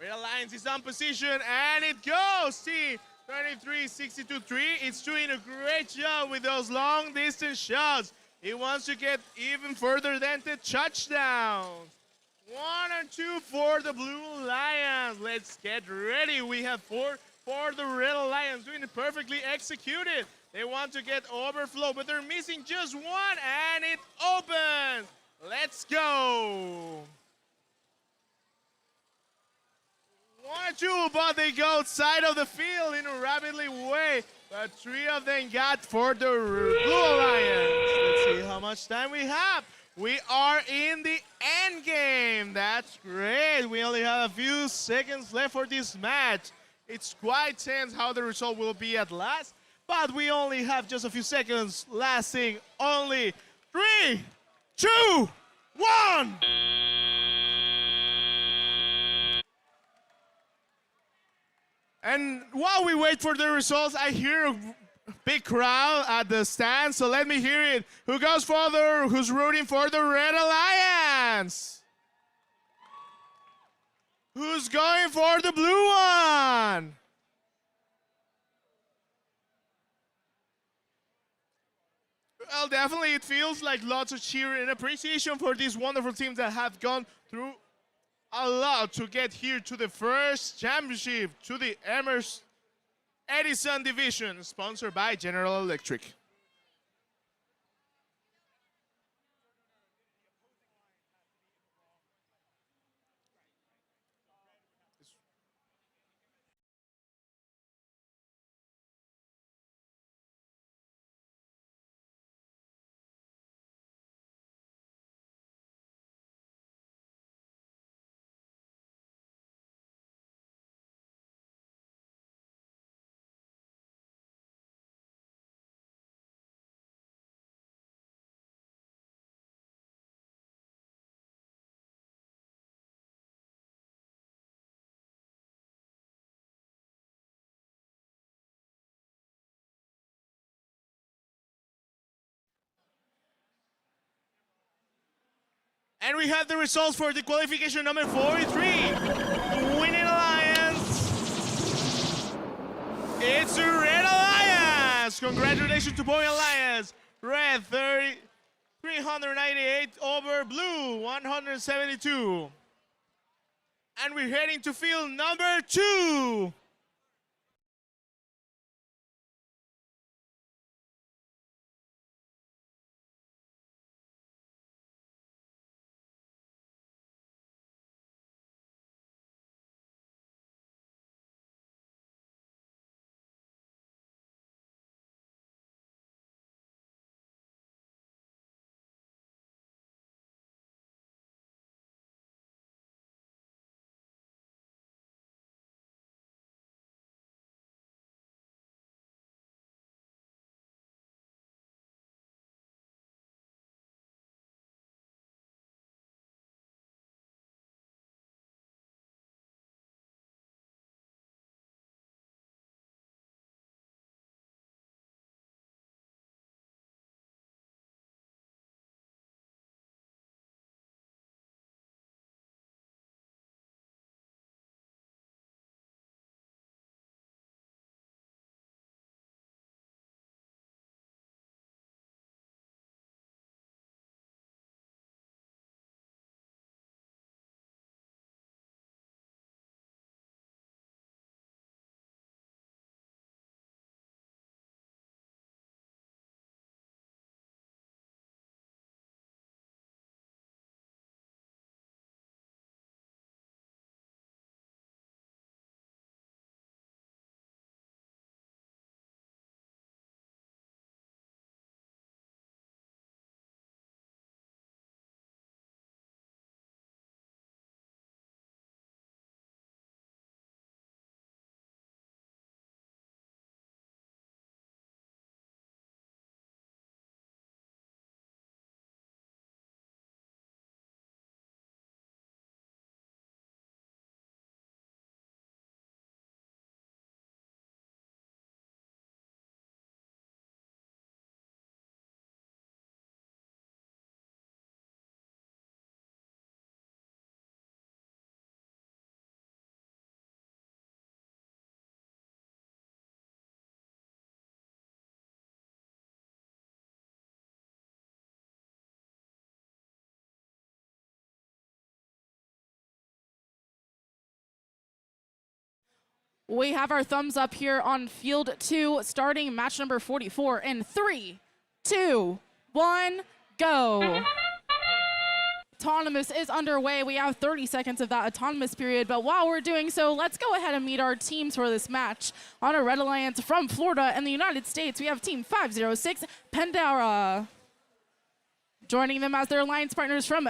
Red Alliance is on position, and it goes. Team 23-62-3. It's doing a great job with those long distance shots. It wants to get even further than the touchdowns. 1 and 2 for the Blue Alliance. Let's get ready. We have 4 for the Red Alliance, doing it perfectly executed. They want to get overflow, but they're missing just 1, and it opens. Let's go. 1 and 2, but they go outside of the field in a rapidly way. But 3 of them got for the Blue Alliance. Let's see how much time we have. We are in the end game. That's great. We only have a few seconds left for this match. It's quite tense how the result will be at last, but we only have just a few seconds, lasting only 3, 2, 1. And while we wait for the results, I hear a big crowd at the stand, so let me hear it. Who goes further? Who's rooting for the Red Alliance? Who's going for the blue one? Well, definitely it feels like lots of cheer and appreciation for these wonderful teams that have gone through a lot to get here to the first championship, to the Edison division, sponsored by General Electric. And we have the results for the qualification number 43. The winning alliance, it's the Red Alliance. Congratulations to Boy Alliance. Red 398 over Blue 172. And we're heading to field number 2. We have our thumbs up here on field 2, starting match number 44 in 3, 2, 1, go. Autonomous is underway. We have 30 seconds of that autonomous period, but while we're doing so, let's go ahead and meet our teams for this match. On a Red Alliance from Florida and the United States, we have Team 506, Pandora. Joining them as their alliance partners from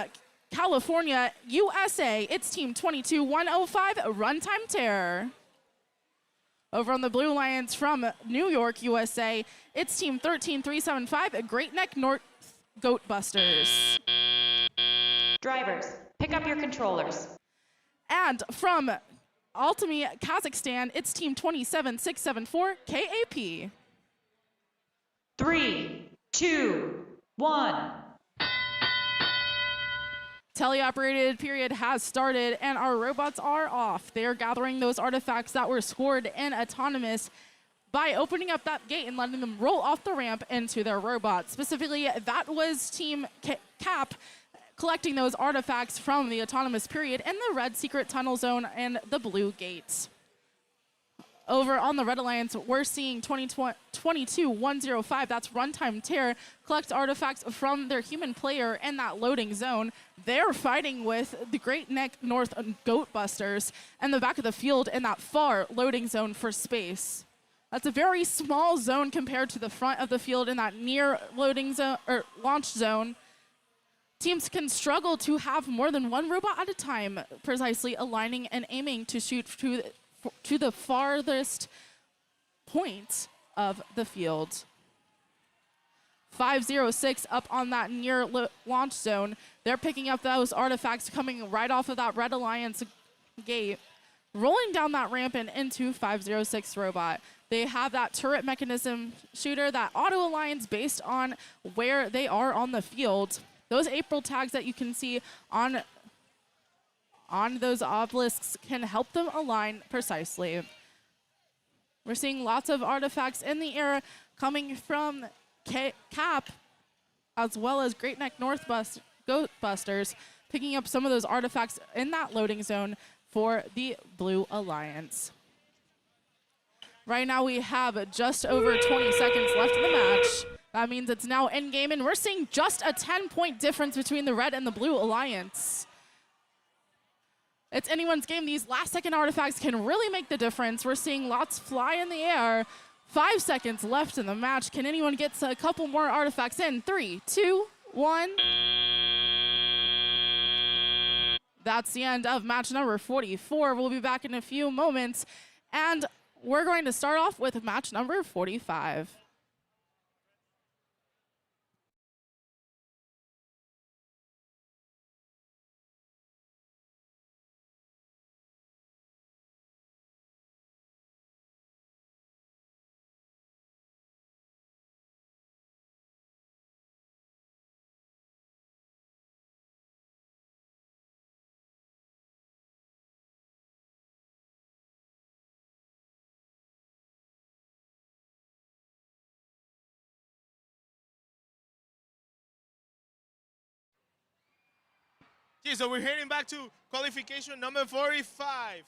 California, USA, it's Team 22105, Runtime Terror. Over on the Blue Alliance from New York, USA, it's Team 13375, Great Neck North Goat Busters. Drivers, pick up your controllers. And from Altımi, Kazakhstan, it's Team 27674, KAP. 3, 2, 1. Teleoperated period has started and our robots are off. They are gathering those artifacts that were scored in autonomous. by opening up that gate and letting them roll off the ramp into their robot. Specifically, that was Team Cap collecting those artifacts from the autonomous period in the red secret tunnel zone and the blue gates. Over on the Red Alliance, we're seeing 22-105, that's Runtime Tear, collect artifacts from their human player in that loading zone. They're fighting with the Great Neck North Goat Busters in the back of the field in that far loading zone for space. That's a very small zone compared to the front of the field in that near loading zone or launch zone. Teams can struggle to have more than one robot at a time, precisely aligning and aiming to shoot to the farthest point of the field. 506 up on that near launch zone. They're picking up those artifacts coming right off of that Red Alliance gate, rolling down that ramp and into 506 robot. They have that turret mechanism shooter, that auto aligns based on where they are on the field. Those April tags that you can see on those obelisks can help them align precisely. We're seeing lots of artifacts in the air coming from Cap, as well as Great Neck North Goat Busters, picking up some of those artifacts in that loading zone for the Blue Alliance. Right now we have just over 20 seconds left in the match. That means it's now endgame, and we're seeing just a 10-point difference between the Red and the Blue Alliance. It's anyone's game. These last-second artifacts can really make the difference. We're seeing lots fly in the air. 5 seconds left in the match. Can anyone get a couple more artifacts in? 3, 2, 1. That's the end of match number 44. We'll be back in a few moments, and we're going to start off with match number 45. Okay, so we're heading back to qualification number 45.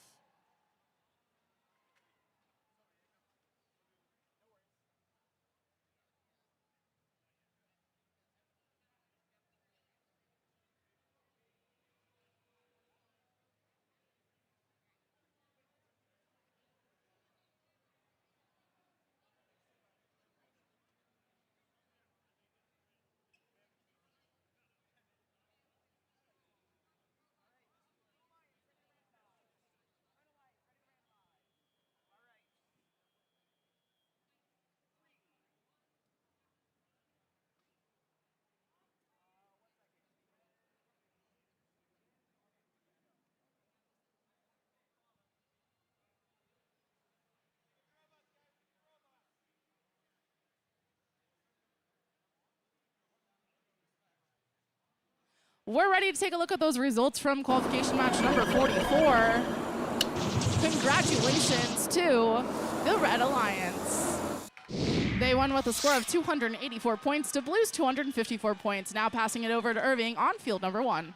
We're ready to take a look at those results from qualification match number 44. Congratulations to the Red Alliance. They won with a score of 284 points to Blue's 254 points. Now passing it over to Irving on field number 1.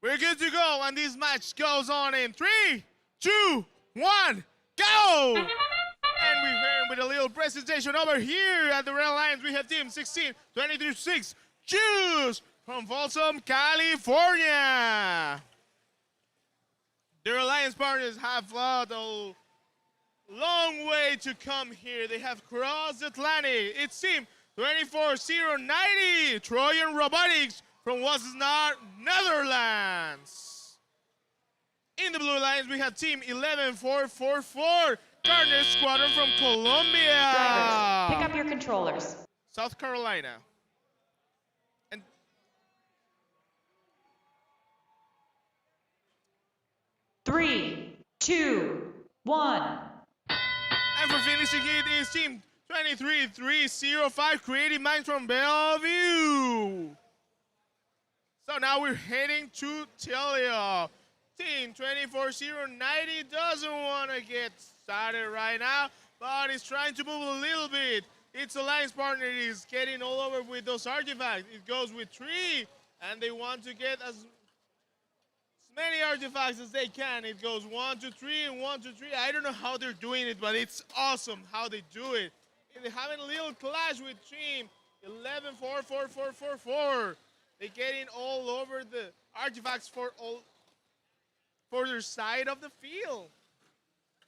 We're good to go, and this match goes on in 3, 2, 1, go! And we're here with a little presentation over here at the Red Alliance. We have team 16, 23-6, Choose from Folsom, California. Their alliance partners have a long way to come here. They have crossed the Atlantic. It's team 24-090, Trojan Robotics from Wassenaar, Netherlands. In the Blue Alliance, we have team 11444, Gardner Squadron from Colombia. Drivers, pick up your controllers. South Carolina. And 3, 2, 1. And for finishing it is team 23-305, Creative Minds from Bellevue. So now we're heading to Telia. Team 24-090 doesn't want to get started right now, but it's trying to move a little bit. Its alliance partner is getting all over with those artifacts. It goes with 3, and they want to get as many artifacts as they can. It goes 1, 2, 3, and 1, 2, 3. I don't know how they're doing it, but it's awesome how they do it. They're having a little clash with team 11-4-4-4-4-4. They're getting all over the artifacts for their side of the field.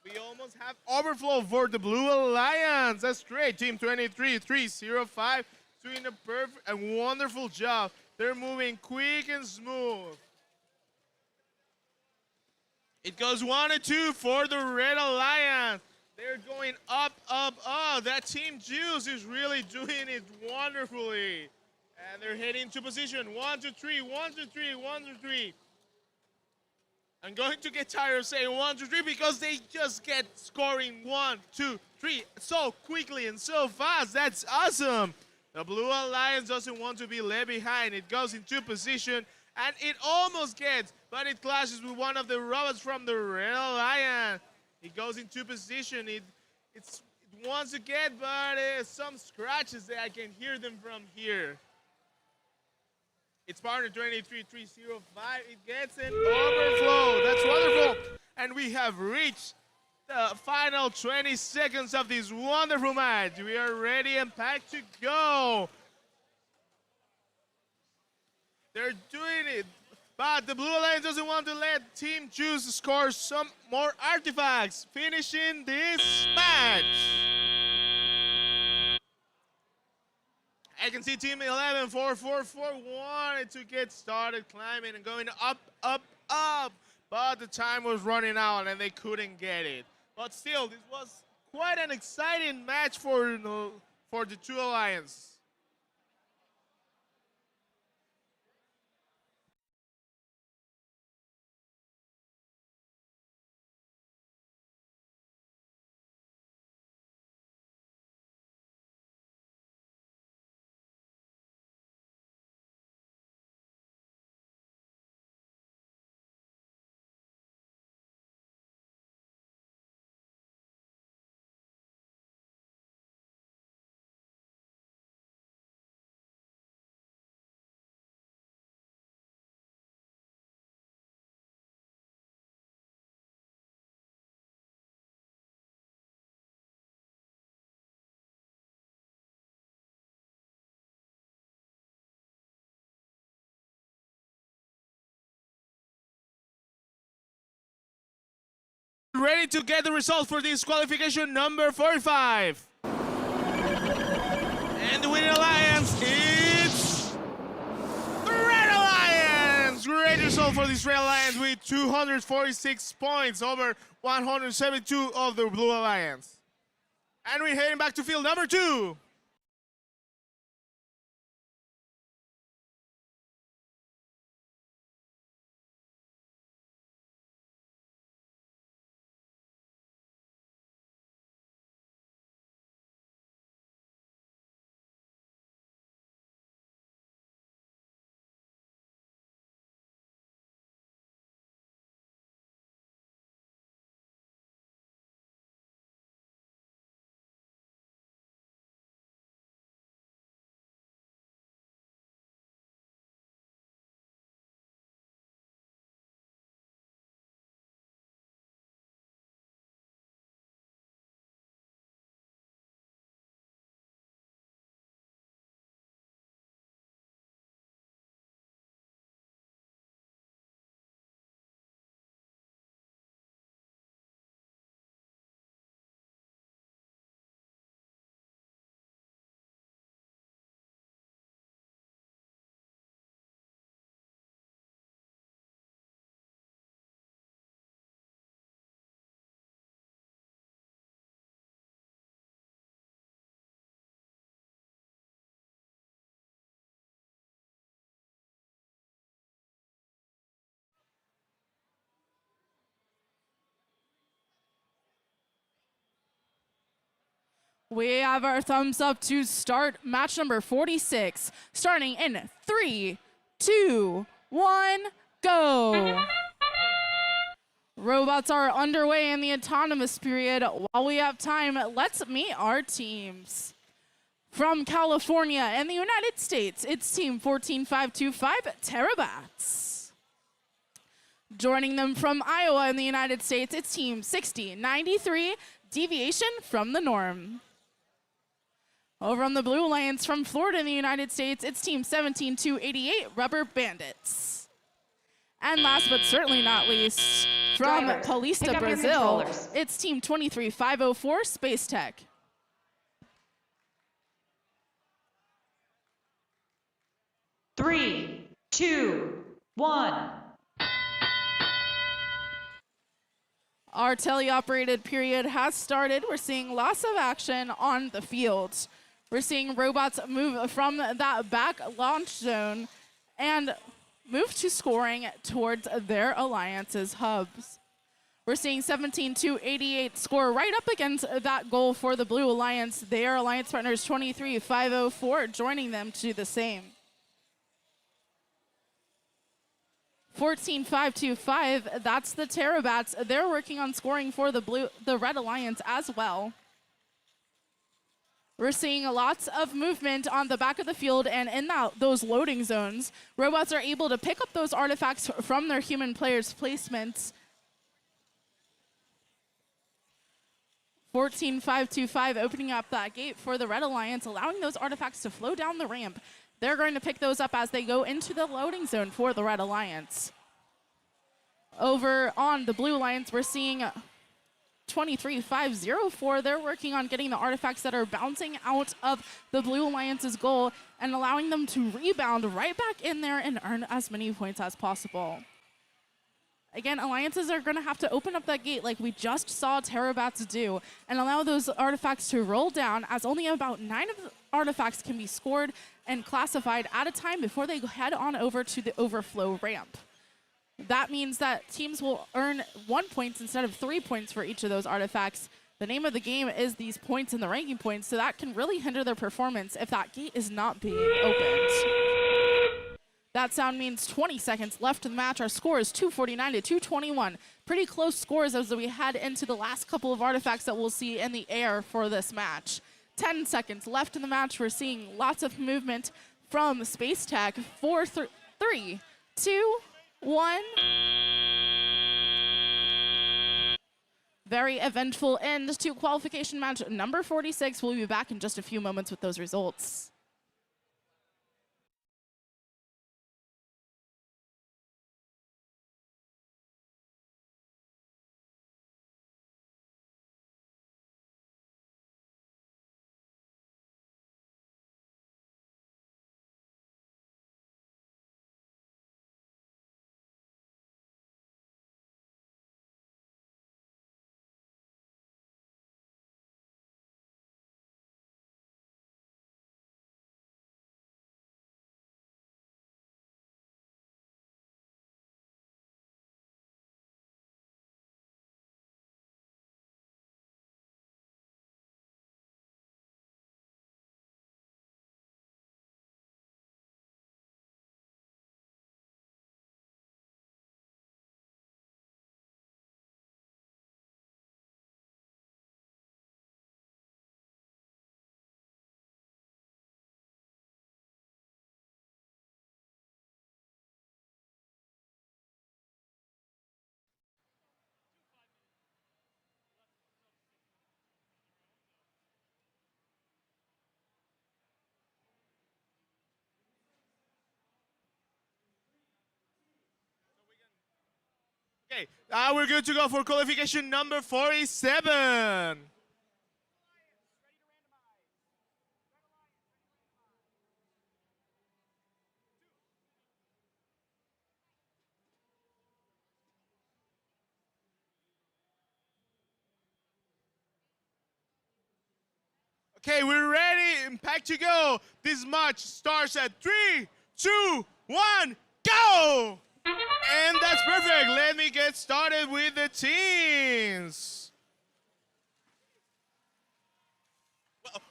We almost have overflow for the Blue Alliance. That's great. Team 23-305 doing a perfect and wonderful job. They're moving quick and smooth. It goes 1 and 2 for the Red Alliance. They're going up, up, up. That Team Juice is really doing it wonderfully. And they're heading to position. 1, 2, 3, 1, 2, 3, 1, 2, 3. I'm going to get tired of saying 1, 2, 3 because they just get scoring 1, 2, 3 so quickly and so fast. That's awesome. The Blue Alliance doesn't want to be left behind. It goes into position and it almost gets, but it clashes with one of the robots from the Red Alliance. It goes into position. It wants to get, but some scratches that I can hear them from here. It's partner 23-305. It gets an overflow. That's wonderful. And we have reached the final 20 seconds of this wonderful match. We are ready and packed to go. They're doing it. But the Blue Alliance doesn't want to let Team Juice score some more artifacts, finishing this match. I can see Team 11-4-4-4 wanted to get started climbing and going up, up, up, but the time was running out and they couldn't get it. But still, this was quite an exciting match for the two alliances. Ready to get the result for this qualification number 45. And the winning alliance is the Red Alliance. Great result for this Red Alliance with 246 points over 172 of the Blue Alliance. And we're heading back to field number 2. We have our thumbs up to start match number 46, starting in 3, 2, 1, go. Robots are underway in the autonomous period. While we have time, let's meet our teams. From California and the United States, it's team 14525 Terabats. Joining them from Iowa in the United States, it's team 6093 Deviation from the Norm. Over on the Blue Alliance from Florida in the United States, it's team 17288 Rubber Bandits. And last but certainly not least, from Drivers, pick Paulista, up your Brazil, controllers. it's team 23504 Space Tech. Three, two, one. Our teleoperated period has started. We're seeing lots of action on the field. We're seeing robots move from that back launch zone and move to scoring towards their alliance's hubs. We're seeing 17-88 score right up against that goal for the Blue Alliance. Their alliance partners 23-504 joining them to do the same. 14-525, that's the Terabats. They're working on scoring for the Red Alliance as well. We're seeing lots of movement on the back of the field, and in those loading zones, robots are able to pick up those artifacts from their human players' placements. 14-525 opening up that gate for the Red Alliance, allowing those artifacts to flow down the ramp. They're going to pick those up as they go into the loading zone for the Red Alliance. Over on the Blue Alliance, we're seeing 23-504. They're working on getting the artifacts that are bouncing out of the Blue Alliance's goal and allowing them to rebound right back in there and earn as many points as possible. Again, alliances are going to have to open up that gate like we just saw Terabats do and allow those artifacts to roll down, as only about 9 of the artifacts can be scored and classified at a time before they head on over to the overflow ramp. That means that teams will earn 1 point instead of 3 points for each of those artifacts. The name of the game is these points and the ranking points, so that can really hinder their performance if that gate is not being opened. That sound means 20 seconds left in the match. Our score is 249-221. Pretty close scores as we head into the last couple of artifacts that we'll see in the air for this match. 10 seconds left in the match. We're seeing lots of movement from Space Tech. 4, 3, 2, 1. Very eventful end to qualification match number 46. We'll be back in just a few moments with those results. Okay, we're good to go for qualification number 47. Okay, we're ready and packed to go. This match starts at 3, 2, 1, go! And that's perfect. Let me get started with the teams.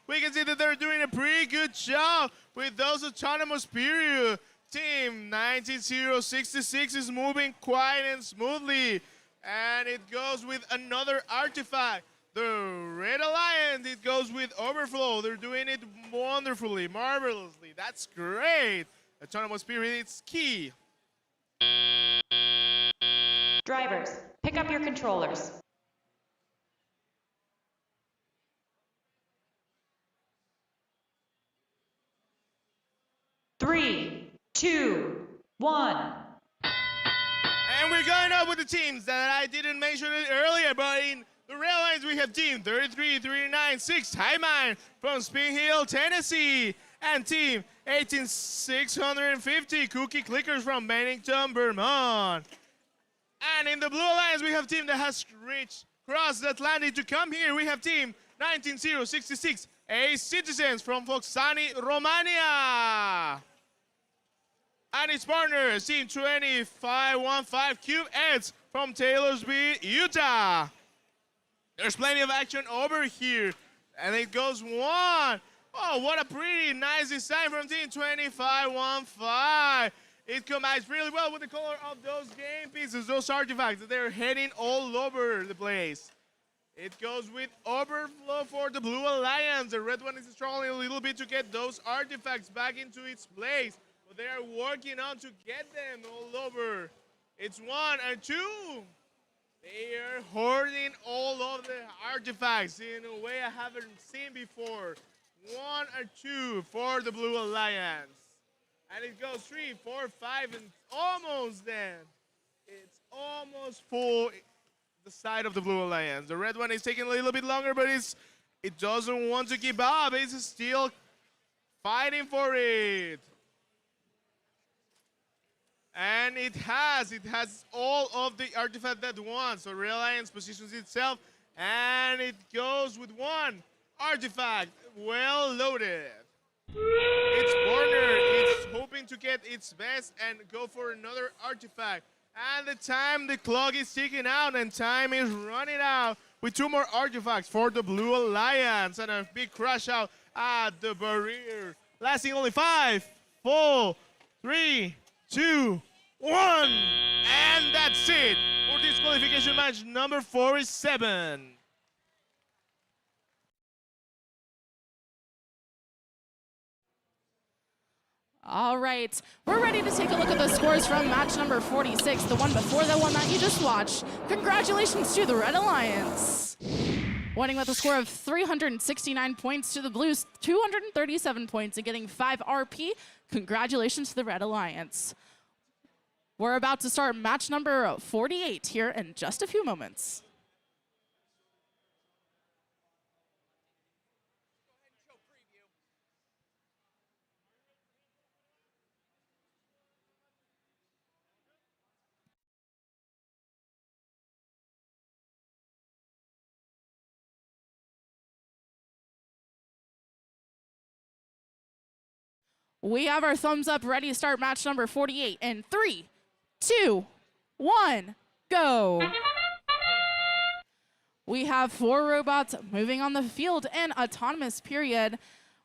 we can see that they're doing a pretty good job with those autonomous period. Team 19066 is moving quiet and smoothly. And it goes with another artifact. The Red Alliance, it goes with Overflow. They're doing it wonderfully, marvelously. That's great. Autonomous period, it's key. Drivers, pick up your controllers. Three, two, one. And we're going up with the teams that I didn't mention it earlier, but in the Red Alliance we have team 33396 Highmine from Spring Hill, Tennessee, and team 18650 Cookie Clickers from Bennington, Vermont. And in the Blue Alliance we have team that has reached across the Atlantic to come here. We have team 19066 A Citizens from Foxani, Romania. And its partners, Team 2515 Cube Eds from Taylorsville, Utah. There's plenty of action over here. And it goes one. Oh, what a pretty nice design from Team 2515. It combines really well with the color of those game pieces, those artifacts that they're heading all over the place. It goes with Overflow for the Blue Alliance. The red one is struggling a little bit to get those artifacts back into its place. They are working on to get them all over. It's one and two. They are hoarding all of the artifacts in a way I haven't seen before. 1 and 2 for the Blue Alliance. And it goes 3, 4, 5, and almost then. It's almost full the side of the Blue Alliance. The red one is taking a little bit longer, but it doesn't want to give up. It's still fighting for it. And it has all of the artifacts that wants. So Red Alliance positions itself, and it goes with one artifact, well loaded. Its partner is hoping to get its best and go for another artifact. And the clock is ticking out, and time is running out with 2 more artifacts for the Blue Alliance, and a big crash out at the barrier, lasting only 5, 4, 3, 2, 1. And that's it for this qualification match number 47. All right, we're ready to take a look at the scores from match number 46, the one before the one that you just watched. Congratulations to the Red Alliance. Winning with a score of 369 points to the Blues, 237 points, and getting 5 RP. Congratulations to the Red Alliance. We're about to start match number 48 here in just a few moments. We have our thumbs up ready to start match number 48 in 3, 2, 1, go. We have 4 robots moving on the field in autonomous period.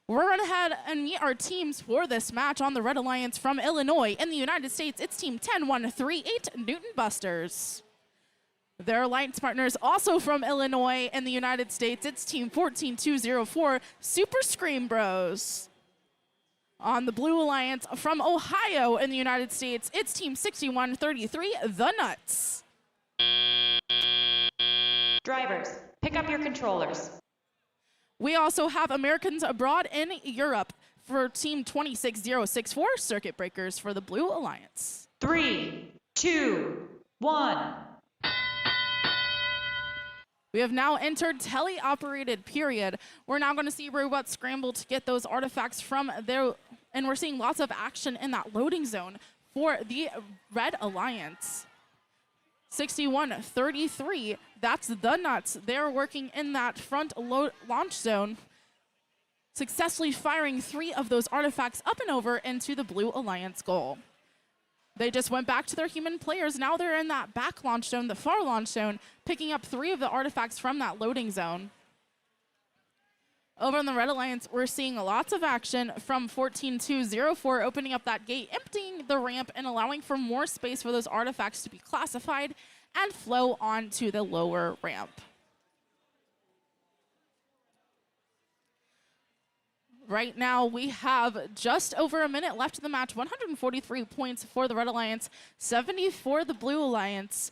We're going to head and meet our teams for this match on the Red Alliance from Illinois. In the United States, it's team 10138 Newton Busters. Their alliance partners also from Illinois. In the United States, it's team 14204 Super Scream Bros. On the Blue Alliance from Ohio in the United States, it's team 6133 The Nuts. Drivers, pick up your controllers. We also have Americans abroad in Europe for team 26064 Circuit Breakers for the Blue Alliance. 3, 2, 1. We have now entered tele-operated period. We're now going to see robots scramble to get those artifacts from their, and we're seeing lots of action in that loading zone for the Red Alliance. 6133, that's the Nuts. They're working in that front launch zone, successfully firing 3 of those artifacts up and over into the Blue Alliance goal. They just went back to their human players. Now they're in that back launch zone, the far launch zone, picking up 3 of the artifacts from that loading zone. Over on the Red Alliance, we're seeing lots of action from 14-2-0-4, opening up that gate, emptying the ramp, and allowing for more space for those artifacts to be classified and flow onto the lower ramp. Right now, we have just over a minute left in the match. 143 points for the Red Alliance, 70 for the Blue Alliance.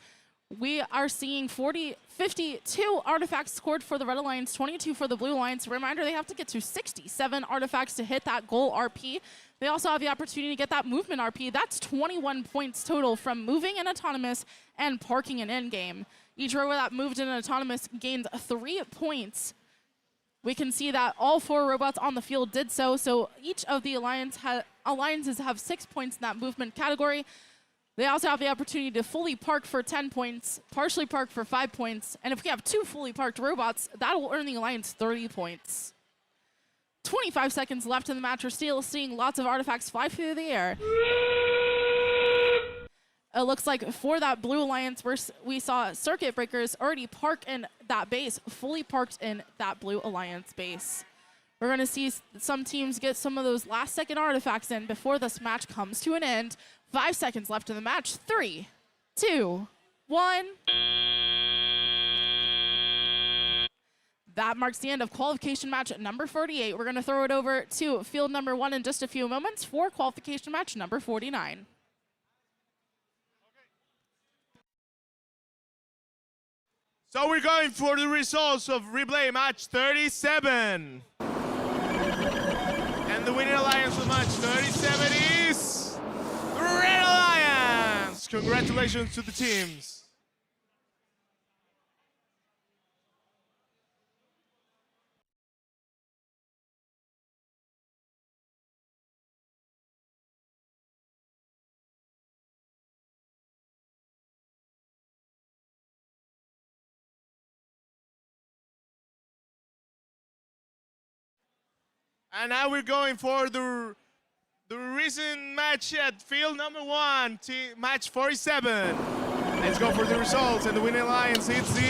We are seeing 52 artifacts scored for the Red Alliance, 22 for the Blue Alliance. Reminder, they have to get to 67 artifacts to hit that goal RP. They also have the opportunity to get that movement RP. That's 21 points total from moving in autonomous and parking in endgame. Each robot that moved in an autonomous gained 3 points. We can see that all 4 robots on the field did so. So each of the alliances have 6 points in that movement category. They also have the opportunity to fully park for 10 points, partially park for 5 points. And if we have 2 fully parked robots, that will earn the alliance 30 points. 25 seconds left in the match. We're still seeing lots of artifacts fly through the air. It looks like for that Blue Alliance, we saw circuit breakers already park in that base, fully parked in that Blue Alliance base. We're going to see some teams get some of those last-second artifacts in before this match comes to an end. 5 seconds left in the match. 3, 2, 1. That marks the end of qualification match number 48. We're going to throw it over to field number 1 in just a few moments for qualification match number 49. So we're going for the results of replay match 37. And the winning alliance of match 37 is the Red Alliance. Congratulations to the teams. And now we're going for the recent match at field number 1, match 47. Let's go for the results, and the winning alliance is the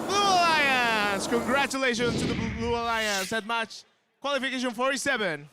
Blue Alliance. Congratulations to the Blue Alliance at match qualification 47.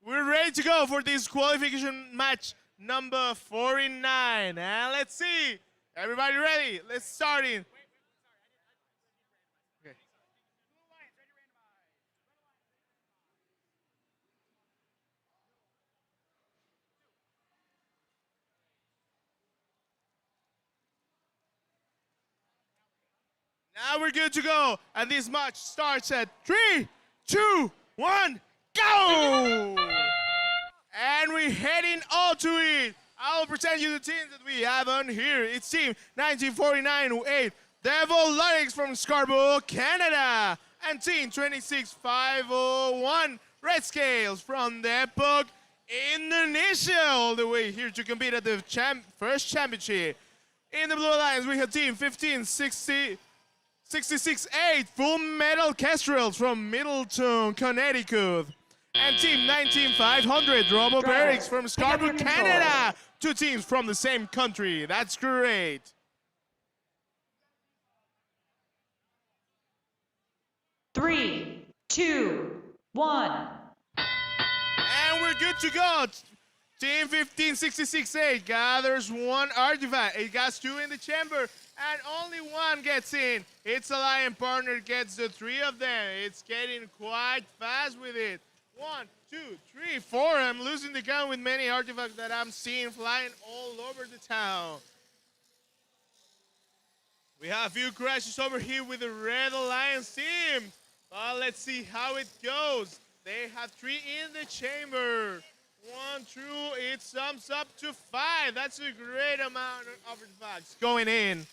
We're ready to go for this qualification match number 49. And let's see. Everybody ready? Let's start in. Okay. Now we're good to go. And this match starts at 3, 2, 1. Go! And we're heading all to it. I'll present you the teams that we have on here. It's team 1949-8, Devil Lyrics from Scarborough, Canada. And team 26501, Red Scales from Depok, Indonesia. All the way here to compete at the first championship. In the Blue Alliance, we have team 1566-8, Full Metal Kestrels from Middleton, Connecticut. And team 19500, Roboberix from Scarborough, Canada. 2 teams from the same country. That's great. Three, two, 1. And we're good to go. Team 1566A gathers 1 artifact. It got 2 in the chamber, and only 1 gets in. Its alliance partner gets the 3 of them. It's getting quite fast with it. 1, 2, 3, 4. I'm losing the count with many artifacts that I'm seeing flying all over the town. We have a few crashes over here with the Red Alliance team. But let's see how it goes. They have 3 in the chamber. 1 through, it sums up to 5. That's a great amount of artifacts going in.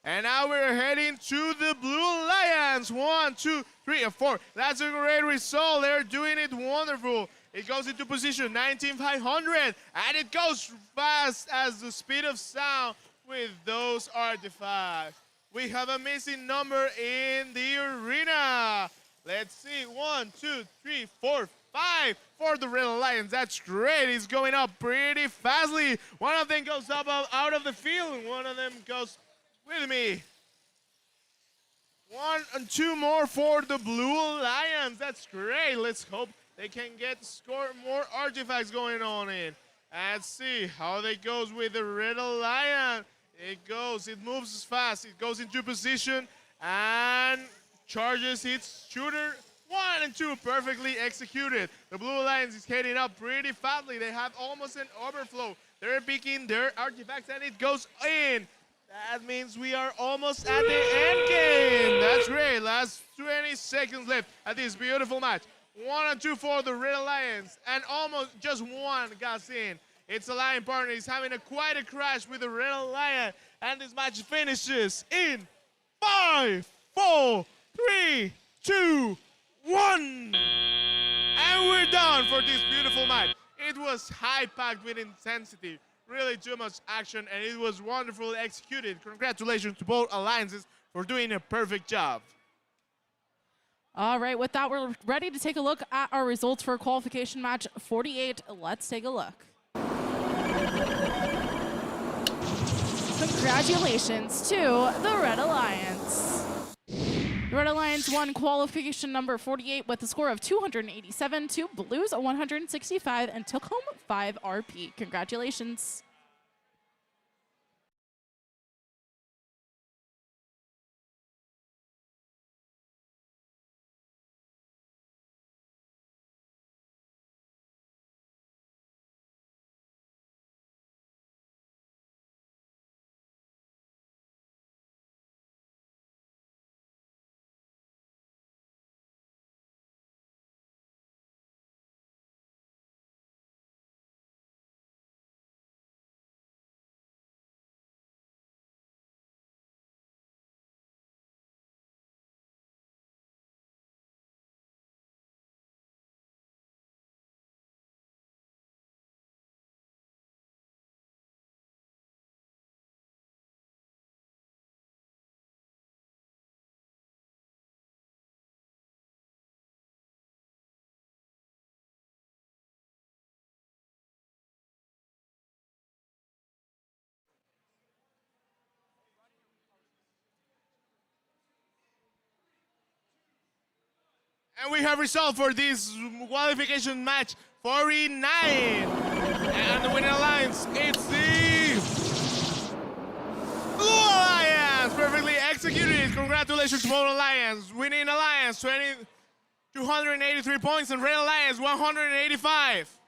And now we're heading to the Blue Alliance. 1, 2, 3, and 4. That's a great result. They're doing it wonderful. It goes into position 19,500, and it goes fast as the speed of sound with those artifacts. We have a missing number in the arena. Let's see, 1, 2, 3, 4, 5 for the Red Alliance. That's great. It's going up pretty fastly. One of them goes up out of the field, and one of them goes with me. 1 and 2 more for the Blue Alliance. That's great. Let's hope they can score more artifacts going on in. Let's see how they goes with the Red Alliance. It moves fast. It goes into position and charges its shooter. 1 and 2 perfectly executed. The Blue Alliance is heading up pretty fastly. They have almost an overflow. They're picking their artifacts and it goes in. That means we are almost at the end game. That's great. Last 20 seconds left at this beautiful match. 1 and 2 for the Red Alliance, and almost just 1 got in. Its alliance partner is having quite a crash with the Red Alliance, and this match finishes in 5, 4, 3, 2, 1. And we're done for this beautiful match. It was high-packed with intensity, really too much action, and it was wonderfully executed. Congratulations to both alliances for doing a perfect job. All right, with that, we're ready to take a look at our results for qualification match 48. Let's take a look. Congratulations to the Red Alliance. The Red Alliance won qualification number 48 with a score of 287 to Blue's 165 and took home 5 RP. Congratulations. And we have result for this qualification match 49. And the winning alliance, it's the Blue Alliance. Perfectly executed. Congratulations to both alliance. Winning alliance 283 points and Red Alliance 185.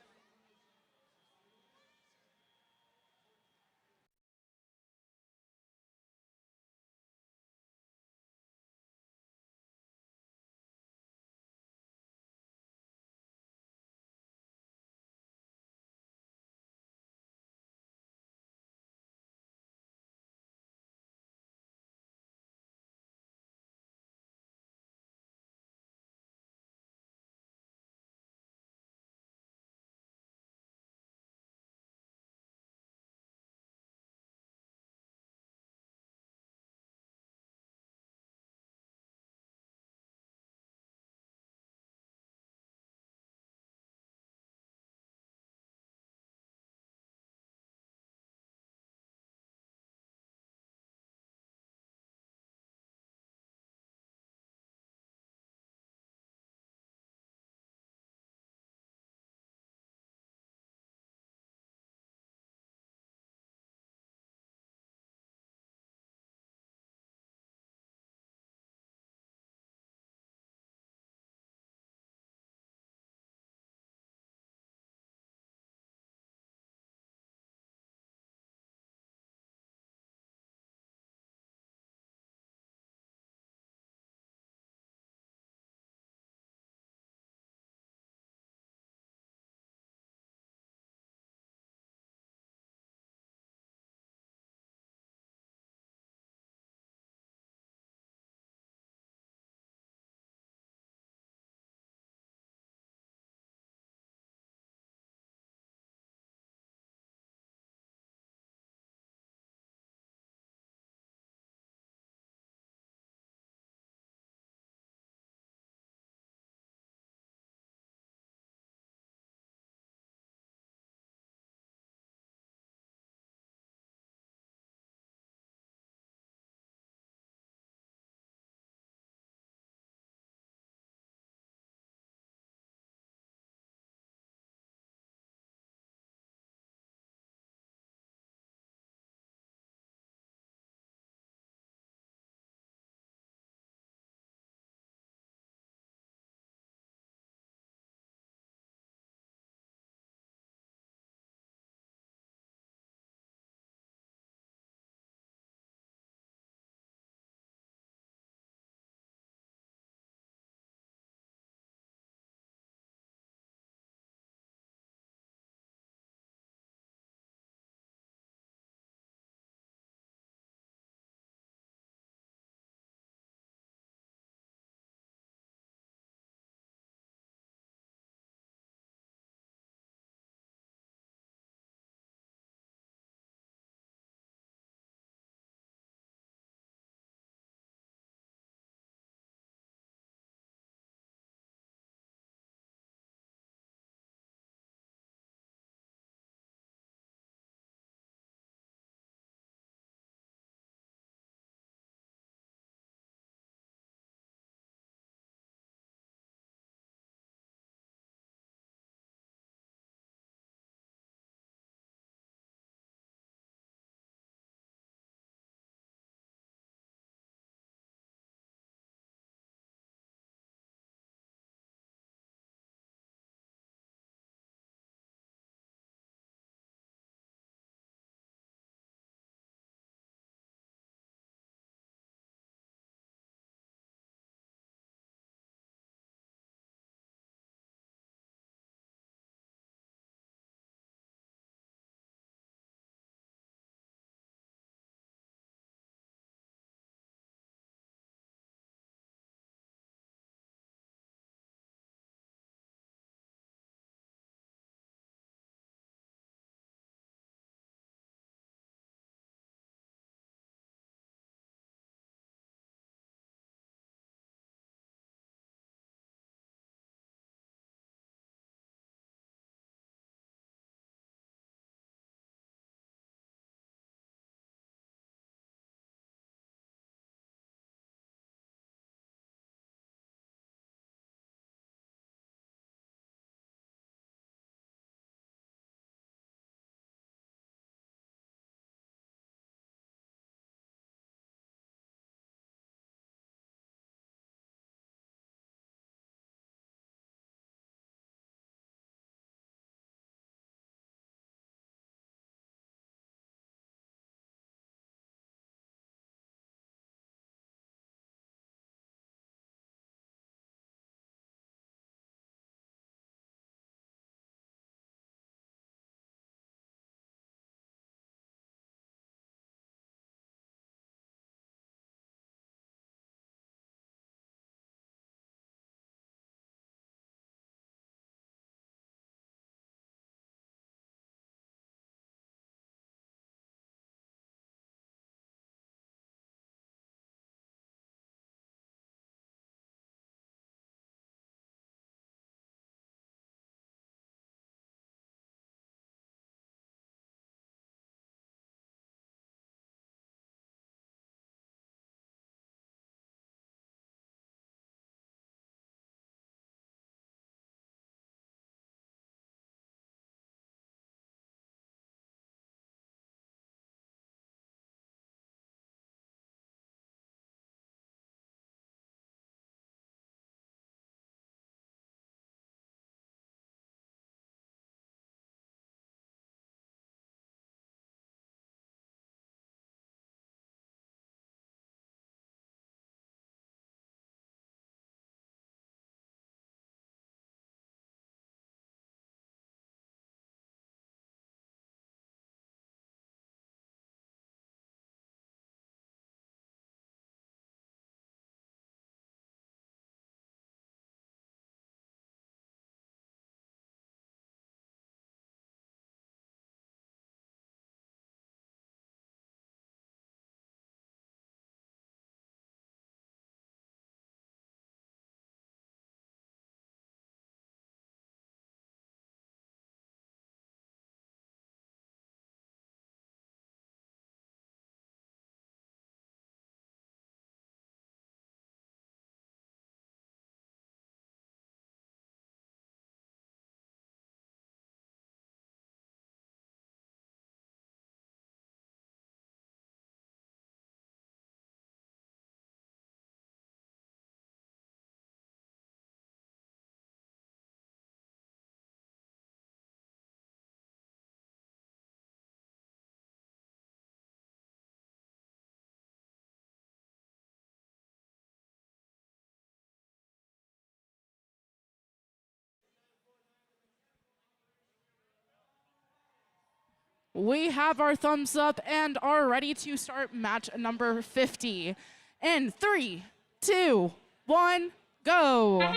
We have our thumbs up and are ready to start match number 50. In 3, 2, 1, go.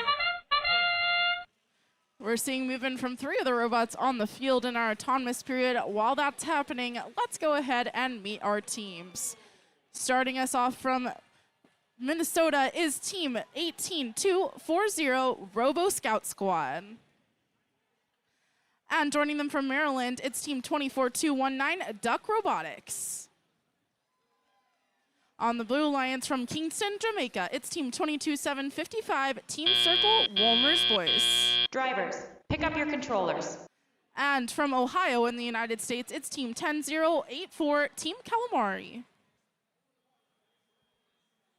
We're seeing movement from 3 of the robots on the field in our autonomous period. While that's happening, let's go ahead and meet our teams. Starting us off from Minnesota is team 18240 Robo Scout Squad. And joining them from Maryland, it's team 24219 Duck Robotics. On the Blue Alliance from Kingston, Jamaica, it's team 22755 Team Circle Wolmer's Boys. Drivers, pick up your controllers. And from Ohio in the United States, it's team 10084 Team Calamari.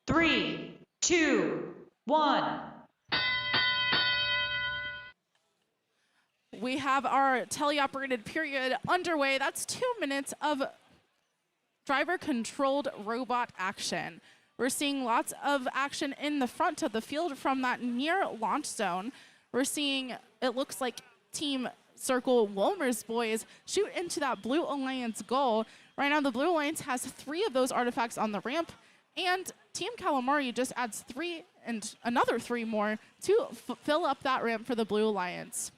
3, 2, 1. We have our teleoperated period underway. That's 2 minutes of driver-controlled robot action. We're seeing lots of action in the front of the field from that near launch zone. We're seeing, it looks like Team Circle Wolmer's Boys shoot into that Blue Alliance goal. Right now, the Blue Alliance has 3 of those artifacts on the ramp, and Team Calamari just adds 3 and another 3 more to fill up that ramp for the Blue Alliance.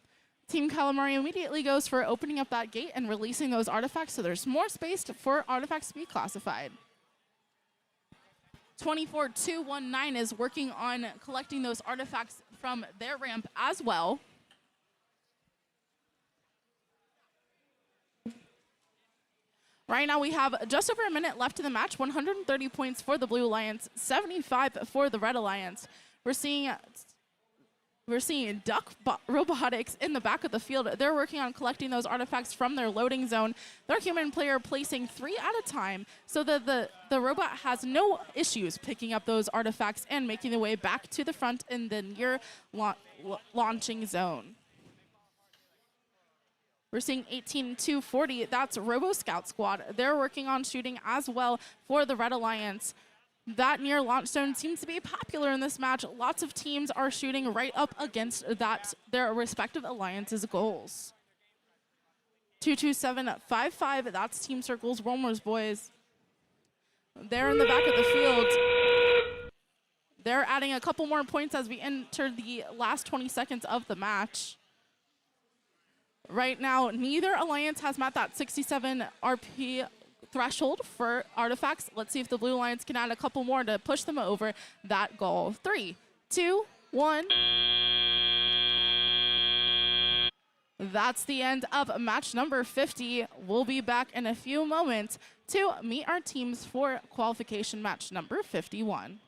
Team Calamari immediately goes for opening up that gate and releasing those artifacts so there's more space for artifacts to be classified. 24219 is working on collecting those artifacts from their ramp as well. Right now we have just over a minute left in the match, 130 points for the Blue Alliance, 75 for the Red Alliance. We're seeing Duck Robotics in the back of the field. They're working on collecting those artifacts from their loading zone. Their human player placing 3 at a time so that the robot has no issues picking up those artifacts and making their way back to the front in the near launching zone. We're seeing 18240, that's Robo Scout Squad. They're working on shooting as well for the Red Alliance. That near launch zone seems to be popular in this match. Lots of teams are shooting right up against their respective alliances' goals. 22755, that's Team Circle's Wolmer's Boys. They're in the back of the field. They're adding a couple more points as we enter the last 20 seconds of the match. Right now, neither alliance has met that 67 RP threshold for artifacts. Let's see if the Blue Alliance can add a couple more to push them over that goal. 3, 2, 1. That's the end of match number 50. We'll be back in a few moments to meet our teams for qualification match number 51.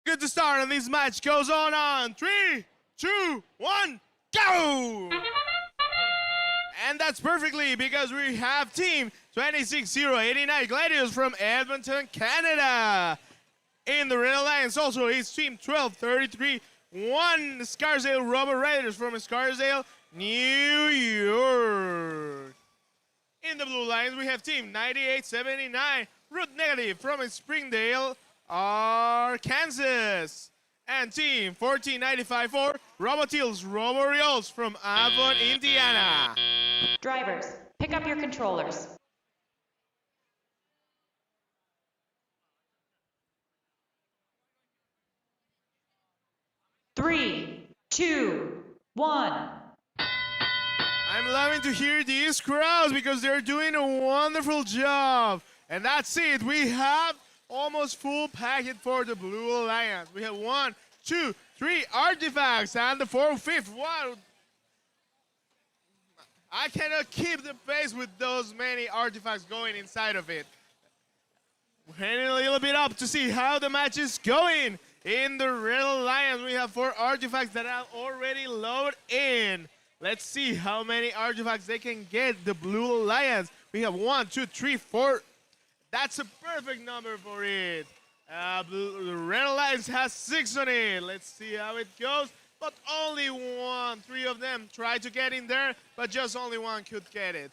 Good to start, and this match goes on. 3, 2, 1, go! And that's perfectly because we have team 26089 Gladiators from Edmonton, Canada. In the Red Alliance also is team 1233 1 Scarsdale Robot Raiders from Scarsdale, New York. In the Blue Alliance we have team 9879 Root Negative from Springdale, Arkansas. And team 14954 Roboteals Roborioles from Avon, Indiana. Drivers, pick up your controllers. Three, 2, 1. I'm loving to hear these crowds because they're doing a wonderful job. And that's it. We have almost full packet for the Blue Alliance. We have 1, 2, 3 artifacts and the 4th, 5th. Wow. I cannot keep the pace with those many artifacts going inside of it. We're heading a little bit up to see how the match is going. In the Red Alliance, we have 4 artifacts that are already loaded in. Let's see how many artifacts they can get, the Blue Alliance. We have 1, 2, 3, 4. That's a perfect number for it. The Red Alliance has 6 on it. Let's see how it goes. But only 3 of them tried to get in there, but just only 1 could get it.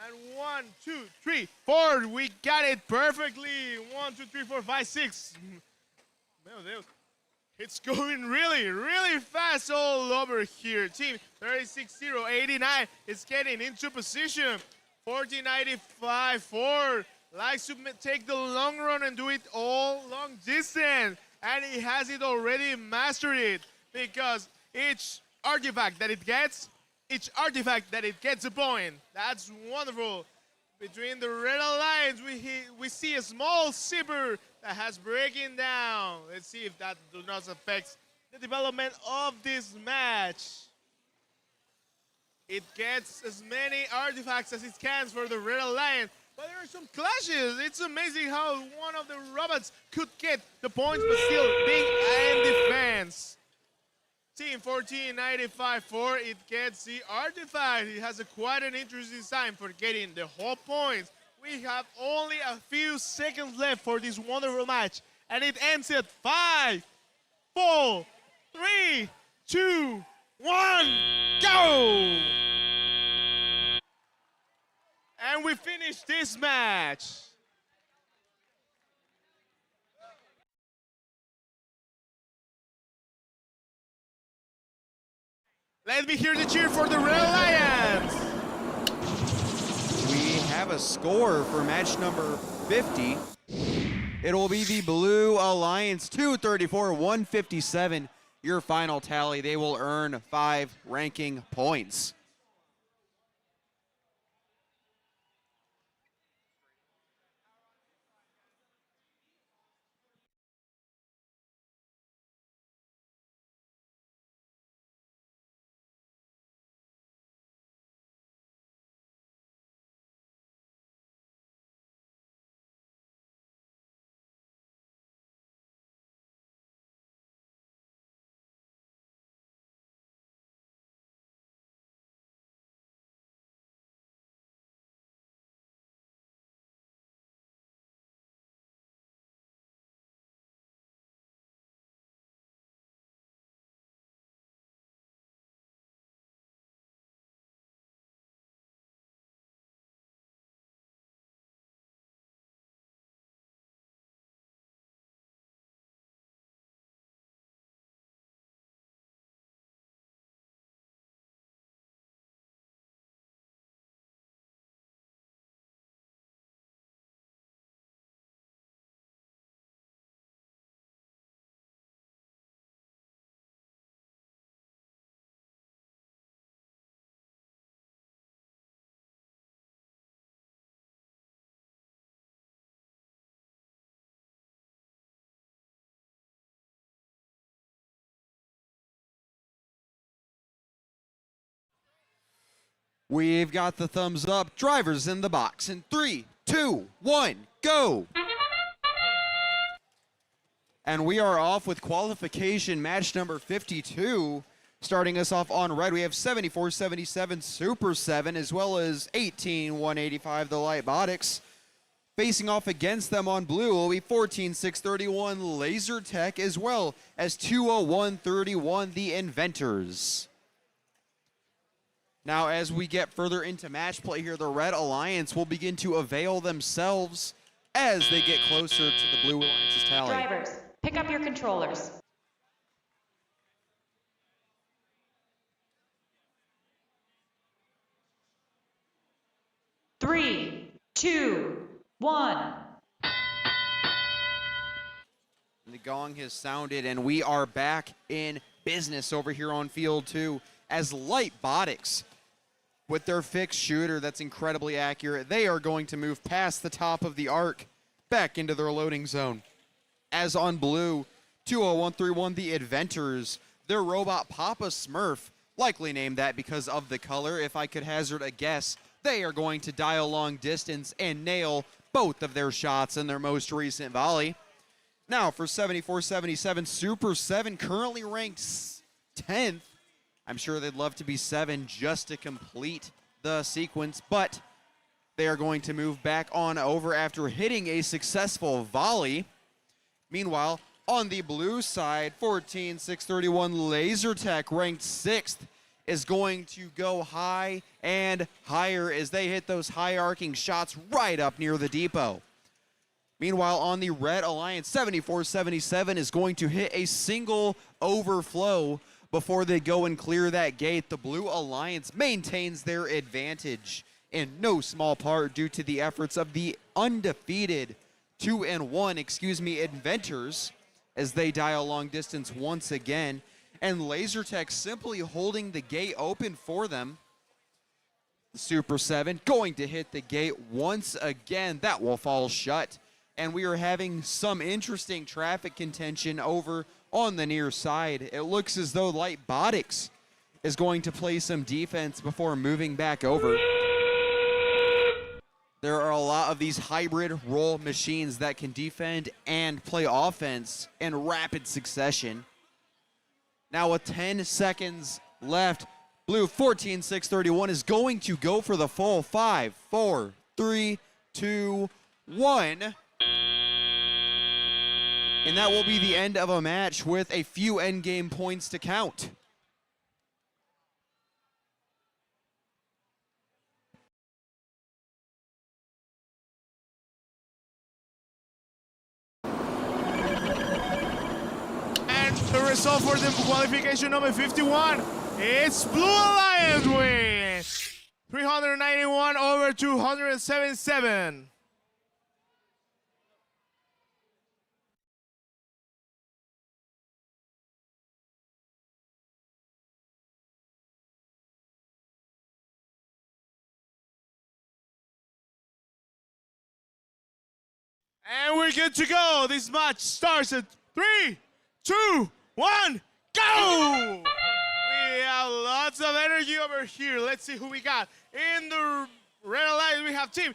And 1, 2, 3, 4. We got it perfectly. 1, 2, 3, 4, 5, 6. It's going really, really fast all over here. Team 36089 is getting into position. 1495-4 likes to take the long run and do it all long distance. And he has it already mastered it because each artifact that it gets a point. That's wonderful. Between the Red Alliance, we see a small zipper that has breaking down. Let's see if that does not affect the development of this match. It gets as many artifacts as it can for the Red Alliance, but there are some clashes. It's amazing how one of the robots could get the points, but still being in defense. Team 1495-4, it gets the artifact. It has quite an interesting time for getting the whole points. We have only a few seconds left for this wonderful match, and it ends at 5, 4, 3, 2, 1, go! And we finish this match. Let me hear the cheer for the Red Alliance. We have a score for match number 50. It'll be the Blue Alliance 234-157. Your final tally. They will earn 5 ranking points. We've got the thumbs up. Drivers in the box in 3, 2, 1, go! And we are off with qualification match number 52. Starting us off on red, we have 74-77 Super 7, as well as 18-185 the Lightbotics. Facing off against them on blue will be 14-631 Laser Tech, as well as 201-31 the Inventors. Now, as we get further into match play here, the Red Alliance will begin to avail themselves as they get closer to the Blue Alliance's tally. Drivers, pick up your controllers. Three, 2, 1. The gong has sounded, and we are back in business over here on field 2 as Lightbotics with their fixed shooter that's incredibly accurate, they are going to move past the top of the arc back into their loading zone. As on blue, 20131, the Inventors, their robot Papa Smurf, likely named that because of the color. If I could hazard a guess, they are going to dial long distance and nail both of their shots in their most recent volley. Now for 74-77, Super 7 currently ranked 10th. I'm sure they'd love to be 7 just to complete the sequence, but they are going to move back on over after hitting a successful volley. Meanwhile, on the blue side, 14-631 Laser Tech, ranked 6th, is going to go high and higher as they hit those high arcing shots right up near the depot. Meanwhile, on the Red Alliance, 74-77 is going to hit a single overflow before they go and clear that gate. The Blue Alliance maintains their advantage in no small part due to the efforts of the undefeated 2-1, Inventors, as they dial long distance once again, and LaserTech simply holding the gate open for them. The Super 7 going to hit the gate once again. That will fall shut, and we are having some interesting traffic contention over on the near side. It looks as though Lightbotics is going to play some defense before moving back over. There are a lot of these hybrid role machines that can defend and play offense in rapid succession. Now with 10 seconds left, Blue 14-631 is going to go for the full 5, 4, 3, 2, 1. And that will be the end of a match with a few endgame points to count. And the result for the qualification number 51, it's Blue Alliance win. 391 over 277. And we're good to go. This match starts at 3, 2, 1, go! We have lots of energy over here. Let's see who we got. In the Red Alliance, we have team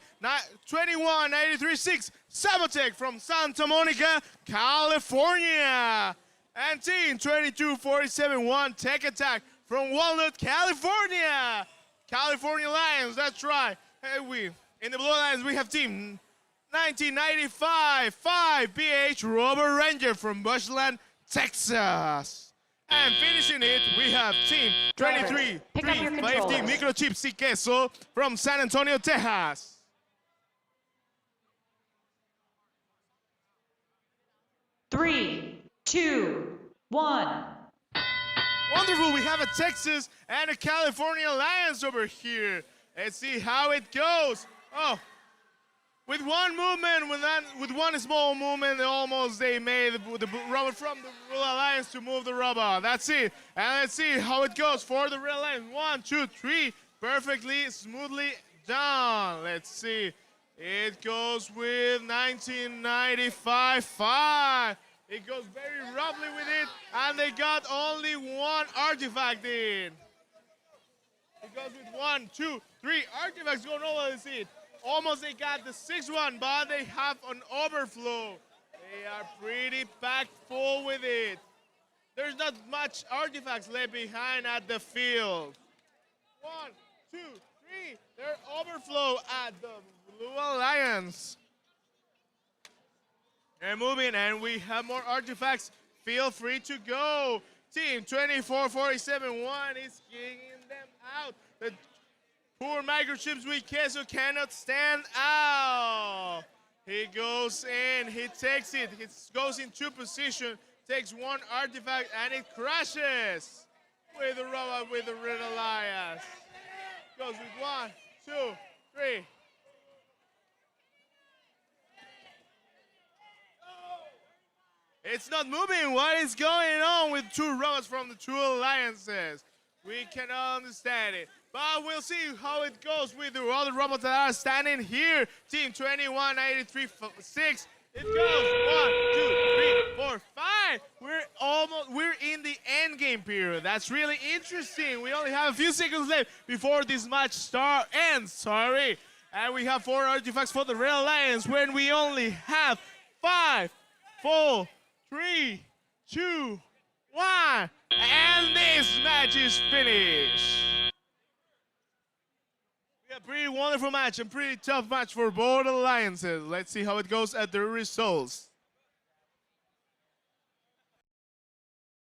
21-93-6, Sabotec from Santa Monica, California. And team 22-47-1, Tech Attack from Walnut, California. California Lions, that's right. Hey, in the Blue Alliance, we have team 1995, 5 BH Robert Ranger from Bushland, Texas. And finishing it, we have team 23, 50 Microchip Si Queso from San Antonio, Texas. Three, two, one. Wonderful, we have a Texas and a California Alliance over here. Let's see how it goes. Oh. With one movement, with one small movement, they made the robot from the Blue Alliance to move the robot. That's it. And let's see how it goes for the Red Alliance. 1, 2, 3, perfectly, smoothly done. Let's see. It goes with 1995-5. It goes very roughly with it, and they got only one artifact in. It goes with 1, 2, 3 artifacts going over. Let's see it. Almost they got the 6th one, but they have an overflow. They are pretty packed full with it. There's not much artifacts left behind at the field. 1, 2, 3, they're overflow at the Blue Alliance. They're moving, and we have more artifacts. Feel free to go. Team 24-47-1 is kicking them out. The poor microchips with Queso cannot stand out. He goes in, he takes it, he goes into position, takes one artifact, and it crashes with the robot with the Red Alliance. Goes with 1, 2, 3. It's not moving. What is going on with two robots from the two alliances? We cannot understand it. But we'll see how it goes with the other robots that are standing here. Team 2193-6. It goes 1, 2, 3, 4, 5. We're in the end game period. That's really interesting. We only have a few seconds left before this match ends. Sorry. And we have 4 artifacts for the Red Alliance when we only have 5, 4, 3, 2, 1. And this match is finished. We have a pretty wonderful match and pretty tough match for both alliances. Let's see how it goes at the results.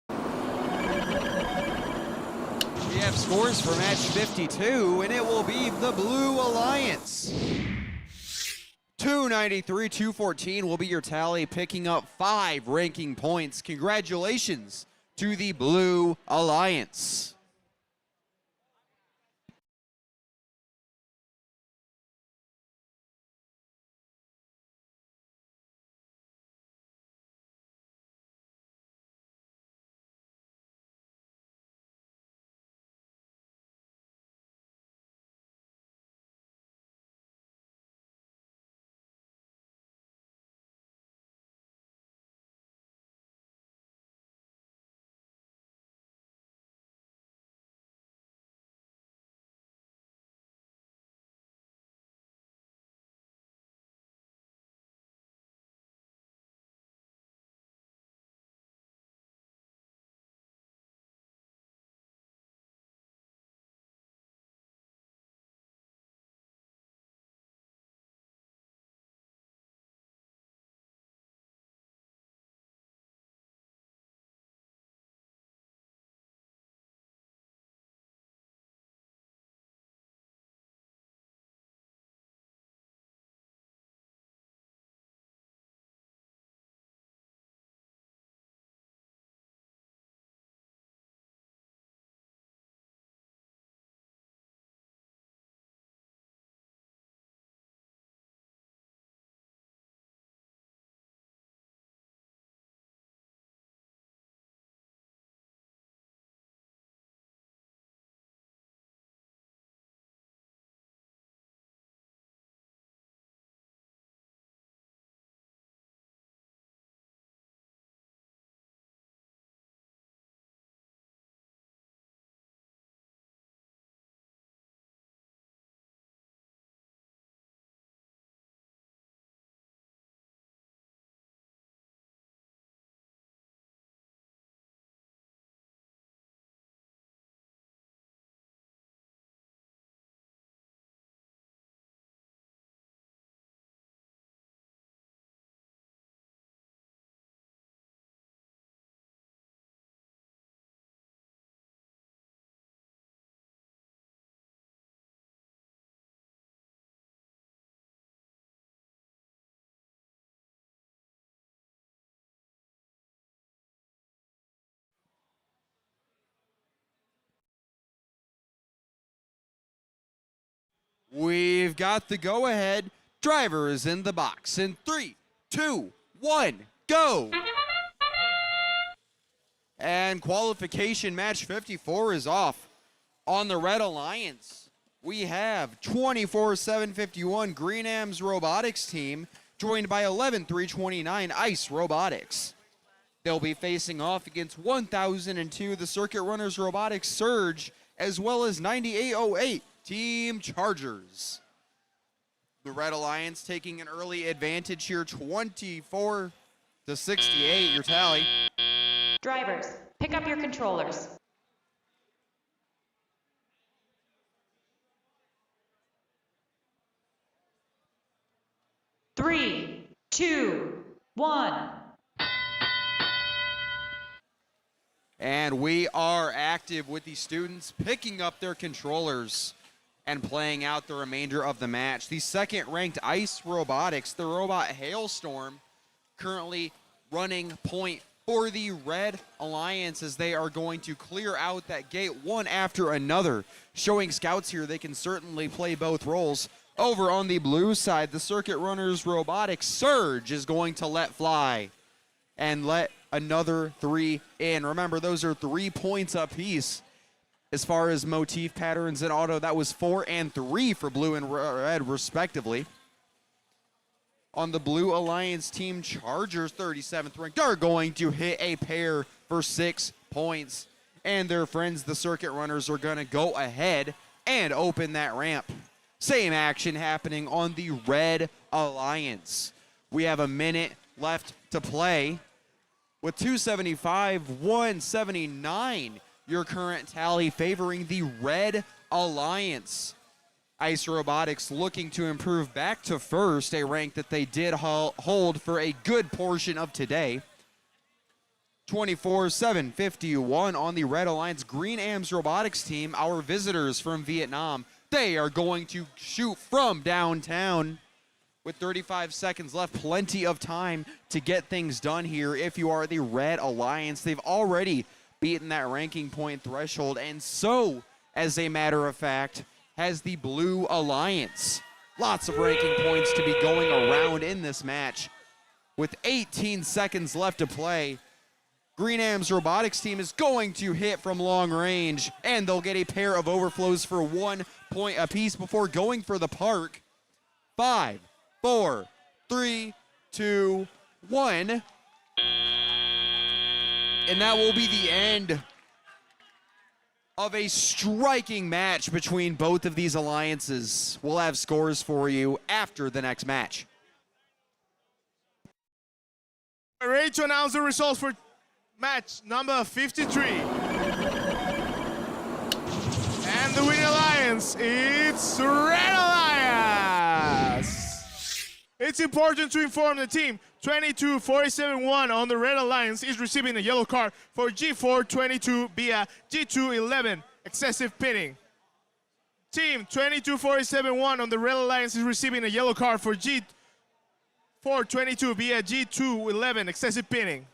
We have scores for match 52, and it will be the Blue Alliance. 293-214 will be your tally, picking up 5 ranking points. Congratulations to the Blue Alliance. We've got the go-ahead. Driver is in the box in 3, 2, 1, go! And qualification match 54 is off. On the Red Alliance, we have 24-751 Green Ams Robotics team, joined by 11-329 Ice Robotics. They'll be facing off against 1002 the Circuit Runners Robotics Surge, as well as 9808 Team Chargers. The Red Alliance taking an early advantage here, 24-68, your tally. Drivers, pick up your controllers. Three, 2, 1. And we are active with the students picking up their controllers and playing out the remainder of the match. The second-ranked Ice Robotics, the robot Hailstorm, currently running point for the Red Alliance as they are going to clear out that gate one after another. Showing scouts here they can certainly play both roles. Over on the blue side, the Circuit Runners Robotics Surge is going to let fly and let another 3 in. Remember, those are 3 points apiece. As far as motif patterns in auto, that was 4 and 3 for blue and red, respectively. On the Blue Alliance team, Chargers, 37th ranked, are going to hit a pair for 6 points. And their friends, the Circuit Runners, are going to go ahead and open that ramp. Same action happening on the Red Alliance. We have a minute left to play. With 275, 179, your current tally favoring the Red Alliance. Ice Robotics looking to improve back to first, a rank that they did hold for a good portion of today. 24-7-51 on the Red Alliance. Green Ams Robotics team, our visitors from Vietnam, they are going to shoot from downtown. With 35 seconds left, plenty of time to get things done here if you are the Red Alliance. They've already beaten that ranking point threshold, and so, as a matter of fact, has the Blue Alliance. Lots of ranking points to be going around in this match. With 18 seconds left to play, Green Ams Robotics team is going to hit from long range, and they'll get a pair of overflows for 1 point apiece before going for the park. 5, 4, 3, 2, 1. And that will be the end of a striking match between both of these alliances. We'll have scores for you after the next match. We're ready to announce the results for match number 53. And the winning alliance, it's Red Alliance. It's important to inform the team 22-47-1 on the Red Alliance is receiving a yellow card for G4-22 via G2-11 excessive pinning. Team 22-47-1 on the Red Alliance is receiving a yellow card for G4-22 via G2-11 excessive pinning.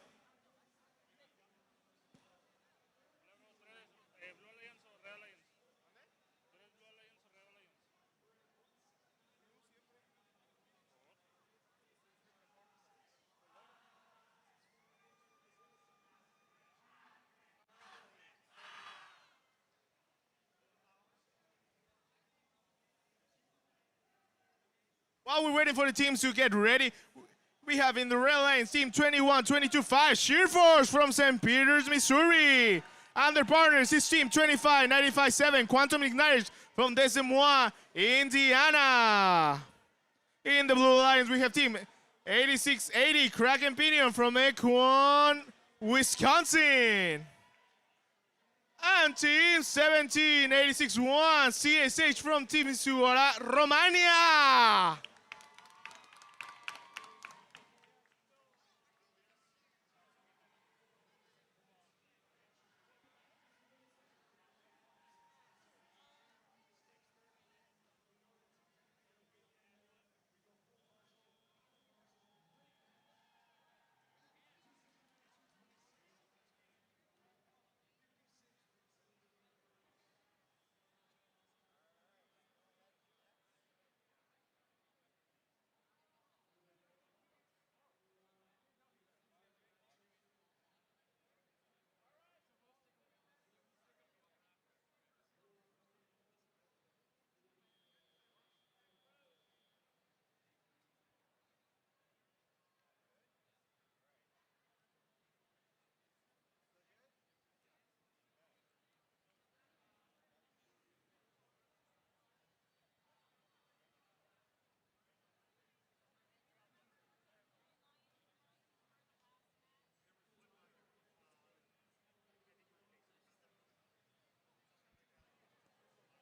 While we're waiting for the teams to get ready, we have in the Red Alliance team 21-22-5 Sheer Force from St. Peters, Missouri. And their partners is team 25-95-7 Quantum Igniters from Des Moines, Indiana. In the Blue Alliance, we have team 8680 Kraken Pinion from Equan, Wisconsin. And team 1786-1 CSH from Timisoara, Romania.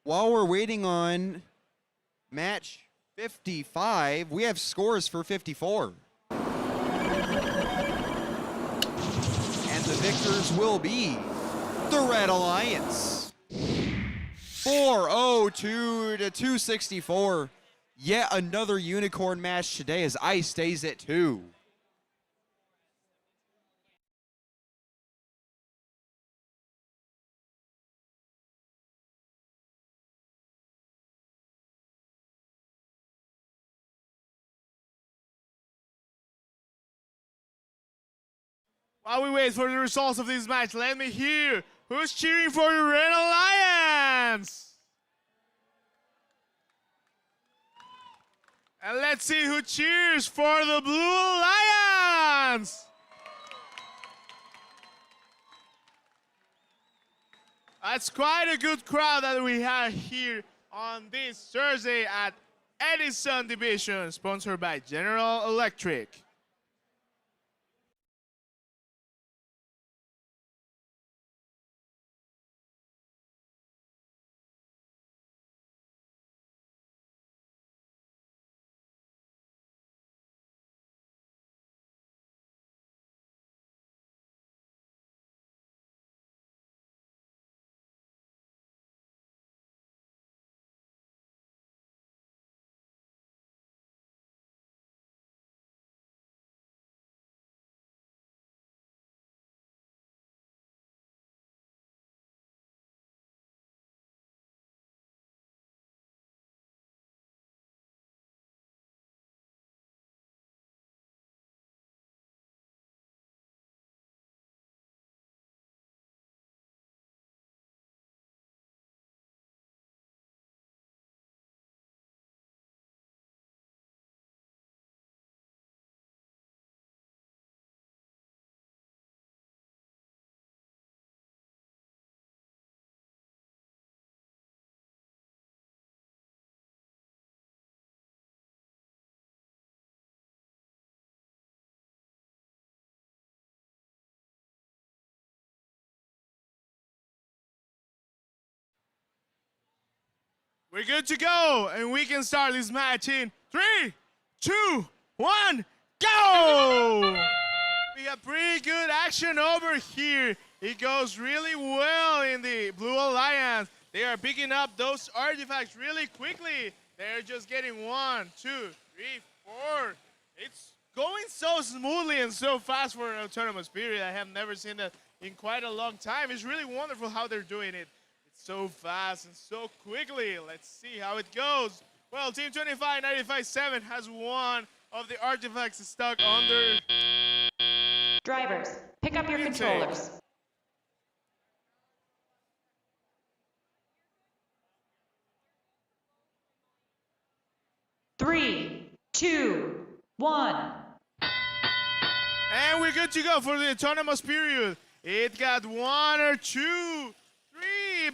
While we're waiting on match 55, we have scores for 54. And the victors will be the Red Alliance. 402-264. Yet another unicorn match today as Ice stays at 2. While we wait for the results of this match, let me hear Who's cheering for the Red Alliance? And let's see who cheers for the Blue Alliance. That's quite a good crowd that we have here on this Thursday at Edison Division, sponsored by General Electric. We're good to go, and we can start this match in 3, 2, 1, go! We have pretty good action over here. It goes really well in the Blue Alliance. They are picking up those artifacts really quickly. They're just getting 1, 2, 3, 4. It's going so smoothly and so fast for an autonomous period. I have never seen that in quite a long time. It's really wonderful how they're doing it. So fast and so quickly. Let's see how it goes. Well, Team 25-95-7 has one of the artifacts stuck under. Drivers, pick up your controllers. Three, two, one. And we're good to go for the autonomous period. It got 1 or 2.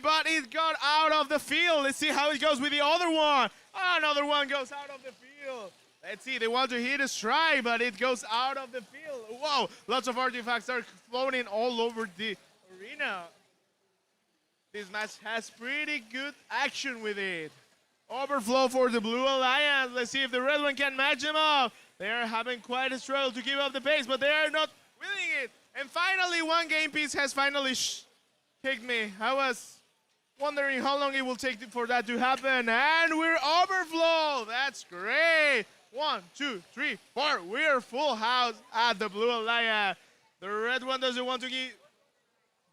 But it got out of the field. Let's see how it goes with the other one. Another one goes out of the field. Let's see, they want to hit a strike, but it goes out of the field. Whoa, lots of artifacts are floating all over the arena. This match has pretty good action with it. Overflow for the Blue Alliance. Let's see if the red one can match them up. They are having quite a struggle to keep up the pace, but they are not winning it. And finally, one game piece has finally kicked me. I was wondering how long it will take for that to happen. And we're overflow. That's great. 1, 2, 3, 4. We're full house at the Blue Alliance. The red one doesn't want to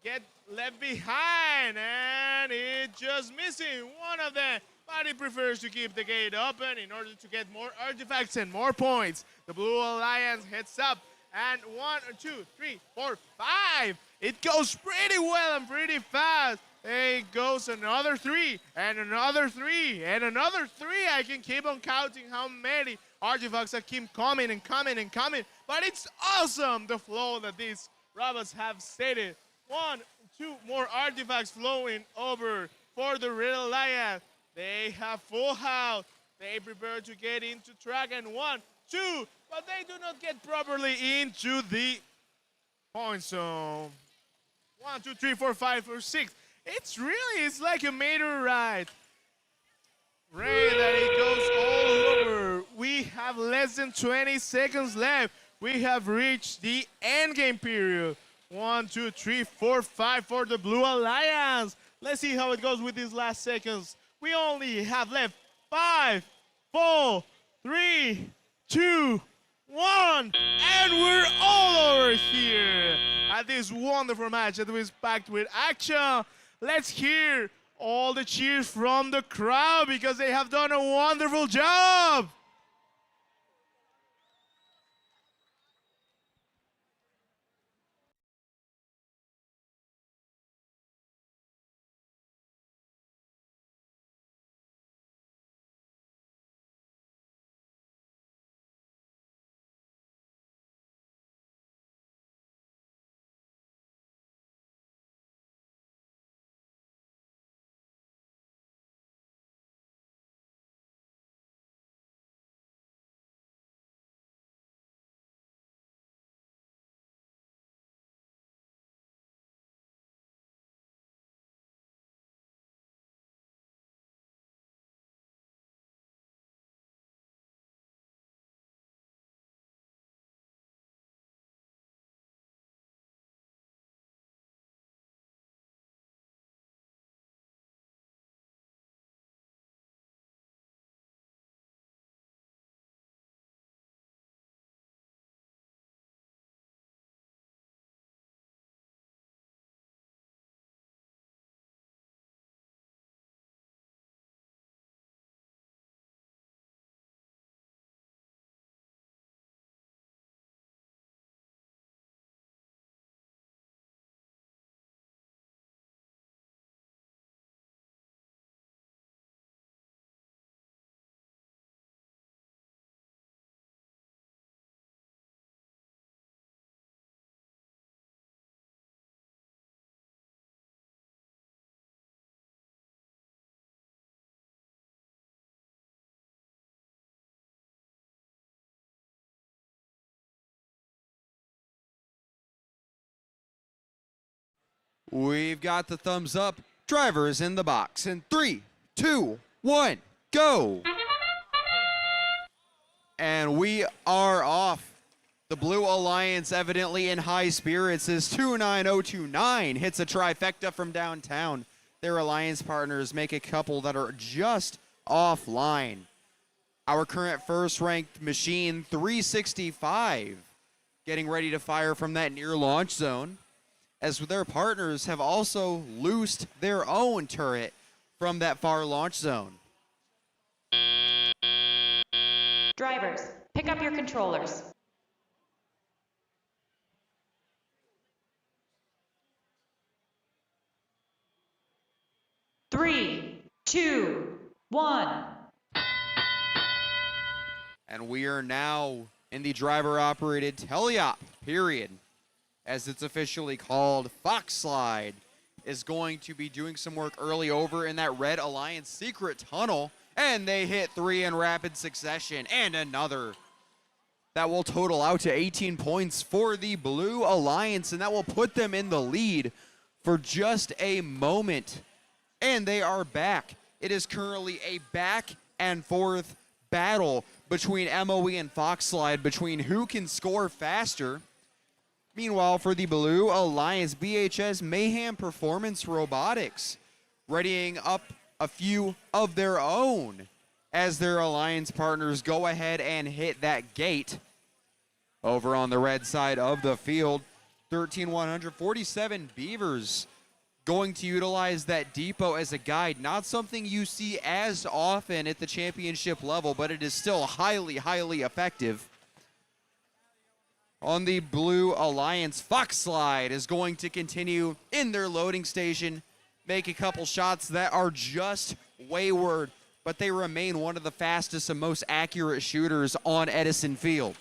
get left behind. And it's just missing one of them. But it prefers to keep the gate open in order to get more artifacts and more points. The Blue Alliance heads up. And 1, 2, 3, 4, 5. It goes pretty well and pretty fast. It goes another 3, and another 3, and another 3. I can keep on counting how many artifacts that keep coming and coming and coming. But it's awesome, the flow that these robots have stated. 1, 2 more artifacts flowing over for the Red Alliance. They have full house. They prepare to get into track, and 1, 2, but they do not get properly into the point zone. 1, 2, 3, 4, 5, or 6. It's like a meteorite. Ray, that it goes all over. We have less than 20 seconds left. We have reached the end game period. 1, 2, 3, 4, 5 for the Blue Alliance. Let's see how it goes with these last seconds. We only have left 5, 4, 3, 2, 1, and we're all over here at this wonderful match that was packed with action. Let's hear all the cheers from the crowd because they have done a wonderful job. We've got the thumbs up. Drivers in the box in 3, 2, 1, go. And we are off. The Blue Alliance evidently in high spirits as 29029 hits a trifecta from downtown. Their alliance partners make a couple that are just offline. Our current first-ranked machine, 365, getting ready to fire from that near launch zone, as their partners have also loosed their own turret from that far launch zone. Drivers, pick up your controllers. Three, two, one. And we are now in the driver-operated teleop period. As it's officially called, Fox Slide is going to be doing some work early over in that Red Alliance secret tunnel, and they hit 3 in rapid succession, and another. That will total out to 18 points for the Blue Alliance, and that will put them in the lead for just a moment. And they are back. It is currently a back and forth battle between MOE and Fox Slide, between who can score faster. Meanwhile, for the Blue Alliance, BHS Mayhem Performance Robotics readying up a few of their own as their alliance partners go ahead and hit that gate. Over on the red side of the field, 13147 Beavers going to utilize that depot as a guide. Not something you see as often at the championship level, but it is still highly, highly effective. On the Blue Alliance, Fox Slide is going to continue in their loading station, make a couple shots that are just wayward, but they remain one of the fastest and most accurate shooters on Edison Field.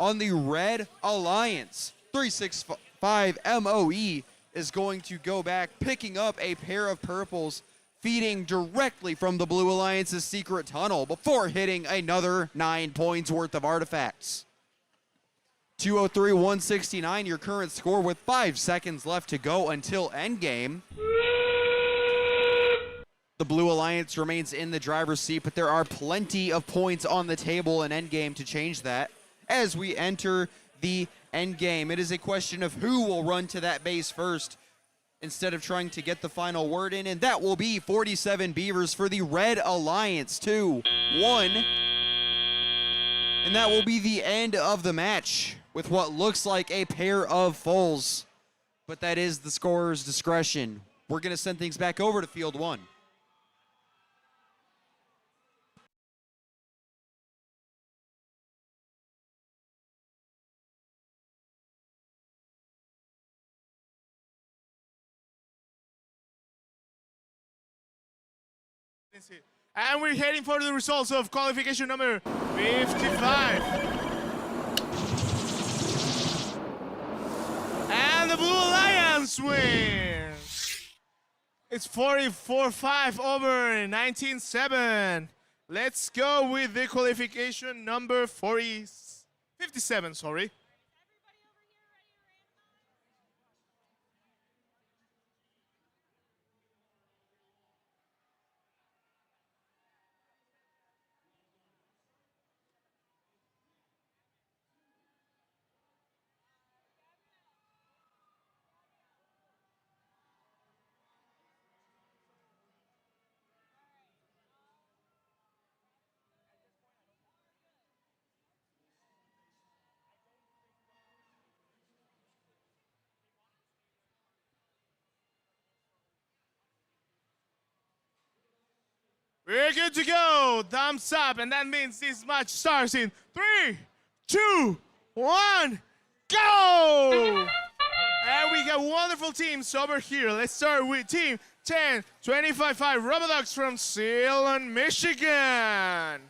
On the Red Alliance, 365 MOE is going to go back, picking up a pair of purples, feeding directly from the Blue Alliance's secret tunnel before hitting another 9 points worth of artifacts. 203-169, your current score with 5 seconds left to go until endgame. The Blue Alliance remains in the driver's seat, but there are plenty of points on the table in endgame to change that. As we enter the endgame, it is a question of who will run to that base first instead of trying to get the final word in, and that will be 47 Beavers for the Red Alliance, 2-1. And that will be the end of the match with what looks like a pair of fulls, but that is the scorer's discretion. We're going to send things back over to Field 1. And we're heading for the results of qualification number 55. And the Blue Alliance wins. It's 44-5 over 19-7. Let's go with the qualification number 57, sorry. We're good to go. Thumbs up, and that means this match starts in 3, 2, 1, go! And we got wonderful teams over here. Let's start with Team 10-25-5 Robodogs from Salem, Michigan. And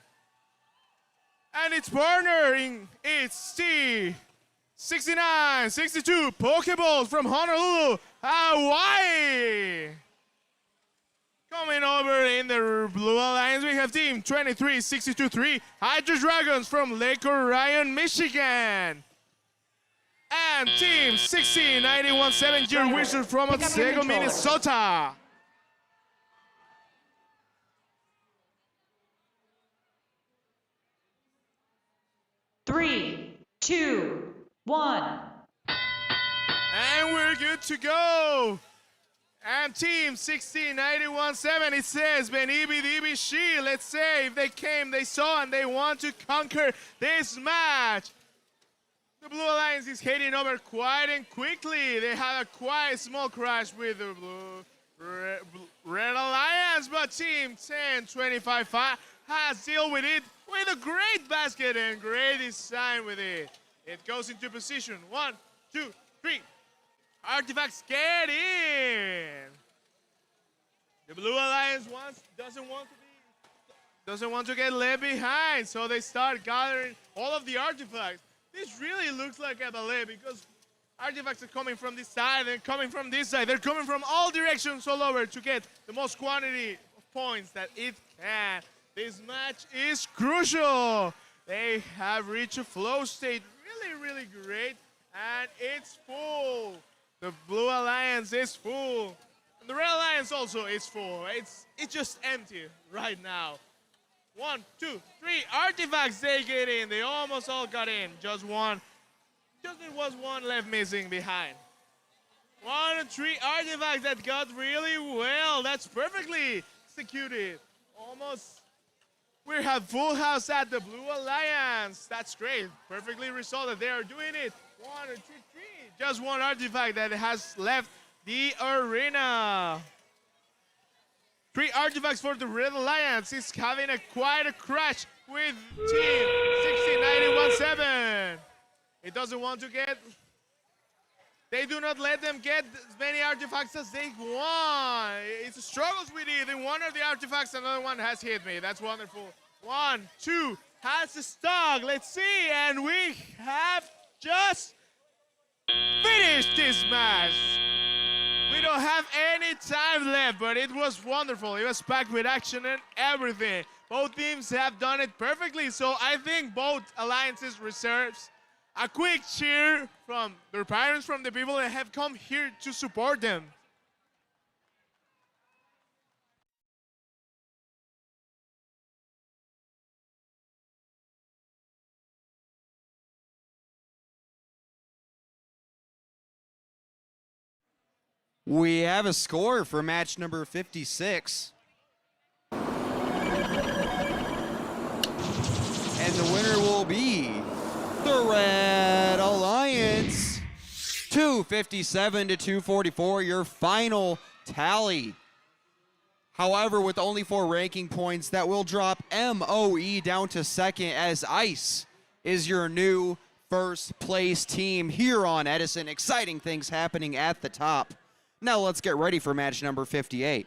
its partner in it's the 69-62 Pokeballs from Honolulu, Hawaii. Coming over in the Blue Alliance, we have Team 23-62-3 Hydro Dragons from Lake Orion, Michigan. And Team 1691-7, your wizard from Pick up your Otsego, controllers. Minnesota. Three, two, one. And we're good to go. And Team 1691-7, it says, Benibi Dibi Shi. Let's say if they came, they saw, and they want to conquer this match. The Blue Alliance is heading over quite and quickly. They had a quite small crash with the Red Alliance, but Team 1025 has dealt with it with a great basket and great design with it. It goes into position. 1, 2, 3. Artifacts get in. The Blue Alliance doesn't want to get left behind, so they start gathering all of the artifacts. This really looks like a ballet because artifacts are coming from this side, they're coming from this side, they're coming from all directions all over to get the most quantity of points that it can. This match is crucial. They have reached a flow state really great, and it's full. The Blue Alliance is full. And the Red Alliance also is full. It's just empty right now. 1, 2, 3 artifacts they get in. They almost all got in. Just one. Just there was one left missing behind. 1 and 3 artifacts that got really well. That's perfectly executed. Almost. We have full house at the Blue Alliance. That's great. Perfectly resulted. They are doing it. 1 and 2, 3. Just one artifact that has left the arena. 3 artifacts for the Red Alliance. Is having quite a crash with Team 1691-7. It doesn't want to get. They do not let them get as many artifacts as they want. It struggles with it. In one of the artifacts, another one has hit me. That's wonderful. 1, 2 has stuck. Let's see, and we have just finished this match. We don't have any time left, but it was wonderful. It was packed with action and everything. Both teams have done it perfectly, so I think both alliances reserves a quick cheer from their parents, from the people that have come here to support them. We have a score for match number 56. And the winner will be the Red Alliance. 257 to 244, your final tally. However, with only 4 ranking points, that will drop MOE down to second, as ICE is your new first place team here on Edison. Exciting things happening at the top. Now let's get ready for match number 58.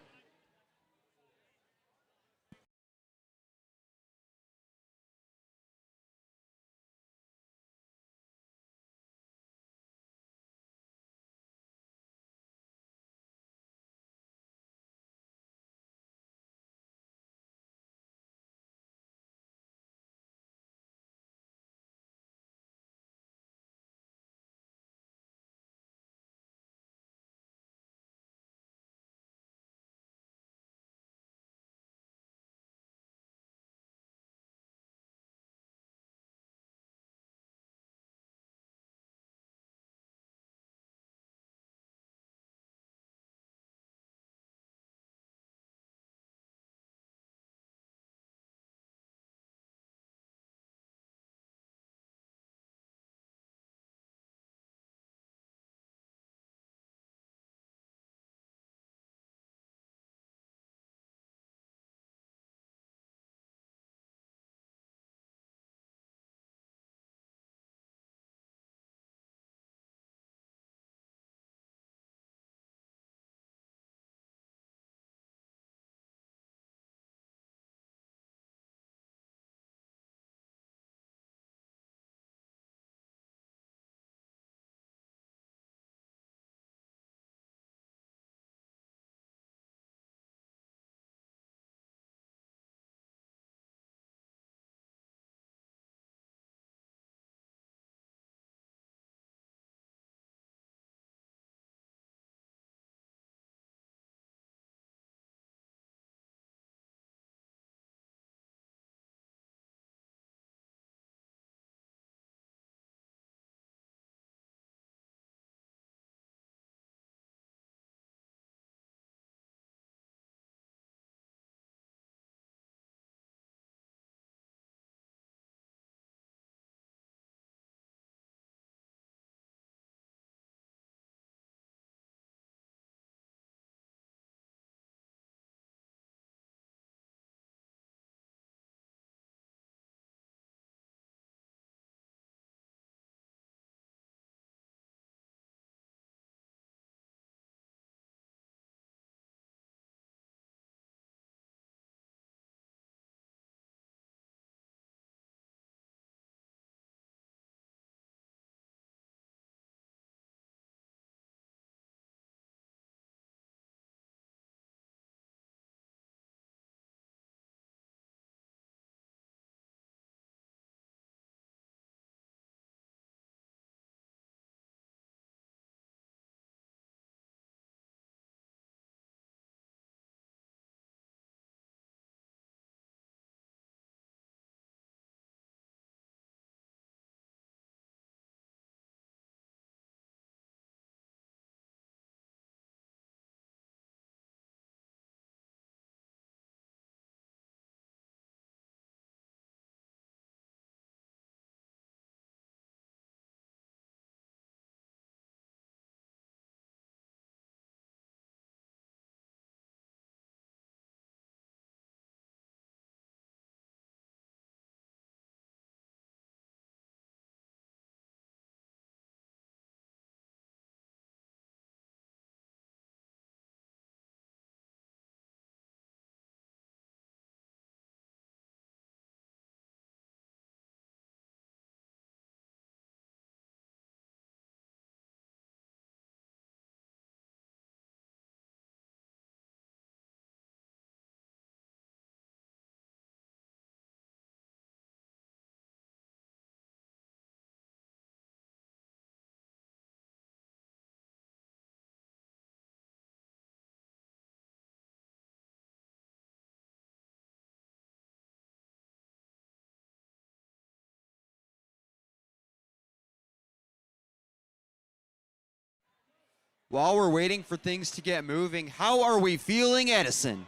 While we're waiting for things to get moving, how are we feeling, Edison?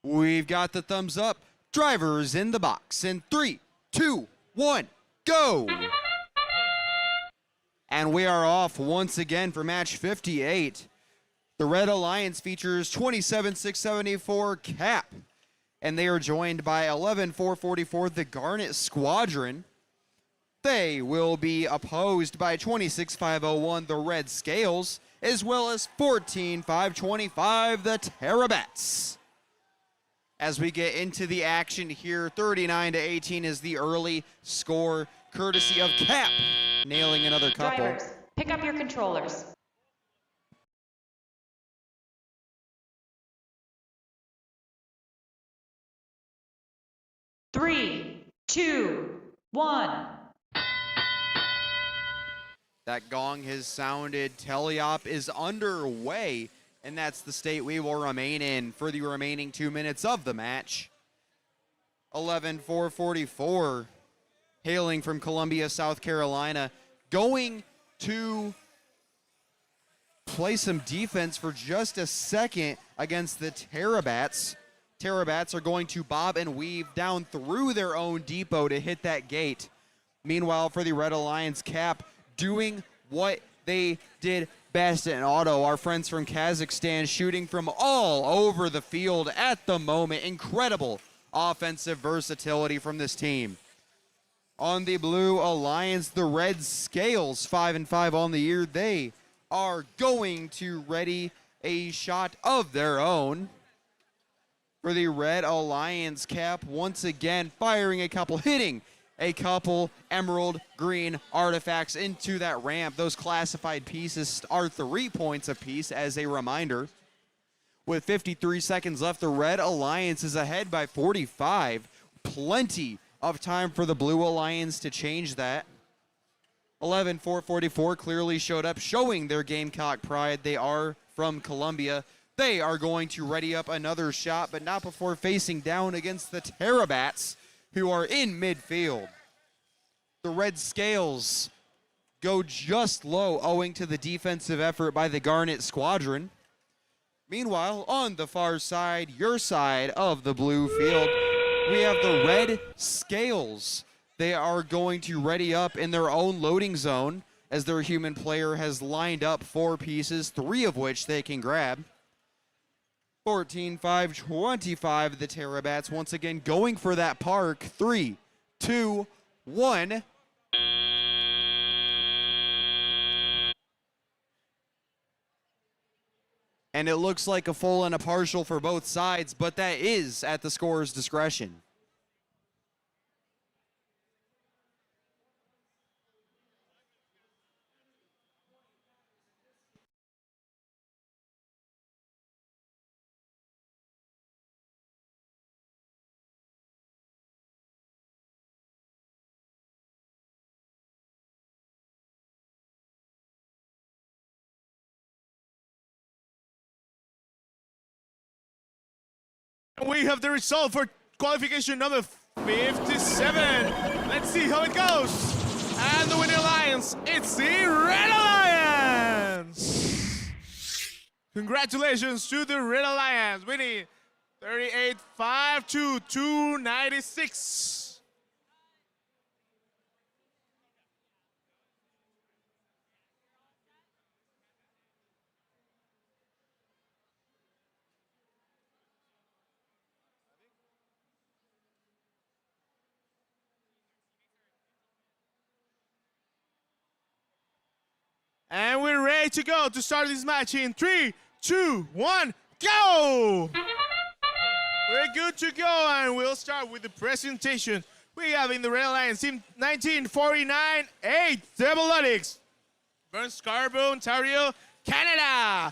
We've got the thumbs up. Drivers in the box in 3, 2, 1, go! And we are off once again for match 58. The Red Alliance features 27,674 Cap, and they are joined by 11,444 the Garnet Squadron. They will be opposed by 26,501 the Red Scales, as well as 14,525 the Terabats. As we get into the action here, 39-18 is the early score, courtesy of Cap, nailing another couple. Drivers, pick up your controllers. Three, two, one. That gong has sounded. Teleop is underway, and that's the state we will remain in for the remaining 2 minutes of the match. 11,444, hailing from Columbia, South Carolina, going to play some defense for just a second against the Terabats. Terabats are going to bob and weave down through their own depot to hit that gate. Meanwhile, for the Red Alliance, Cap doing what they did best in auto. Our friends from Kazakhstan shooting from all over the field at the moment. Incredible offensive versatility from this team. On the Blue Alliance, the Red Scales, 5-5 on the year. They are going to ready a shot of their own. For the Red Alliance, Cap once again firing a couple, hitting a couple emerald green artifacts into that ramp. Those classified pieces are 3 points apiece, as a reminder. With 53 seconds left, the Red Alliance is ahead by 45. Plenty of time for the Blue Alliance to change that. 11,444 clearly showed up, showing their Gamecock pride. They are from Columbia. They are going to ready up another shot, but not before facing down against the Terabats, who are in midfield. The Red Scales go just low, owing to the defensive effort by the Garnet Squadron. Meanwhile, on the far side, your side of the blue field, we have the Red Scales. They are going to ready up in their own loading zone, as their human player has lined up 4 pieces, 3 of which they can grab. 14,525 the Terabats once again going for that park. 3, 2, 1. And it looks like a full and a partial for both sides, but that is at the scorer's discretion. We have the result for qualification number 57. Let's see how it goes. And the winning alliance, it's the Red Alliance. Congratulations to the Red Alliance, winning 38-5 to 296. And we're ready to go to start this match in 3, 2, 1, go! We're good to go, and we'll start with the presentation. We have in the Red Alliance Team 1949, 8 Double Luddigs, Burn Scarborough, Ontario, Canada.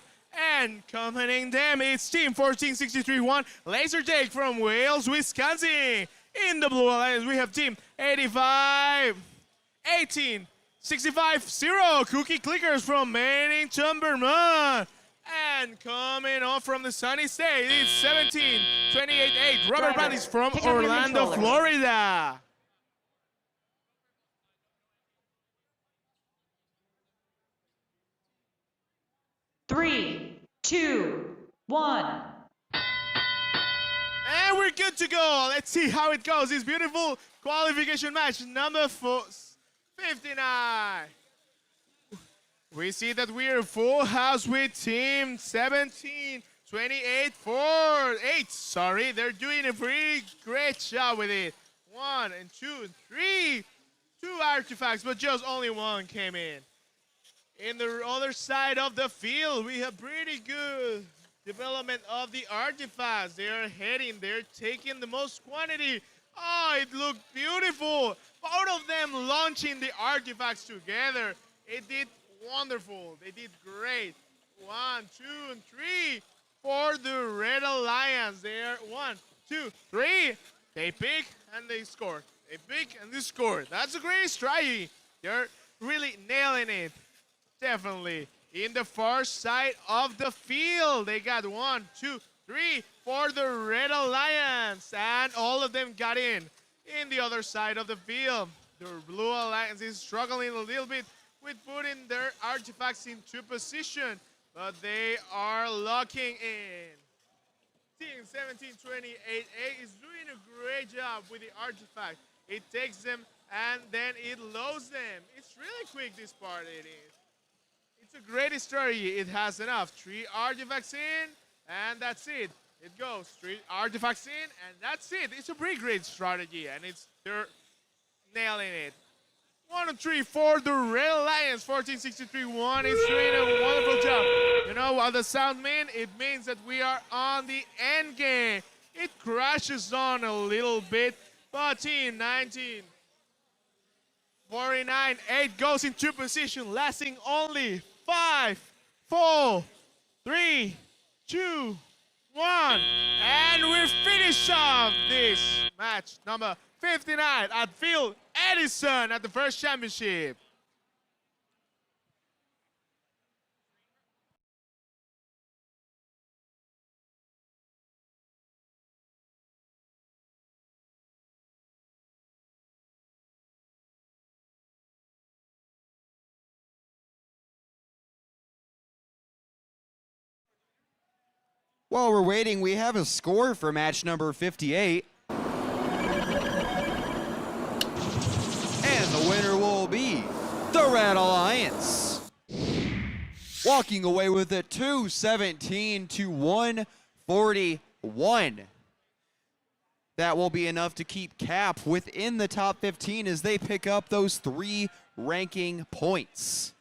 And accompanying them, it's Team 1463, 1 Lasertake from Wales, Wisconsin. In the Blue Alliance, we have Team 85, 18, 65, 0 Cookie Clickers from Bennington, Vermont. And coming off from the sunny state, it's 17, 28, 8 Robert Brandes from Orlando, Florida. Three, 2, 1. And we're good to go. Let's see how it goes. This beautiful qualification match number 59. We see that we're full house with Team 17, 28, 8. Sorry, they're doing a pretty great job with it. 1 and 2 and 3. 2 artifacts, but just only 1 came in. In the other side of the field, we have pretty good development of the artifacts. They are they're taking the most quantity. Oh, it looked beautiful. Both of them launching the artifacts together. It did wonderful. They did great. 1, 2, and 3 for the Red Alliance. There, 1, 2, 3. They pick and they score. They pick and they score. That's a great strategy. They're really nailing it. Definitely. In the far side of the field, they got 1, 2, 3 for the Red Alliance, and all of them got in. In the other side of the field, the Blue Alliance is struggling a little bit with putting their artifacts into position, but they are locking in. Team 1728A is doing a great job with the artifact. It takes them and then it loads them. It's really quick, this part it is. It's a great strategy. It has enough. 3 artifacts in, and that's it. It goes 3 artifacts in, and that's it. It's a pretty great strategy, and they're nailing it. 1 and 3 for the Red Alliance. 1463-1 is doing a wonderful job. You know what the sound means? It means that we are on the end game. It crashes on a little bit, but Team 1949-8 goes into position, lasting only 5, 4, 3, 2, 1. And we're finished off this match number 59 at Field Edison at the first championship. While we're waiting, we have a score for match number 58. And the winner will be the Red Alliance, walking away with a 217 to 141. That will be enough to keep Cap within the top 15 as they pick up those 3 ranking points.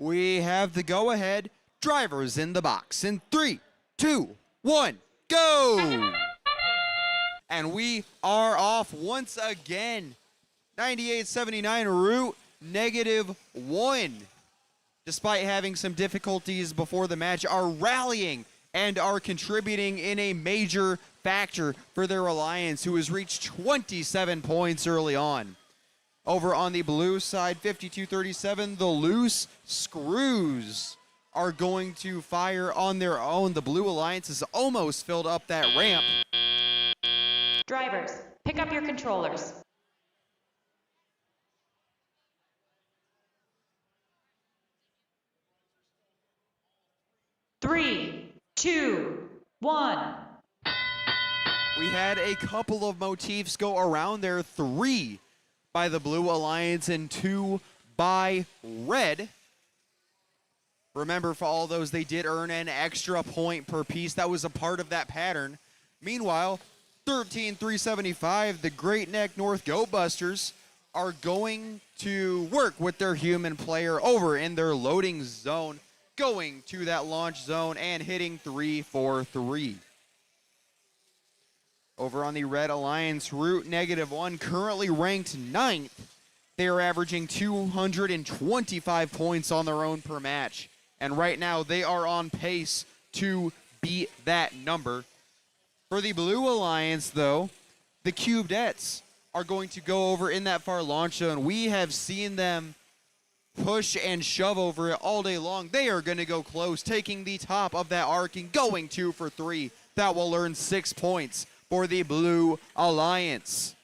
we have the go-ahead. Drivers in the box in 3, 2, 1, go! And we are off once again. 98-79 route, -1. Despite having some difficulties before the match, are rallying and are contributing in a major factor for their alliance, who has reached 27 points early on. Over on the blue side, 52-37, the loose screws are going to fire on their own. The blue alliance has almost filled up that ramp. Drivers, pick up your controllers. Three, 2, 1. We had a couple of motifs go around there, 3 by the blue alliance and 2 by red. Remember, for all those, they did earn an extra point per piece. That was a part of that pattern. Meanwhile, 13-375, the Great Neck North Go Busters are going to work with their human player over in their loading zone, going to that launch zone and hitting 3-4-3. Over on the Red Alliance, route -1, currently ranked 9th. They are averaging 225 points on their own per match. And right now, they are on pace to beat that number. For the Blue Alliance, though, the Cubedettes are going to go over in that far launch zone. We have seen them push and shove over it all day long. They are going to go close, taking the top of that arc and going 2 for 3. That will earn 6 points for the Blue Alliance.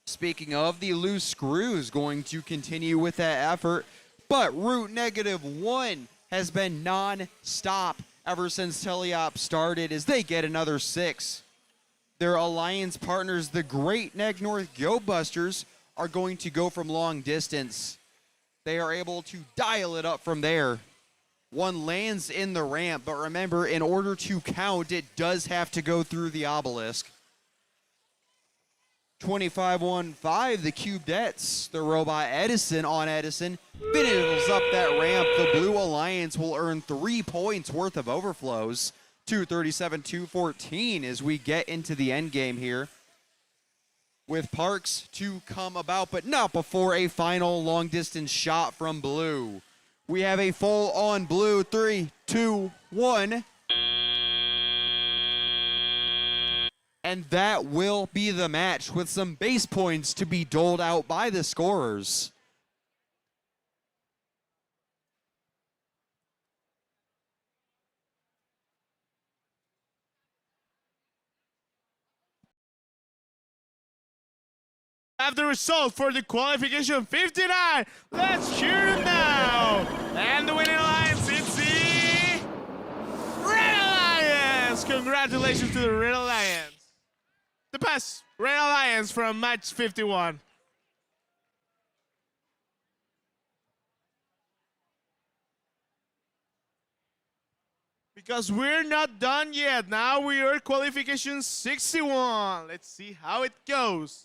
Speaking of, the loose screws going to continue with that effort, but route -1 has been non-stop ever since Teleop started as they get another 6. Their alliance partners, the Great Neck North Go Busters, are going to go from long distance. They are able to dial it up from there. One lands in the ramp, but remember, in order to count, it does have to go through the obelisk. 25-1-5, the Cubedettes, the robot Edison on Edison, finishes up that ramp. The Blue Alliance will earn 3 points worth of overflows. 237-214 as we get into the end game here. With Parks to come about, but not before a final long distance shot from Blue. We have a full on Blue. 3, 2, 1. And that will be the match, with some base points to be doled out by the scorers. Have the result for the qualification 59. Let's hear it now. And the winning alliance is the Red Alliance. Congratulations to the Red Alliance. The best Red Alliance from match 51. Because we're not done yet. Now we are qualification 61. Let's see how it goes.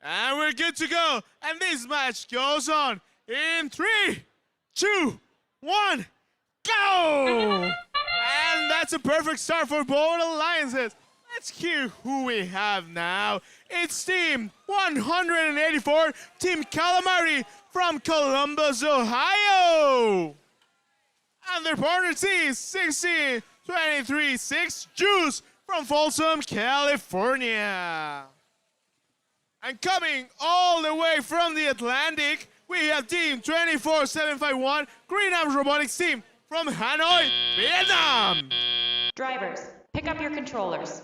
And we're good to go. And this match goes on in 3, 2, 1, go! And that's a perfect start for both alliances. Let's hear who we have now. It's Team 184, Team Calamari from Columbus, Ohio. And their partner is 16-23-6 Juice from Folsom, California. And coming all the way from the Atlantic, we have Team 24751, Green Arms Robotics Team from Hanoi, Vietnam. Drivers, pick up your controllers.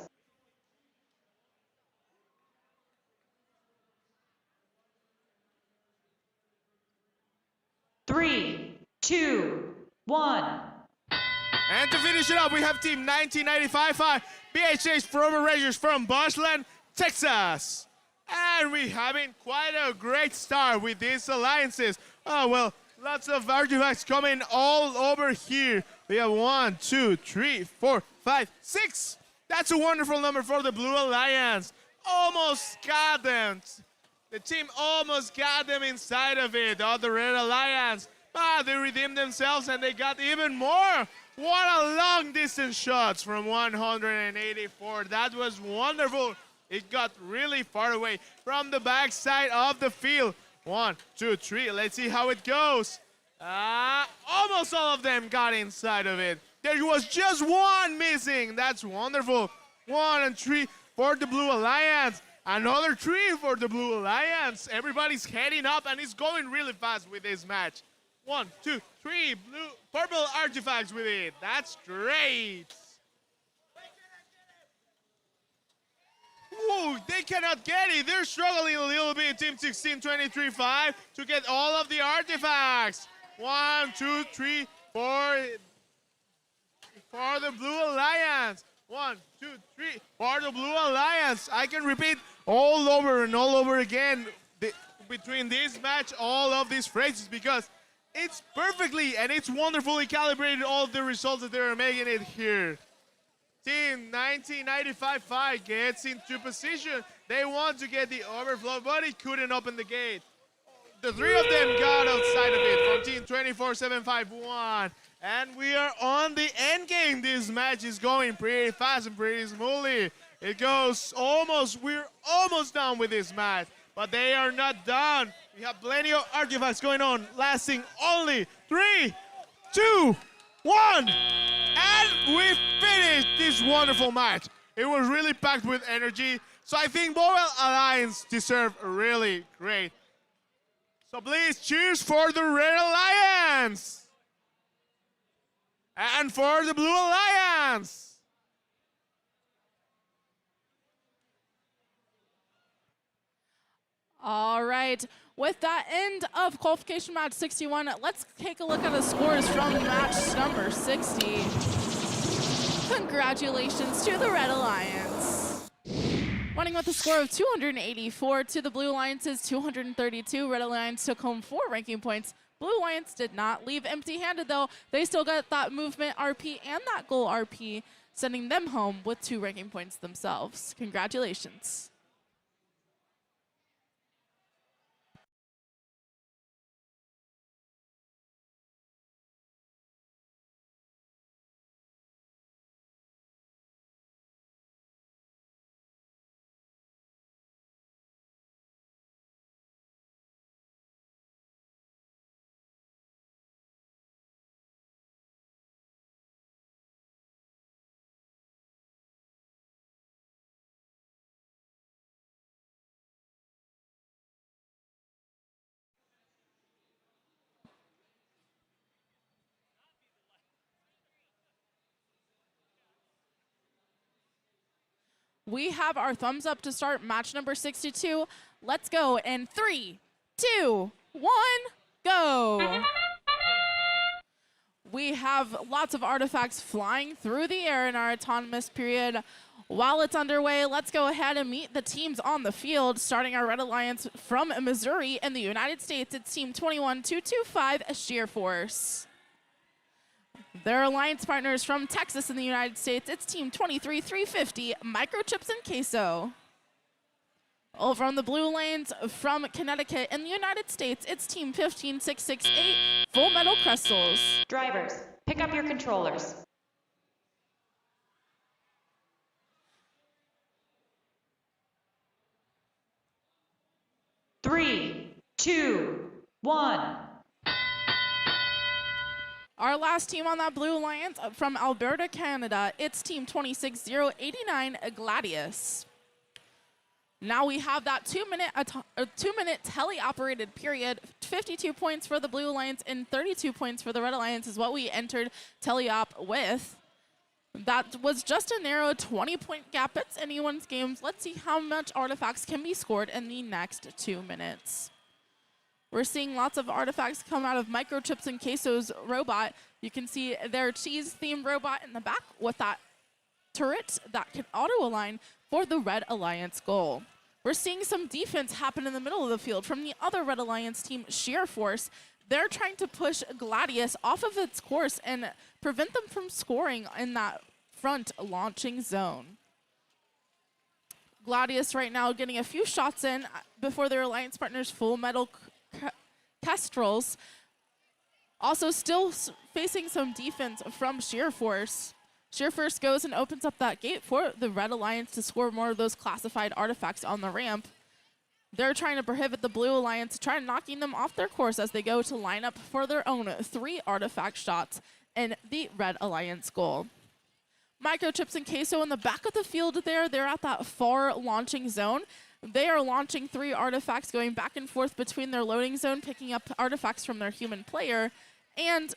Three, 2, 1. And to finish it up, we have Team 1995 BHH Former Rangers from Bushland, Texas. And we're having quite a great start with these alliances. Oh, well, lots of artifacts coming all over here. We have 1, 2, 3, 4, 5, 6. That's a wonderful number for the Blue Alliance. Almost got them. The team almost got them inside of it, the Red Alliance. But they redeemed themselves and they got even more. What a long distance shots from 184. That was wonderful. It got really far away from the backside of the field. 1, 2, 3. Let's see how it goes. Almost all of them got inside of it. There was just one missing. That's wonderful. 1 and 3 for the Blue Alliance. Another 3 for the Blue Alliance. Everybody's heading up and it's going really fast with this match. 1, 2, 3 purple artifacts with it. That's great. Whoa, they cannot get it. They're struggling a little bit, Team 16-23-5, to get all of the artifacts. 1, 2, 3, 4 for the Blue Alliance. 1, 2, 3 for the Blue Alliance. I can repeat all over and all over again between this match, all of these phrases, because it's perfectly and it's wonderfully calibrated all of the results that they're making it here. Team 1995 gets into position. They want to get the overflow, but he couldn't open the gate. The 3 of them got outside of it from Team 24-7-5-1. And we are on the end game. This match is going pretty fast and pretty smoothly. It goes we're almost done with this match, but they are not done. We have plenty of artifacts going on, lasting only 3, 2, 1. And we finished this wonderful match. It was really packed with energy. So I think both Alliance deserve really great. So please cheers for the Red Alliance. And for the Blue Alliance. All right. With that end of qualification match 61, let's take a look at the scores from match number 60. Congratulations to the Red Alliance. Winning with a score of 284 to the Blue Alliance's 232. Red Alliance took home 4 ranking points. Blue Alliance did not leave empty-handed, though. They still got that movement RP and that goal RP, sending them home with 2 ranking points themselves. Congratulations. We have our thumbs up to start match number 62. Let's go in 3, 2, 1, go. We have lots of artifacts flying through the air in our autonomous period. While it's underway, let's go ahead and meet the teams on the field, starting our Red Alliance from Missouri in the United States. It's Team 21-225 Sheer Force. Their alliance partners from Texas in the United States, it's Team 23-350 Microchips and Queso. Over on the blue lanes from Connecticut in the United States, it's Team 15-668 Full Metal Crystals. Drivers, pick up your controllers. Three, 2, 1. Our last team on that Blue Alliance from Alberta, Canada, it's Team 26089 Gladius. Now we have that 2-minute tele-operated period. 52 points for the Blue Alliance and 32 points for the Red Alliance is what we entered tele-op with. That was just a narrow 20-point gap. It's anyone's games. Let's see how much artifacts can be scored in the next 2 minutes. We're seeing lots of artifacts come out of Microchips and Queso's robot. You can see their cheese-themed robot in the back with that turret that can auto-align for the Red Alliance goal. We're seeing some defense happen in the middle of the field from the other Red Alliance team, Sheer Force. They're trying to push Gladius off of its course and prevent them from scoring in that front launching zone. Gladius right now getting a few shots in before their alliance partners Full Metal Kestrels. Also still facing some defense from Sheer Force. Sheer Force goes and opens up that gate for the Red Alliance to score more of those classified artifacts on the ramp. They're trying to prohibit the Blue Alliance, trying knocking them off their course as they go to line up for their own 3 artifact shots in the Red Alliance goal. Microchips and Queso in the back of the field there. They're at that far launching zone. They are launching 3 artifacts, going back and forth between their loading zone, picking up artifacts from their human player, and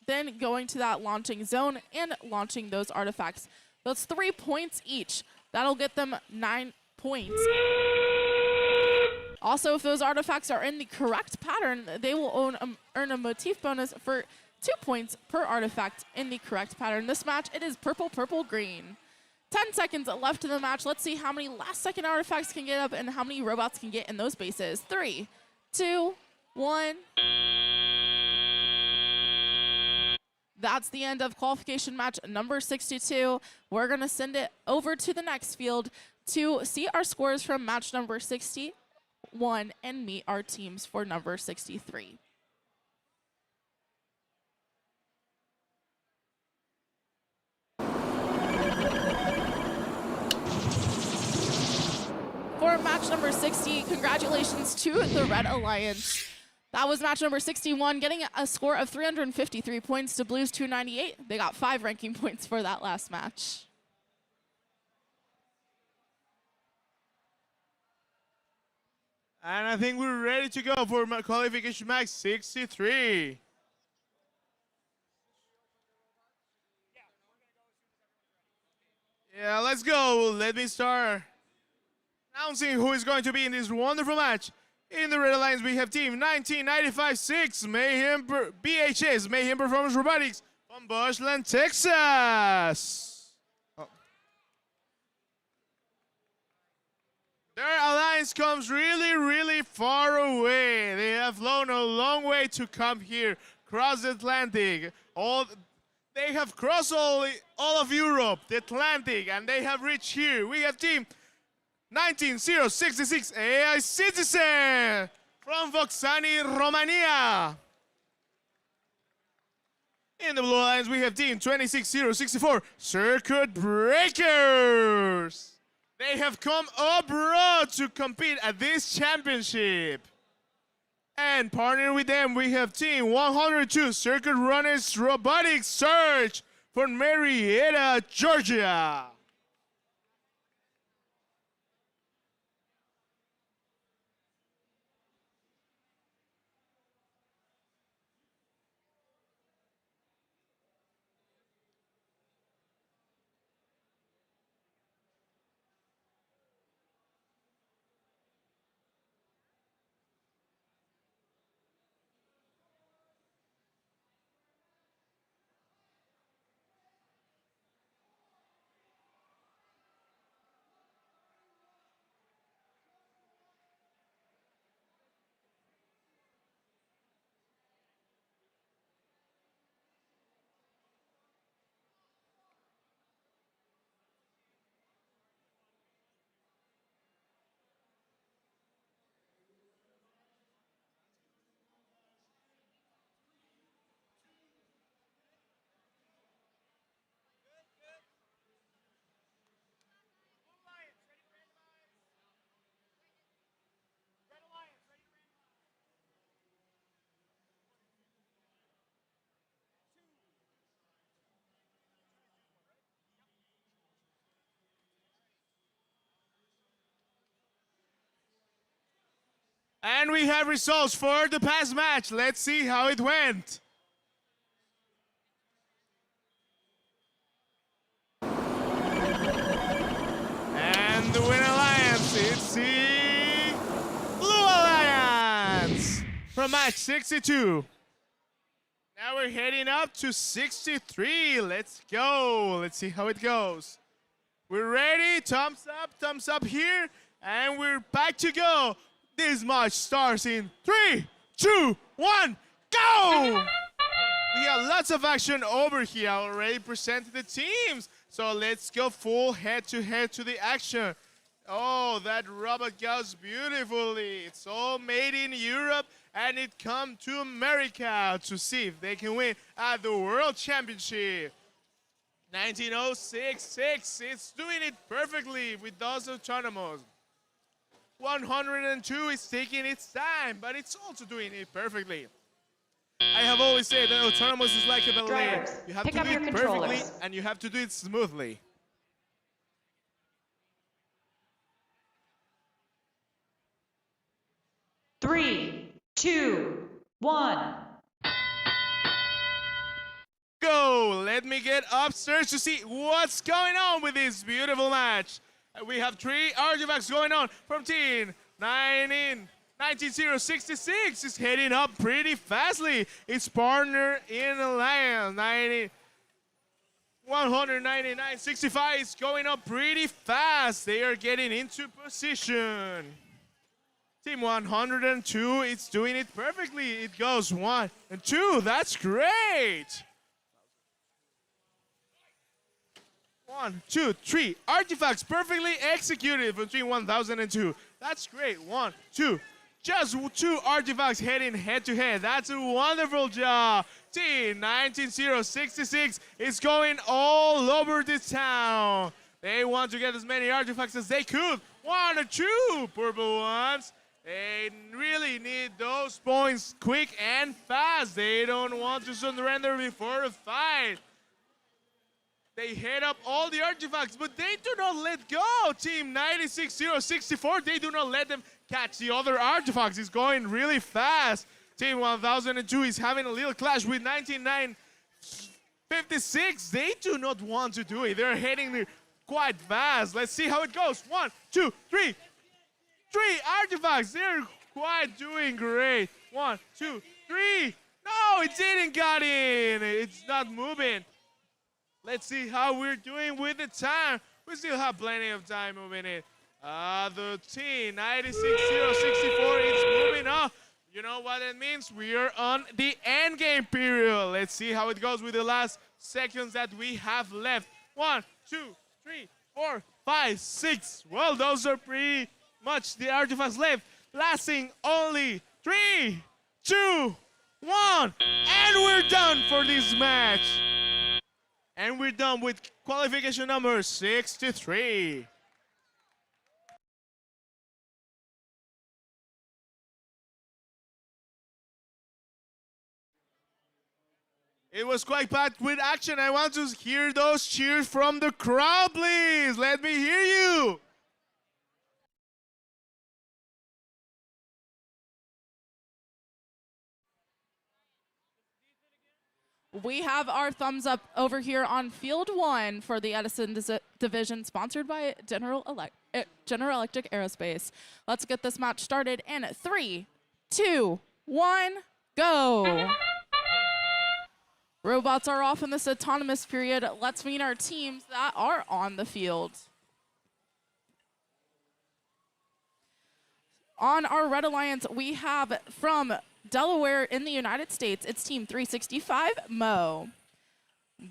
then going to that launching zone and launching those artifacts. That's 3 points each. That'll get them 9 points. Also, if those artifacts are in the correct pattern, they will earn a motif bonus for 2 points per artifact in the correct pattern. This match, it is purple, purple, green. 10 seconds left in the match. Let's see how many last-second artifacts can get up and how many robots can get in those bases. 3, 2, 1. That's the end of qualification match number 62. We're going to send it over to the next field to see our scores from match number 61 and meet our teams for number 63. For match number 60, congratulations to the Red Alliance. That was match number 61, getting a score of 353 points to Blue's 298. They got 5 ranking points for that last match. And I think we're ready to go for qualification match 63. Yeah, let's go. Let me start announcing who is going to be in this wonderful match. In the Red Alliance, we have team 1995-6 Mayhem BHS, Mayhem Performance Robotics from Bushland, Texas. Their alliance comes really, really far away. They have flown a long way to come here, cross the Atlantic. They have crossed all of Europe, the Atlantic, and they have reached here. We have team 19066 AI Citizen from Voxani, Romania. In the Blue Alliance, we have team 26064 Circuit Breakers. They have come abroad to compete at this championship. And partner with them, we have team 102 Circuit Runners Robotics Search from Marietta, Georgia. And we have results for the past match. Let's see how it went. And the winner alliance, it's the Blue Alliance. from match 62. Now we're heading up to 63. Let's go. Let's see how it goes. We're ready. Thumbs up here. And we're back to go. This match starts in 3, 2, 1, go! We have lots of action over here. I already presented the teams. So let's go full head-to-head to the action. Oh, that robot goes beautifully. It's all made in Europe, and it come to America to see if they can win at the World Championship. 1906, it's doing it perfectly with those autonomous. 102 is taking its time, but it's also doing it perfectly. I have always said that autonomous is like a ballet. You have to do it perfectly, and you have to do it smoothly. Three, 2, 1. Go! Let me get upstairs to see what's going on with this beautiful match. We have 3 artifacts going on from team 19066 is heading up pretty fastly. Its partner in alliance 199.65 is going up pretty fast. They are getting into position. Team 102 is doing it perfectly. It goes 1 and 2. That's great. 1, 2, 3 artifacts perfectly executed for team 1002. That's great. 1, 2. Just 2 artifacts heading head to head. That's a wonderful job. Team 19066 is going all over the town. They want to get as many artifacts as they could. 1 or 2 purple ones. They really need those points quick and fast. They don't want to surrender before the fight. They head up all the artifacts, but they do not let go. Team 96064, they do not let them catch the other artifacts. It's going really fast. Team 1002 is having a little clash with 19956. They do not want to do it. They're heading quite fast. Let's see how it goes. 1, 2, 3. 3 artifacts. They're quite doing great. 1, 2, 3. No, it didn't get in. It's not moving. Let's see how we're doing with the time. We still have plenty of time moving it. The team 96064 is moving up. You know what it means? We are on the end game period. Let's see how it goes with the last seconds that we have left. 1, 2, 3, 4, 5, 6. Well, those are pretty much the artifacts left. Lasting only 3, 2, 1. And we're done for this match. And we're done with qualification number 63. It was quite packed with action. I want to hear those cheers from the crowd, please. Let me hear you. We have our thumbs up over here on field 1 for the Edison division, sponsored by General Electric Aerospace. Let's get this match started in 3, 2, 1, go. Robots are off in this autonomous period. Let's meet our teams that are on the field. On our Red Alliance, we have from Delaware in the United States, it's Team 365, Mo.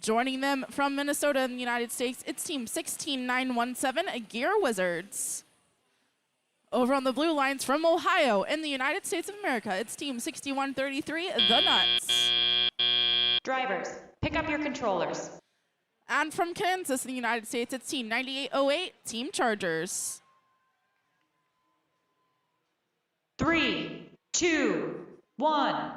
Joining them from Minnesota in the United States, it's Team 16917, Gear Wizards. Over on the blue lines from Ohio in the United States of America, it's Team 6133, The Nuts. Drivers, pick up your controllers. And from Kansas in the United States, it's Team 9808, Team Chargers. 3, 2, 1.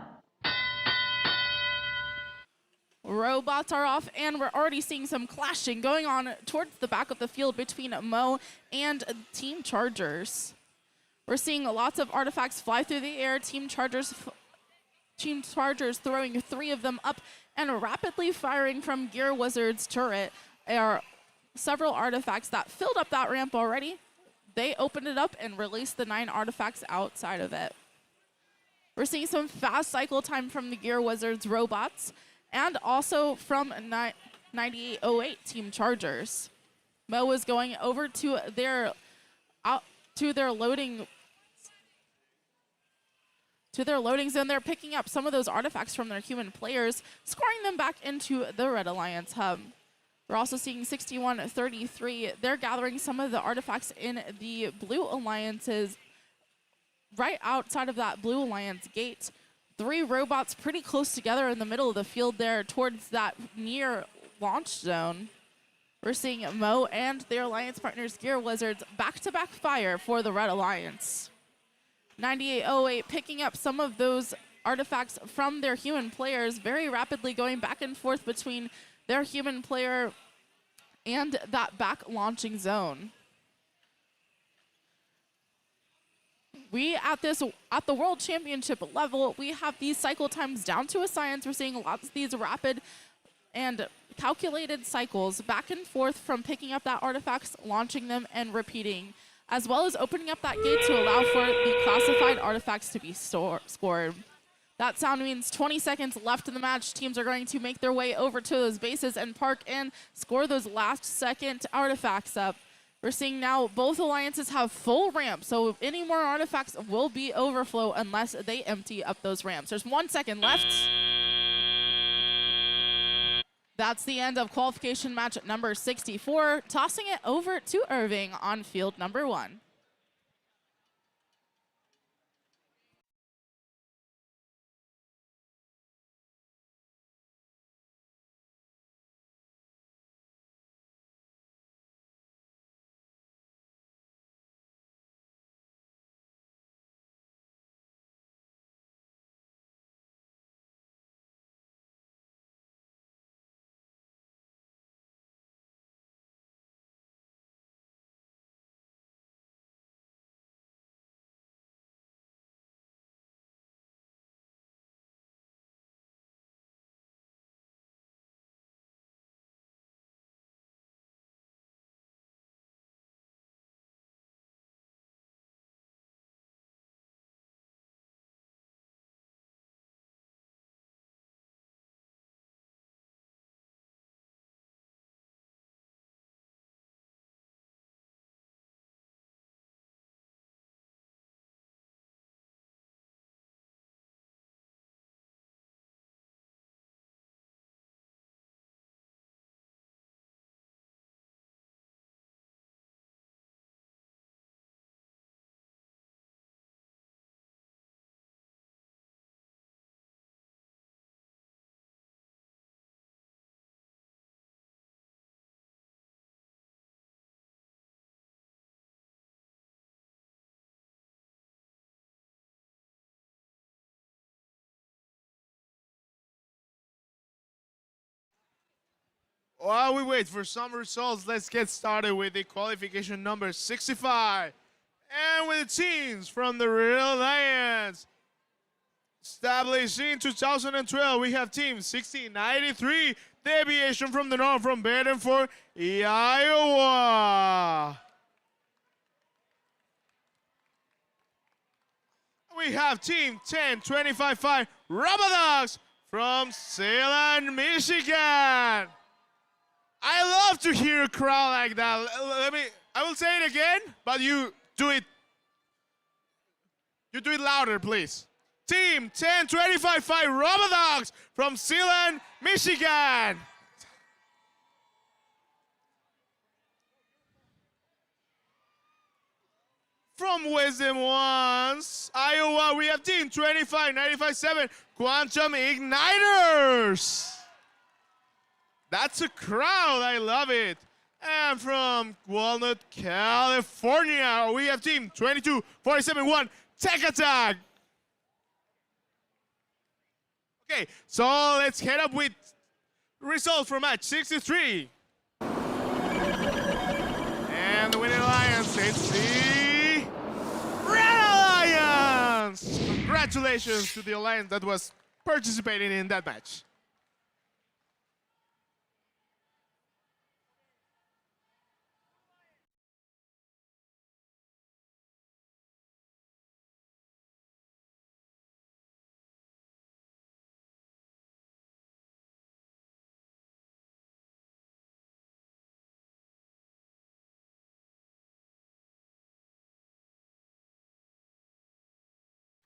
Robots are off, and we're already seeing some clashing going on towards the back of the field between Mo and Team Chargers. We're seeing lots of artifacts fly through the air. Team Chargers throwing 3 of them up and rapidly firing from Gear Wizard's turret. There are several artifacts that filled up that ramp already. They opened it up and released the 9 artifacts outside of it. We're seeing some fast cycle time from the Gear Wizards robots and also from 9808 Team Chargers. Mo is going over to their loading zone. They're picking up some of those artifacts from their human players, scoring them back into the Red Alliance hub. We're also seeing 6133. They're gathering some of the artifacts in the Blue Alliance's right outside of that Blue Alliance gate. 3 robots pretty close together in the middle of the field there towards that near launch zone. We're seeing Mo and their alliance partners Gear Wizards back-to-back fire for the Red Alliance. 9808 picking up some of those artifacts from their human players, very rapidly going back and forth between their human player and that back launching zone. We at the World Championship level, we have these cycle times down to a science. We're seeing lots of these rapid and calculated cycles back and forth from picking up that artifacts, launching them, and repeating, as well as opening up that gate to allow for the classified artifacts to be scored. That sound means 20 seconds left in the match. Teams are going to make their way over to those bases and park and score those last second artifacts up. We're seeing now both alliances have full ramps, so any more artifacts will be overflow unless they empty up those ramps. There's 1 second left. That's the end of qualification match number 64, tossing it over to Irving on field number 1. While we wait for some results, let's get started with the qualification number 65. And with the teams from the Real Alliance. Established in 2012, we have team 1693, deviation from the norm from Bedford, Iowa. We have team 1025-5, Robodogs from Salem, Michigan. I love to hear a crowd like that. I will say it again, but you do it louder, please. Team 1025-5 Robodogs from Salem, Michigan. From Wisdom Ones, Iowa, we have team 25-95-7 Quantum Igniters. That's a crowd, I love it. And from Walnut, California, we have team 22-47-1 Tech Attack. Okay, so let's head up with results from match 63. And the winning alliance is the Red Alliance. Congratulations to the alliance that was participating in that match.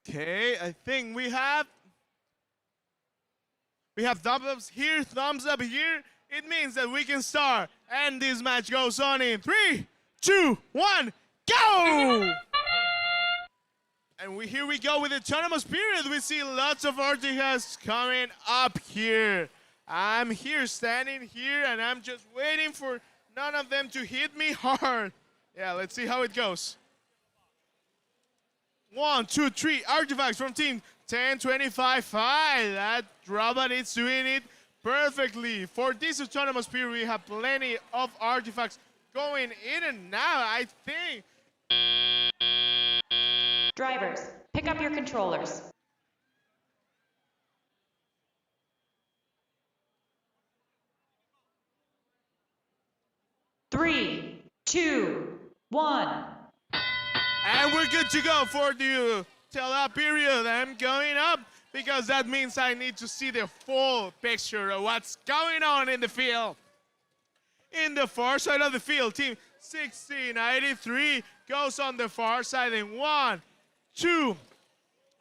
Okay, I think we have thumbs ups here, thumbs up here. It means that we can start. And this match goes on in 3, 2, 1, go! And here we go with the autonomous period. We see lots of artifacts coming up here. I'm here, standing here, and I'm just waiting for none of them to hit me hard. Yeah, let's see how it goes. 1, 2, 3 artifacts from team 10-25-5. That robot is doing it perfectly. For this autonomous period, we have plenty of artifacts going in and out, I think. Drivers, pick up your controllers. Three, two, one. And we're good to go for the tell-up period. I'm going up because that means I need to see the full picture of what's going on in the field. In the far side of the field, team 1693 goes on the far side in 1, 2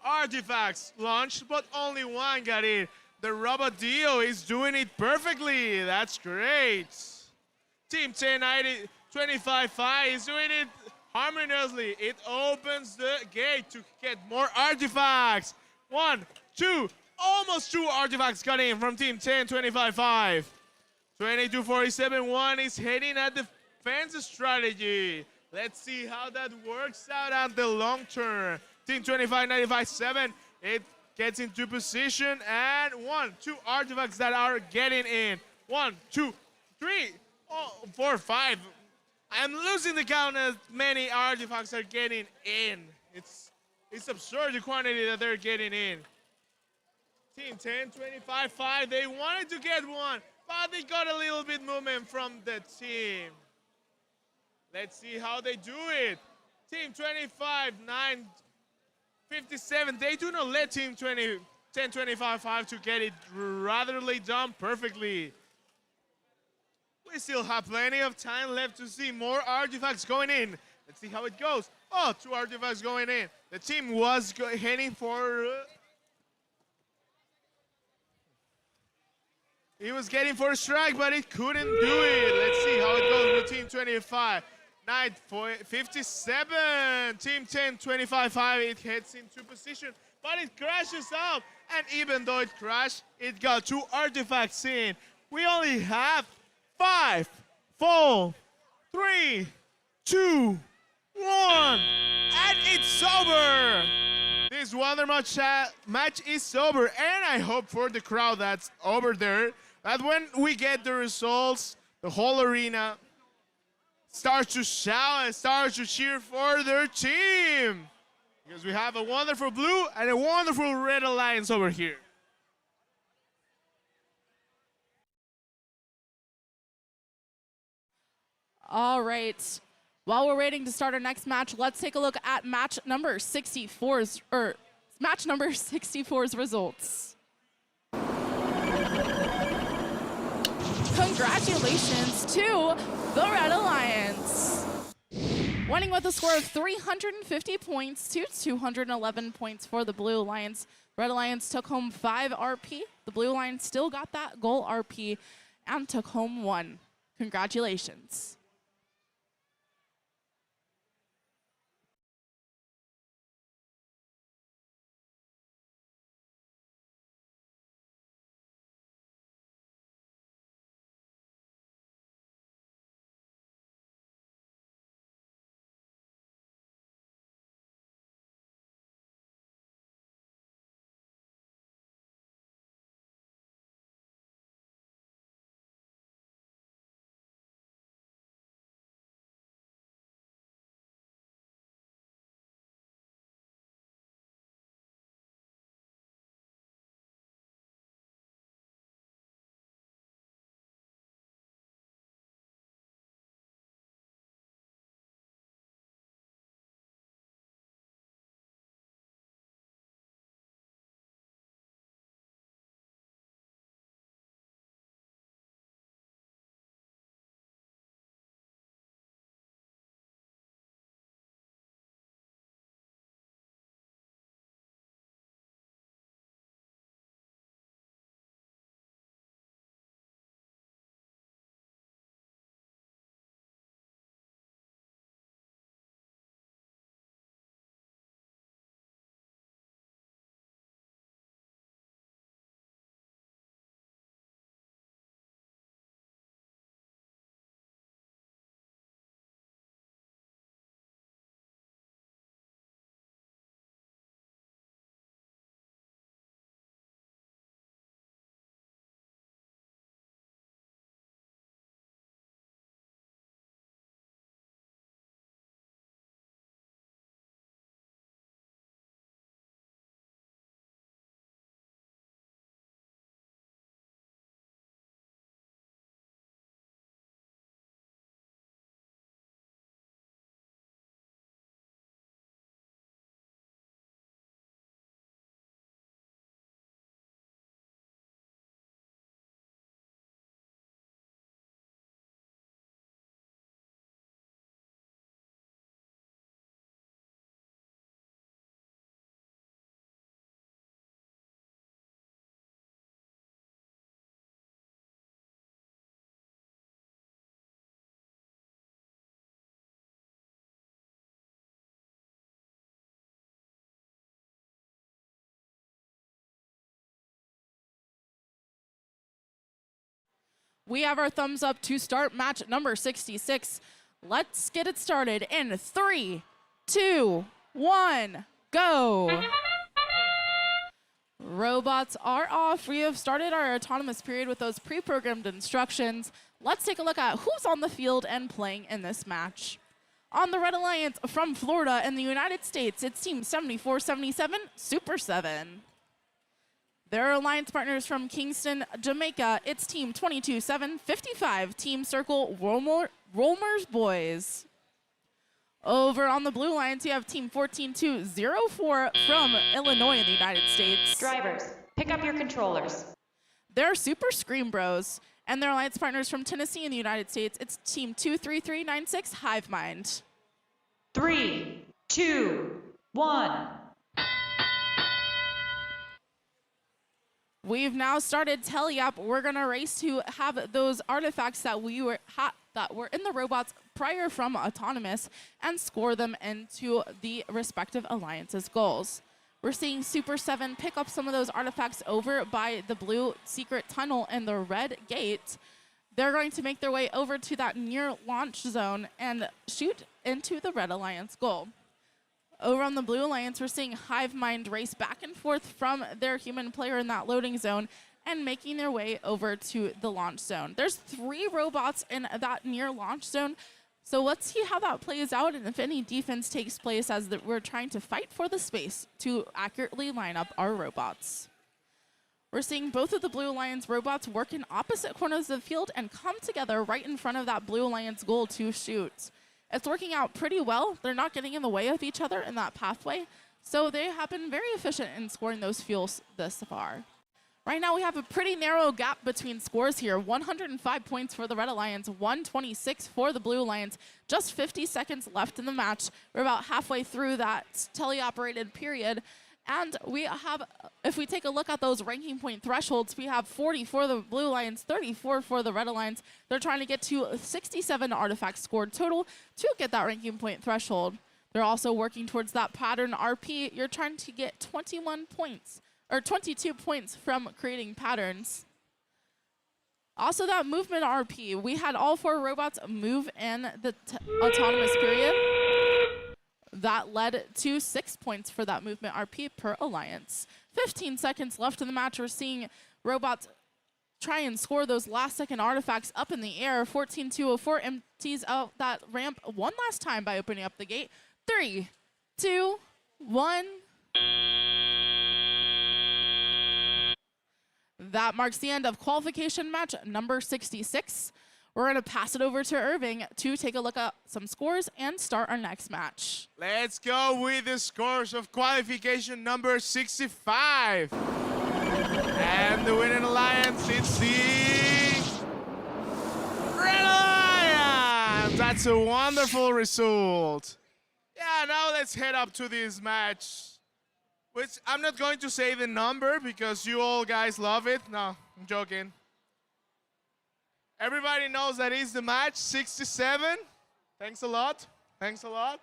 artifacts launched, but only one got in. The Robot Dio is doing it perfectly. That's great. Team 10-25-5 is doing it harmoniously. It opens the gate to get more artifacts. 1, 2, almost 2 artifacts got in from team 10-25-5. 22-47-1 is heading at the defense strategy. Let's see how that works out at the long term. Team 25-95-7, it gets into position, and 1, 2 artifacts that are getting in. 1, 2, 3, 4, 5. I'm losing the count as many artifacts are getting in. It's absurd the quantity that they're getting in. Team 10-25-5, they wanted to get one, but they got a little bit movement from the team. Let's see how they do it. Team 25-9-57, they do not let team 10-25-5 to get it rather done perfectly. We still have plenty of time left to see more artifacts going in. Let's see how it goes. Oh, 2 artifacts going in. The team was heading for... he was getting for a strike, but it couldn't do it. Let's see how it goes with Team 25-9-57. Team 10-25-5, it heads into position, but it crashes out. And even though it crashed, it got 2 artifacts in. We only have 5, 4, 3, 2, 1, and it's over. This Wonder match is over, and I hope for the crowd that's over there that when we get the results, the whole arena starts to shout and starts to cheer for their team, because we have a wonderful blue and a wonderful red alliance over here. All right. While we're waiting to start our next match, let's take a look at match number 64's results. Congratulations to the Red Alliance. Winning with a score of 350 points to 211 points for the Blue Alliance. Red Alliance took home 5 RP. The Blue Alliance still got that goal RP and took home 1. Congratulations. We have our thumbs up to start match number 66. Let's get it started in 3, 2, 1, go. Robots are off. We have started our autonomous period with those pre-programmed instructions. Let's take a look at who's on the field and playing in this match. On the Red Alliance from Florida in the United States, it's Team 7477 Super 7. Their alliance partners from Kingston, Jamaica, it's Team 22755 Team Circle Rollmers Boys. Over on the Blue Alliance, you have Team 14204 from Illinois in the United States. Drivers, pick up your controllers. They're Super Scream Bros. And their alliance partners from Tennessee in the United States, it's Team 23396 Hive Mind. 3, 2, 1. We've now started Tele-Up. We're gonna race to have those artifacts that were in the robots prior from Autonomous and score them into the respective alliances' goals. We're seeing Super 7 pick up some of those artifacts over by the blue secret tunnel and the red gate. They're going to make their way over to that near launch zone and shoot into the Red Alliance goal. Over on the Blue Alliance, we're seeing Hive Mind race back and forth from their human player in that loading zone and making their way over to the launch zone. There's 3 robots in that near launch zone. So let's see how that plays out and if any defense takes place as we're trying to fight for the space to accurately line up our robots. We're seeing both of the Blue Alliance robots work in opposite corners of the field and come together right in front of that Blue Alliance goal to shoot. It's working out pretty well. They're not getting in the way of each other in that pathway, so they have been very efficient in scoring those fuels thus far. Right now we have a pretty narrow gap between scores here. 105 points for the Red Alliance, 126 for the Blue Alliance. Just 50 seconds left in the match. We're about halfway through that teleoperated period. And we have, if we take a look at those ranking point thresholds, we have 40 for the Blue Alliance, 34 for the Red Alliance. They're trying to get to 67 artifacts scored total to get that ranking point threshold. They're also working towards that pattern RP. You're trying to get 21 points. Or 22 points from creating patterns. Also that movement RP, we had all 4 robots move in the autonomous period. That led to 6 points for that movement RP per alliance. 15 seconds left in the match. We're seeing robots try and score those last second artifacts up in the air. 14204 empties out that ramp one last time by opening up the gate. 3, 2, 1. That marks the end of qualification match number 66. We're going to pass it over to Irving to take a look at some scores and start our next match. Let's go with the scores of qualification number 65. And the winning alliance, it's the Red Alliance. That's a wonderful result. Yeah, now let's head up to this match. Which I'm not going to say the number because you all guys love it. No, I'm joking. Everybody knows that is the match, 67. Thanks a lot. Thanks a lot.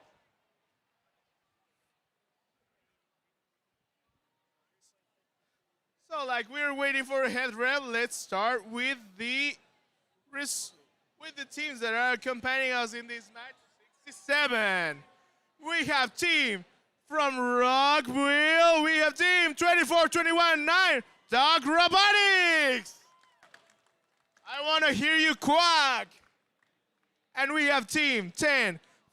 So like we're waiting for a head rev, let's start with the teams that are accompanying us in this match. 67. We have team from Rockville, we have team 24-21-9, Dog Robotics. I want to hear you quack. And we have team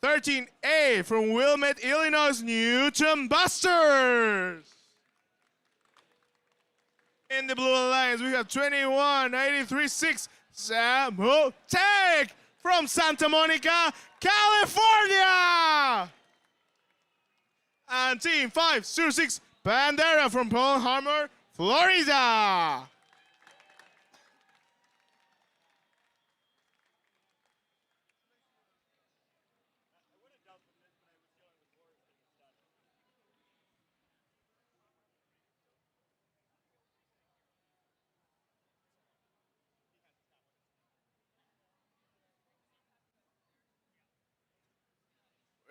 10-13A from Wilmette, Illinois, Newton Busters. In the Blue Alliance, we have 21-83-6, Samo Tech from Santa Monica, California. And team 506 Bandera from Pearl Harbor, Florida.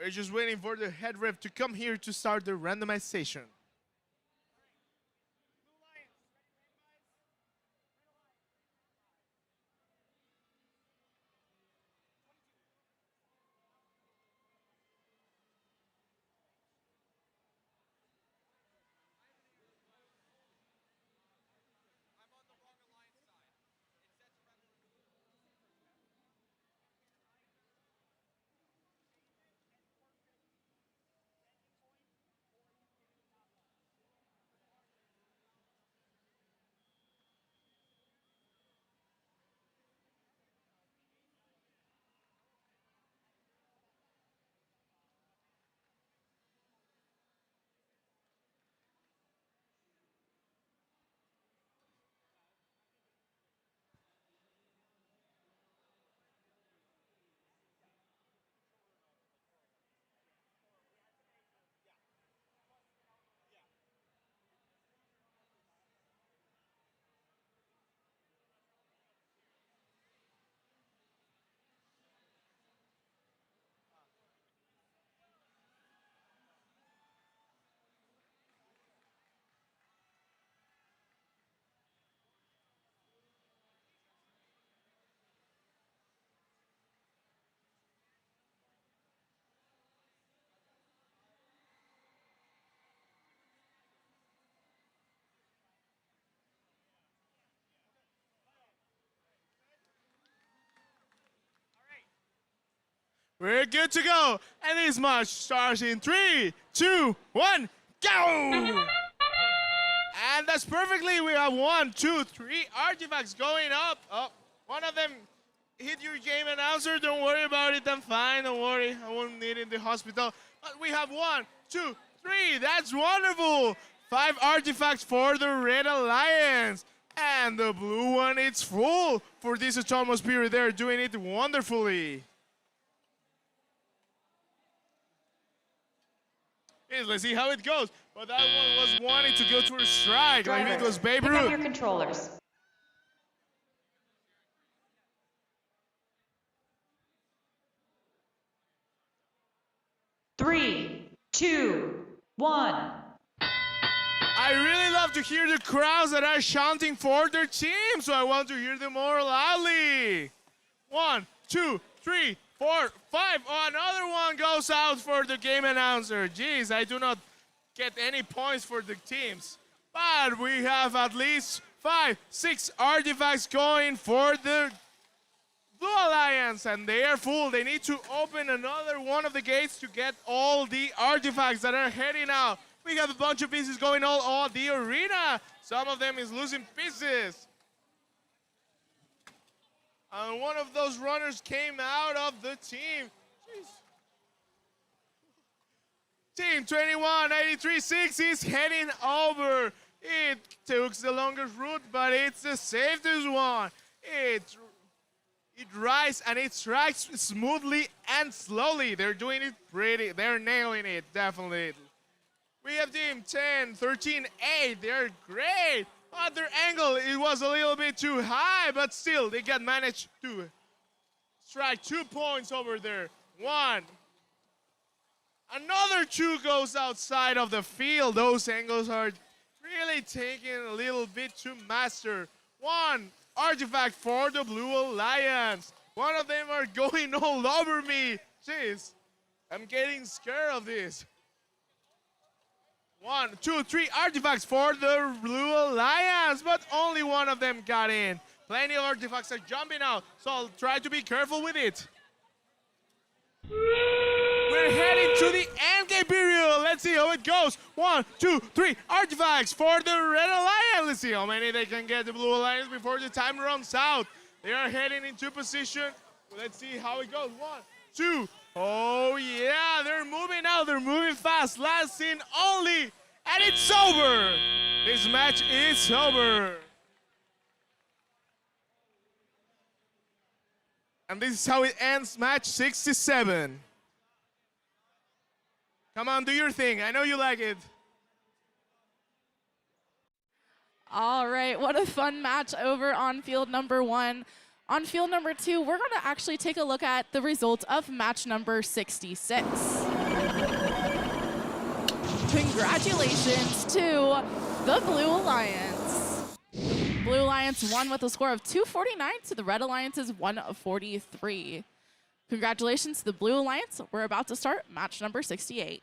We're just waiting for the head ref to come here to start the randomization. We're good to go. And this match starts in 3, 2, 1, go! And that's perfectly. We have 1, 2, 3 artifacts going up. Oh, one of them hit your game announcer. Don't worry about it. I'm fine. Don't worry. I won't need it in the hospital. But we have 1, 2, 3. That's wonderful. 5 artifacts for the Red Alliance. And the blue one, it's full for this autonomous period. They're doing it wonderfully. Yes, let's see how it goes. But that one was wanting to go to a strike. Maybe it was Babe Pick Ruth. up your controllers. Three, 2, 1. I really love to hear the crowds that are chanting for their team, so I want to hear them more loudly. 1, 2, 3, 4, 5. Oh, another one goes out for the game announcer. Jeez, I do not get any points for the teams. But we have at least 5, 6 artifacts going for the Blue Alliance, and they are full. They need to open another one of the gates to get all the artifacts that are heading out. We have a bunch of pieces going all the arena. Some of them is losing pieces. And one of those runners came out of the team. Jeez. Team 2183-6 is heading over. It took the longest route, but it's the safest one. It rises and it strikes smoothly and slowly. They're doing it pretty. They're nailing it, definitely. We have team 10, 13, 8. They're great. But their angle, it was a little bit too high, but still, they managed to strike 2 points over there. 1. Another 2 goes outside of the field. Those angles are really taking a little bit to master. 1 artifact for the Blue Alliance. One of them are going all over me. Jeez, I'm getting scared of this. 1, 2, 3 artifacts for the Blue Alliance, but only one of them got in. Plenty of artifacts are jumping out, so I'll try to be careful with it. We're heading to the endgame period. Let's see how it goes. 1, 2, 3 artifacts for the Red Alliance. Let's see how many they can get the Blue Alliance before the time runs out. They are heading into position. Let's see how it goes. 1, 2. Oh yeah, they're moving out. They're moving fast. Last scene only, and it's over. This match is over. And this is how it ends match 67. Come on, do your thing. I know you like it. All right, what a fun match over on field number 1. On field number 2, we're going to actually take a look at the results of match number 66. Congratulations to the Blue Alliance. Blue Alliance won with a score of 249 to the Red Alliance's 143. Congratulations to the Blue Alliance. We're about to start match number 68.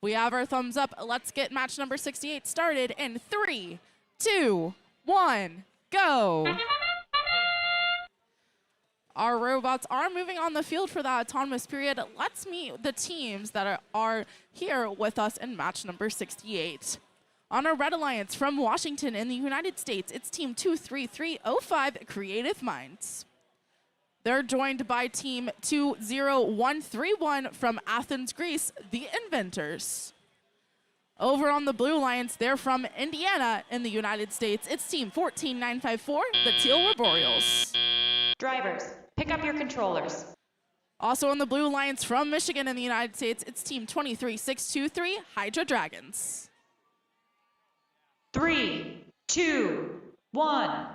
We have our thumbs up. Let's get match number 68 started in 3, 2, 1, go. Our robots are moving on the field for that autonomous period. Let's meet the teams that are here with us in match number 68. On our Red Alliance from Washington in the United States, it's team 23305 Creative Minds. They're joined by team 20131 from Athens, Greece, the Inventors. Over on the Blue Alliance, they're from Indiana in the United States. It's team 14954, the Teal Arboreals. Drivers, pick up your controllers. Also on the Blue Alliance from Michigan in the United States, it's team 23623, Hydra Dragons. 3, 2, 1.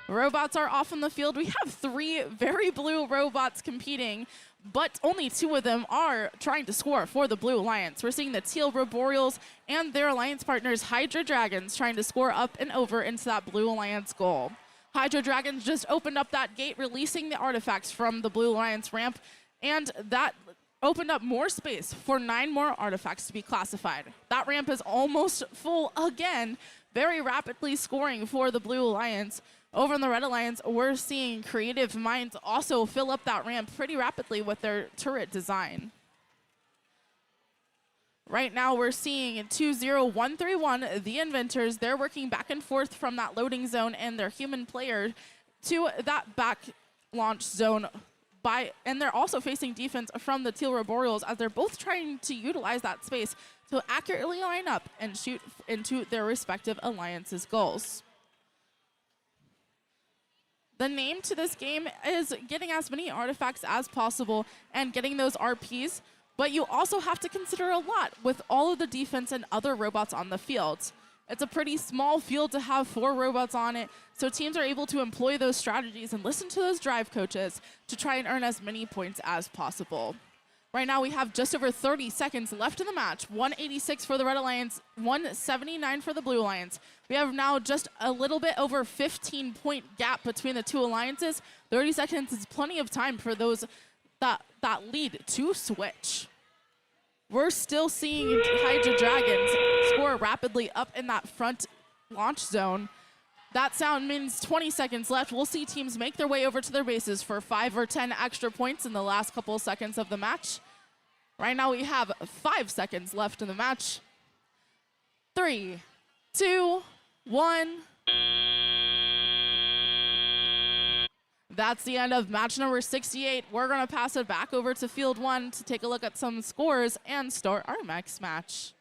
Robots are off on the field. We have 3 very blue robots competing, but only 2 of them are trying to score for the Blue Alliance. We're seeing the Teal Arboreals and their alliance partners, Hydra Dragons, trying to score up and over into that Blue Alliance goal. Hydra Dragons just opened up that gate, releasing the artifacts from the Blue Alliance ramp, and that opened up more space for 9 more artifacts to be classified. That ramp is almost full again, very rapidly scoring for the Blue Alliance. Over in the Red Alliance, we're seeing creative minds also fill up that ramp pretty rapidly with their turret design. Right now, we're seeing 20131, the inventors. They're working back and forth from that loading zone and their human player to that back launch zone. And they're also facing defense from the Teal Arboreals as they're both trying to utilize that space to accurately line up and shoot into their respective alliances' goals. The name to this game is getting as many artifacts as possible and getting those RPs, but you also have to consider a lot with all of the defense and other robots on the field. It's a pretty small field to have 4 robots on it, so teams are able to employ those strategies and listen to those drive coaches to try and earn as many points as possible. Right now we have just over 30 seconds left in the match. 186 for the Red Alliance, 179 for the Blue Alliance. We have now just a little bit over 15-point gap between the two alliances. 30 seconds is plenty of time for those that lead to switch. We're still seeing Hydra Dragons score rapidly up in that front launch zone. That sound means 20 seconds left. We'll see teams make their way over to their bases for 5 or 10 extra points in the last couple seconds of the match. Right now we have 5 seconds left in the match. 3, 2, 1. That's the end of match number 68. We're gonna pass it back over to field 1 to take a look at some scores and start our next match.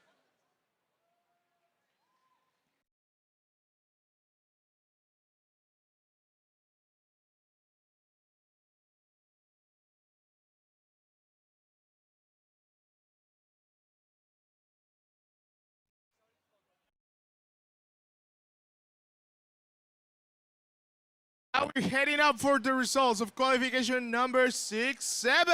Now we're heading up for the results of qualification number 6-7.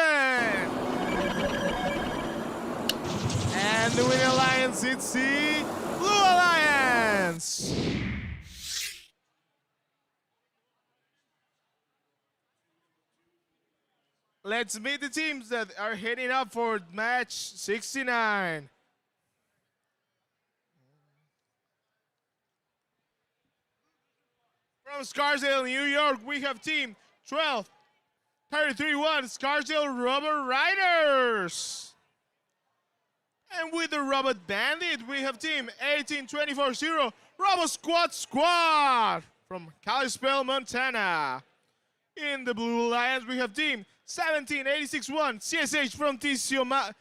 And the winning alliance is the Blue Alliance. Let's meet the teams that are heading up for match 69. From Scarsdale, New York, we have team 12-33-1, Scarsdale Robot Riders. And with the Robot Bandit, we have team 18-24-0, Robot Squad from Kalispell, Montana. In the Blue Alliance, we have team 17-86-1, CSH from Timisoara,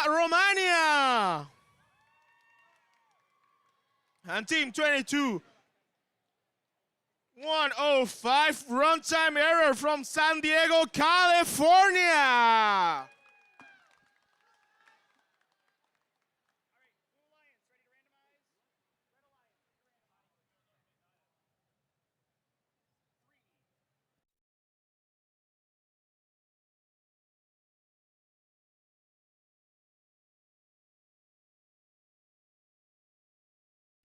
Romania. And team 22-105 runtime error from San Diego, California.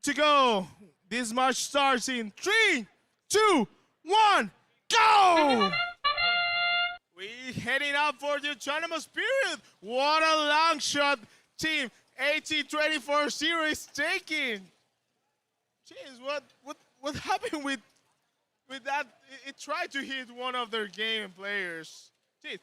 To go. This match starts in 3, 2, 1, go! We heading up for the autonomous period. What a long shot team 18-24-0 is taking. Jeez, what happened with that? It tried to hit one of their game players. Jeez.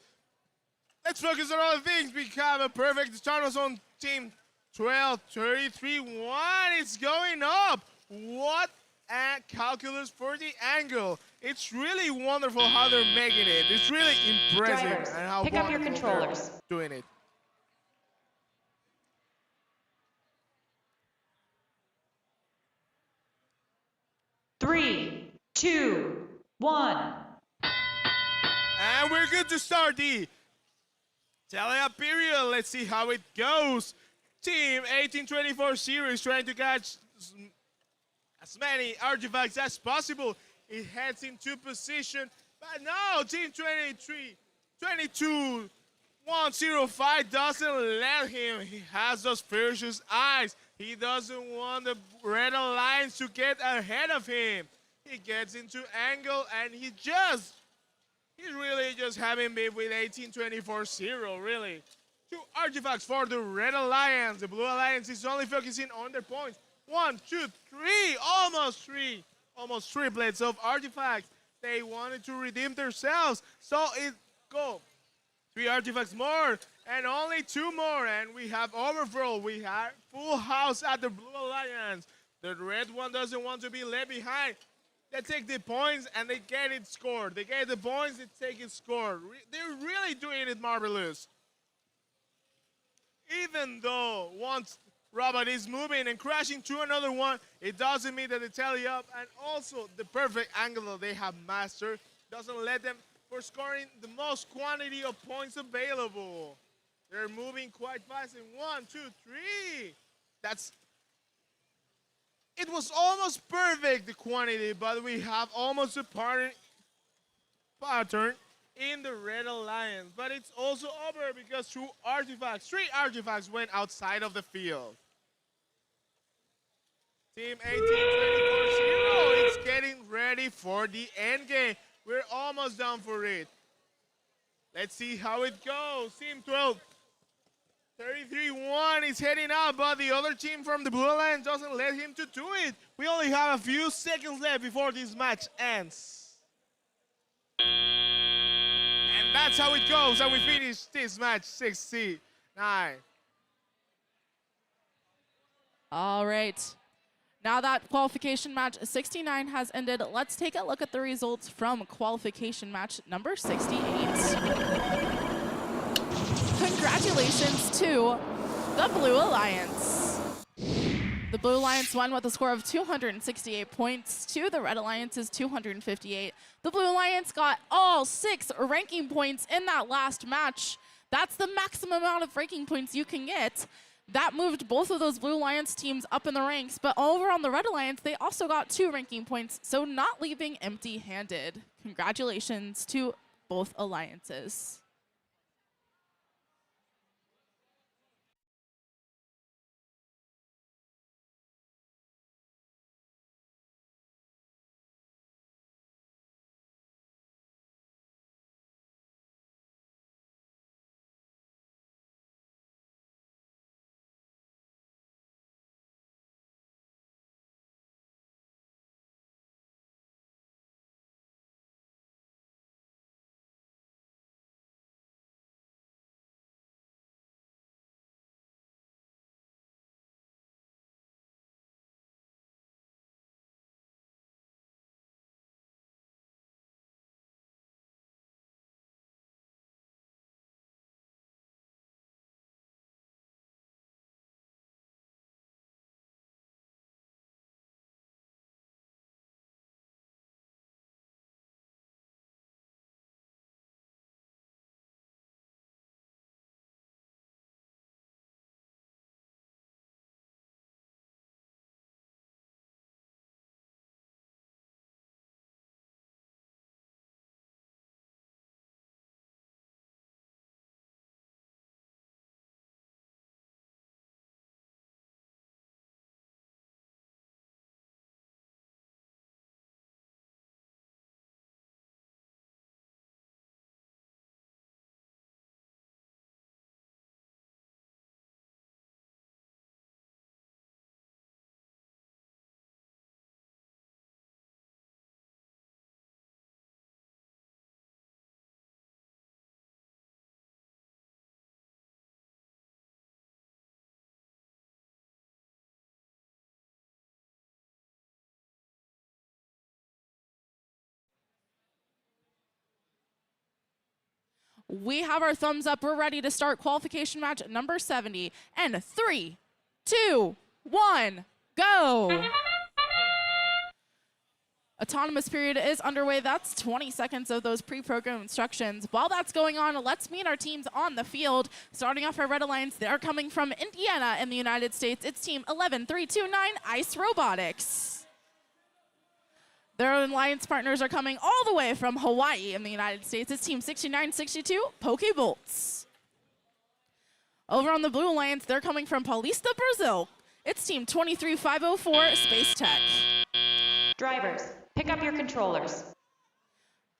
Let's focus on other things. We have a perfect autonomous on team 12-33-1. It's going up. What a calculus for the angle. It's really wonderful how they're making it. It's really impressive. Drivers, and how pick up your wonderful controllers. they're doing it. Three, 2, 1. And we're good to start the tally-up period. Let's see how it goes. Team 18-24 series trying to catch as many artifacts as possible. It heads into position, but no, team 22-105 doesn't let him. He has those ferocious eyes. He doesn't want the Red Alliance to get ahead of him. He gets into angle and he just He's really just having beef with 1824-0, really. 2 artifacts for the Red Alliance. The Blue Alliance is only focusing on their points. 1, 2, 3, almost 3. Almost triplets of artifacts. They wanted to redeem themselves, so it go. 3 artifacts more, and only 2 more, and we have overflow. We have full house at the Blue Alliance. The red one doesn't want to be left behind. They take the points and they get it scored. They get the points, they take it scored. They're really doing it marvelous. Even though once robot is moving and crashing to another one, it doesn't mean that they tally up. And also the perfect angle that they have mastered doesn't let them for scoring the most quantity of points available. They're moving quite fast in 1, 2, 3. It was almost perfect, the quantity, but we have almost a pattern in the Red Alliance. But it's also over because 3 artifacts went outside of the field. Team 1824-0 is getting ready for the end game. We're almost done for it. Let's see how it goes. Team 12. 33-1 is heading out, but the other team from the Blue Alliance doesn't let him to do it. We only have a few seconds left before this match ends. And that's how it goes, and we finish this match 69. All right. Now that qualification match 69 has ended, let's take a look at the results from qualification match number 68. Congratulations to the Blue Alliance. The Blue Alliance won with a score of 268 points to the Red Alliance's 258. The Blue Alliance got all 6 ranking points in that last match. That's the maximum amount of ranking points you can get. That moved both of those Blue Alliance teams up in the ranks, but over on the Red Alliance, they also got 2 ranking points, so not leaving empty-handed. Congratulations to both alliances. We have our thumbs up. We're ready to start qualification match number 70. And 3, 2, 1, go. Autonomous period is underway. That's 20 seconds of those pre-programmed instructions. While that's going on, let's meet our teams on the field. Starting off our Red Alliance, they're coming from Indiana in the United States. It's team 11329 Ice Robotics. Their alliance partners are coming all the way from Hawaii in the United States. It's team 6962 Pokebolts. Over on the Blue Alliance, they're coming from Paulista, Brazil. It's team 23504 Space Tech. Drivers, pick up your controllers.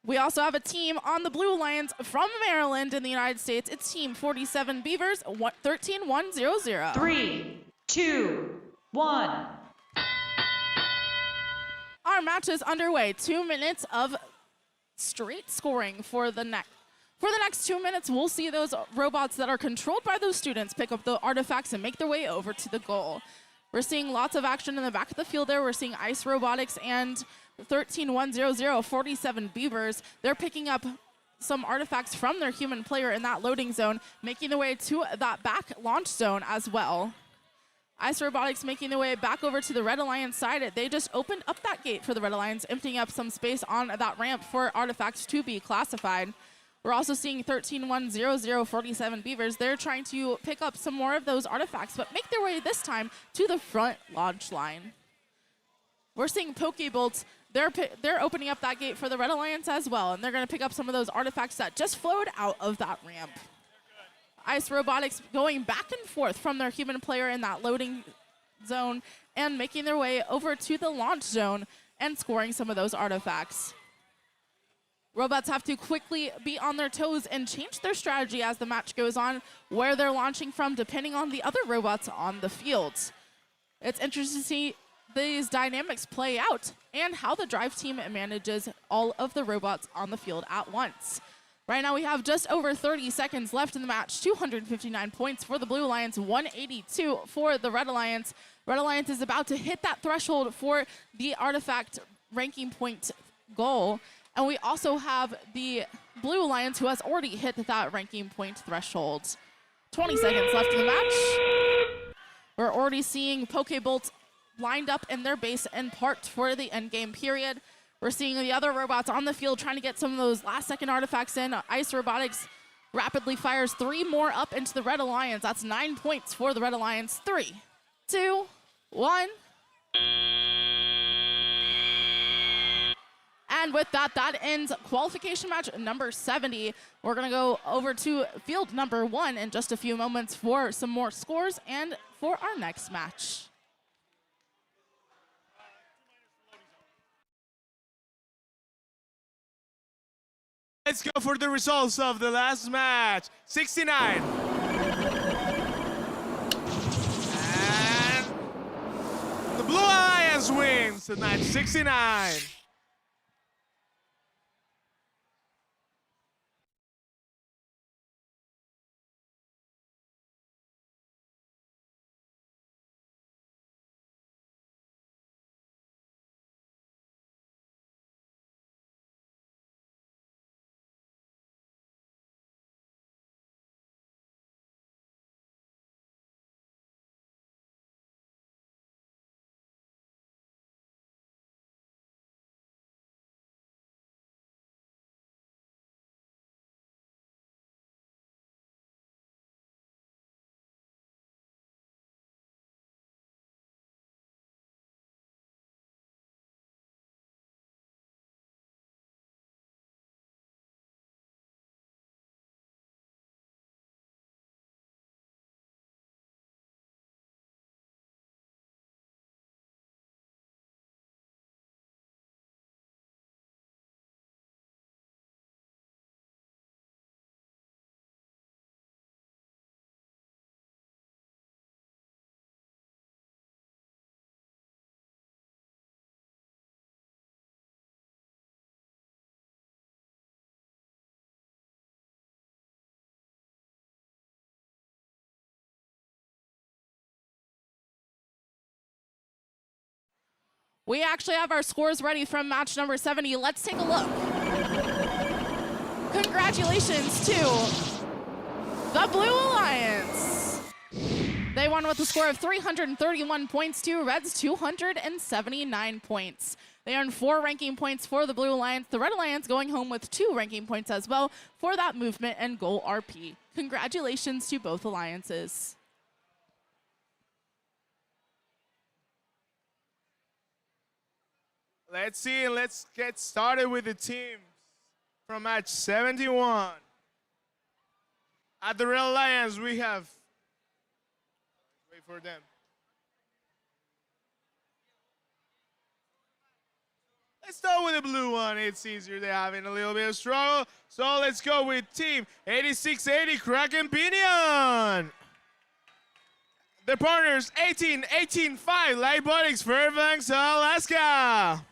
We also have a team on the Blue Alliance from Maryland in the United States. It's Team 47 Beavers, 13-1-0-0. 3, 2, 1. Our match is underway. 2 minutes of straight scoring for the next. For the next 2 minutes, we'll see those robots that are controlled by those students pick up the artifacts and make their way over to the goal. We're seeing lots of action in the back of the field there. We're seeing Ice Robotics and 13-1-0-0, 47 Beavers. They're picking up some artifacts from their human player in that loading zone, making their way to that back launch zone as well. Ice Robotics making their way back over to the Red Alliance side. They just opened up that gate for the Red Alliance, emptying up some space on that ramp for artifacts to be classified. We're also seeing 13-1-0-0, 47 Beavers. They're trying to pick up some more of those artifacts, but make their way this time to the front launch line. We're seeing Pokebolts. They're opening up that gate for the Red Alliance as well, and they're going to pick up some of those artifacts that just flowed out of that ramp. Ice Robotics going back and forth from their human player in that loading zone and making their way over to the launch zone and scoring some of those artifacts. Robots have to quickly be on their toes and change their strategy as the match goes on, where they're launching from depending on the other robots on the field. It's interesting to see these dynamics play out and how the drive team manages all of the robots on the field at once. Right now we have just over 30 seconds left in the match. 259 points for the Blue Alliance, 182 for the Red Alliance. Red Alliance is about to hit that threshold for the artifact ranking point goal. And we also have the Blue Alliance who has already hit that ranking point threshold. 20 seconds left in the match. We're already seeing Pokebolts lined up in their base and parked for the endgame period. We're seeing the other robots on the field trying to get some of those last-second artifacts in. Ice Robotics rapidly fires 3 more up into the Red Alliance. That's 9 points for the Red Alliance. 3, 2, 1. And with that, that ends qualification match number 70. We're going to go over to field number 1 in just a few moments for some more scores and for our next match. Let's go for the results of the last match. 69. And the Blue Alliance wins tonight, 69. We actually have our scores ready from match number 70. Let's take a look. Congratulations to the Blue Alliance. They won with a score of 331 points to Red's 279 points. They earned 4 ranking points for the Blue Alliance. The Red Alliance going home with 2 ranking points as well for that movement and goal RP. Congratulations to both alliances. Let's see, and let's get started with the teams from match 71. At the Red Alliance, we have, wait for them. Let's start with the blue one. It's easier. They're having a little bit of struggle. So let's go with Team 8680 Kraken Pinion. The partners 18-18-5 Lightbotics Fairbanks, Alaska.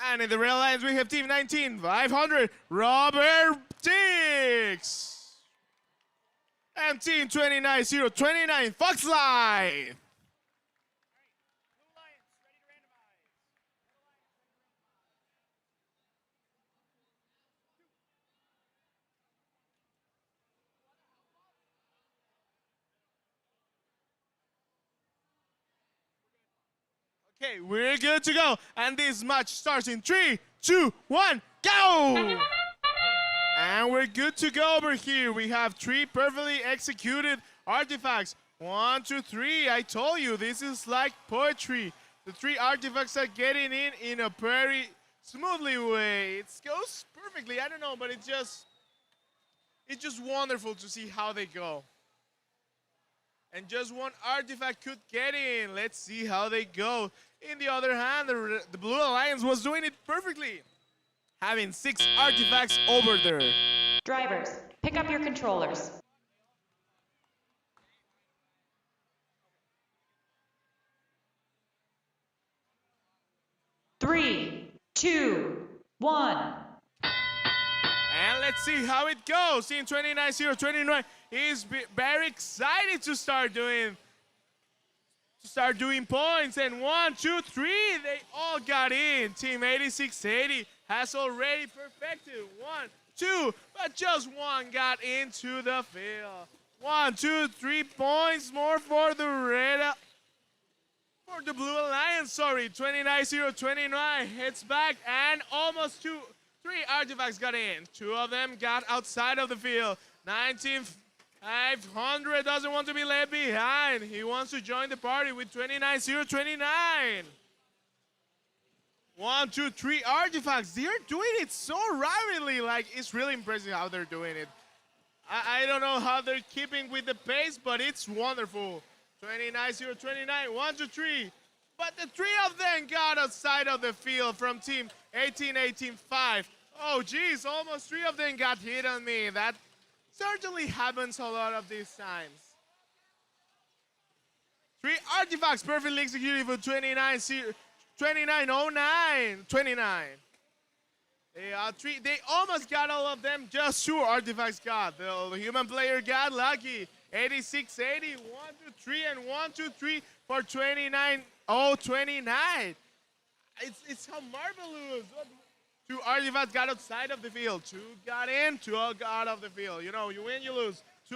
And in the red lines we have Team 19-500 Robert Dix. And Team 29-029 Fox Life. Okay, we're good to go. And this match starts in 3, 2, 1, go! And we're good to go over here. We have 3 perfectly executed artifacts. 1, 2, 3. I told you, this is like poetry. The 3 artifacts are getting in a very smoothly way. It goes perfectly. I don't know, but it's just wonderful to see how they go. And just 1 artifact could get in. Let's see how they go. In the other hand, the Blue Alliance was doing it perfectly, having 6 artifacts over there. Drivers, pick up your controllers. Three, 2, 1. And let's see how it goes. Team 29-029 is very excited to start doing points. And 1, 2, 3, they all got in. Team 8680 has already perfected 1, 2, but just 1 got into the field. 1, 2, 3 points more for the Blue Alliance. Sorry, 29-029 heads back, and almost 3 artifacts got in. 2 of them got outside of the field. 19-500 doesn't want to be left behind. He wants to join the party with 29-029. 1, 2, 3 artifacts. They're doing it so rapidly. Like, it's really impressive how they're doing it. I don't know how they're keeping with the pace, but it's wonderful. 29-029, 1, 2, 3. But the 3 of them got outside of the field from Team 18-18-5. Oh, geez, almost 3 of them got hit on me. That certainly happens a lot of these times. 3 artifacts perfectly executed for 29-09-29. They almost got all of them, just 2 artifacts got. The human player got lucky. 8680, 1, 2, 3, and 1, 2, 3 for 29-029. It's how marvelous. 2 artifacts got outside of the field. 2 got in, 2 got out of the field. You know, you win, you lose. 2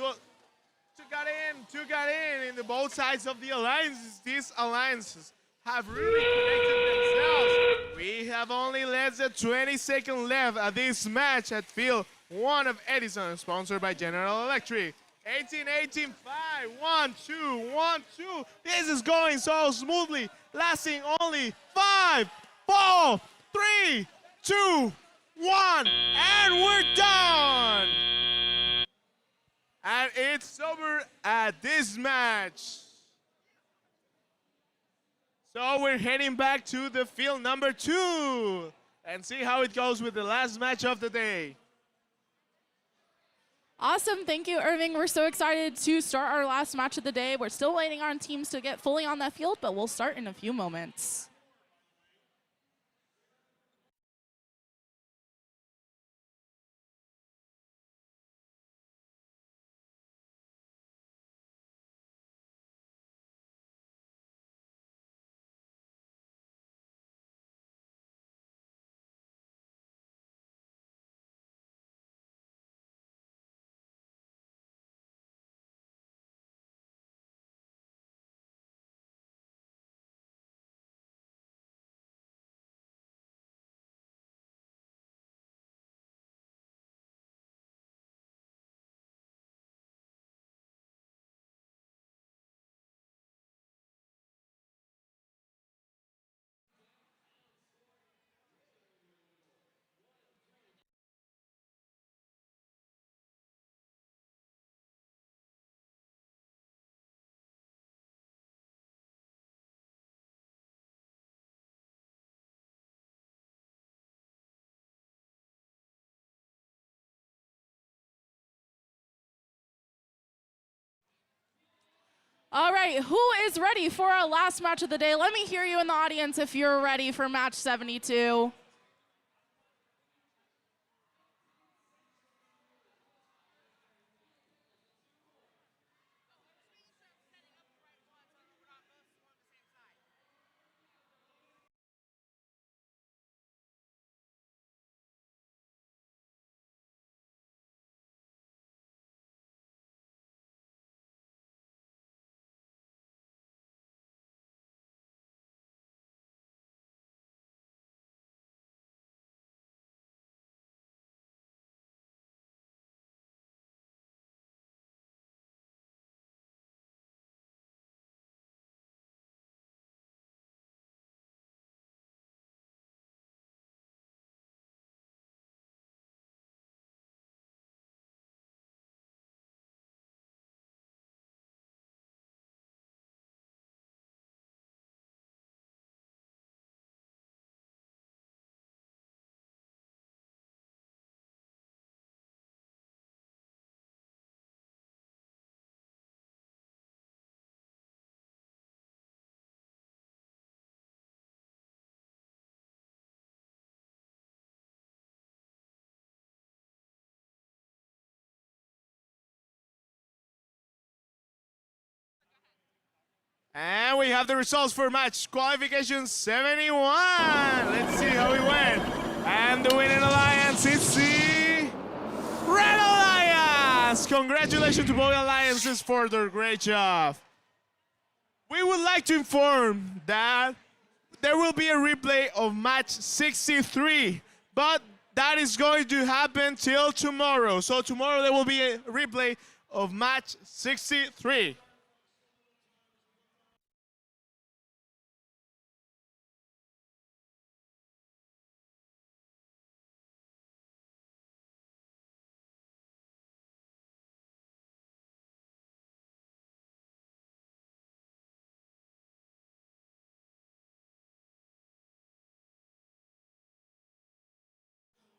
got in, 2 got in the both sides of the alliances. These alliances have really connected themselves. We have only less than 20 seconds left at this match at field 1 of Edison, sponsored by General Electric. 18-18-5, 1, 2, 1, 2. This is going so smoothly, lasting only 5, 4, 3, 2, 1, and we're done! And it's over at this match. So we're heading back to the field number 2 and see how it goes with the last match of the day. Awesome, thank you, Irving. We're so excited to start our last match of the day. We're still waiting on teams to get fully on that field, but we'll start in a few moments. All right, who is ready for our last match of the day? Let me hear you in the audience if you're ready for match 72. And we have the results for match qualification 71. Let's see how it went. And the winning alliance is the Red Alliance. Congratulations to both alliances for their great job. We would like to inform that there will be a replay of match 63, but that is going to happen till tomorrow. So tomorrow there will be a replay of match 63.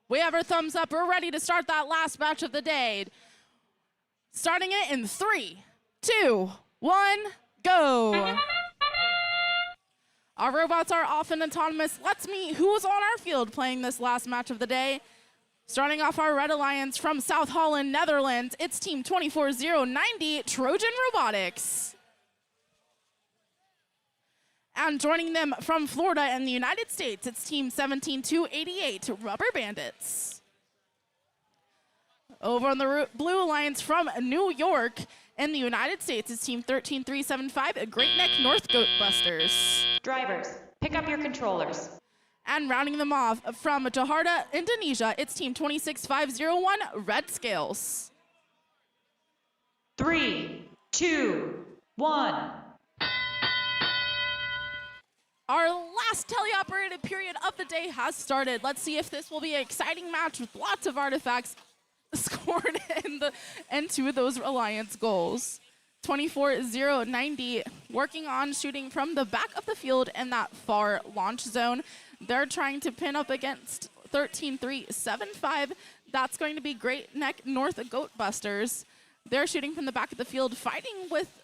We have our thumbs up. We're ready to start that last match of the day. Starting it in 3, 2, 1, go. Our robots are off and autonomous. Let's meet who's on our field playing this last match of the day. Starting off our Red Alliance from South Holland, Netherlands, it's Team 24090, Trojan Robotics. And joining them from Florida and the United States, it's Team 17288, Rubber Bandits. Over on the Blue Alliance from New York in the United States, it's Team 13375, Great Neck North Goatbusters. Drivers, pick up your controllers. And rounding them off from Jakarta, Indonesia, it's Team 26501, Red Scales. 3, 2, 1. Our last teleoperated period of the day has started. Let's see if this will be an exciting match with lots of artifacts scored into those Alliance goals. 24090 working on shooting from the back of the field in that far launch zone. They're trying to pin up against 13375. That's going to be Great Neck North Goatbusters. They're shooting from the back of the field, fighting with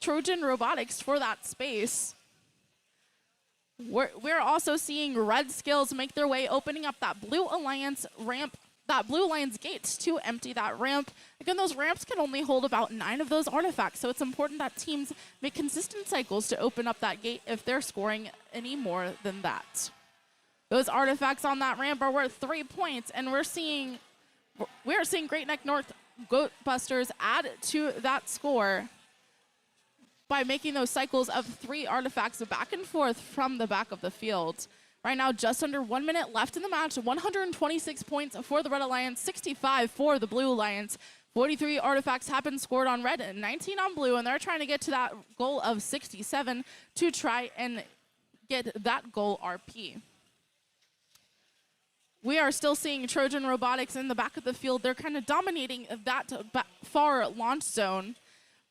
Trojan Robotics for that space. We're also seeing Red Scales make their way, opening up that Blue Alliance ramp, that Blue Alliance gates to empty that ramp. Again, those ramps can only hold about 9 of those artifacts, so it's important that teams make consistent cycles to open up that gate if they're scoring any more than that. Those artifacts on that ramp are worth 3 points, and we're seeing Great Neck North Goatbusters add to that score by making those cycles of 3 artifacts back and forth from the back of the field. Right now, just under 1 minute left in the match, 126 points for the Red Alliance, 65 for the Blue Alliance. 43 artifacts have been scored on red and 19 on blue, and they're trying to get to that goal of 67 to try and get that goal RP. We are still seeing Trojan Robotics in the back of the field. They're kind of dominating that far launch zone.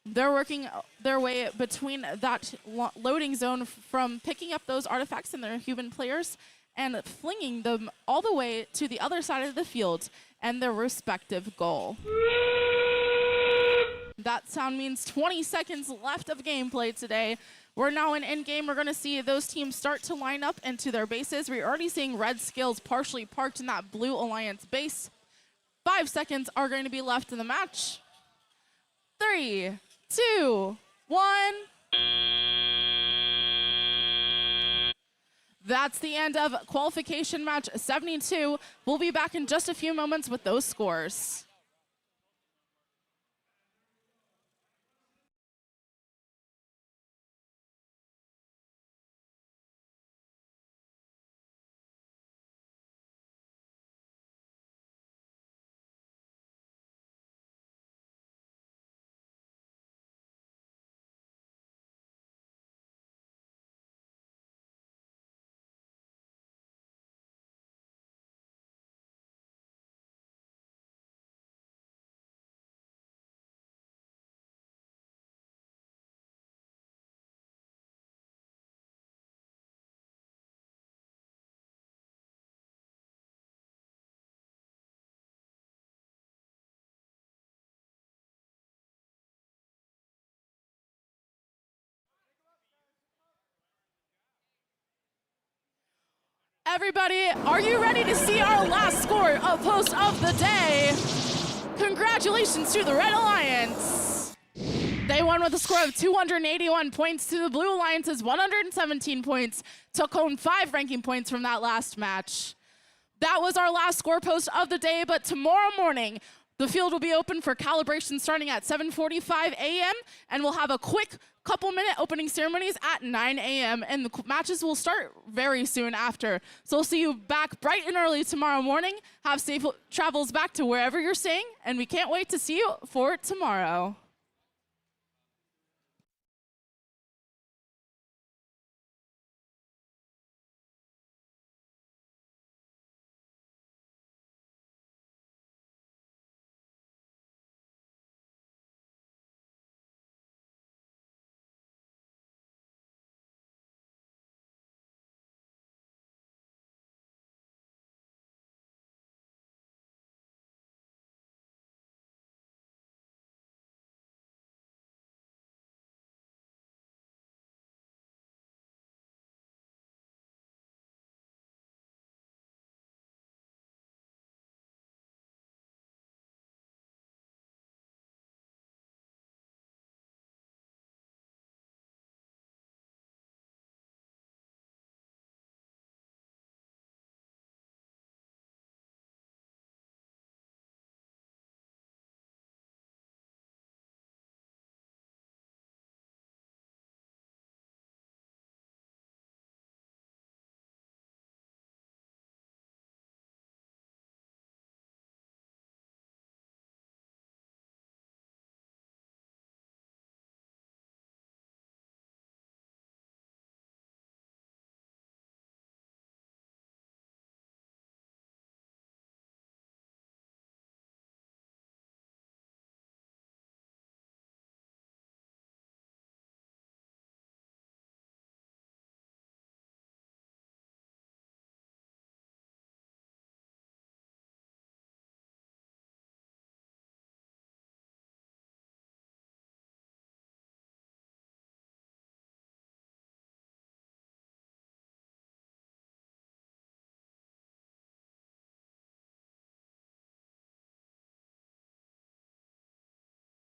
They're working their way between that loading zone from picking up those artifacts in their human players and flinging them all the way to the other side of the field and their respective goal. That sound means 20 seconds left of gameplay today. We're now in endgame. We're going to see those teams start to line up into their bases. We're already seeing red skills partially parked in that blue alliance base. 5 seconds are going to be left in the match. 3, 2, 1. That's the end of qualification match 72. We'll be back in just a few moments with those scores. Everybody, are you ready to see our last score post of the day? Congratulations to the Red Alliance. They won with a score of 281 points to the Blue Alliance's 117 points, took home 5 ranking points from that last match. That was our last score post of the day, but tomorrow morning, the field will be open for calibration starting at 7:45 a.m. and we'll have a quick couple-minute opening ceremonies at 9 a.m. and the matches will start very soon after. So we'll see you back bright and early tomorrow morning. Have safe travels back to wherever you're staying, and we can't wait to see you for tomorrow.